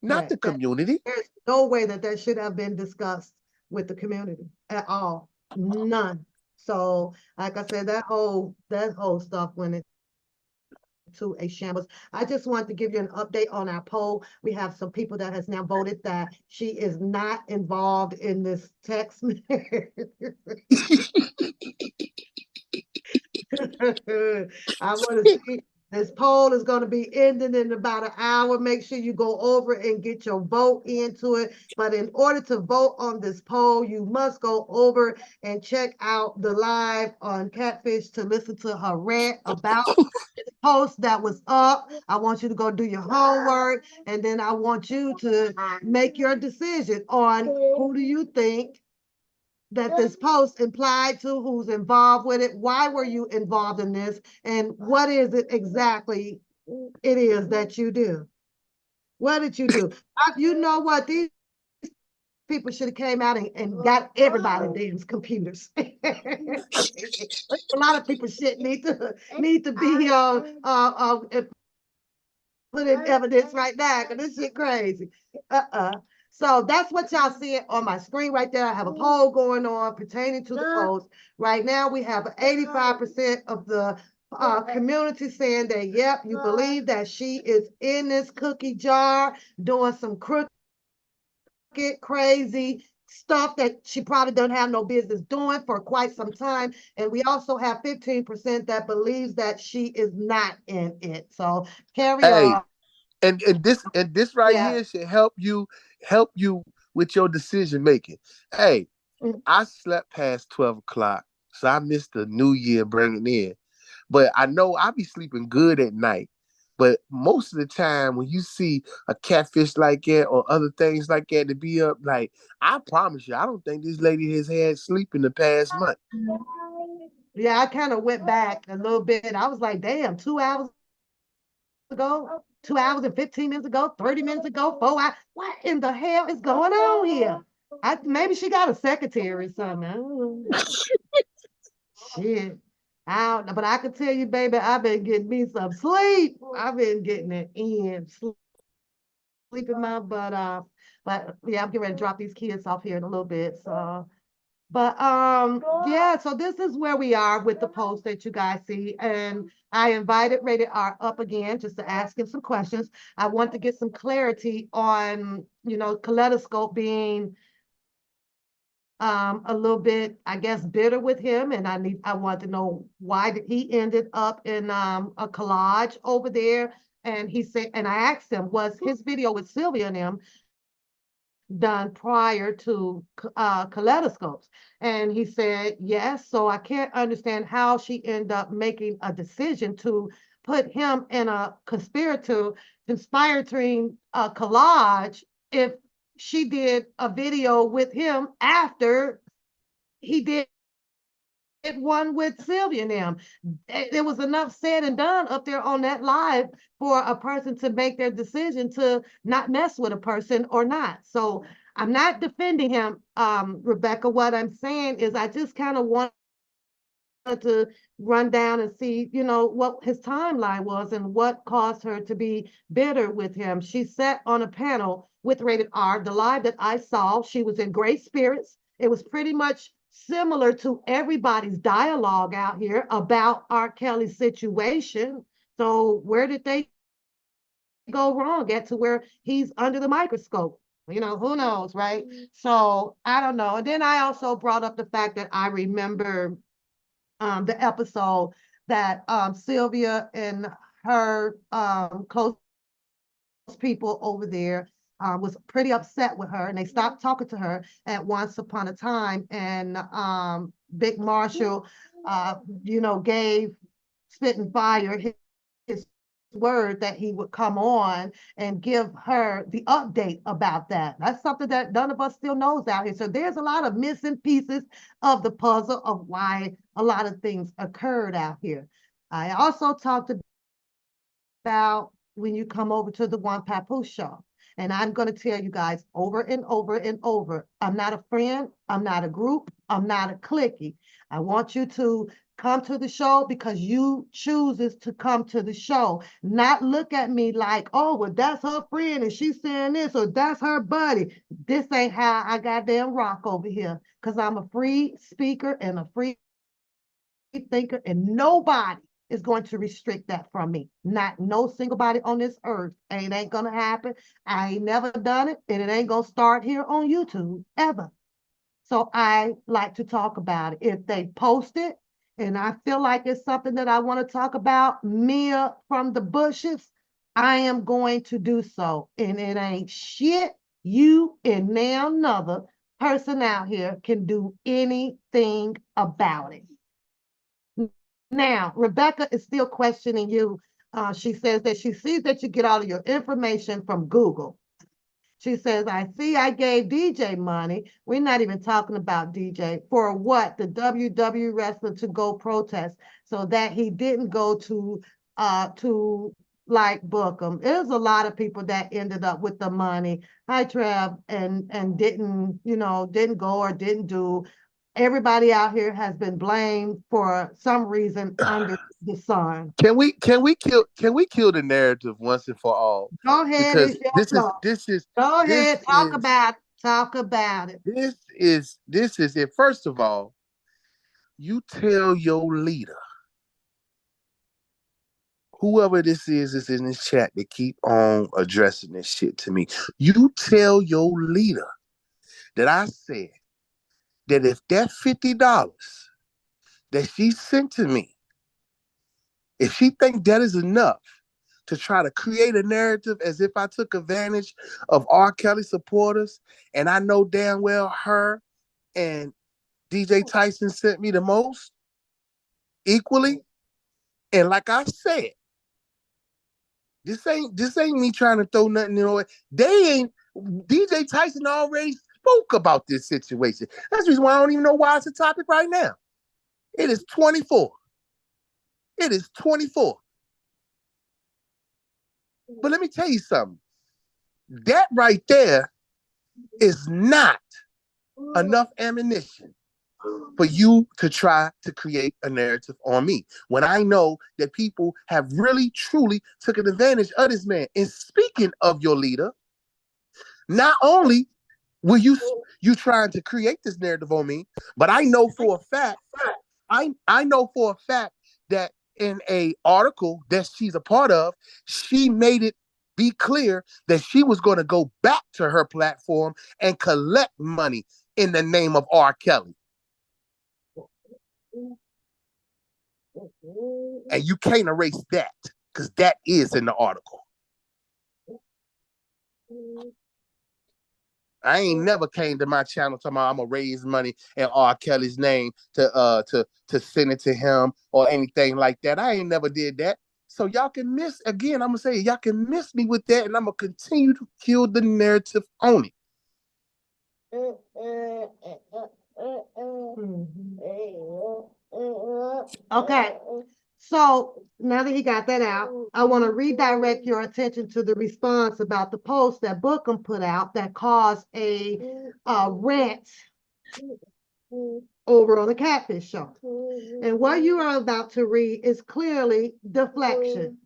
not the community. There's no way that should have been discussed with the community at all. None. So, like I said, that whole stuff went into a shambles. I just want to give you an update on our poll. We have some people that has now voted that she is not involved in this text. I want to see. This poll is going to be ending in about an hour. Make sure you go over and get your vote into it. But in order to vote on this poll, you must go over and check out the live on Catfish to listen to her rant about the post that was up. I want you to go do your homework, and then I want you to make your decision on who do you think that this post implied to, who's involved with it, why were you involved in this, and what is it exactly it is that you do? What did you do? You know what? These people should have came out and got everybody damn computers. A lot of people shit need to be put in evidence right now, because this shit crazy. So that's what y'all see on my screen right there. I have a poll going on pertaining to the post. Right now, we have 85% of the community saying that, yep, you believe that she is in this cookie jar doing some crooked, crazy stuff that she probably don't have no business doing for quite some time. And we also have 15% that believes that she is not in it. So carry on. And this right here should help you with your decision making. Hey, I slept past 12 o'clock, so I missed the New Year bringing in. But I know I be sleeping good at night. But most of the time, when you see a catfish like that or other things like that to be up, like, I promise you, I don't think this lady has had sleep in the past month. Yeah, I kind of went back a little bit. I was like, damn, 2 hours ago, 2 hours and 15 minutes ago, 30 minutes ago, 4 hours. What in the hell is going on here? Maybe she got a secretary or something. I don't know. Shit. I don't know, but I can tell you, baby, I've been getting me some sleep. I've been getting it in, sleeping my butt off. But yeah, I'm getting ready to drop these kids off here in a little bit. So, but yeah, so this is where we are with the post that you guys see. And I invited Rated R up again just to ask him some questions. I want to get some clarity on, Kaleidoscope being a little bit, I guess, bitter with him, and I want to know why did he ended up in a collage over there. And he said, and I asked him, was his video with Sylvia and him done prior to Kaleidoscopes? And he said yes. So I can't understand how she ended up making a decision to put him in a conspirating collage if she did a video with him after he did one with Sylvia and them. There was enough said and done up there on that live for a person to make their decision to not mess with a person or not. So I'm not defending him, Rebecca. What I'm saying is I just kind of want to run down and see, what his timeline was and what caused her to be bitter with him. She sat on a panel with Rated R. The live that I saw, she was in great spirits. It was pretty much similar to everybody's dialogue out here about R. Kelly's situation. So where did they go wrong at to where he's under the microscope? Who knows, right? So I don't know. And then I also brought up the fact that I remember the episode that Sylvia and her close people over there was pretty upset with her, and they stopped talking to her at once upon a time. And Big Marshall, gave Spitting Fire his word that he would come on and give her the update about that. That's something that none of us still knows out here. So there's a lot of missing pieces of the puzzle of why a lot of things occurred out here. I also talked about when you come over to the One Papoose show. And I'm going to tell you guys over and over and over, I'm not a friend, I'm not a group, I'm not a cliquey. I want you to come to the show because you chooses to come to the show, not look at me like, oh, well, that's her friend and she's saying this, or that's her buddy. This ain't how I goddamn rock over here, because I'm a free speaker and a free thinker, and nobody is going to restrict that from me. Not no single body on this earth. And it ain't gonna happen. I ain't never done it, and it ain't gonna start here on YouTube ever. So I like to talk about it. If they post it and I feel like it's something that I want to talk about, Mia from the bushes, I am going to do so. And it ain't shit you and now another person out here can do anything about it. Now, Rebecca is still questioning you. She says that she sees that you get all of your information from Google. She says, I see I gave DJ money. We're not even talking about DJ. For what? The WW wrestler to go protest so that he didn't go to like book him. There's a lot of people that ended up with the money. Hi, Trev, and didn't, didn't go or didn't do. Everybody out here has been blamed for some reason under the sun. Can we kill the narrative once and for all? Go ahead, Because this is go ahead, talk about it. This is it. First of all, you tell your leader, whoever this is in this chat, to keep on addressing this shit to me. You tell your leader that I said that if that $50 that she sent to me, if she think that is enough to try to create a narrative as if I took advantage of R. Kelly supporters, and I know damn well her and DJ Tyson sent me the most equally. And like I said, this ain't me trying to throw nothing in away. DJ Tyson already spoke about this situation. That's the reason why I don't even know why it's a topic right now. It is 24. It is 24. But let me tell you something. That right there is not enough ammunition for you to try to create a narrative on me, when I know that people have really, truly taken advantage of this man. And speaking of your leader, not only were you trying to create this narrative on me, but I know for a fact, I know for a fact that in a article that she's a part of, she made it be clear that she was going to go back to her platform and collect money in the name of R. Kelly. And you can't erase that, because that is in the article. I ain't never came to my channel talking about I'm gonna raise money in R. Kelly's name to send it to him or anything like that. I ain't never did that. So y'all can miss, again, I'm gonna say, y'all can miss me with that, and I'm gonna continue to kill the narrative on it. Okay. So now that he got that out, I want to redirect your attention to the response about the post that Bookham put out that caused a rant over on the Catfish Show. And what you are about to read is clearly deflection.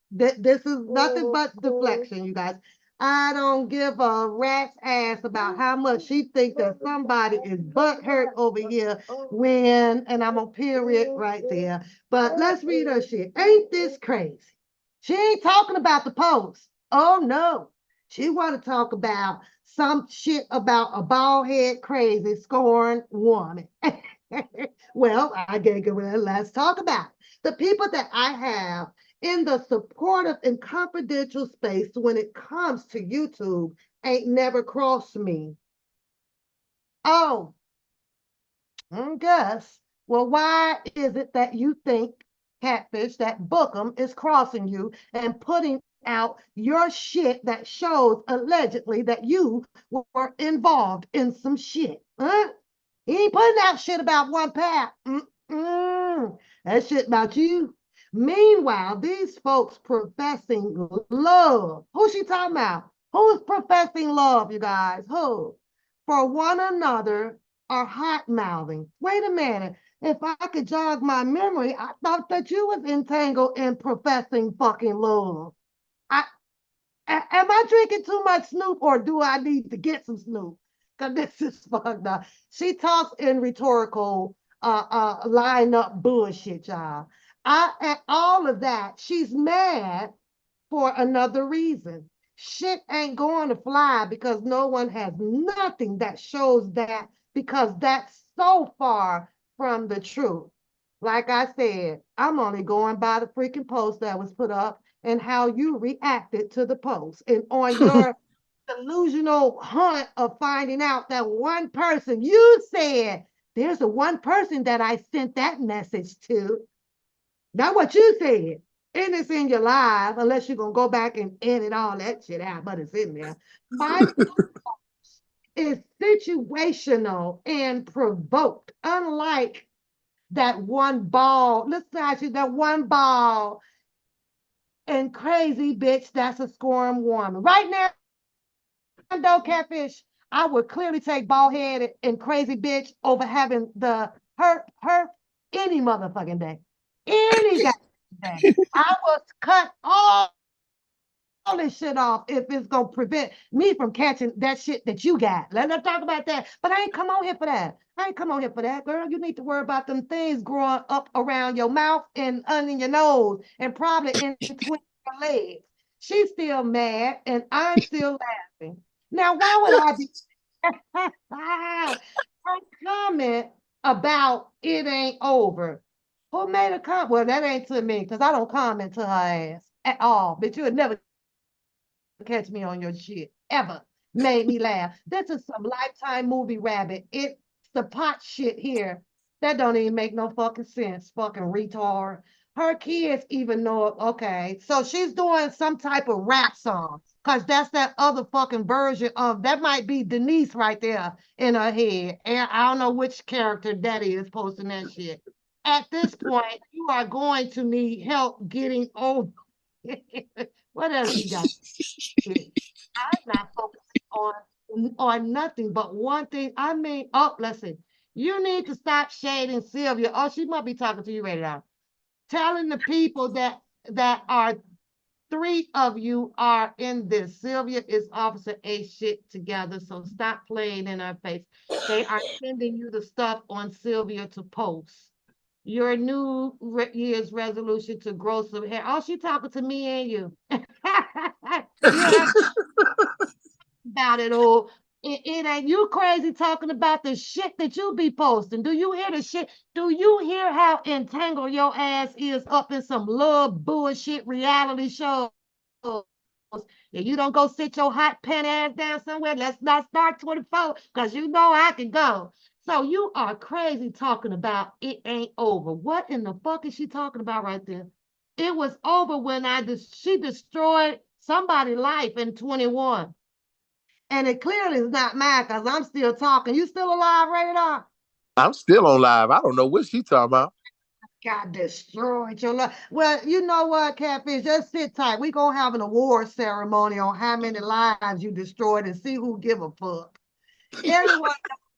This is nothing but deflection, you guys. I don't give a rat's ass about how much she thinks that somebody is butthurt over here when, and I'm on period right there. But let's read her shit. Ain't this crazy? She ain't talking about the post. Oh no. She want to talk about some shit about a bald head crazy scorned woman. Well, let's talk about it. The people that I have in the supportive and confidential space when it comes to YouTube ain't never crossed me. Oh, I guess. Well, why is it that you think, Catfish, that Bookham is crossing you and putting out your shit that shows allegedly that you were involved in some shit? Huh? He ain't putting out shit about one pat. That shit about you. Meanwhile, these folks professing love. Who's she talking about? Who's professing love, you guys? Who? For one another are hot mouthing. Wait a minute. If I could jog my memory, I thought that you was entangled in professing fucking love. Am I drinking too much Snoop or do I need to get some Snoop? Because this is fucked up. She talks in rhetorical line up bullshit, y'all. At all of that, she's mad for another reason. Shit ain't going to fly because no one has nothing that shows that, because that's so far from the truth. Like I said, I'm only going by the freaking post that was put up and how you reacted to the post. And on your delusional hunt of finding out that one person, you said, there's a one person that I sent that message to. That's what you said. And it's in your live, unless you're going to go back and edit all that shit out, but it's in there. My is situational and provoked, unlike that one ball. Listen, actually, that one ball and crazy bitch that's a scorn woman. Right now, though, Catfish, I would clearly take bald headed and crazy bitch over having the her any motherfucking day. Any goddamn day. I will cut all this shit off if it's gonna prevent me from catching that shit that you got. Let's talk about that. But I ain't come on here for that. I ain't come on here for that, girl. You need to worry about them things growing up around your mouth and under your nose and probably in between your legs. She's still mad and I'm still laughing. Now, why would I be her comment about it ain't over? Who made a comment? Well, that ain't to me because I don't comment to her ass at all. But you would never catch me on your shit ever. Made me laugh. This is some Lifetime movie rabbit. It's the pot shit here. That don't even make no fucking sense. Fucking retard. Her kids even know it. Okay. So she's doing some type of rap song. Cause that's that other fucking version of that might be Denise right there in her head. And I don't know which character that is posting that shit. At this point, you are going to need help getting over. What else you got? I'm not focusing on nothing but one thing. I mean, oh, listen, you need to stop shading Sylvia. Oh, she might be talking to you right now. Telling the people that are three of you are in this. Sylvia is Officer A shit together, so stop playing in her face. They are sending you the stuff on Sylvia to post. Your New Year's resolution to grow some hair. Oh, she talking to me and you. Yeah, about it all. It ain't you crazy talking about the shit that you be posting. Do you hear the shit? Do you hear how entangled your ass is up in some love bullshit reality shows? If you don't go sit your hot pen ass down somewhere, let's not start 24 because you know I can go. So you are crazy talking about it ain't over. What in the fuck is she talking about right there? It was over when she destroyed somebody's life in 21. And it clearly is not mine because I'm still talking. You still alive, Radar? I'm still on live. I don't know what she talking about. God destroyed your life. Well, you know what, Catfish? Just sit tight. We're going to have an award ceremony on how many lives you destroyed and see who give a fuck. Everyone,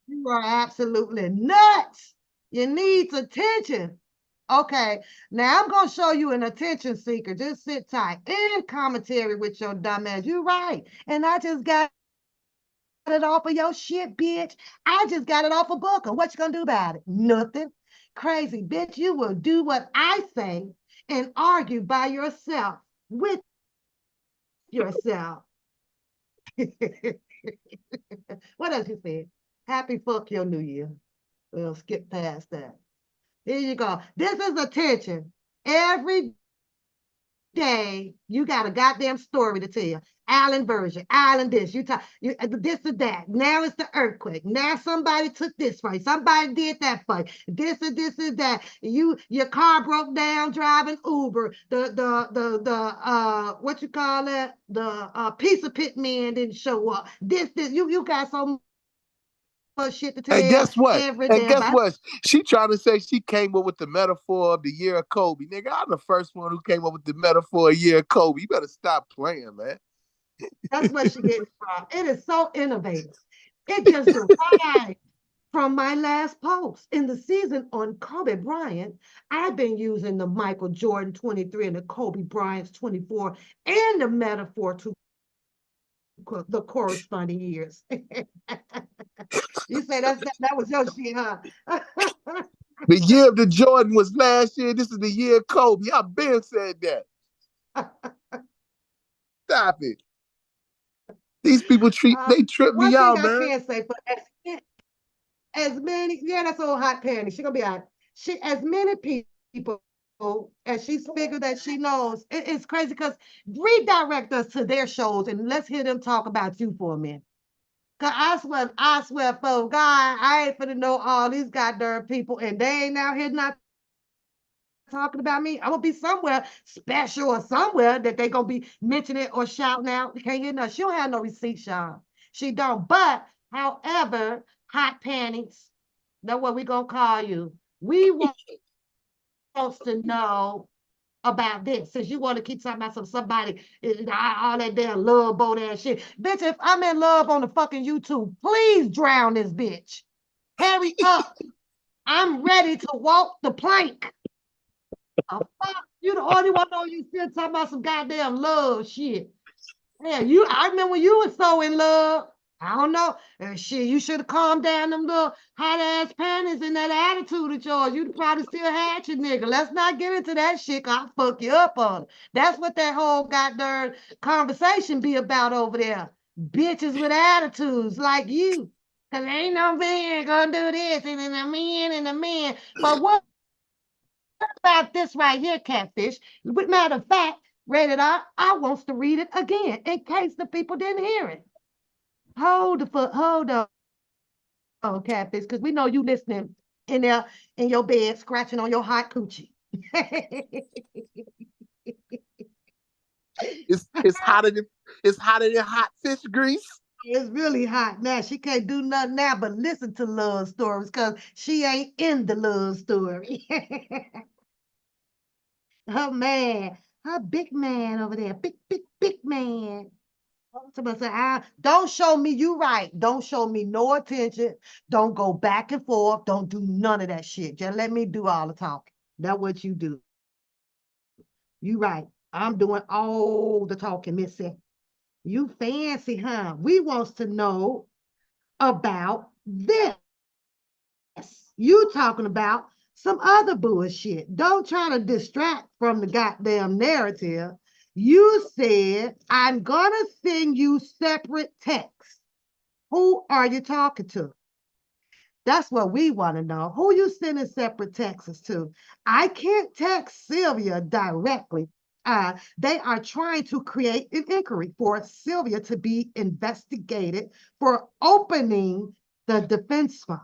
you are absolutely nuts. You need attention. Okay, now I'm going to show you an attention seeker. Just sit tight. And commentary with your dumb ass. You're right. And I just got it off of your shit, bitch. I just got it off of Booker. What you gonna do about it? Nothing. Crazy, bitch. You will do what I say and argue by yourself with yourself. What else you said? Happy fuck your New Year. We'll skip past that. Here you go. This is attention. Every day you got a goddamn story to tell. Island version, island this, this or that. Now it's the earthquake. Now somebody took this for you. Somebody did that for you. This and that. Your car broke down driving Uber. The what you call that? The pizza pit man didn't show up. This you got so much shit to tell. And guess what? Every and guess day. what? She trying to say she came up with the metaphor of the year of Kobe. Nigga, I'm the first one who came up with the metaphor of year of Kobe. You better stop playing, man. That's where she gets from. It is so innovative. It just derived from my last post. In the season on Kobe Bryant, I've been using the Michael Jordan 23 and the Kobe Bryant's 24 and the metaphor to the corresponding years. You say that was your shit, huh? The year of the Jordan was last year. This is the year of Kobe. I've been said that. Stop it. These people trip One me thing out, I man. can say for as many, yeah, that's old hot panty. She gonna be out. As many people as she's figured that she knows, it's crazy because redirect us to their shows and let's hear them talk about you for a minute. Cause I swear, for God, I ain't finna know all these goddamn people and they ain't out here not talking about me. I'm gonna be somewhere special or somewhere that they gonna be mentioning or shouting out. You can't hear no. She don't have no receipt, Sean. She don't. But however, hot panties, that's what we gonna call you. We want to know about this since you want to keep talking about somebody all that damn love boat ass shit. Bitch, if I'm in love on the fucking YouTube, please drown this bitch. Hurry up. I'm ready to walk the plank. Oh, fuck, you the only one on you still talking about some goddamn love shit. Yeah, I remember when you was so in love. I don't know. Shit, you should have calmed down them little hot ass panties and that attitude of yours. You'd probably still had your nigga. Let's not get into that shit, 'cause I'll fuck you up on it. That's what that whole goddamn conversation be about over there. Bitches with attitudes like you. 'Cause ain't no man gonna do this and then a man and a man. But what about this right here, Catfish? Matter of fact, rated R, I wants to read it again in case the people didn't hear it. Hold on, Catfish, because we know you listening in there in your bed, scratching on your hot coochie. It's hotter than hot fish grease. It's really hot now. She can't do nothing now but listen to love stories because she ain't in the love story. Her man, her big man over there, big man. Somebody say, don't show me you right. Don't show me no attention. Don't go back and forth. Don't do none of that shit. Just let me do all the talking. That's what you do. You right. I'm doing all the talking, Missy. You fancy, huh? We wants to know about this. You talking about some other bullshit. Don't try to distract from the goddamn narrative. You said, I'm gonna send you separate texts. Who are you talking to? That's what we want to know. Who you sending separate texts to? I can't text Sylvia directly. They are trying to create an inquiry for Sylvia to be investigated for opening the defense fund.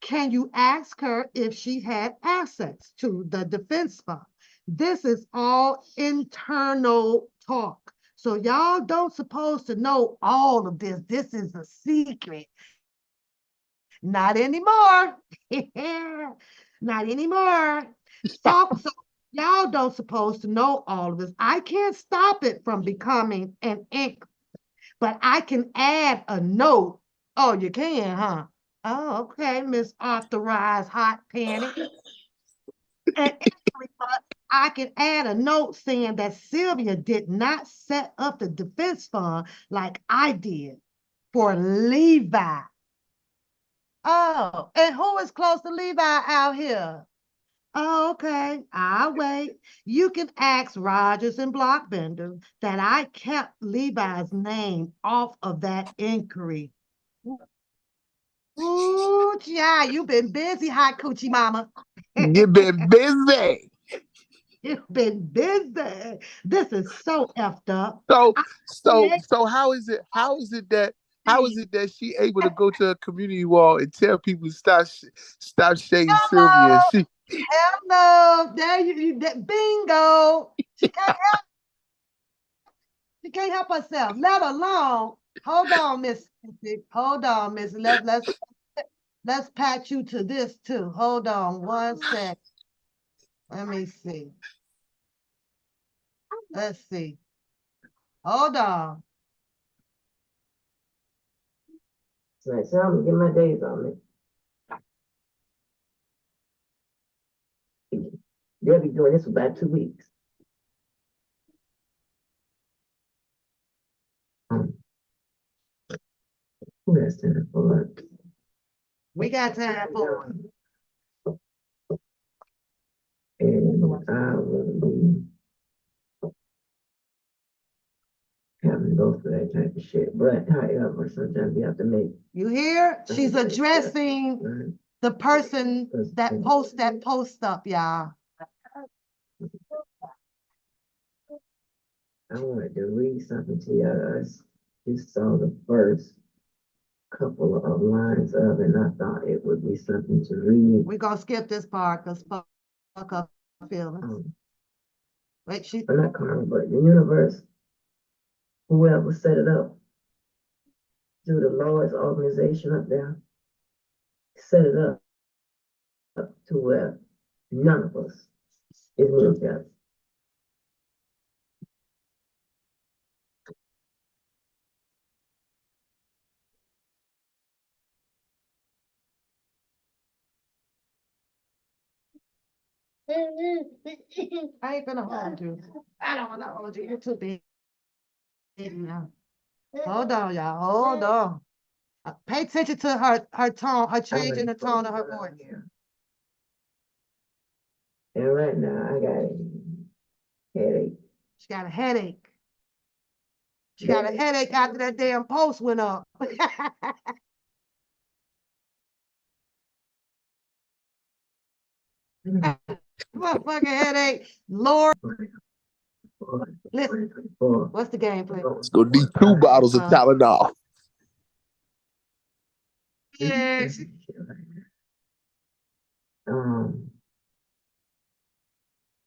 Can you ask her if she had access to the defense fund? This is all internal talk. So y'all don't supposed to know all of this. This is a secret. Not anymore. Not anymore. So y'all don't supposed to know all of this. I can't stop it from becoming an ink, but I can add a note. Oh, you can, huh? Oh, okay, Miss Authorized Hot Panty. And I can add a note saying that Sylvia did not set up the defense fund like I did for Levi. Oh, and who is close to Levi out here? Oh, okay, I'll wait. You can ask Rogers and Blockbender that I kept Levi's name off of that inquiry. Ooh, yeah, you've been busy, hot coochie mama. You've been busy. You've been busy. This is so effed up. So how is it that she able to go to a community wall and tell people stop shading Sylvia? And Hell no. There you bingo. She can't help herself, let alone. Hold on, Miss. Hold on, Miss. Let's patch you to this too. Hold on one sec. Let me see. Let's see. Hold on. So I said, I'm gonna get my days on me. They'll be doing this for about 2 weeks. Who has time for it? We got time for it. And I will be having to go through that type of shit. But however, sometimes you have to make. You hear? She's addressing Right? the person that post up, y'all. I wanted to read something to you. I just saw the first couple of lines of it, and I thought it would be something to read. We're gonna skip this part because fuck up feelings. Wait, But not karma, but the universe, whoever set it up, through the Lord's organization up there, set it up to where none of us is moved up. I ain't gonna hold you. I don't wanna hold you. You're too big now. Hold on, y'all. Hold on. Pay attention to her tone, her change in the tone of her voice. And right now, I got a headache. She got a headache. She got a headache after that damn post went up. Motherfucking headache. Lord, listen. What's the game plan? Let's go need 2 bottles of Tylenol. Yeah.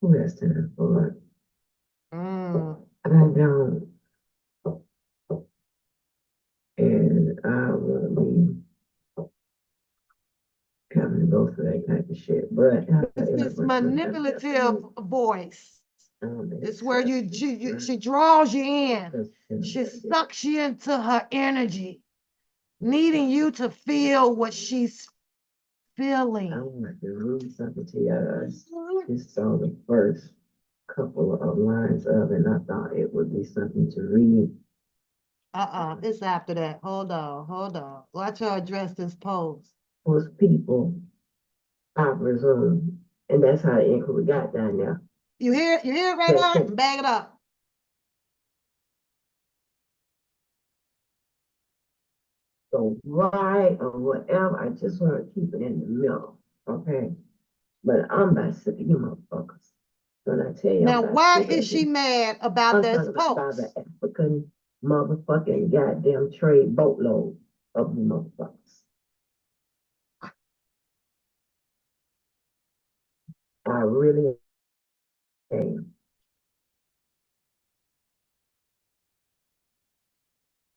Who has time for it? I don't. And I will be having to go through that type of shit. But It's this manipulative voice. It's where she draws you in. She sucks you into her energy, needing you to feel what she's feeling. I want to read something to you. I just saw the first couple of lines of it, and I thought it would be something to read. It's after that. Hold on. Watch her address this post. Was people, I presume, and that's how the inquiry got down there. You hear it right now? Bag it up. So right or whatever, I just want to keep it in the middle, okay? But I'm about sick of you motherfuckers. When I tell you, Now, why is she mad about this post? The African motherfucking goddamn trade boatload of you motherfuckers. I really am.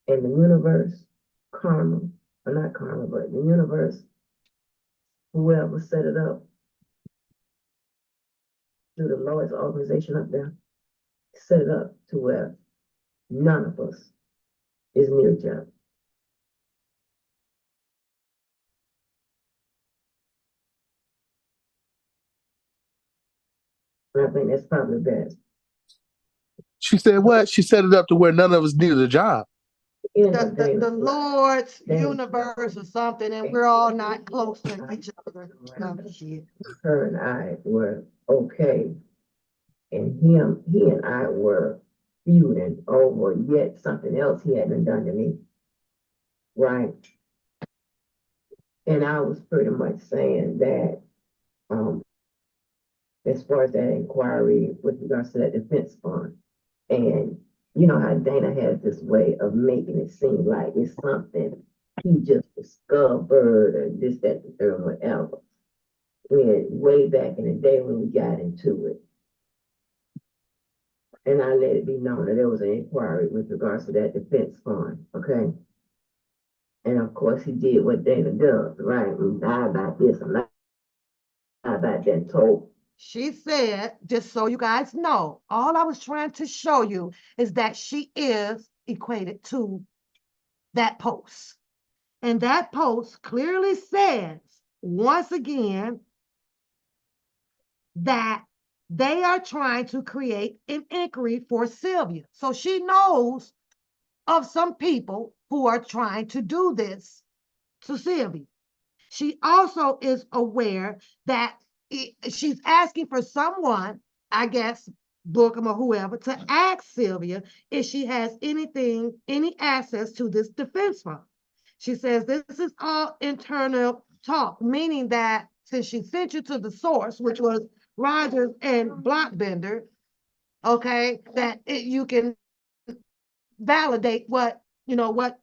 And the universe, karma, or not karma, but the universe, whoever set it up, through the Lord's organization up there, set it up to where none of us is near each other. And I think that's probably best. She said what? She set it up to where none of us needed a job. The Lord's universe or something, and we're all not close to each other. Her and I were okay, and he and I were feuding over yet something else he hadn't done to me, right? And I was pretty much saying that, as far as that inquiry with regards to that defense fund, and you know how Dana has this way of making it seem like it's something he just discovered or this, that, the third, whatever. When way back in the day when we got into it. And I let it be known that there was an inquiry with regards to that defense fund, okay? And of course he did what Dana does, right? We lie about this and lie about that told. She said, just so you guys know, all I was trying to show you is that she is equated to that post. And that post clearly says, once again, that they are trying to create an inquiry for Sylvia. So she knows of some people who are trying to do this to Sylvia. She also is aware that she's asking for someone, I guess, Bookham or whoever, to ask Sylvia if she has any access to this defense fund. She says this is all internal talk, meaning that since she sent you to the source, which was Rogers and Blockbender, okay, that you can validate what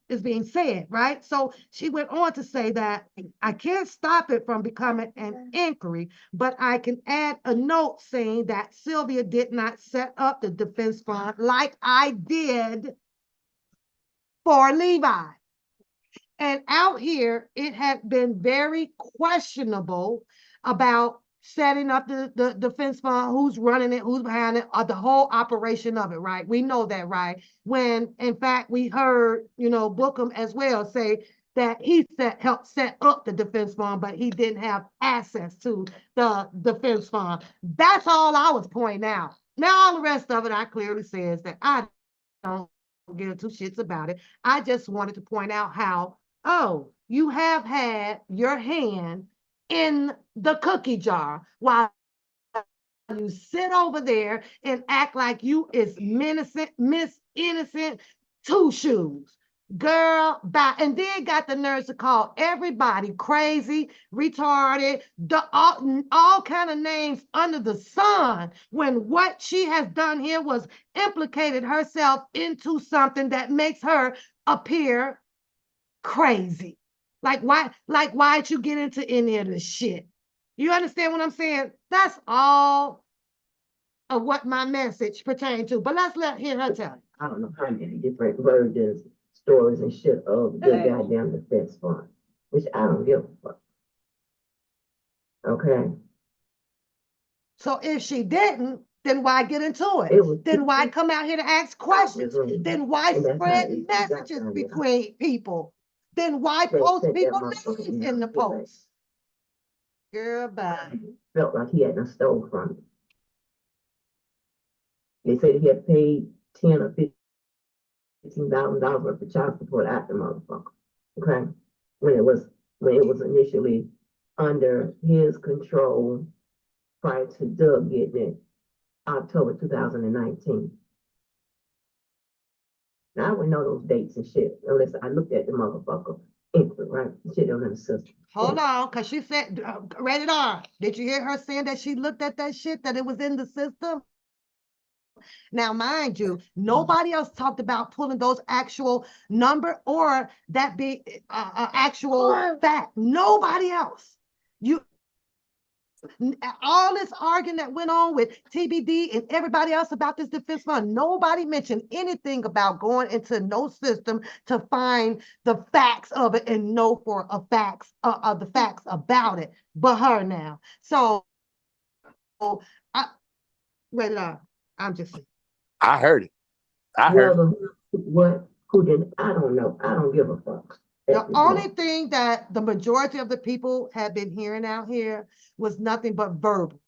is being said, right? So she went on to say that I can't stop it from becoming an inquiry, but I can add a note saying that Sylvia did not set up the defense fund like I did for Levi. And out here, it had been very questionable about setting up the defense fund, who's running it, who's behind it, or the whole operation of it, right? We know that, right? When, in fact, we heard, Bookham as well say that he helped set up the defense fund, but he didn't have access to the defense fund. That's all I was pointing out. Now, all the rest of it, I clearly says that I don't give two shits about it. I just wanted to point out how, oh, you have had your hand in the cookie jar while you sit over there and act like you is Miss Innocent Two Shoes. Girl, bye. And then got the nerves to call everybody crazy, retarded, all kind of names under the sun, when what she has done here was implicated herself into something that makes her appear crazy. Like why'd you get into any of this shit? You understand what I'm saying? That's all of what my message pertained to. But let's hear her tell you. I don't know how many different versions, stories and shit of the goddamn defense fund, which I don't give a fuck. Okay. So if she didn't, then why get into it? Then why come out here to ask questions? Then why spread messages between people? Then why post people names in the post? Girl, bye. Felt like he hadn't stole from it. They said he had paid $10,000 or $15,000 worth of child support out the motherfucker. Okay, when it was initially under his control prior to Doug getting it, October 2019. Now I wouldn't know those dates and shit unless I looked at the motherfucker input, right? Shit on the system. Hold on, because she said, rated R. Did you hear her saying that she looked at that shit, that it was in the system? Now, mind you, nobody else talked about pulling those actual number or that big actual fact. Nobody else. All this arguing that went on with TBD and everybody else about this defense fund, nobody mentioned anything about going into no system to find the facts of it and know for the facts about it, but her now. So, I'm just saying. I heard it. I heard it. Who did? I don't know. I don't give a fuck. The only thing that the majority of the people have been hearing out here was nothing but verbal.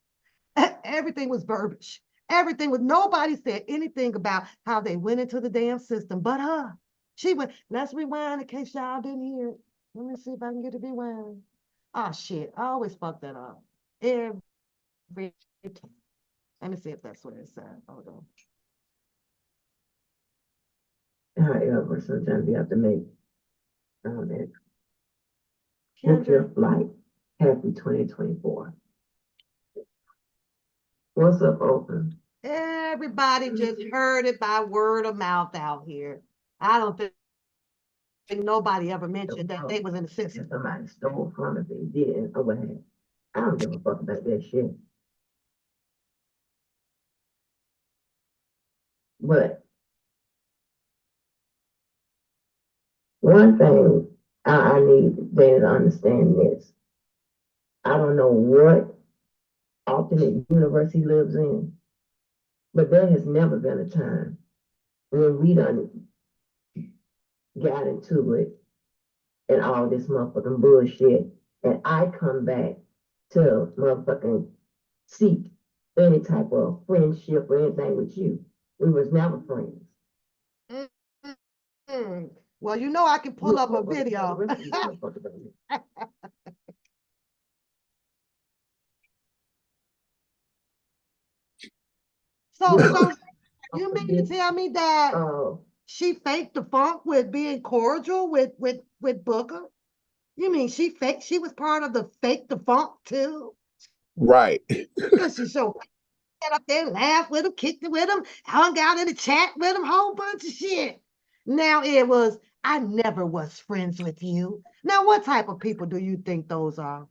Everything was verbiage. Everything was, nobody said anything about how they went into the damn system, but her. She went, let's rewind in case y'all didn't hear it. Let me see if I can get it rewind. Oh shit, I always fuck that up. Every time. Let me see if that's what it said. Hold on. However, sometimes you have to make book your flight. Happy 2024. What's up, Open? Everybody just heard it by word of mouth out here. I don't think nobody ever mentioned that they was in the system. If somebody stole from it, they did overhead. I don't give a fuck about that shit. But one thing I need Dana to understand this. I don't know what alternate universe he lives in, but there has never been a time when we done got into it and all this motherfucking bullshit, and I come back to motherfucking seek any type of friendship or anything with you. We was never friends. Mm. Well, you know I can pull up a video. So you mean to tell me that she faked the funk with being cordial with Booker? You mean she was part of the fake the funk too? Right. Because she so get up there, laughed with him, kicked it with him, hung out in the chat with him, whole bunch of shit. Now it was, I never was friends with you. Now, what type of people do you think those are?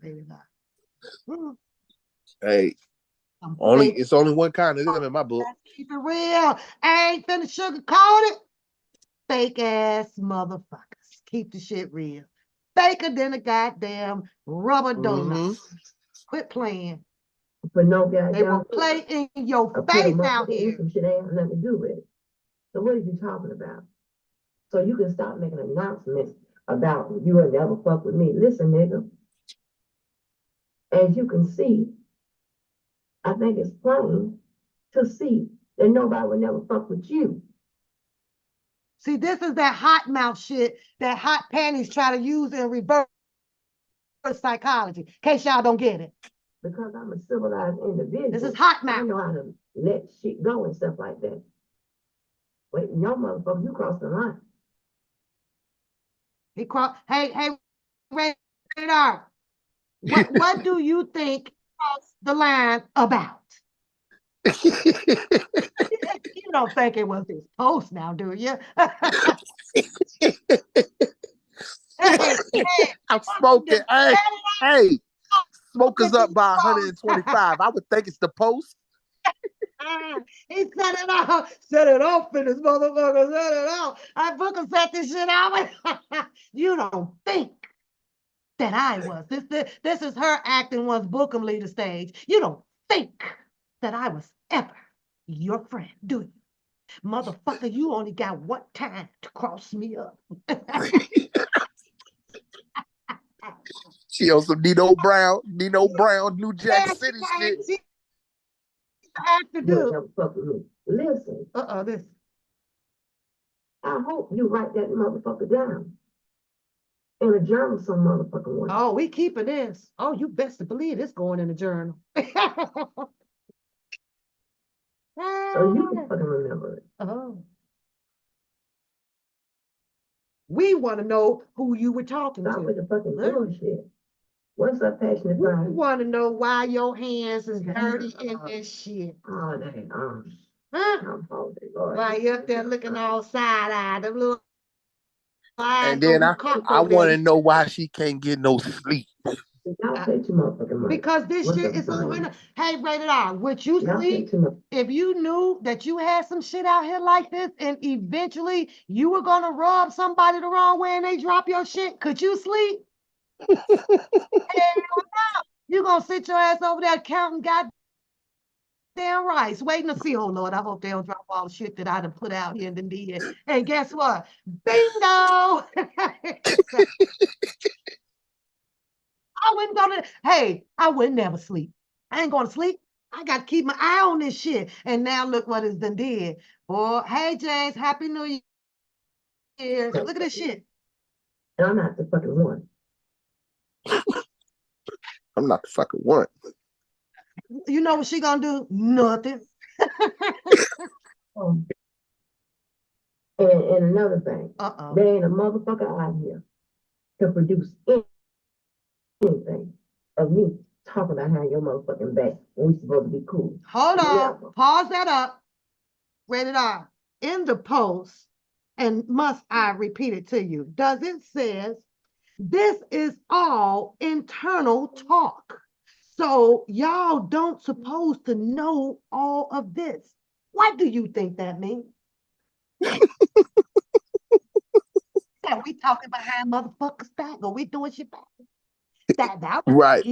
Hey, it's only one kind of them in my book. Let's keep it real. I ain't finna sugarcoat it. Fake ass motherfuckers. Keep the shit real. Faker than a goddamn rubber donut. Quit playing. But no goddamn. They will play in your face out here. Some shit ain't nothing to do with it. So what are you talking about? So you can stop making announcements about you will never fuck with me. Listen, nigga. As you can see, I think it's plain to see that nobody will never fuck with you. See, this is that hot mouth shit that hot panties try to use in reverse psychology. In case y'all don't get it. Because I'm a civilized individual. This is hot mouth. I know how to let shit go and stuff like that. But your motherfucker, you crossed the line. He crossed. Hey, Radar. What do you think crossed the line about? You don't think it was his post now, do you? I'm smoking. Hey, smokers up by 125. I would think it's the post. He set it off in this motherfucker, set it off. I Booker set this shit out. You don't think that I was. This is her acting once Booker leave the stage. You don't think that I was ever your friend, do you? Motherfucker, you only got one time to cross me up. She on some Nino Brown, New Jack City shit. Listen. This. I hope you write that motherfucker down in a journal some motherfucking way. Oh, we keeping this. Oh, you best to believe it's going in the journal. So you can fucking remember it. Oh. We want to know who you were talking Stop to. with the fucking bullshit. What's up, passionate We fire? want to know why your hands is dirty in this shit. Oh, dang. Why you up there looking all side-eyed, them little eyes. And then I want to know why she can't get no sleep. Because this shit is on. Hey, Rated R, would you sleep if you knew that you had some shit out here like this and eventually you were gonna rub somebody the wrong way and they drop your shit? Could you sleep? Hell no. You gonna sit your ass over there counting goddamn rice, waiting to see, oh Lord, I hope they don't drop all the shit that I done put out here and then did. And guess what? Bingo! I wouldn't never sleep. I ain't gonna sleep. I got to keep my eye on this shit. And now look what it's done did. Boy, hey James, Happy New Year. Look at this shit. And I'm not the fucking one. I'm not the fucking one. You know what she gonna do? Nothing. And another thing. There ain't a motherfucker out here to produce anything of me talking about how your motherfucking back when we supposed to be cool. Hold on. Pause that up. Rated R. In the post, and must I repeat it to you? Does it says this is all internal talk. So y'all don't supposed to know all of this. What do you think that means? That we talking behind motherfuckers back or we doing shit back? That right.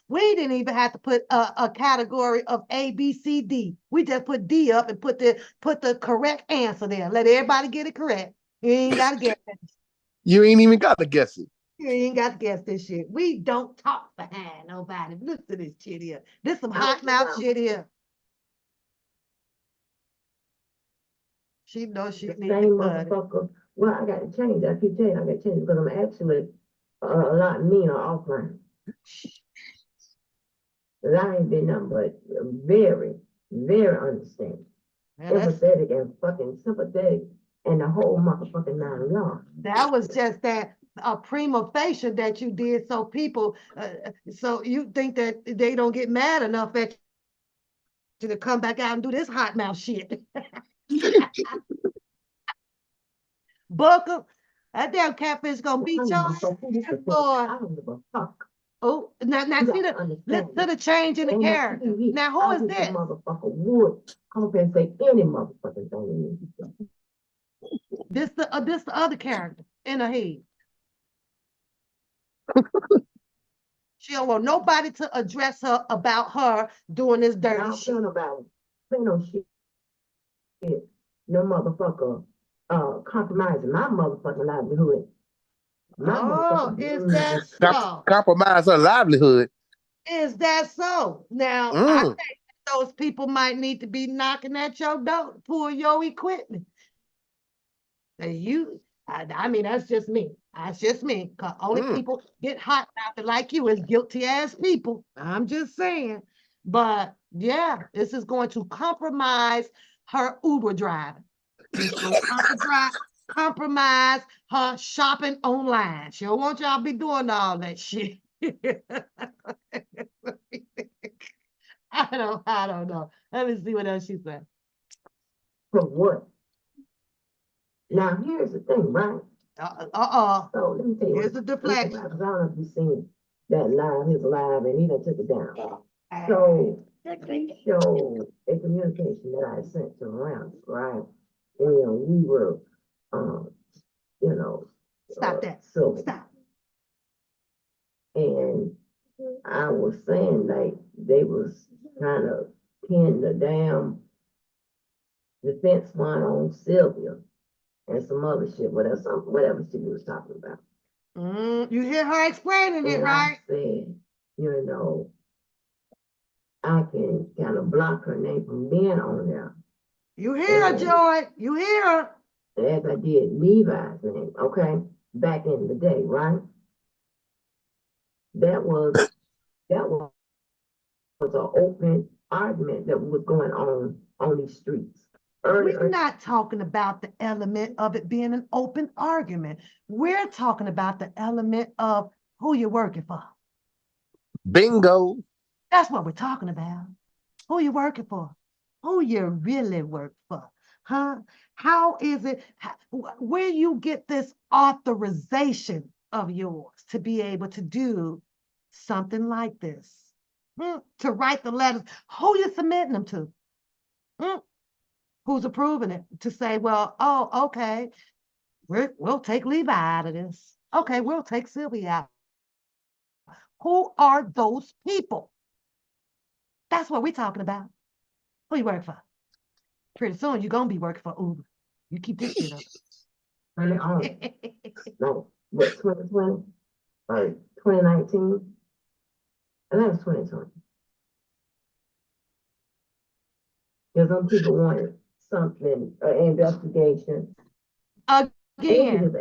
We didn't even have to put a category of A, B, C, D. We just put D up and put the correct answer there. Let everybody get it correct. You ain't gotta get it. You ain't even got to guess it. You ain't got to guess this shit. We don't talk behind nobody. Listen to this shit here. This some hot mouth shit here. She knows she The needs same to cut it. motherfucker. Well, I got to change. I keep telling you, I got to change because I'm actually a lot meaner offline. But I ain't been nothing but very, very understanding, Man, empathetic, and fucking sympathetic, and the whole motherfucking nine yards. that was just that a prima facie that you did so people, so you think that they don't get mad enough at you to come back out and do this hot mouth shit. Booker, that damn catfish gonna beat your ass, boy. I don't give a fuck. Oh, now You see got to the, understand listen to the change in the Ain't no character. TV. Now who I is wish a this? motherfucker would come up and say any motherfucking thing in this. This the other character in her head. She don't want nobody to address her about her doing this I dirty don't shit. care about say no shit. No motherfucker compromising my motherfucking livelihood. My Oh, motherfucking is that so? Compromise her livelihood. Is that so? Now, I think those people might need to be knocking at your door, pull your equipment. I mean, that's just me. That's just me. Cause only people get hot mouthed like you is guilty ass people. I'm just saying. But yeah, this is going to compromise her Uber driving. It's going to compromise her shopping online. She don't want y'all to be doing all that shit. I don't know. Let me see what else she said. For what? Now here's the thing, right? So let me tell you. Here's the deflection. I don't know if you've seen that live, his live, and he done took it down. So he showed a communication that I sent to around, right? And we were, you know. Stop that. So Stop. And I was saying like they was trying to pin the damn defense fund on Sylvia and some other shit, whatever she was talking about. You hear her explaining it, And right? I said, you know, I can kind of block her name from being on there. You hear her, Joy. You hear her. As I did Levi's name, okay, back in the day, right? That was an open argument that was going on these streets. We're not talking about the element of it being an open argument. We're talking about the element of who you're working for. Bingo. That's what we're talking about. Who you working for? Who you really work for? Huh? How is it, where you get this authorization of yours to be able to do something like this? To write the letters, who you submitting them to? Who's approving it? To say, well, oh, okay, we'll take Levi out of this. Okay, we'll take Sylvia out. Who are those people? That's what we're talking about. Who you work for? Pretty soon you're gonna be working for Uber. You keep this shit up. No, what, 2020 or 2019? I think it was 2020. Because some people wanted something, an investigation. Again.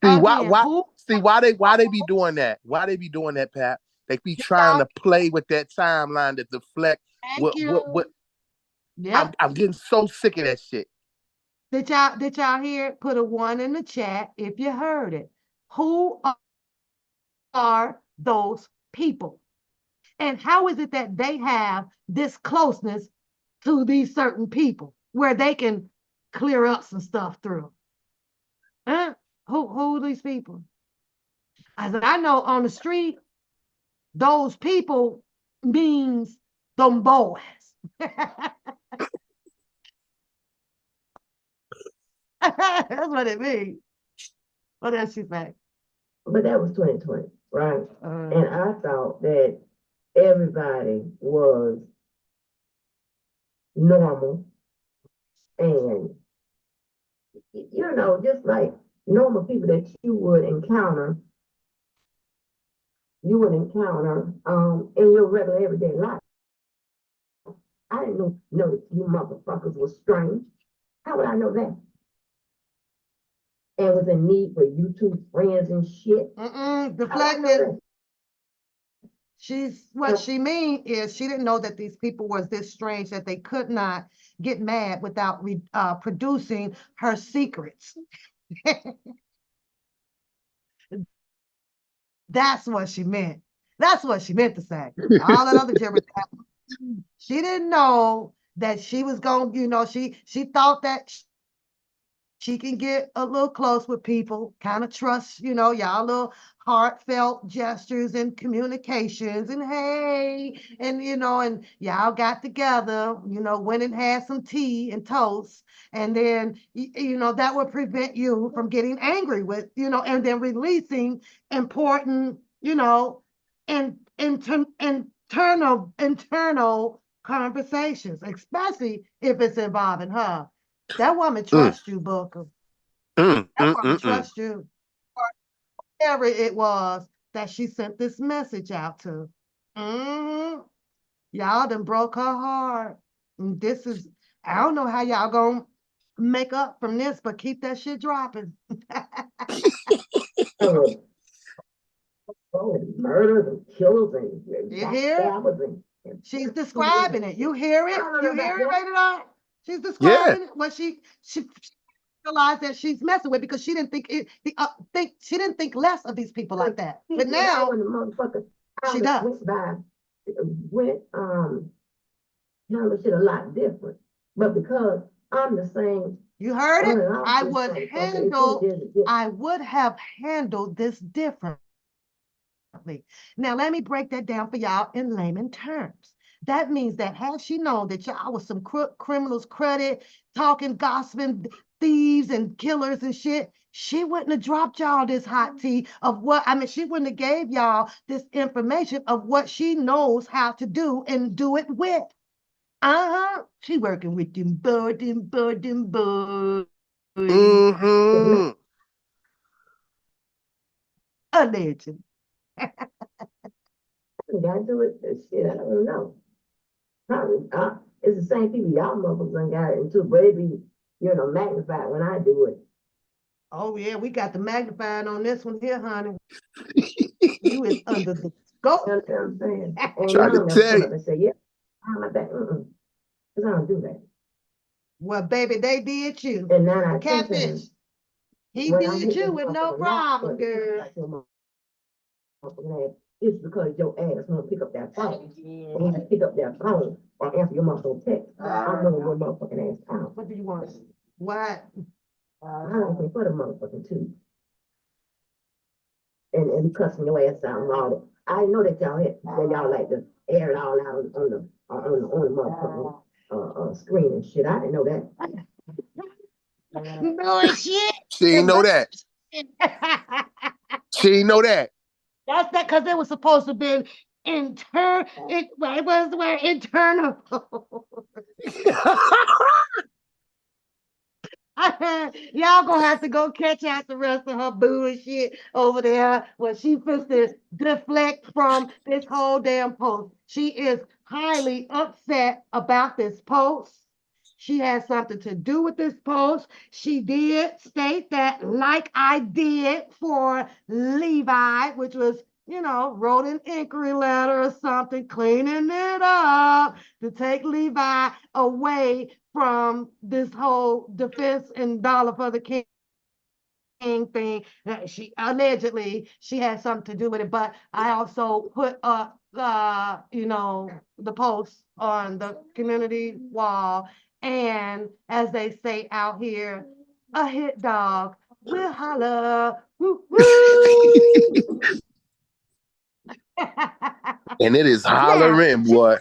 Why they be doing that? Why they be doing that, Pat? They be trying to play with that timeline to deflect. What? Yeah. I'm getting so sick of that shit. Did y'all hear it? Put a 1 in the chat if you heard it. Who are those people? And how is it that they have this closeness to these certain people where they can clear up some stuff through? Huh? Who are these people? As I know on the street, those people means them boys. That's what it means. What else you say? But that was 2020, right? And I thought that everybody was normal and, you know, just like normal people that you would encounter in your regular everyday life. I didn't know that you motherfuckers were strange. How would I know that? And was in need for YouTube friends and shit. How would I know Deflecting. that? What she mean is she didn't know that these people was this strange that they could not get mad without producing her secrets. That's what she meant. That's what she meant to say. All that other gibberish. She didn't know that she was going, she thought that she can get a little close with people, kind of trust, y'all little heartfelt gestures and communications and hey, and and y'all got together, went and had some tea and toast. And then, that would prevent you from getting angry with, and then releasing important, and internal conversations, especially if it's involving her. That woman trusts you, Booker. That woman trusts you. Whoever it was that she sent this message out to. Y'all done broke her heart. And this is, I don't know how y'all gonna make up from this, but keep that shit dropping. Murders and killers and you hear it? She's describing it. You hear it? You hear it, Rated R? She's describing what she realized that she's messing with because she didn't think she didn't think less of these people like that. But now she does. Handle shit a lot different. But because I'm the same. You heard it? I would have handled this differently. Now let me break that down for y'all in layman terms. That means that had she known that y'all was some criminals, credit, talking, gossiping, thieves and killers and shit, she wouldn't have dropped y'all this hot tea of she wouldn't have gave y'all this information of what she knows how to do and do it with. She working with them boys. Alleged. Gotta do it. Shit, I don't know. Probably, it's the same people y'all motherfuckers done got into, but it be, magnified when I do it. Oh yeah, we got the magnified on this one here, honey. You is under the scope. You know what I'm saying? And trying to tell you. And say, yeah, I'm like that. Because I don't do that. Well, baby, they did you. And now I Catfish. He did you with no problem, girl. It's because your ass won't pick up that phone. When you pick up that phone or answer your motherfucking text, I'm running your motherfucking ass out. What do you want? What? I don't think for the motherfucking tooth. And cussing your ass out and all that. I know that y'all like to air it all out on the motherfucking screen and shit. I didn't know that. Bullshit. She didn't know that. She didn't know that. That's because it was supposed to be internal. It was the word internal. Y'all gonna have to go catch out the rest of her bullshit over there when she supposed to deflect from this whole damn post. She is highly upset about this post. She has something to do with this post. She did state that, like I did for Levi, which was, wrote an inquiry letter or something, cleaning it up to take Levi away from this whole defense and dollar for the king thing. She allegedly had something to do with it, but I also put up the post on the community wall. And as they say out here, a hit dog will holler. Woo, woo. And it is hollering, boy.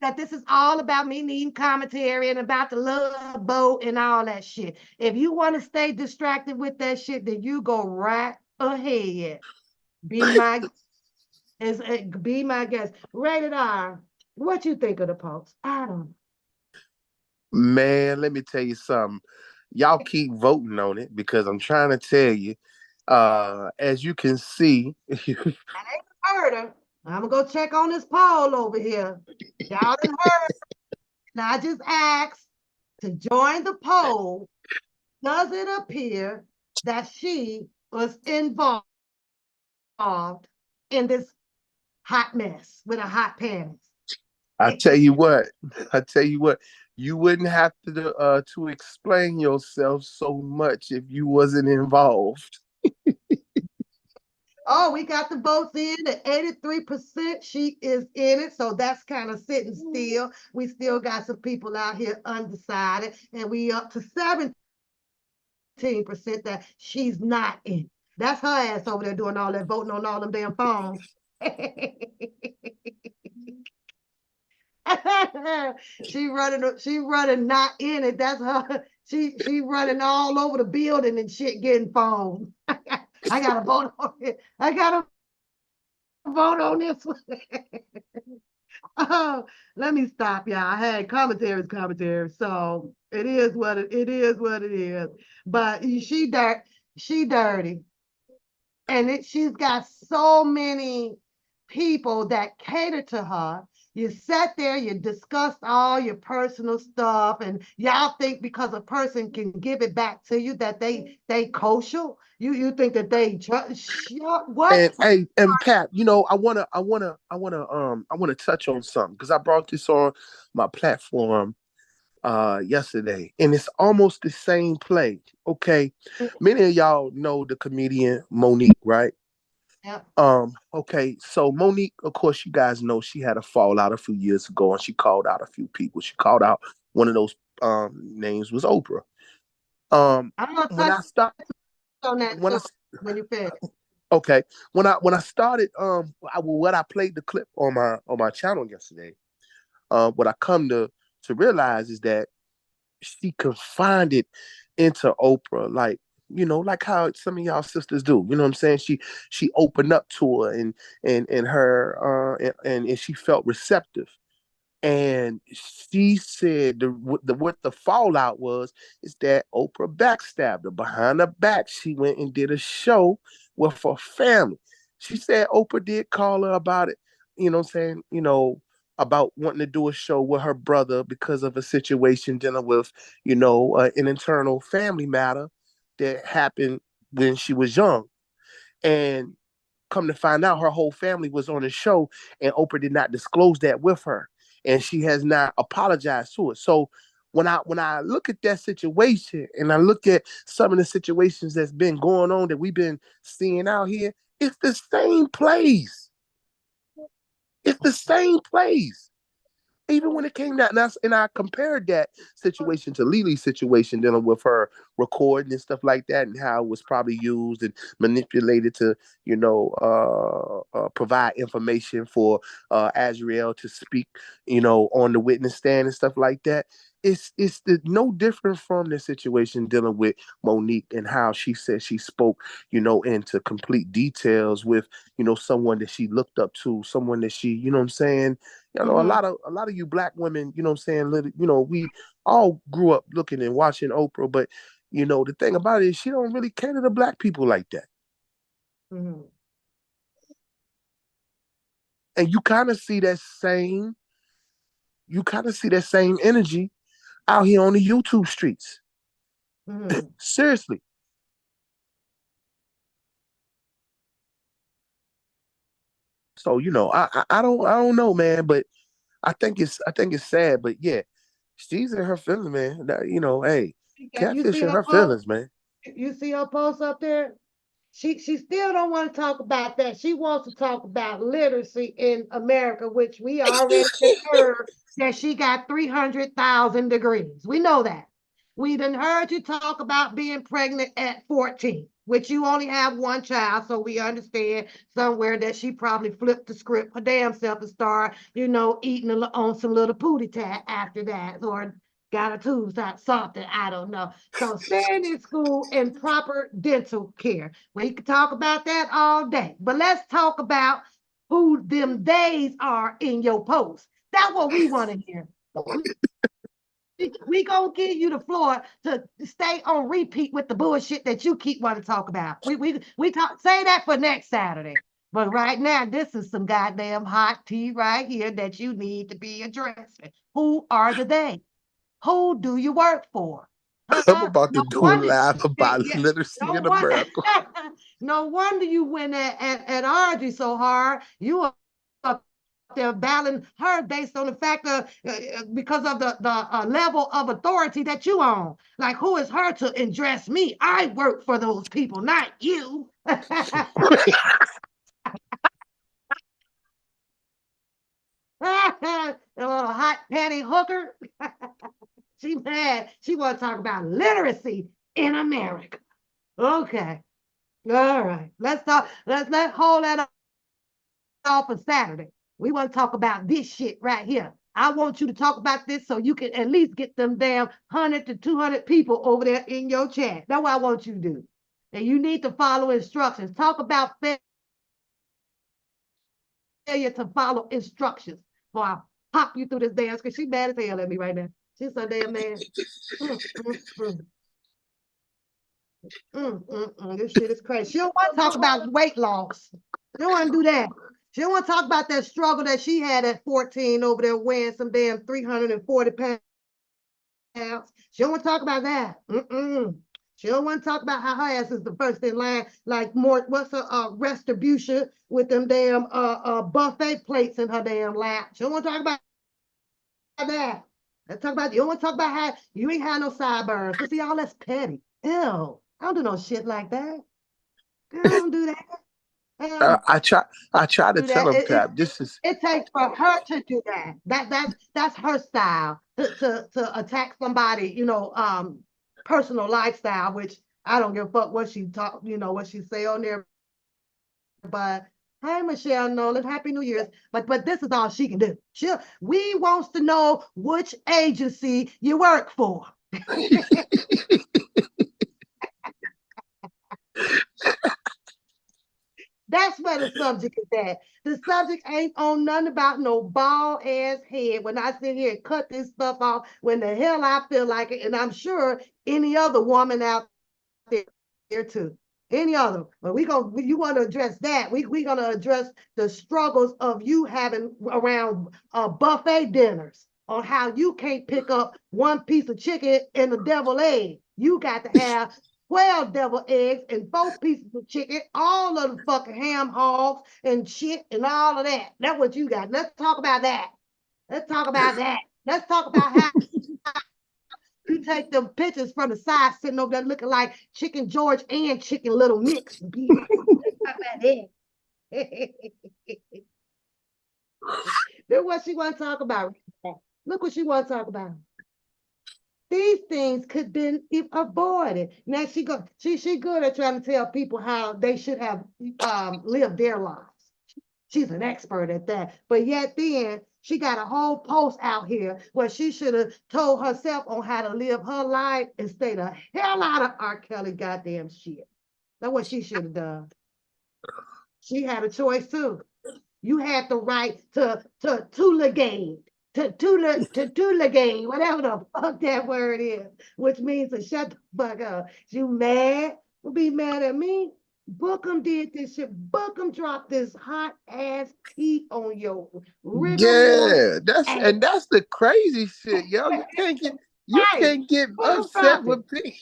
That this is all about me needing commentary and about the love boat and all that shit. If you want to stay distracted with that shit, then you go right ahead. Be my guest. Rated R. What you think of the post? I don't know. Man, let me tell you something. y'all keep voting on it because I'm trying to tell you, as you can see, Heard her. I'm gonna go check on this poll over here. Y'all done heard. Now I just asked to join the poll. Does it appear that she was involved in this hot mess with a hot panties? I tell you what, you wouldn't have to explain yourself so much if you wasn't involved. Oh, we got the votes in at 83%. She is in it. So that's kind of sitting still. We still got some people out here undecided. And we up to 17% that she's not in. That's her ass over there doing all that voting on all them damn phones. she running not in it. That's her. She running all over the building and shit getting phones. I gotta vote on it. I gotta vote on this one. Oh, let me stop, y'all. I had commentary. So it is what it is. But she dirty. And she's got so many people that cater to her. You sat there, you discussed all your personal stuff, and y'all think because a person can give it back to you that they kosher. You think that they what? And Pat, I wanna touch on something because I brought this on my platform yesterday, and it's almost the same play. Okay, many of y'all know the comedian Monique, right? Yep. Okay, so Monique, of course, you guys know she had a fallout a few years ago, and she called out a few people. She called out one of those names was Oprah. I'm gonna When touch I start on that when I when you finish. okay, when I started what I played the clip on my channel yesterday, what I come to realize is that she confined it into Oprah, like how some of y'all sisters do. You know what I'm saying? She opened up to her and her and she felt receptive. And she said what the fallout was is that Oprah backstabbed her behind her back. She went and did a show with her family. She said Oprah did call her about it, you know what I'm saying, about wanting to do a show with her brother because of a situation dealing with, an internal family matter that happened when she was young. And come to find out, her whole family was on the show, and Oprah did not disclose that with her, and she has not apologized to it. So when I look at that situation, and I look at some of the situations that's been going on that we've been seeing out here, it's the same place. It's the same place. Even when it came down, and I compared that situation to Lili's situation dealing with her recording and stuff like that, and how it was probably used and manipulated to, provide information for Azriel to speak, on the witness stand and stuff like that. It's no different from the situation dealing with Monique and how she said she spoke, into complete details with, someone that she looked up to, someone that she, you know what I'm saying, a lot of you black women, you know what I'm saying, we all grew up looking and watching Oprah, but the thing about it is she don't really cater to black people like that. Mm-hmm. And you kind of see that same energy out here on the YouTube streets. Mm-hmm. Seriously. So, I don't know, man, but I think it's sad, but yeah, she's in her feelings, man. Hey, You catfish see in her her post? feelings, man. You see her post up there? She still don't want to talk about that. She wants to talk about literacy in America, which we already heard that she got 300,000 degrees. We know that. We done heard you talk about being pregnant at 14, which you only have one child, so we understand somewhere that she probably flipped the script her damn self and start, eating on some little pootie tat after that, or got a tube out something, I don't know. So staying in school and proper dental care. We could talk about that all day, but let's talk about who them days are in your post. That's what we want to hear. we gonna give you the floor to stay on repeat with the bullshit that you keep wanting to talk about. We talk say that for next Saturday. But right now, this is some goddamn hot tea right here that you need to be addressing. Who are the they? Who do you work for? I'm about to No do a wonder, laugh about yeah, literacy no in wonder, America. no wonder you went at Audrey so hard. You are up there battling her based on the fact of because of the level of authority that you own. Like, who is her to address me? I work for those people, not you. A little hot panty hooker. She mad. She want to talk about literacy in America. Okay. All right. Let's talk. Let's hold that off for Saturday. We want to talk about this shit right here. I want you to talk about this so you can at least get them damn 100 to 200 people over there in your chat. That's what I want you to do. And you need to follow instructions. Talk about failure to follow instructions. Boy, I'll pop you through this dance because she's mad as hell at me right now. She's so damn mad. This shit is crazy. She don't want to talk about weight loss. She don't want to do that. She don't want to talk about that struggle that she had at 14 over there weighing some damn 340 pounds. She don't want to talk about that. She don't want to talk about how her ass is the first in line, like more, what's her retribution with them damn buffet plates in her damn lap. She don't want to talk about that. Let's talk about, you don't want to talk about how you ain't had no sideburns. But see, all that's petty. Ew. I don't do no shit like that. I don't do that. I try to Do tell that. him, Pap, this is It takes for her to do that. That's her style to attack somebody, personal lifestyle, which I don't give a fuck what she talk, what she say on there. But hey, Michelle Nolan, Happy New Year's. But this is all she can do. We wants to know which agency you work for. That's where the subject is at. The subject ain't on nothing about no bald ass head when I sit here and cut this stuff off when the hell I feel like it. And I'm sure any other woman out there too. Any other. But you want to address that. We're going to address the struggles of you having around buffet dinners on how you can't pick up one piece of chicken and a deviled egg. You got to have 12 deviled eggs and 4 pieces of chicken, all of the fucking ham hogs and shit and all of that. That's what you got. Let's talk about that. Let's talk about that. Let's talk about how you take them pictures from the side sitting over there looking like Chicken George and Chicken Little mix. Let's talk about that. Look what she want to talk about. Look what she want to talk about. These things could been avoided. Now she good at trying to tell people how they should have lived their lives. She's an expert at that. But yet then she got a whole post out here where she should have told herself on how to live her life and stay the hell out of R. Kelly goddamn shit. That's what she should have done. She had a choice too. You had the right to toolagate. To toolagate, whatever the fuck that word is, which means to shut the fuck up. You mad? Will be mad at me? Bookham did this shit. Bookham dropped this hot ass tea on your rigor that's the crazy shit, yo. You can't get upset with me.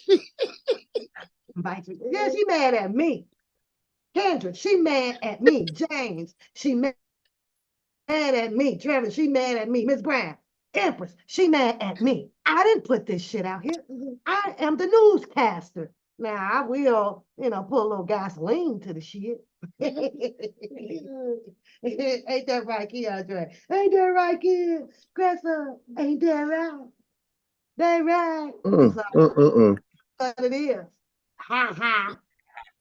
Yeah, she mad at me. Kendra, she mad at me. James, she mad at me. Trevor, she mad at me. Miss Brown, Empress, she mad at me. I didn't put this shit out here. I am the newscaster. Now I will, put a little gasoline to the shit. Ain't that right, Keandre? Ain't that right, kid? Gressa, ain't that right? They right. But it is. Ha ha.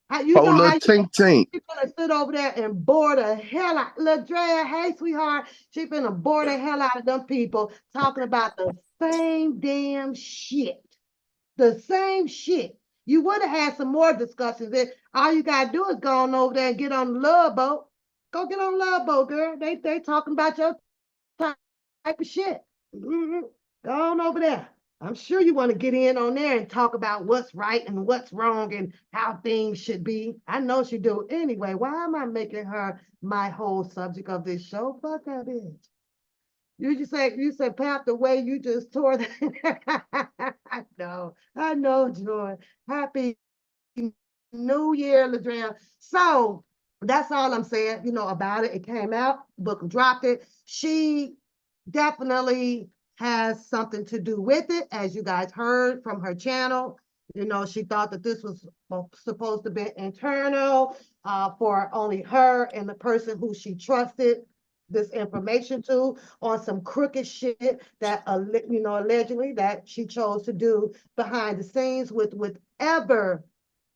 Tink tink. She gonna sit over there and bore the hell out. Ladrea, hey sweetheart, she finna bore the hell out of them people talking about the same damn shit. The same shit. You would have had some more discussions. All you gotta do is go on over there and get on the Love Boat. Go get on the Love Boat, girl. They talking about your type of shit. Go on over there. I'm sure you want to get in on there and talk about what's right and what's wrong and how things should be. I know she do. Anyway, why am I making her my whole subject of this show? Fuck that bitch. You said, Pap, the way you just tore that. I know, Joy. Happy New Year, Ladrea. So that's all I'm saying, about it. It came out, book dropped it. She definitely has something to do with it, as you guys heard from her channel. She thought that this was supposed to be internal for only her and the person who she trusted this information to on some crooked shit that allegedly that she chose to do behind the scenes with whatever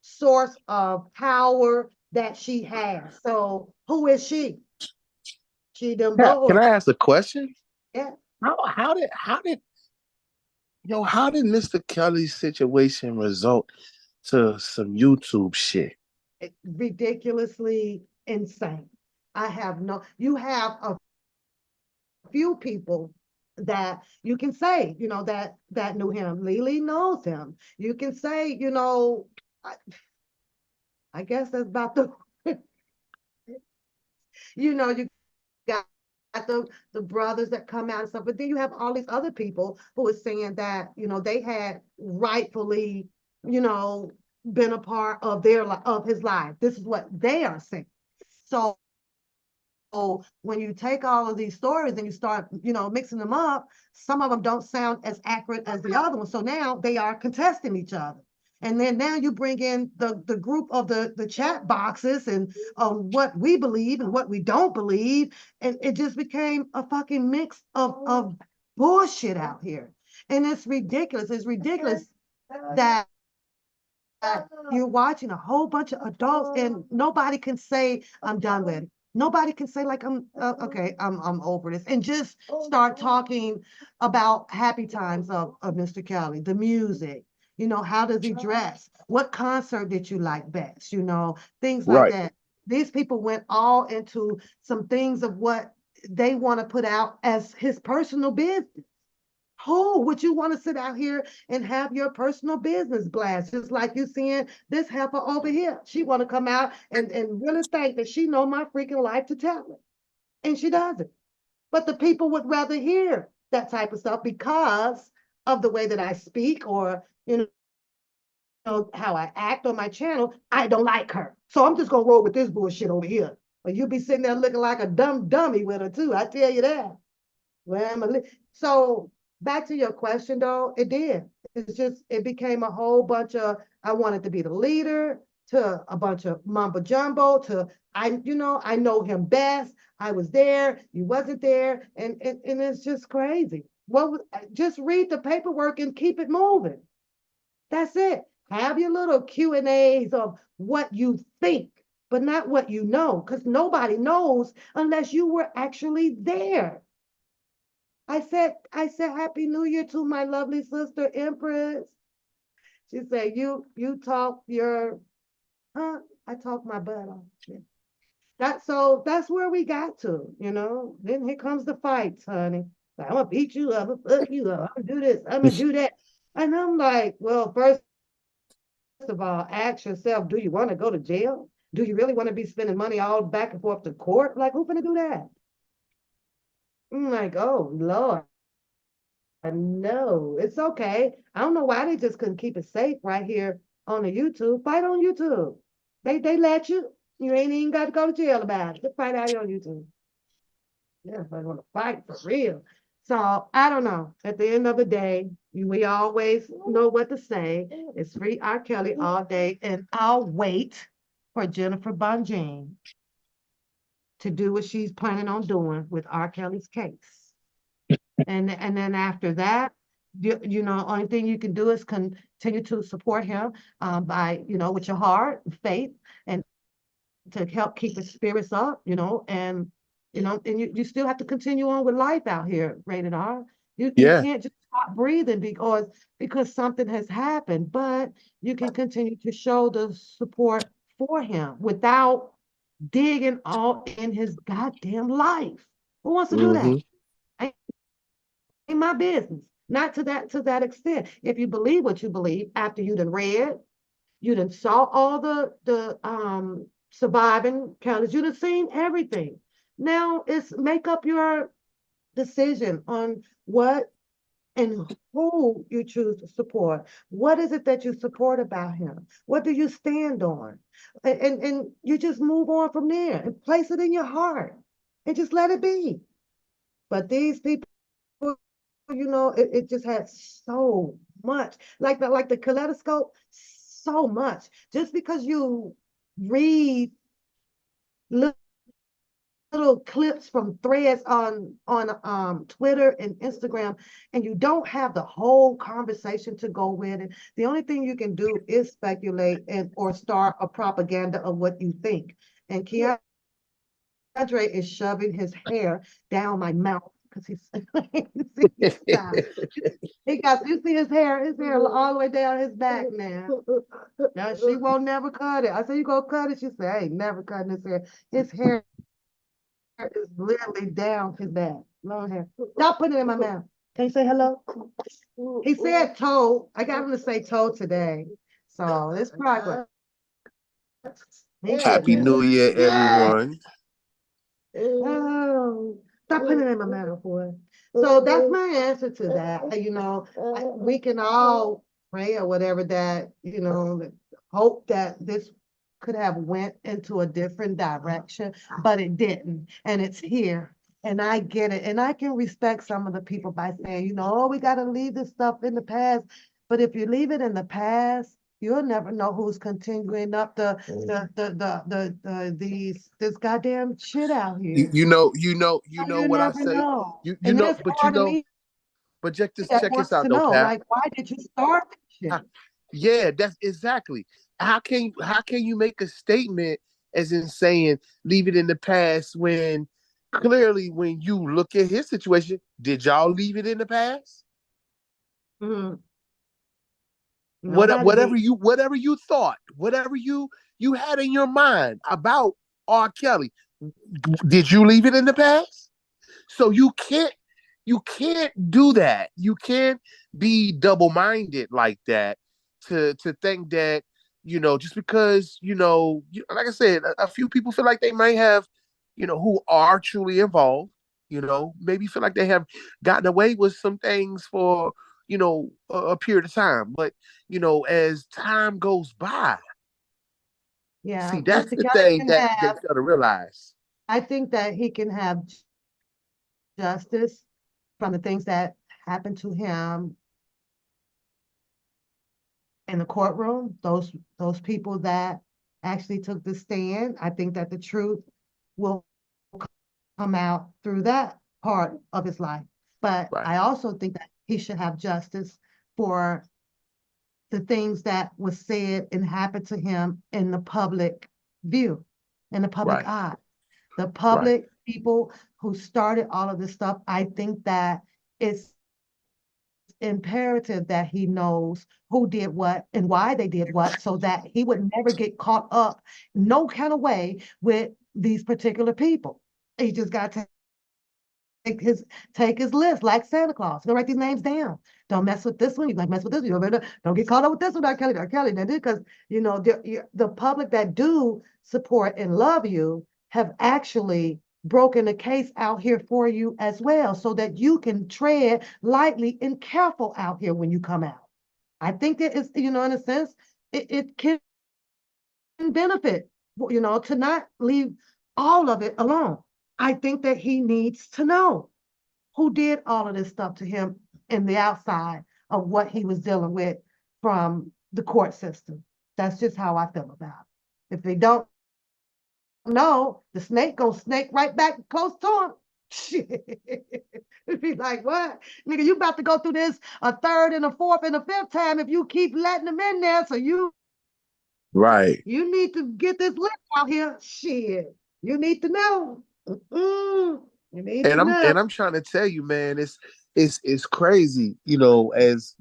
source of power that she has. So who is she? She them Yeah, can boys. I ask a question? Yeah. How did Mr. Kelly's situation result to some YouTube shit? It's ridiculously insane. You have a few people that you can say, that knew him. Lily knows him. You can say, I guess that's about the, you got the brothers that come out and stuff, but then you have all these other people who are saying that, they had rightfully, been a part of of his life. This is what they are saying. So when you take all of these stories and you start, mixing them up, some of them don't sound as accurate as the other ones. So now they are contesting each other. And then now you bring in the group of the chat boxes and what we believe and what we don't believe. And it just became a fucking mix of bullshit out here. And it's ridiculous. It's ridiculous that you're watching a whole bunch of adults and nobody can say, I'm done with it. Nobody can say like, okay, I'm over this, and just start talking about happy times of Mr. Kelly, the music, how does he dress? What concert did you like best? Things like Right. that. These people went all into some things of what they want to put out as his personal business. Who would you want to sit out here and have your personal business blast? Just like you seeing this heifer over here. She want to come out and really think that she know my freaking life to tell it. And she doesn't. But the people would rather hear that type of stuff because of the way that I speak or, how I act on my channel. I don't like her. So I'm just going to roll with this bullshit over here. But you be sitting there looking like a dumb dummy with her too. I tell you that. So back to your question though, it did. It became a whole bunch of, I wanted to be the leader, to a bunch of mumbo jumbo, to I know him best. I was there, you wasn't there, and it's just crazy. Just read the paperwork and keep it moving. That's it. Have your little Q&As of what you think, but not what you know, because nobody knows unless you were actually there. I said, Happy New Year to my lovely sister, Empress. She said, you talk I talk my butt off. Yeah. That's where we got to, Then here comes the fights, honey. Like, I'm gonna beat you up, I'm gonna fuck you up, I'm gonna do this, I'm gonna do that. And I'm like, well, first of all, ask yourself, do you want to go to jail? Do you really want to be spending money all back and forth to court? Like, who's gonna do that? I'm like, oh Lord. No, it's okay. I don't know why they just couldn't keep it safe right here on the YouTube. Fight on YouTube. They let you. You ain't even got to go to jail about it. Just fight out here on YouTube. Yeah, if I want to fight for real. So I don't know. At the end of the day, we always know what to say. It's free R. Kelly all day, and I'll wait for Jennifer Bonjean to do what she's planning on doing with R. Kelly's case. And then after that, only thing you can do is continue to support him by, with your heart, faith, and to help keep his spirits up, and you still have to continue on with life out here, Rated R. You can't just stop breathing because something has happened, but you can continue to show the support for him without digging all in his goddamn life. Who wants to do that? Ain't my business. Not to that extent. If you believe what you believe after you done read, you done saw all the surviving counties, you done seen everything. Now it's make up your decision on what and who you choose to support. What is it that you support about him? What do you stand on? And you just move on from there and place it in your heart and just let it be. But these people, it just had so much, like the kaleidoscope, so much. Just because you read little clips from threads on Twitter and Instagram, and you don't have the whole conversation to go with it. The only thing you can do is speculate or start a propaganda of what you think. And Keandre is shoving his hair down my mouth because he's you see his hair all the way down his back now. Now she won't never cut it. I said, you gonna cut it? She said, I ain't never cutting his hair. His hair is literally down his back. Long hair. Stop putting it in my mouth. Can you say hello? He said toe. I got him to say toe today. So it's progress. Happy New Year, everyone. Oh, stop putting it in my mouth, boy. So that's my answer to that. We can all pray or whatever that, hope that this could have went into a different direction, but it didn't. And it's here. And I get it. And I can respect some of the people by saying, we got to leave this stuff in the past. But if you leave it in the past, you'll never know who's continuing up this goddamn shit out here. You know what I never say. know. You And know, there's but part of me but check this that wants out to though, know, Pat. like, why did you start this shit? Yeah, that's exactly. How can you make a statement as in saying leave it in the past when clearly when you look at his situation, did y'all leave it in the past? Mm-hmm. Whatever you thought, whatever you had in your mind about R. Kelly, did you leave it in the past? So you can't do that. You can't be double-minded like that to think that, just because, like I said, a few people feel like they might have, who are truly involved, maybe feel like they have gotten away with some things for, a period of time. But, as time goes by, yeah, see, that's the thing that they got to realize. I think that he can have justice from the things that happened to him in the courtroom, those people that actually took the stand. I think that the truth will come out through that part of his life. But Right. I also think that he should have justice for the things that was said and happened to him in the public view, in the public eye. The public people who started all of this stuff, I think that it's imperative that he knows who did what and why they did what, so that he would never get caught up no kind of way with these particular people. He just got to take his list like Santa Claus. Go write these names down. Don't mess with this one. You might mess with this one. Don't get caught up with this one. Kelly, because the public that do support and love you have actually broken a case out here for you as well, so that you can tread lightly and careful out here when you come out. I think that it's, in a sense, it can benefit, to not leave all of it alone. I think that he needs to know who did all of this stuff to him in the outside of what he was dealing with from the court system. That's just how I feel about it. If they don't know, the snake gonna snake right back close to him. Shit. It'd be like, what? Nigga, you about to go through this a third and a fourth and a fifth time if you keep letting them in there. So you need to get this list out here. Shit. You need to know. You need to know. And I'm trying to tell you, man, it's crazy, as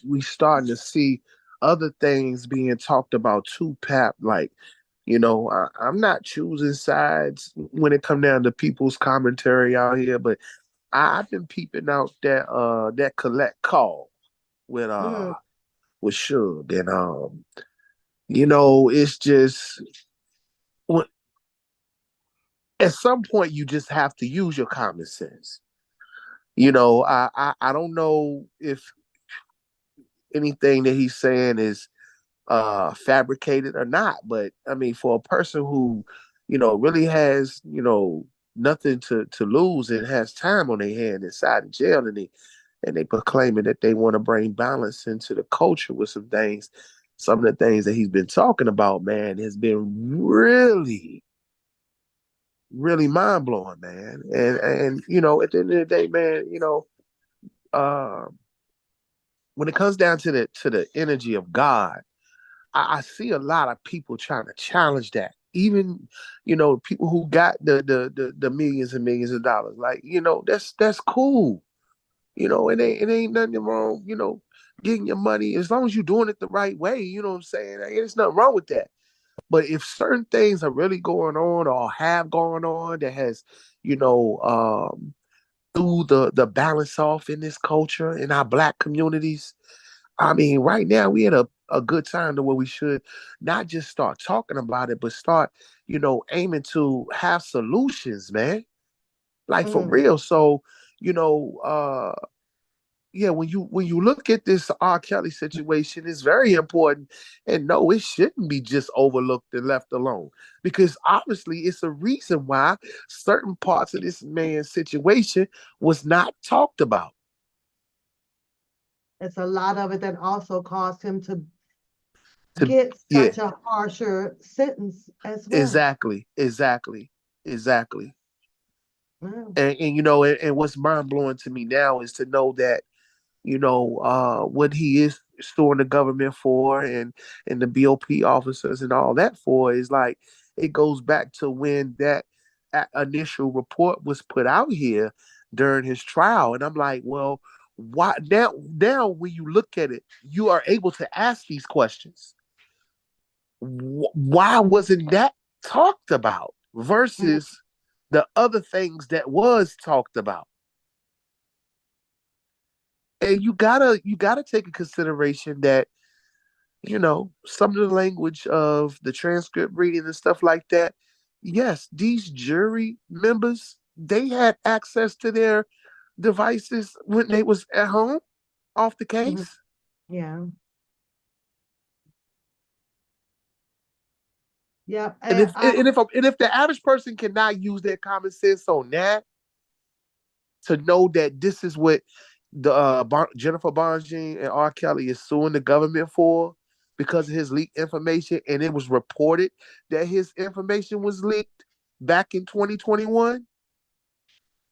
we starting to see other things being talked about too, Pap. Like, I'm not choosing sides when it come down to people's commentary out here, but I've been peeping out that collect call with Mm, Suge, and it's just when, at some point you just have to use your common sense. I don't know if anything that he's saying is fabricated or not, but I mean, for a person who really has nothing to lose and has time on their hand inside the jail, and they proclaiming that they want to bring balance into the culture with some of the things that he's been talking about, man, has been really, really mind blowing, man. And at the end of the day, man, uh, when it comes down to the energy of God, I see a lot of people trying to challenge that. Even, people who got the millions and millions of dollars. Like, that's cool. It ain't nothing wrong, getting your money as long as you're doing it the right way, you know what I'm saying? Like, there's nothing wrong with that. But if certain things are really going on or have gone on that has, you know, threw the balance off in this culture in our black communities, I mean, right now we at a good time to where we should not just start talking about it, but start, aiming to have solutions, man. Like for mm. real. So, you know, uh yeah, when you look at this R. Kelly situation, it's very important. And no, it shouldn't be just overlooked and left alone. Because obviously it's a reason why certain parts of this man's situation was not talked about. It's a lot of it that also caused him to To get yeah, such a harsher sentence as well. exactly. Mm, And what's mind blowing to me now is to know that what he is suing the government for, and the BOP officers and all that for, is like it goes back to when that initial report was put out here during his trial. And I'm like, well, why now when you look at it, you are able to ask these questions. Why wasn't that talked about mm, versus the other things that was talked about? And you gotta take in consideration that some of the language of the transcript reading and stuff like that. Yes, these jury members, they had access to their devices when they was at home off the mhm. case. Yeah. Yeah. And if the average person cannot use their common sense on that to know that this is what the Jennifer Bonjean and R. Kelly is suing the government for because of his leaked information, and it was reported that his information was leaked back in 2021,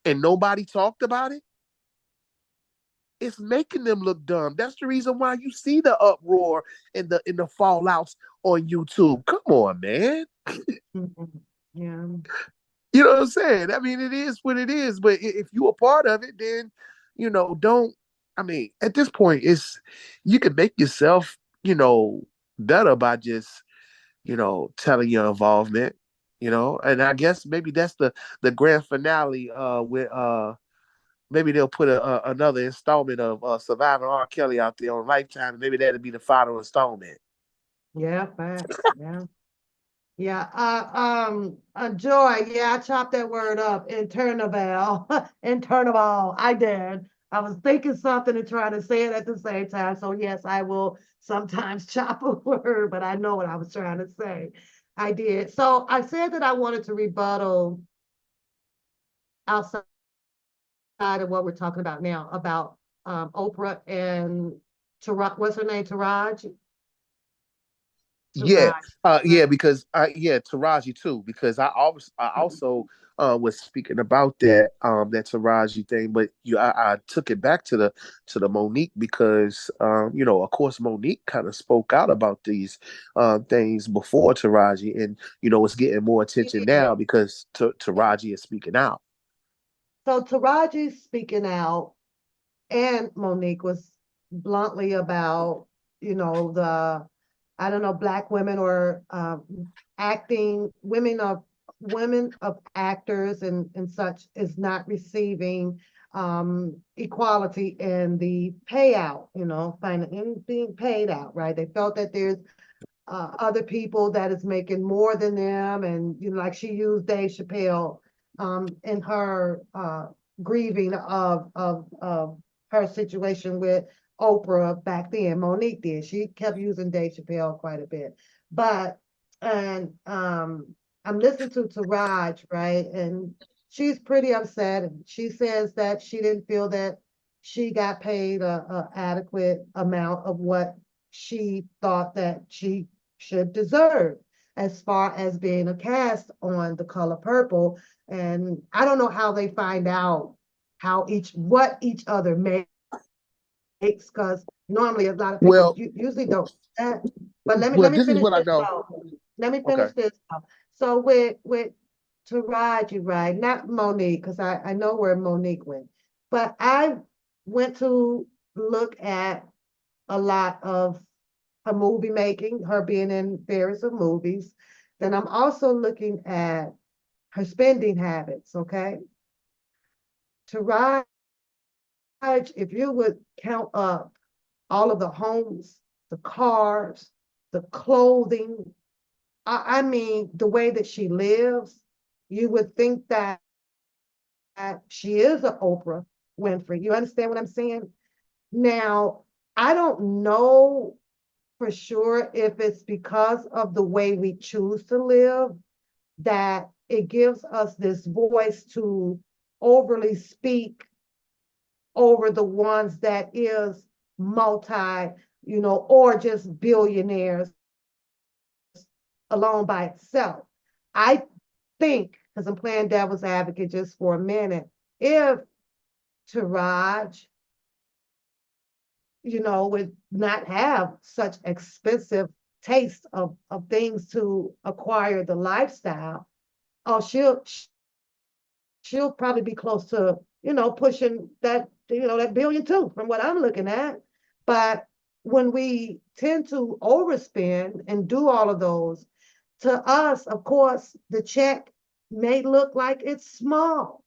and nobody talked about it. It's making them look dumb. That's the reason why you see the uproar and the fallouts on YouTube. Come on, man. Mhm. Yeah. You know what I'm saying? I mean, it is what it is. But if you're a part of it, then don't. I mean, at this point, you can make yourself better by just telling your involvement. And I guess maybe that's the grand finale. With maybe they'll put another installment of Surviving R. Kelly out there on Lifetime, and maybe that'll be the final installment. Yeah. Facts. Yeah. Yeah. Joy. Yeah. I chopped that word up. Internaval. Internaval. I did. I was thinking something and trying to say it at the same time. So yes, I will sometimes chop a word, but I know what I was trying to say. I did. So I said that I wanted to rebuttal outside of what we're talking about now about Oprah and what's her name? Yeah, Taraj. yeah, because Taraji too, because I also was speaking about that Taraji thing, but I took it back to the Monique because of course Monique kind of spoke out about these things before Taraji, and it's getting more attention Yeah. now because Taraji is speaking out. So Taraji's speaking out, and Monique was bluntly about, the, I don't know, Black women or acting women of actors and such is not receiving equality in the payout, in being paid out, right? They felt that there's other people that is making more than them, and like she used Dave Chappelle in her grieving of her situation with Oprah back then. Monique did. She kept using Dave Chappelle quite a bit. But I'm listening to Taraj, right? And she's pretty upset. She says that she didn't feel that she got paid a adequate amount of what she thought that she should deserve as far as being a cast on The Color Purple. And I don't know how they find out what each other makes, because normally a lot of people Well, usually don't do that. But let me this is finish what I this know. though. Let me Okay. finish this though. So with Taraji, right? Not Monique, because I know where Monique went. But I went to look at a lot of her movie making, her being in various of movies. Then I'm also looking at her spending habits, okay? Taraji, if you would count up all of the homes, the cars, the clothing, I mean, the way that she lives, you would think that she is an Oprah Winfrey. You understand what I'm saying? Now, I don't know for sure if it's because of the way we choose to live that it gives us this voice to overly speak over the ones that is multi, or just billionaires alone by itself. I think, because I'm playing devil's advocate just for a minute, if Taraj, would not have such expensive taste of things to acquire the lifestyle, oh, she'll probably be close to, pushing that, that billion too, from what I'm looking at. But when we tend to overspend and do all of those, to us, of course, the check may look like it's small.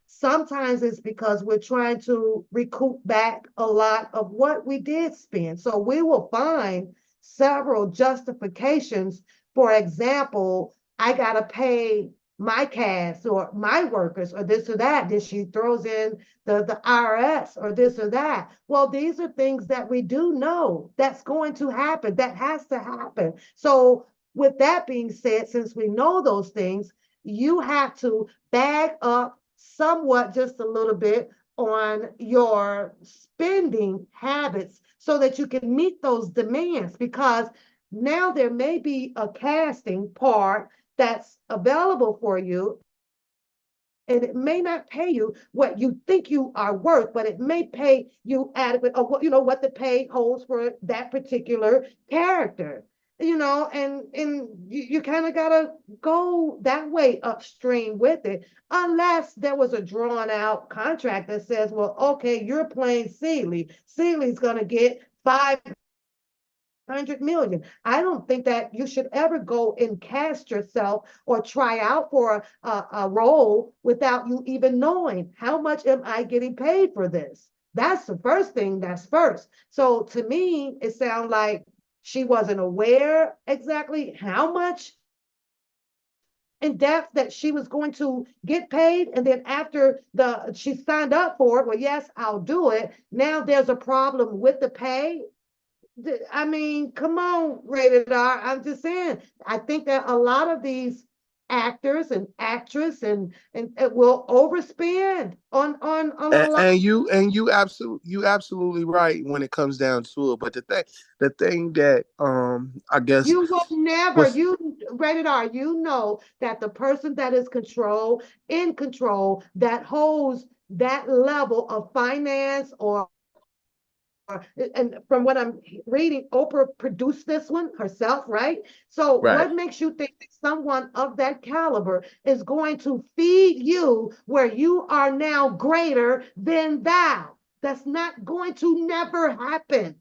Sometimes it's because we're trying to recoup back a lot of what we did spend. So we will find several justifications. For example, I got to pay my cast or my workers or this or that. Then she throws in the IRS or this or that. Well, these are things that we do know that's going to happen, that has to happen. So with that being said, since we know those things, you have to bag up somewhat, just a little bit, on your spending habits so that you can meet those demands, because now there may be a casting part that's available for you, and it may not pay you what you think you are worth, but it may pay you adequate, or what the pay holds for that particular character. And you kind of gotta go that way upstream with it, unless there was a drawn out contract that says, well, okay, you're playing Celie. Celie's gonna get 500 million. I don't think that you should ever go and cast yourself or try out for a role without you even knowing how much am I getting paid for this. That's the first thing that's first. So to me, it sounds like she wasn't aware exactly how much in depth that she was going to get paid. And then after she signed up for it, well, yes, I'll do it. Now there's a problem with the pay. I mean, come on, Rated R. I'm just saying, I think that a lot of these actors and actresses and it will overspend on a lot. And you absolutely right when it comes down to it. But the thing that I guess You will never, was Rated R, that the person that is in control, that holds that level of finance and from what I'm reading, Oprah produced this one herself, right? So right. what makes you think that someone of that caliber is going to feed you where you are now greater than thou? That's not going to never happen.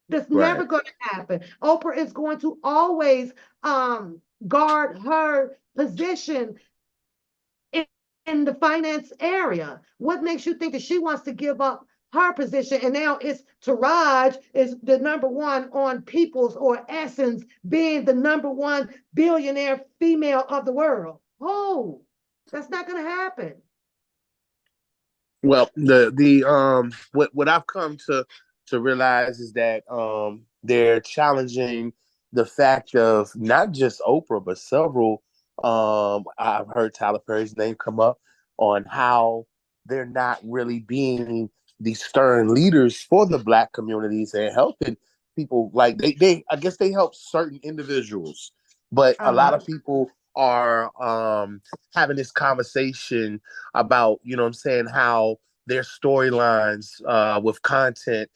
That's never Right. going to happen. Oprah is going to always guard her position in the finance area? What makes you think that she wants to give up her position? And now it's Taraj is the #1 on People's or Essence being the #1 billionaire female of the world. Oh, that's not going to happen. Well, what I've come to realize is that they're challenging the fact of not just Oprah but several. I've heard Tyler Perry's name come up on how they're not really being the stern leaders for the Black communities and helping people. Like they I guess they help certain individuals, but a lot of people are having this conversation about, you know what I'm saying, how their storylines with content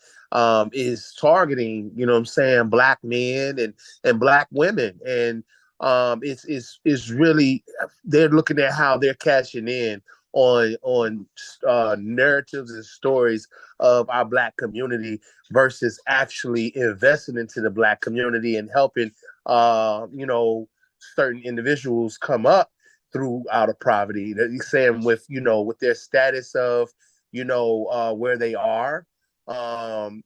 is targeting, you know what I'm saying, Black men and Black women. And it's really, they're looking at how they're cashing in on narratives and stories of our Black community versus actually investing into the Black community and helping you know, certain individuals come up through out of poverty. That he's saying with, you know, with their status of, you know, where they are,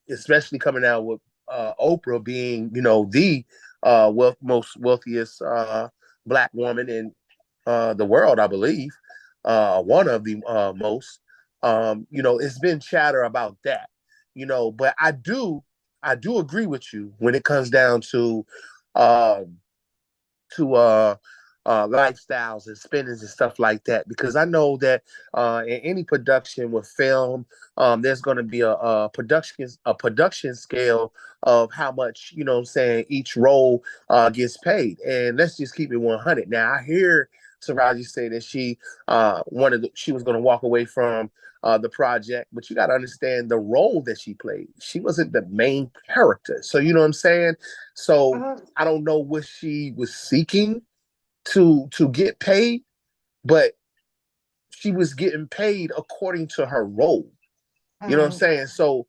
especially coming out with Oprah being, you know, the most wealthiest Black woman in the world, I believe, one of the most. You know, it's been chatter about that, you know, but I do agree with you when it comes down to uh, lifestyles and spendings and stuff like that, because I know that in any production with film, there's going to be a production scale of how much, you know what I'm saying, each role gets paid. And let's just keep it 100. Now I hear Taraji say that she was going to walk away from the project, but you got to understand the role that she played. She wasn't the main character, so you know what I'm saying. So I don't know what she was seeking to get paid, but she was getting paid according to her role. You know what I'm saying? So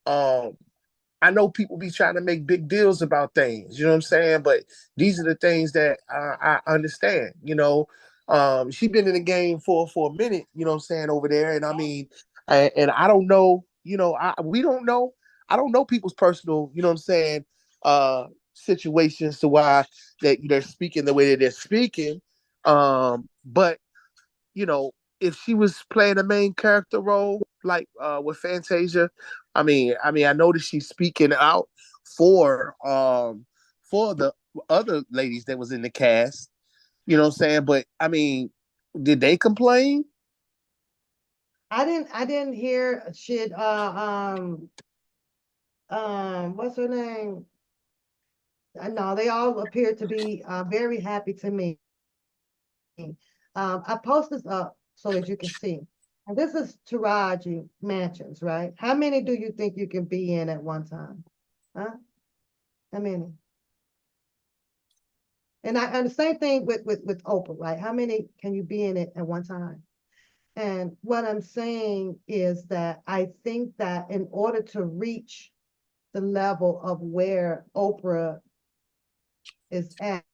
I know people be trying to make big deals about things, you know what I'm saying? But these are the things that I understand, you know. She been in the game for a minute, you know what I'm saying, over there. And I mean, and I don't know, you know, we don't know. I don't know people's personal, you know what I'm saying, situations to why they're speaking the way that they're speaking. But you know, if she was playing a main character role like with Fantasia, I know that she's speaking out for the other ladies that was in the cast. You know what I'm saying? But I mean, did they complain? I didn't hear shit. What's her name? No, they all appeared to be very happy to me. I post this up so that you can see. And this is Taraji Mansions, right? How many do you think you can be in at one time? Huh? How many? And the same thing with Oprah, right? How many can you be in it at one time? And what I'm saying is that I think that in order to reach the level of where Oprah is at,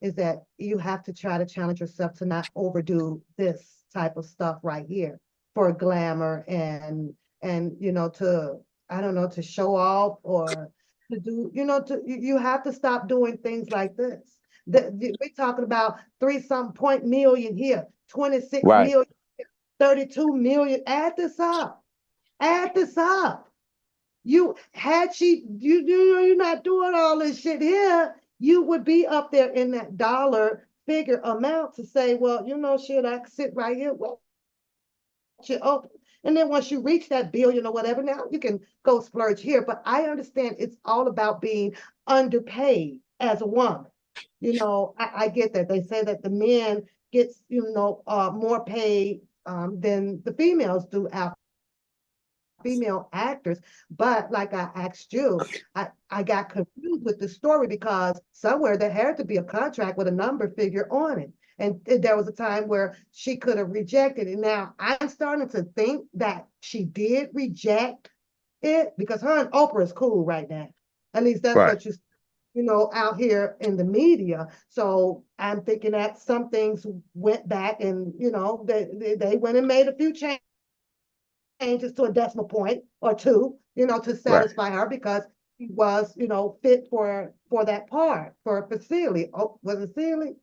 is that you have to try to challenge yourself to not overdo this type of stuff right here for glamour and you know, to, I don't know, to show off or to do, you know, you have to stop doing things like this. We're talking about 3-something million here, 26 Right. million, 32 million. Add this up. Add this up. You're not doing all this shit here, you would be up there in that dollar figure amount to say, well, you know, shit, I can sit right here. Well, you open. And then once you reach that billion or whatever, now you can go splurge here. But I understand it's all about being underpaid as a woman. You know, I get that. They say that the men gets, you know, more paid than the females do out female actors. But like I asked you, I got confused with the story because somewhere there had to be a contract with a number figure on it. And there was a time where she could have rejected it. Now I'm starting to think that she did reject it because her and Oprah is cool right now. At least that's Right. what you. out here in the media. So I'm thinking that some things went back and, they went and made a few changes to a decimal point or two, to Right. satisfy her because he was, fit for that part for Celie. Oh, was it Celie?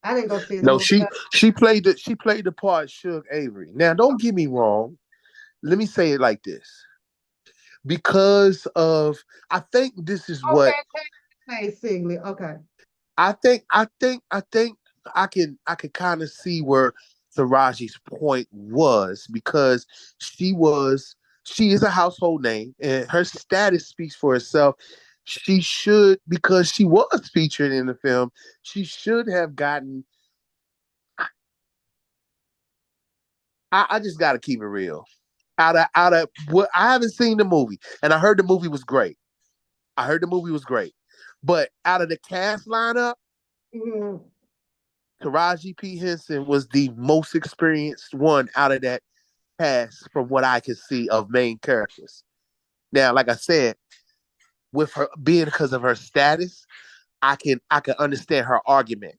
I didn't go see the No, movie. she played the part Suge Avery. Now, don't get me wrong. Let me say it like this. Because of I think this is what Okay, hey, Celie. Okay. I think I can kind of see where Taraji's point was because she is a household name and her status speaks for itself. She should, because she was featured in the film, she should have gotten. I just got to keep it real. Out of what I haven't seen the movie, and I heard the movie was great. But out of the cast lineup, Mhm. Taraji P. Henson was the most experienced one out of that cast from what I can see of main characters. Now, like I said, with her being because of her status, I can understand her argument.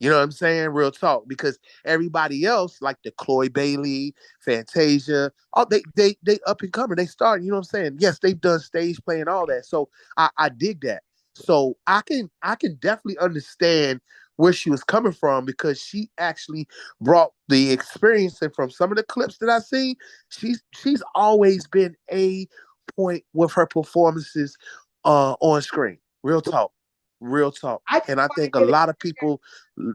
You know what I'm saying? Real talk. Because everybody else, like the Chloe Bailey, Fantasia, oh, they up and coming. They started, you know what I'm saying? Yes, they've done stage play and all that. So I dig that. So I can definitely understand where she was coming from because she actually brought the experience, and from some of the clips that I see, she's always been a point with her performances on screen. Real talk. Real talk. I just And I want to think a get it. lot of people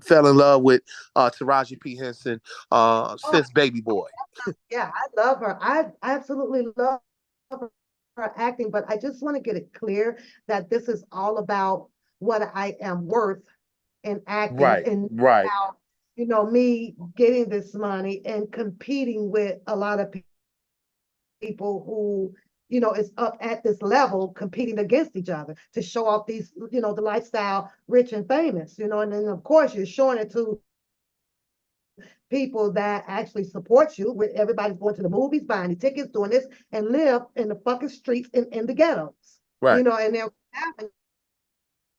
fell in love with Taraji P. Henson Oh, since Baby Boy. yeah, I love her. I absolutely love her acting, but I just want to get it clear that this is all about what I am worth in acting Right, and right. how, me getting this money and competing with a lot of people who, is up at this level competing against each other to show off these, the lifestyle rich and famous, and then of course you're showing it to people that actually support you, with everybody's going to the movies, buying the tickets, doing this, and live in the fucking streets in the ghettos, Right. and then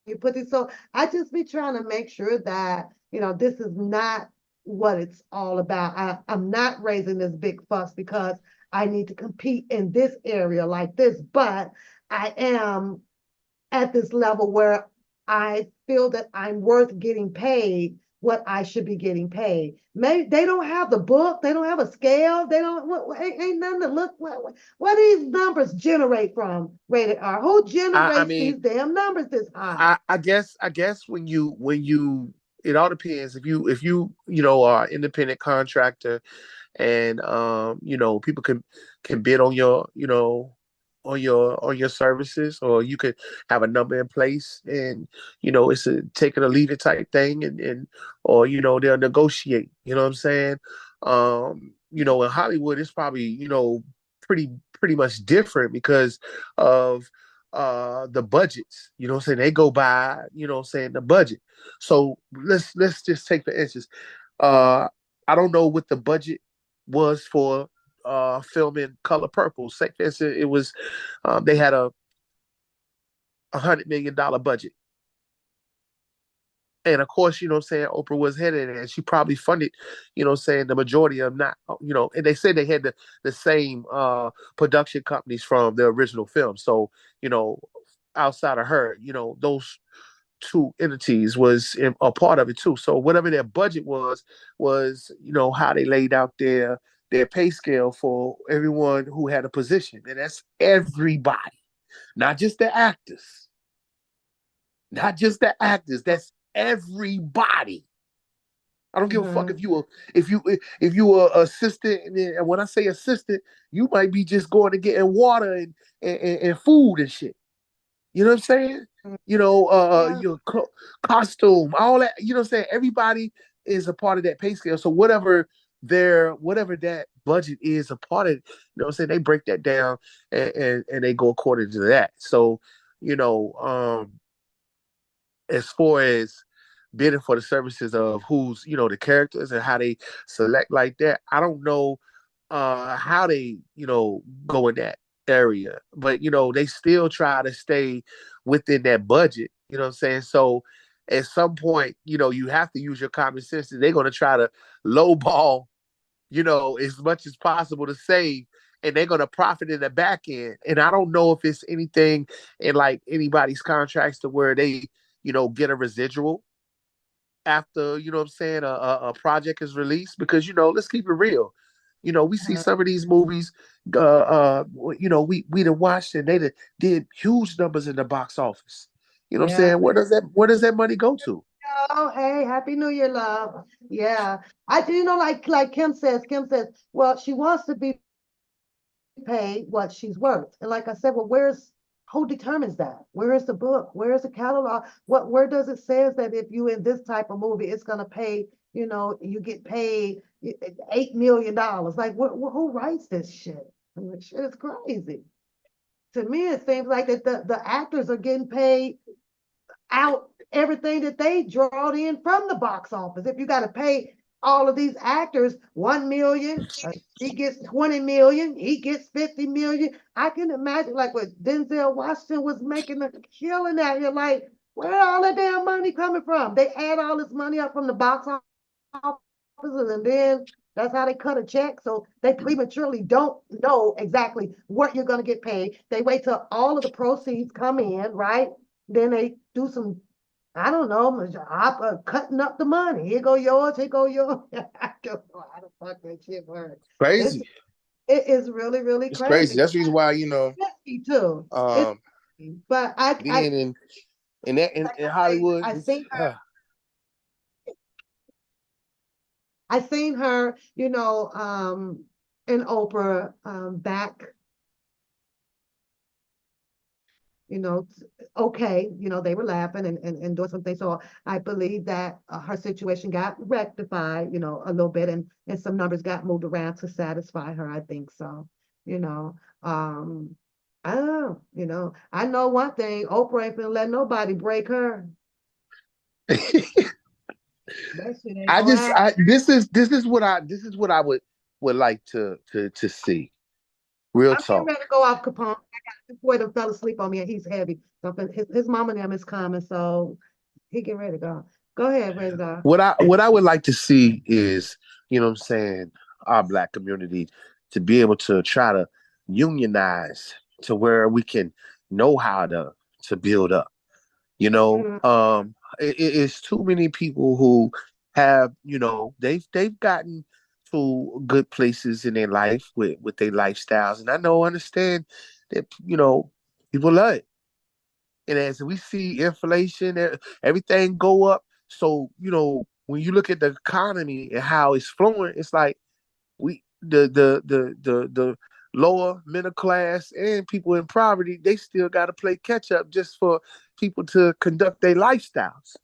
you put it. So I just be trying to make sure that, this is not what it's all about. I'm not raising this big fuss because I need to compete in this area like this, but I am at this level where I feel that I'm worth getting paid what I should be getting paid. Maybe they don't have the book, they don't have a scale, they don't ain't nothing to look what these numbers generate from rated R. Who I generates these mean, damn numbers this high? I guess when you it all depends if you are an independent contractor and people can bid on your services, or you could have a number in place, and it's a take it or leave it type thing, and or they'll negotiate, you know what I'm saying. In Hollywood it's probably pretty much different because of the budgets, you know what I'm saying. They go by, what I'm saying, the budget. So let's just take for instance, uh I don't know what the budget was for filming Color Purple. Say for instance, it was they had $100 million budget. And of course, what I'm saying, Oprah was headed and she probably funded, what I'm saying, the majority of them, not, and they said they had the same production companies from the original film. So, you know, outside of her, those two entities was a part of it too. So whatever their budget was, how they laid out their pay scale for everyone who had a position. And that's everybody, not just the actors. Not just the actors. That's everybody. I don't give a fuck Mhm. if you were assistant, and when I say assistant, you might be just going to getting water and food and shit. You know what I'm saying? Yeah. Your costume, all that. You know what I'm saying? Everybody is a part of that pay scale. So whatever that budget is a part of, what I'm saying, they break that down and they go according to that. So, you know, as far as bidding for the services of who's the characters and how they select like that, I don't know how they go in that. area, but you know, they still try to stay within that budget. You know what I'm saying? So at some point, you know, you have to use your common sense. They're gonna try to lowball, you know, as much as possible to save, and they're gonna profit in the back end. And I don't know if it's anything in like anybody's contracts to where they, you know, get a residual after, you know what I'm saying, a project is released. Because, you know, let's keep it real. You know, we see some of these movies, you know, we done watched and did huge numbers in the box office. You know what I'm Yeah. saying? Where does that money go to? Oh, hey, Happy New Year, love. Yeah. I do, you know, like Kim says, well, she wants to be paid what she's worth. And like I said, well, who determines that? Where is the book? Where is the catalog? Where does it says that if you in this type of movie, it's gonna pay, you know, you get paid $8 million? Like, who writes this shit? I mean, shit is crazy. To me, it seems like that the actors are getting paid out everything that they drawed in from the box office. If you got to pay all of these actors 1 million, he gets 20 million, he gets 50 million. I can imagine like what Denzel Washington was making a killing out here. Like, where all that damn money coming from? They add all this money up from the box office, and then that's how they cut a check. So they prematurely don't know exactly what you're going to get paid. They wait till all of the proceeds come in, right? Then they do some, I don't know, cutting up the money. Here go yours, here go yours. I don't know how the fuck that shit works. Crazy. It is really, really It's crazy. crazy. That's the reason why, you know, Risky too. But being in Hollywood, I seen her, you know, in Oprah back, you know, okay, you know, they were laughing and doing something. So I believe that her situation got rectified, you know, a little bit, and some numbers got moved around to satisfy her. I think so, you know. I don't know, you know. I know one thing: Oprah ain't gonna let nobody break her. That shit ain't I gonna just happen. this is what I would like to see. Real I'm getting talk. ready to go off Capone. I got this boy that fell asleep on me and he's heavy. So his mama and them is coming, so he getting ready to go. Go ahead, Ray God. What I would like to see is, you know what I'm saying, our black community to be able to try to unionize to where we can know how to build up. You know, it's too many people who have, you know, they've gotten to good places in their life with their lifestyles. And I understand that, you know, people love it. And as we see inflation, everything go up. So, you know, when you look at the economy and how it's flowing, it's like the lower middle class and people in poverty, they still got to play catch up just for people to conduct their lifestyles.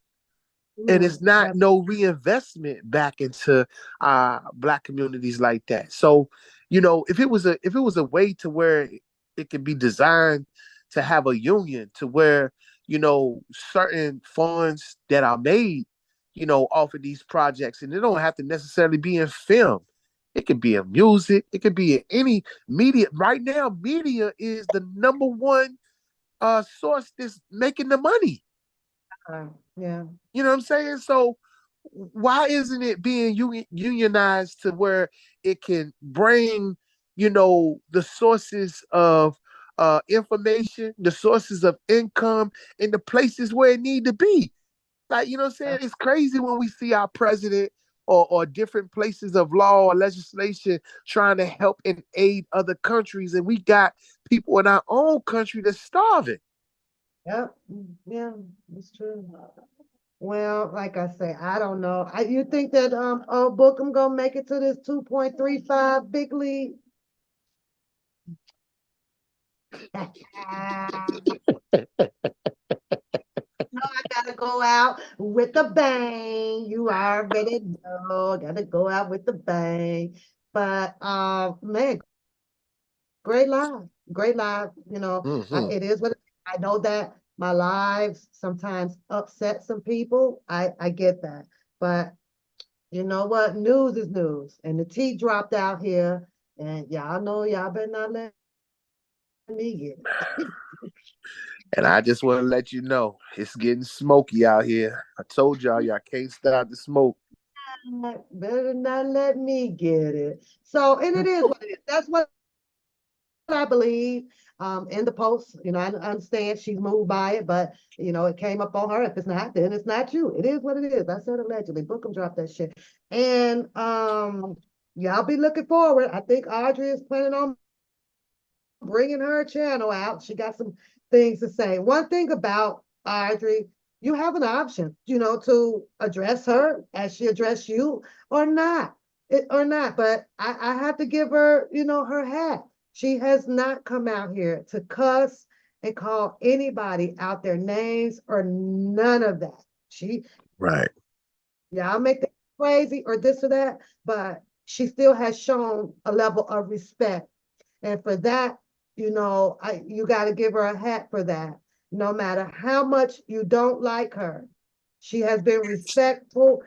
And it's not no reinvestment back into black communities like that. So, you know, if it was a way to where it could be designed to have a union to where, you know, certain funds that are made, you know, off of these projects, and they don't have to necessarily be in film. It could be in music. It could be in any media. Right now, media is the number one source that's making the money. Yeah. You know what I'm saying? So why isn't it being unionized to where it can bring, you know, the sources of information, the sources of income in the places where it need to be? Like, you know what I'm saying? It's crazy when we see our president or different places of law or legislation trying to help and aid other countries, and we got people in our own country that's starving. Yep. Yeah, it's true. Well, like I say, I don't know. You think that Bookham gonna make it to this 2.35 big league? No, I gotta go out with a bang. You already know, gotta go out with the bang. But man, great live, great live. You know, Mm-hmm. it is what I know that my lives sometimes upset some people. I get that, but you know what? News is news, and the T dropped out here, and y'all know y'all better not let me get it. And I just want to let you know, it's getting smoky out here. I told y'all can't stop the smoke. Better not let me get it. So, and it is what it is. That's what I believe. In the post, I understand she's moved by it, but it came up on her. If it's not, then it's not you. It is what it is. I said allegedly. Bookham dropped that shit. And y'all be looking forward. I think Audrey is planning on bringing her channel out. She got some things to say. One thing about Audrey, you have an option, to address her as she addressed you or not. But I have to give her, her hat. She has not come out here to cuss and call anybody out their names or none of that. Right. I'll make that crazy or this or that, but she still has shown a level of respect. And for that, you got to give her a hat for that. No matter how much you don't like her, she has been respectful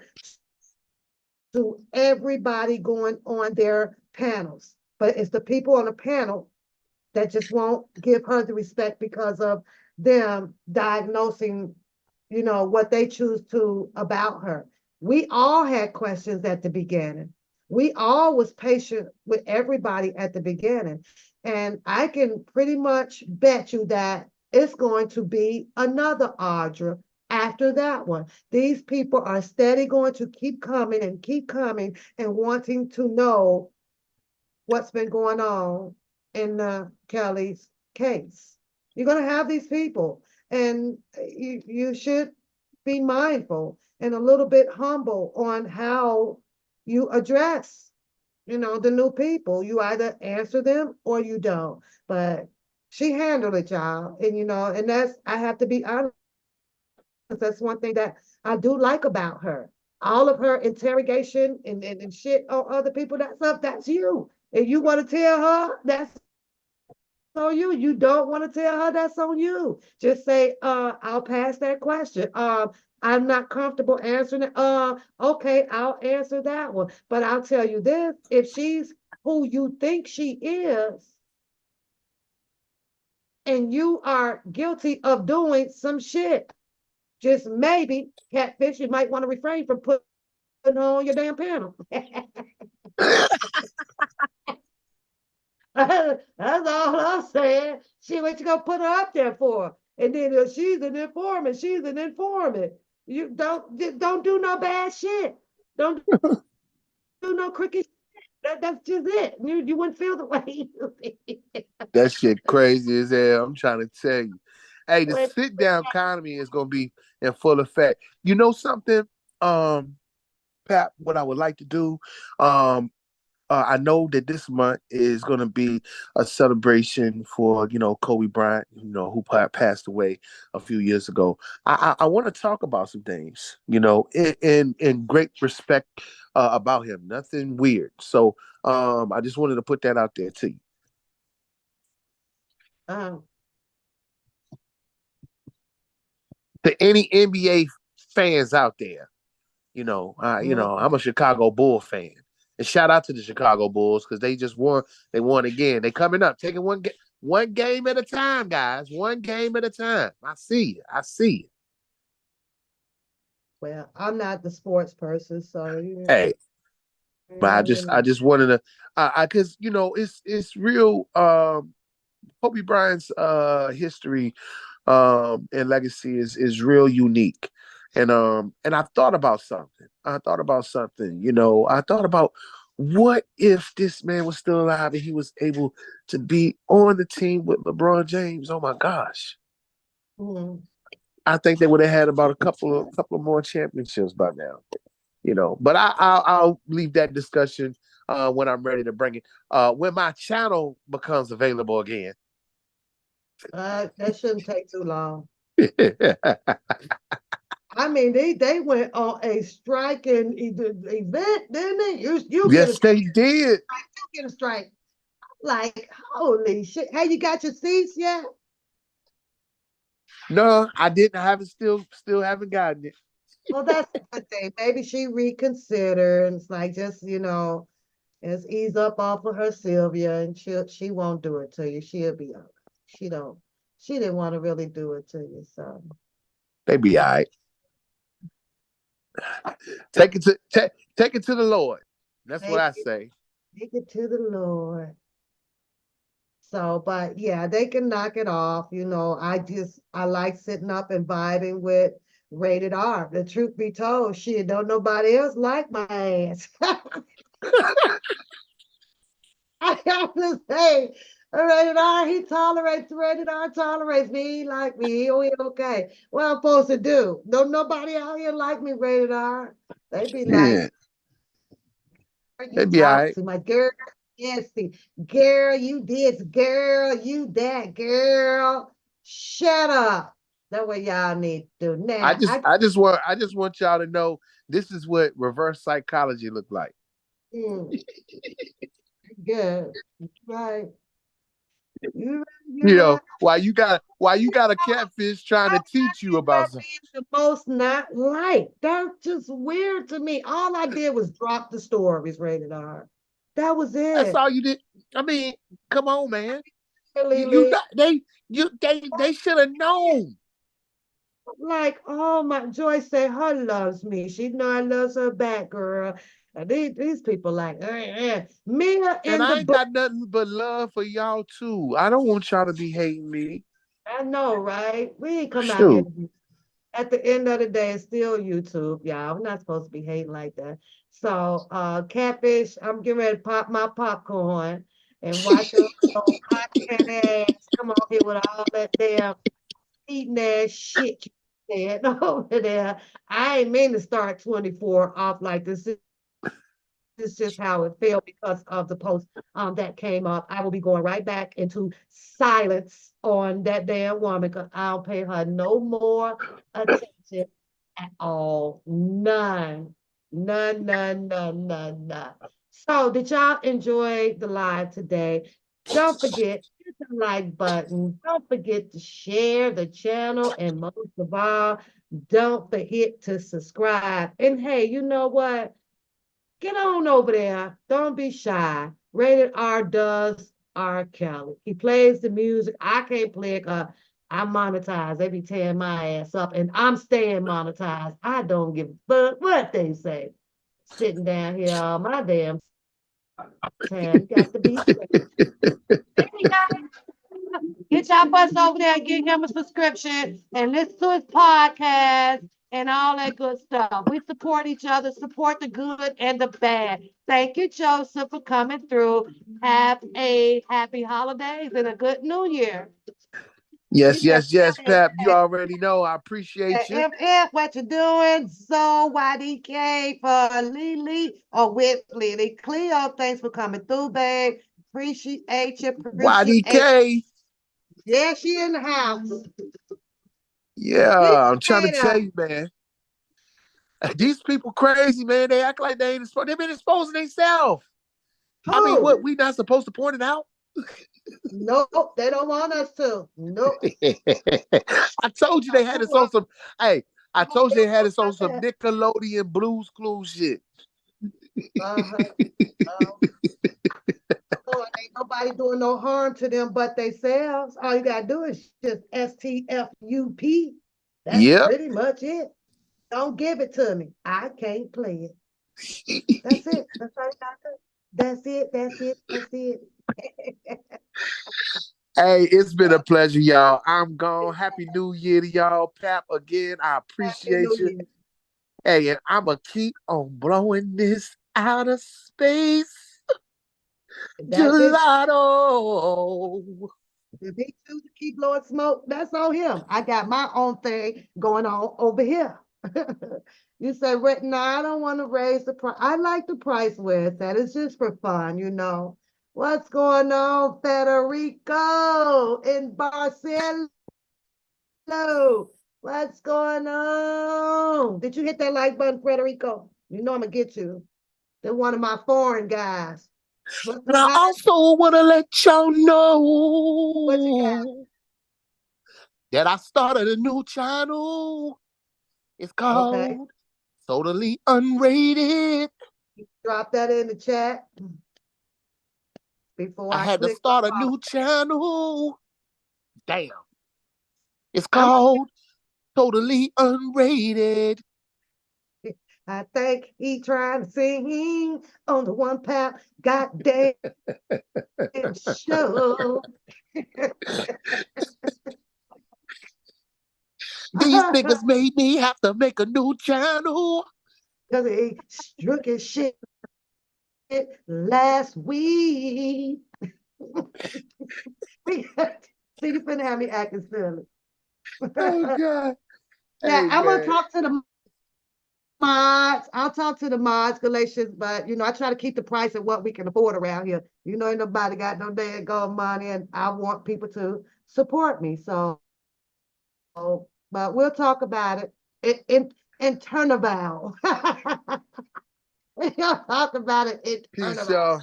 to everybody going on their panels. But it's the people on the panel that just won't give her the respect because of them diagnosing, what they choose to about her. We all had questions at the beginning. We all was patient with everybody at the beginning. And I can pretty much bet you that it's going to be another Audra after that one. These people are steady going to keep coming and wanting to know what's been going on in Kelly's case. You're going to have these people, and you should be mindful and a little bit humble on how you address, the new people. You either answer them or you don't. But she handled it, y'all. And, and I have to be honest, that's one thing that I do like about her. All of her interrogation and shit on other people, that's you. If you want to tell her, that's on you. You don't want to tell her, that's on you. Just say, I'll pass that question. I'm not comfortable answering it. Okay, I'll answer that one. But I'll tell you this, if she's who you think she is, and you are guilty of doing some shit, just maybe, catfish, you might want to refrain from putting on your damn panel. That's all I'm saying. What you gonna put her up there for? And then she's an informant. She's an informant. You don't do no bad shit. Don't do no crooked shit. That's just it. You wouldn't feel the way you feel. That shit crazy as hell. I'm trying to tell you. Hey, the Wait, sit down economy is gonna be in full effect. You know something, Pat, what I would like to do, I know that this month is going to be a celebration for Kobe Bryant, who passed away a few years ago. I want to talk about some things, in great respect about him. Nothing weird. So I just wanted to put that out there to you. To any NBA fans out there, I'm a Chicago Bull fan. And shout out to the Chicago Bulls because they just won. They won again. They coming up, taking one game at a time, guys. One game at a time. I see you. I see you. Well, I'm not the sports person, so Hey, but I just wanted to, because it's real. Kobe Bryant's history and legacy is real unique. And I thought about something. I thought about what if this man was still alive and he was able to be on the team with LeBron James? Oh my gosh. Mm-hmm. I think they would have had about a couple of more championships by now. But I'll leave that discussion when I'm ready to bring it. When my channel becomes available again. That shouldn't take too long. I mean, they went on a striking event, didn't they? You Yes, they did. You get a strike. Like, holy shit. Have you got your seats yet? No, I didn't. I haven't still haven't gotten it. Well, that's a good thing. Maybe she reconsidered and it's like just, just ease up off of her Sylvia and she won't do it to you. She'll be all right. she didn't want to really do it to you. So They be all right. Take it to the Lord. That's what I say. take it to the Lord. So, but yeah, they can knock it off. I like sitting up and vibing with Rated R. The truth be told, shit, don't nobody else like my ass. I have to say, Rated R, Rated R tolerates me. He like me. He okay. What I'm supposed to do? Don't nobody out here like me, Rated R. They be like, Yeah. They you be all talk right. to my girl, nasty girl, you this girl, you that girl. Shut up. That's what y'all need to do. I Now, just I just want y'all to know this is what reverse psychology look like. mm, good. Right. You're You know, right. why you got a catfish trying to teach you about something. The most not liked. That's just weird to me. All I did was drop the stories, Rated R. That was That's it. all you did. I mean, come on, man. Lily. They should have known. Like, oh my, Joyce say her loves me. She know I loves her back, girl. And these people like, Mia And in the I ain't book. got nothing but love for y'all too. I don't want y'all to be hating me. I know, right? We ain't come out here Shoot. to be. At the end of the day, it's still YouTube, y'all. We're not supposed to be hating like that. So, Catfish, I'm getting ready to pop my popcorn and watch your little hot can ass come on here with all that damn eating that shit you said over there. I ain't mean to start 24 off like this. This is just how it felt because of the post that came up. I will be going right back into silence on that damn woman because I'll pay her no more attention at all. None. None, none, none, none, none. So, did y'all enjoy the live today? Don't forget, hit the like button. Don't forget to share the channel. And most of all, don't forget to subscribe. And hey, you know what? Get on over there. Don't be shy. Rated R does R. Kelly. He plays the music. I can't play it 'cause I'm monetized. They be tearing my ass up, and I'm staying monetized. I don't give a fuck what they say. Sitting down here all my damn time. Got to be straight. Hey, guys, get y'all butts over there and get him a subscription and listen to his podcast and all that good stuff. We support each other, support the good and the bad. Thank you, Joseph, for coming through. Have a happy holidays and a good new year. Yes, yes, yes, Pap. You already know. I appreciate you. MF, what you doing? So YDK for Lily or with Lily. Cleo, thanks for coming through, babe. Appreciate you. YDK. Yeah, she in the house. Yeah, I'm trying to tell you, man. These people crazy, man. They act like they ain't exposed. They've been exposing themselves. I mean, what, we not supposed to point it out? Nope, they don't want us to. Nope. I told you they had us on some. Hey, I told you they had us on some Nickelodeon Blues Clues shit. Ain't nobody doing no harm to them but themselves. All you gotta do is just STFUP. That's pretty much it. Don't give it to me. I can't play it. That's it. That's all you gotta do. That's it. That's it. That's it. Hey, it's been a pleasure, y'all. I'm gone. Happy New Year to y'all. Pap, again, I appreciate you. Hey, and I'm going to keep on blowing this out of space. Gelato. If he chooses to keep blowing smoke, that's on him. I got my own thing going on over here. You say, no, I don't want to raise the price. I like the price where it's at. It's just for fun, you know. What's going on, Federico in Barcelona? What's going on? Did you hit that like button, Federico? You know I'm going to get you. They're one of my foreign guys. And I also want to let y'all know that I started a new channel. It's called Totally Unrated. Drop that in the chat. Before I had to start a new channel. Damn. It's called Totally Unrated. I think he trying to sing on the one pound goddamn show. These niggas made me have to make a new channel. Cause he struck his shit last week. See, you finna have me acting silly. Oh God. Yeah, Hey, I'm gonna man. talk to the mods. I'll talk to the mods, Galatians, but I try to keep the price of what we can afford around here. Ain't nobody got no damn gold money, and I want people to support me. So, but we'll talk about it in Turnabout. We'll talk about it in Peace, Turnabout. y'all.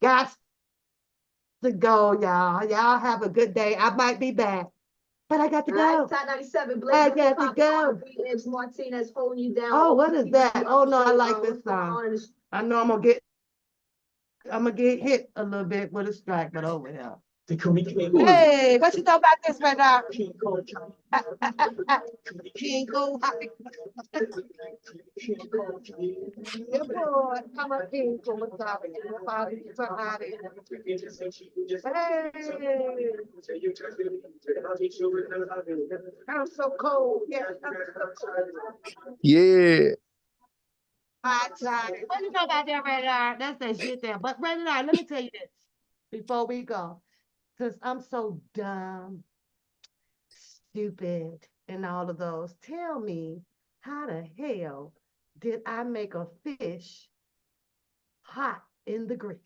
Got to go, y'all. Y'all have a good day. I might be back, but I got to go. Top 97, I got to go. Martinez holding you down. Oh, what is that? Oh no, I like this song. I know I'm gonna get hit a little bit with a strike, but over here. Hey, what you know about this right now? King Cool. Yeah, boy, come on, King Cool. What's up? Hey, I'm so cold. Yeah. Yeah. Hot chocolate. What you know about that, Red Eye? That's that shit there. But Red Eye, let me tell you this before we go. Because I'm so dumb, stupid, and all of those. Tell me, how the hell did I make a fish hot in the grease?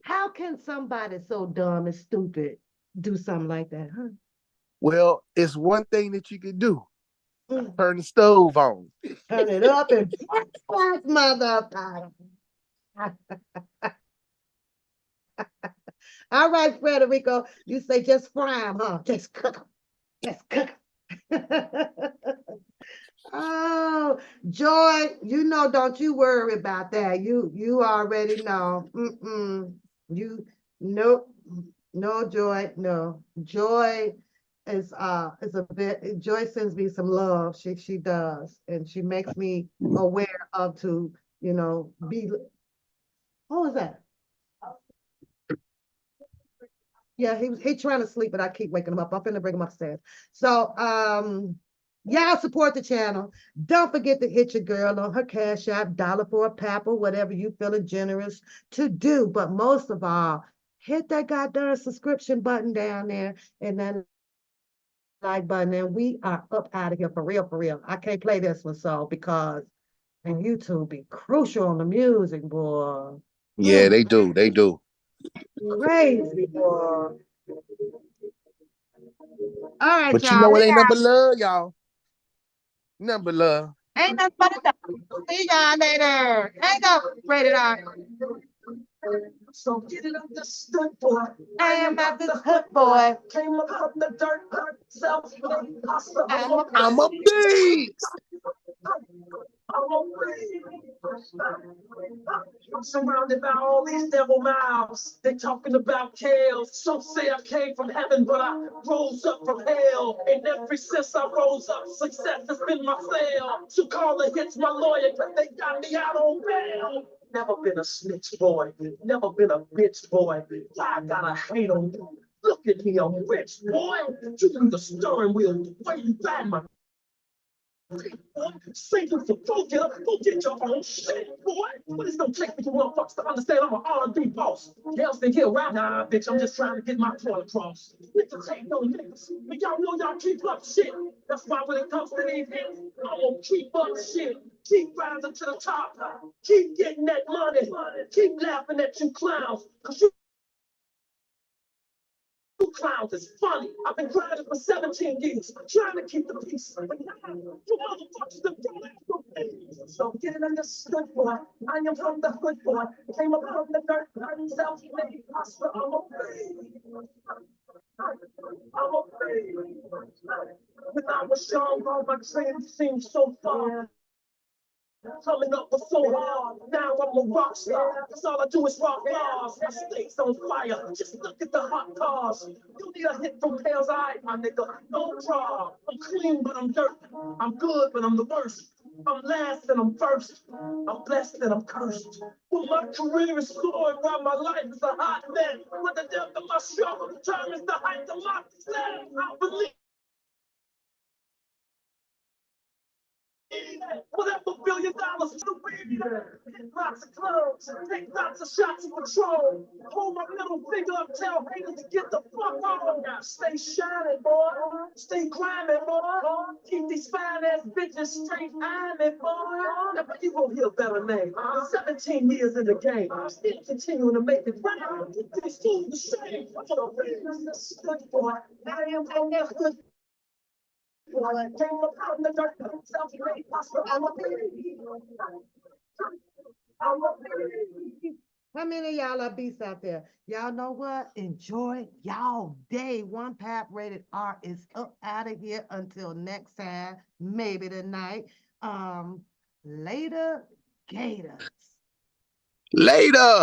How can somebody so dumb and stupid do something like that, huh? Well, it's one thing that you can do. Turn the stove on. Turn it up and mother. All right, Frederico, you say just fry them, huh? Just cook them. Just cook them. Oh, Joy, don't you worry about that. You already know. Nope. No, Joy, no. Joy is a bit. Joy sends me some love. She does, and she makes me aware of to be. What was that? Yeah, he trying to sleep, but I keep waking him up. I'm finna bring him upstairs. So, y'all support the channel. Don't forget to hit your girl on her Cash App, $1 for a pap, or whatever you feeling generous to do. But most of all, hit that goddamn subscription button down there and then like button, and we are up out of here for real, for real. I can't play this one because and YouTube be crucial on the music, boy. Yeah, they do. They do. Crazy, boy. All right, But you y'all. know it ain't nothing but love, y'all. Nothing but love. Ain't nothing but a see y'all later. Hang up, Rated R. So get it up the stunt boy. I am not this hood boy. Came up from the dirt, self-made hustler. I'm a beast. I'm surrounded by all these devil mouths. They talking about kale. Some say I came from heaven, but I rose up from hell. And ever since I rose up, success has been my sale. So call the hits my lawyer, but they got me out on bail. Never been a snitch boy, never been a bitch boy. I gotta hate on you. Look at me, I'm rich boy. You do the steering wheel, the way you ride my Satan for go get your own shit, boy. But it's gonna take me to motherfuckers to understand I'm an R&B boss. Else they get around. Nah, bitch, I'm just trying to get my point across. Niggas ain't no niggas, but y'all know y'all keep up shit. That's why when it comes to these hits, I'm gonna keep up shit. Keep rising to the top. Keep getting that money. Keep laughing at you clowns. Cause you clowns is funny. I've been grinding for 17 years, trying to keep the peace. But now, you motherfuckers have thrown out the peace. So get it understood, boy. I am from the hood, boy. Came up from the dirt, I'm self-made hustler. I'm a fiend. I'm a fiend. When I was young, all my dreams seemed so far. Coming up was so hard, now I'm a rock star. Cause all I do is rock bars. My state's on fire, just look at the hot cars. You need a hit from Pale's Eye, my nigga, no draw. I'm clean, but I'm dirt. I'm good, but I'm the worst. I'm last and I'm first. I'm blessed and I'm cursed. Well, my career is flowing while my life is a hot mess. With the depth of my struggle determines the height of my success. I believe. Whatever $1 billion to the weed, hit lots of clubs, take lots of shots of patrol. Hold my middle finger up, tell haters to get the fuck on. Stay shining, boy. Stay grinding, boy. Keep these fine ass bitches straight eyeing, boy. Never you won't hear a better name. 17 years in the game, still continuing to make it right. These fools the same. Good boy. I am good. How many of y'all are beasts out there? Y'all know what? Enjoy y'all day. One Pap Rated R is up out of here until next time, maybe tonight. Later, Gators. Later.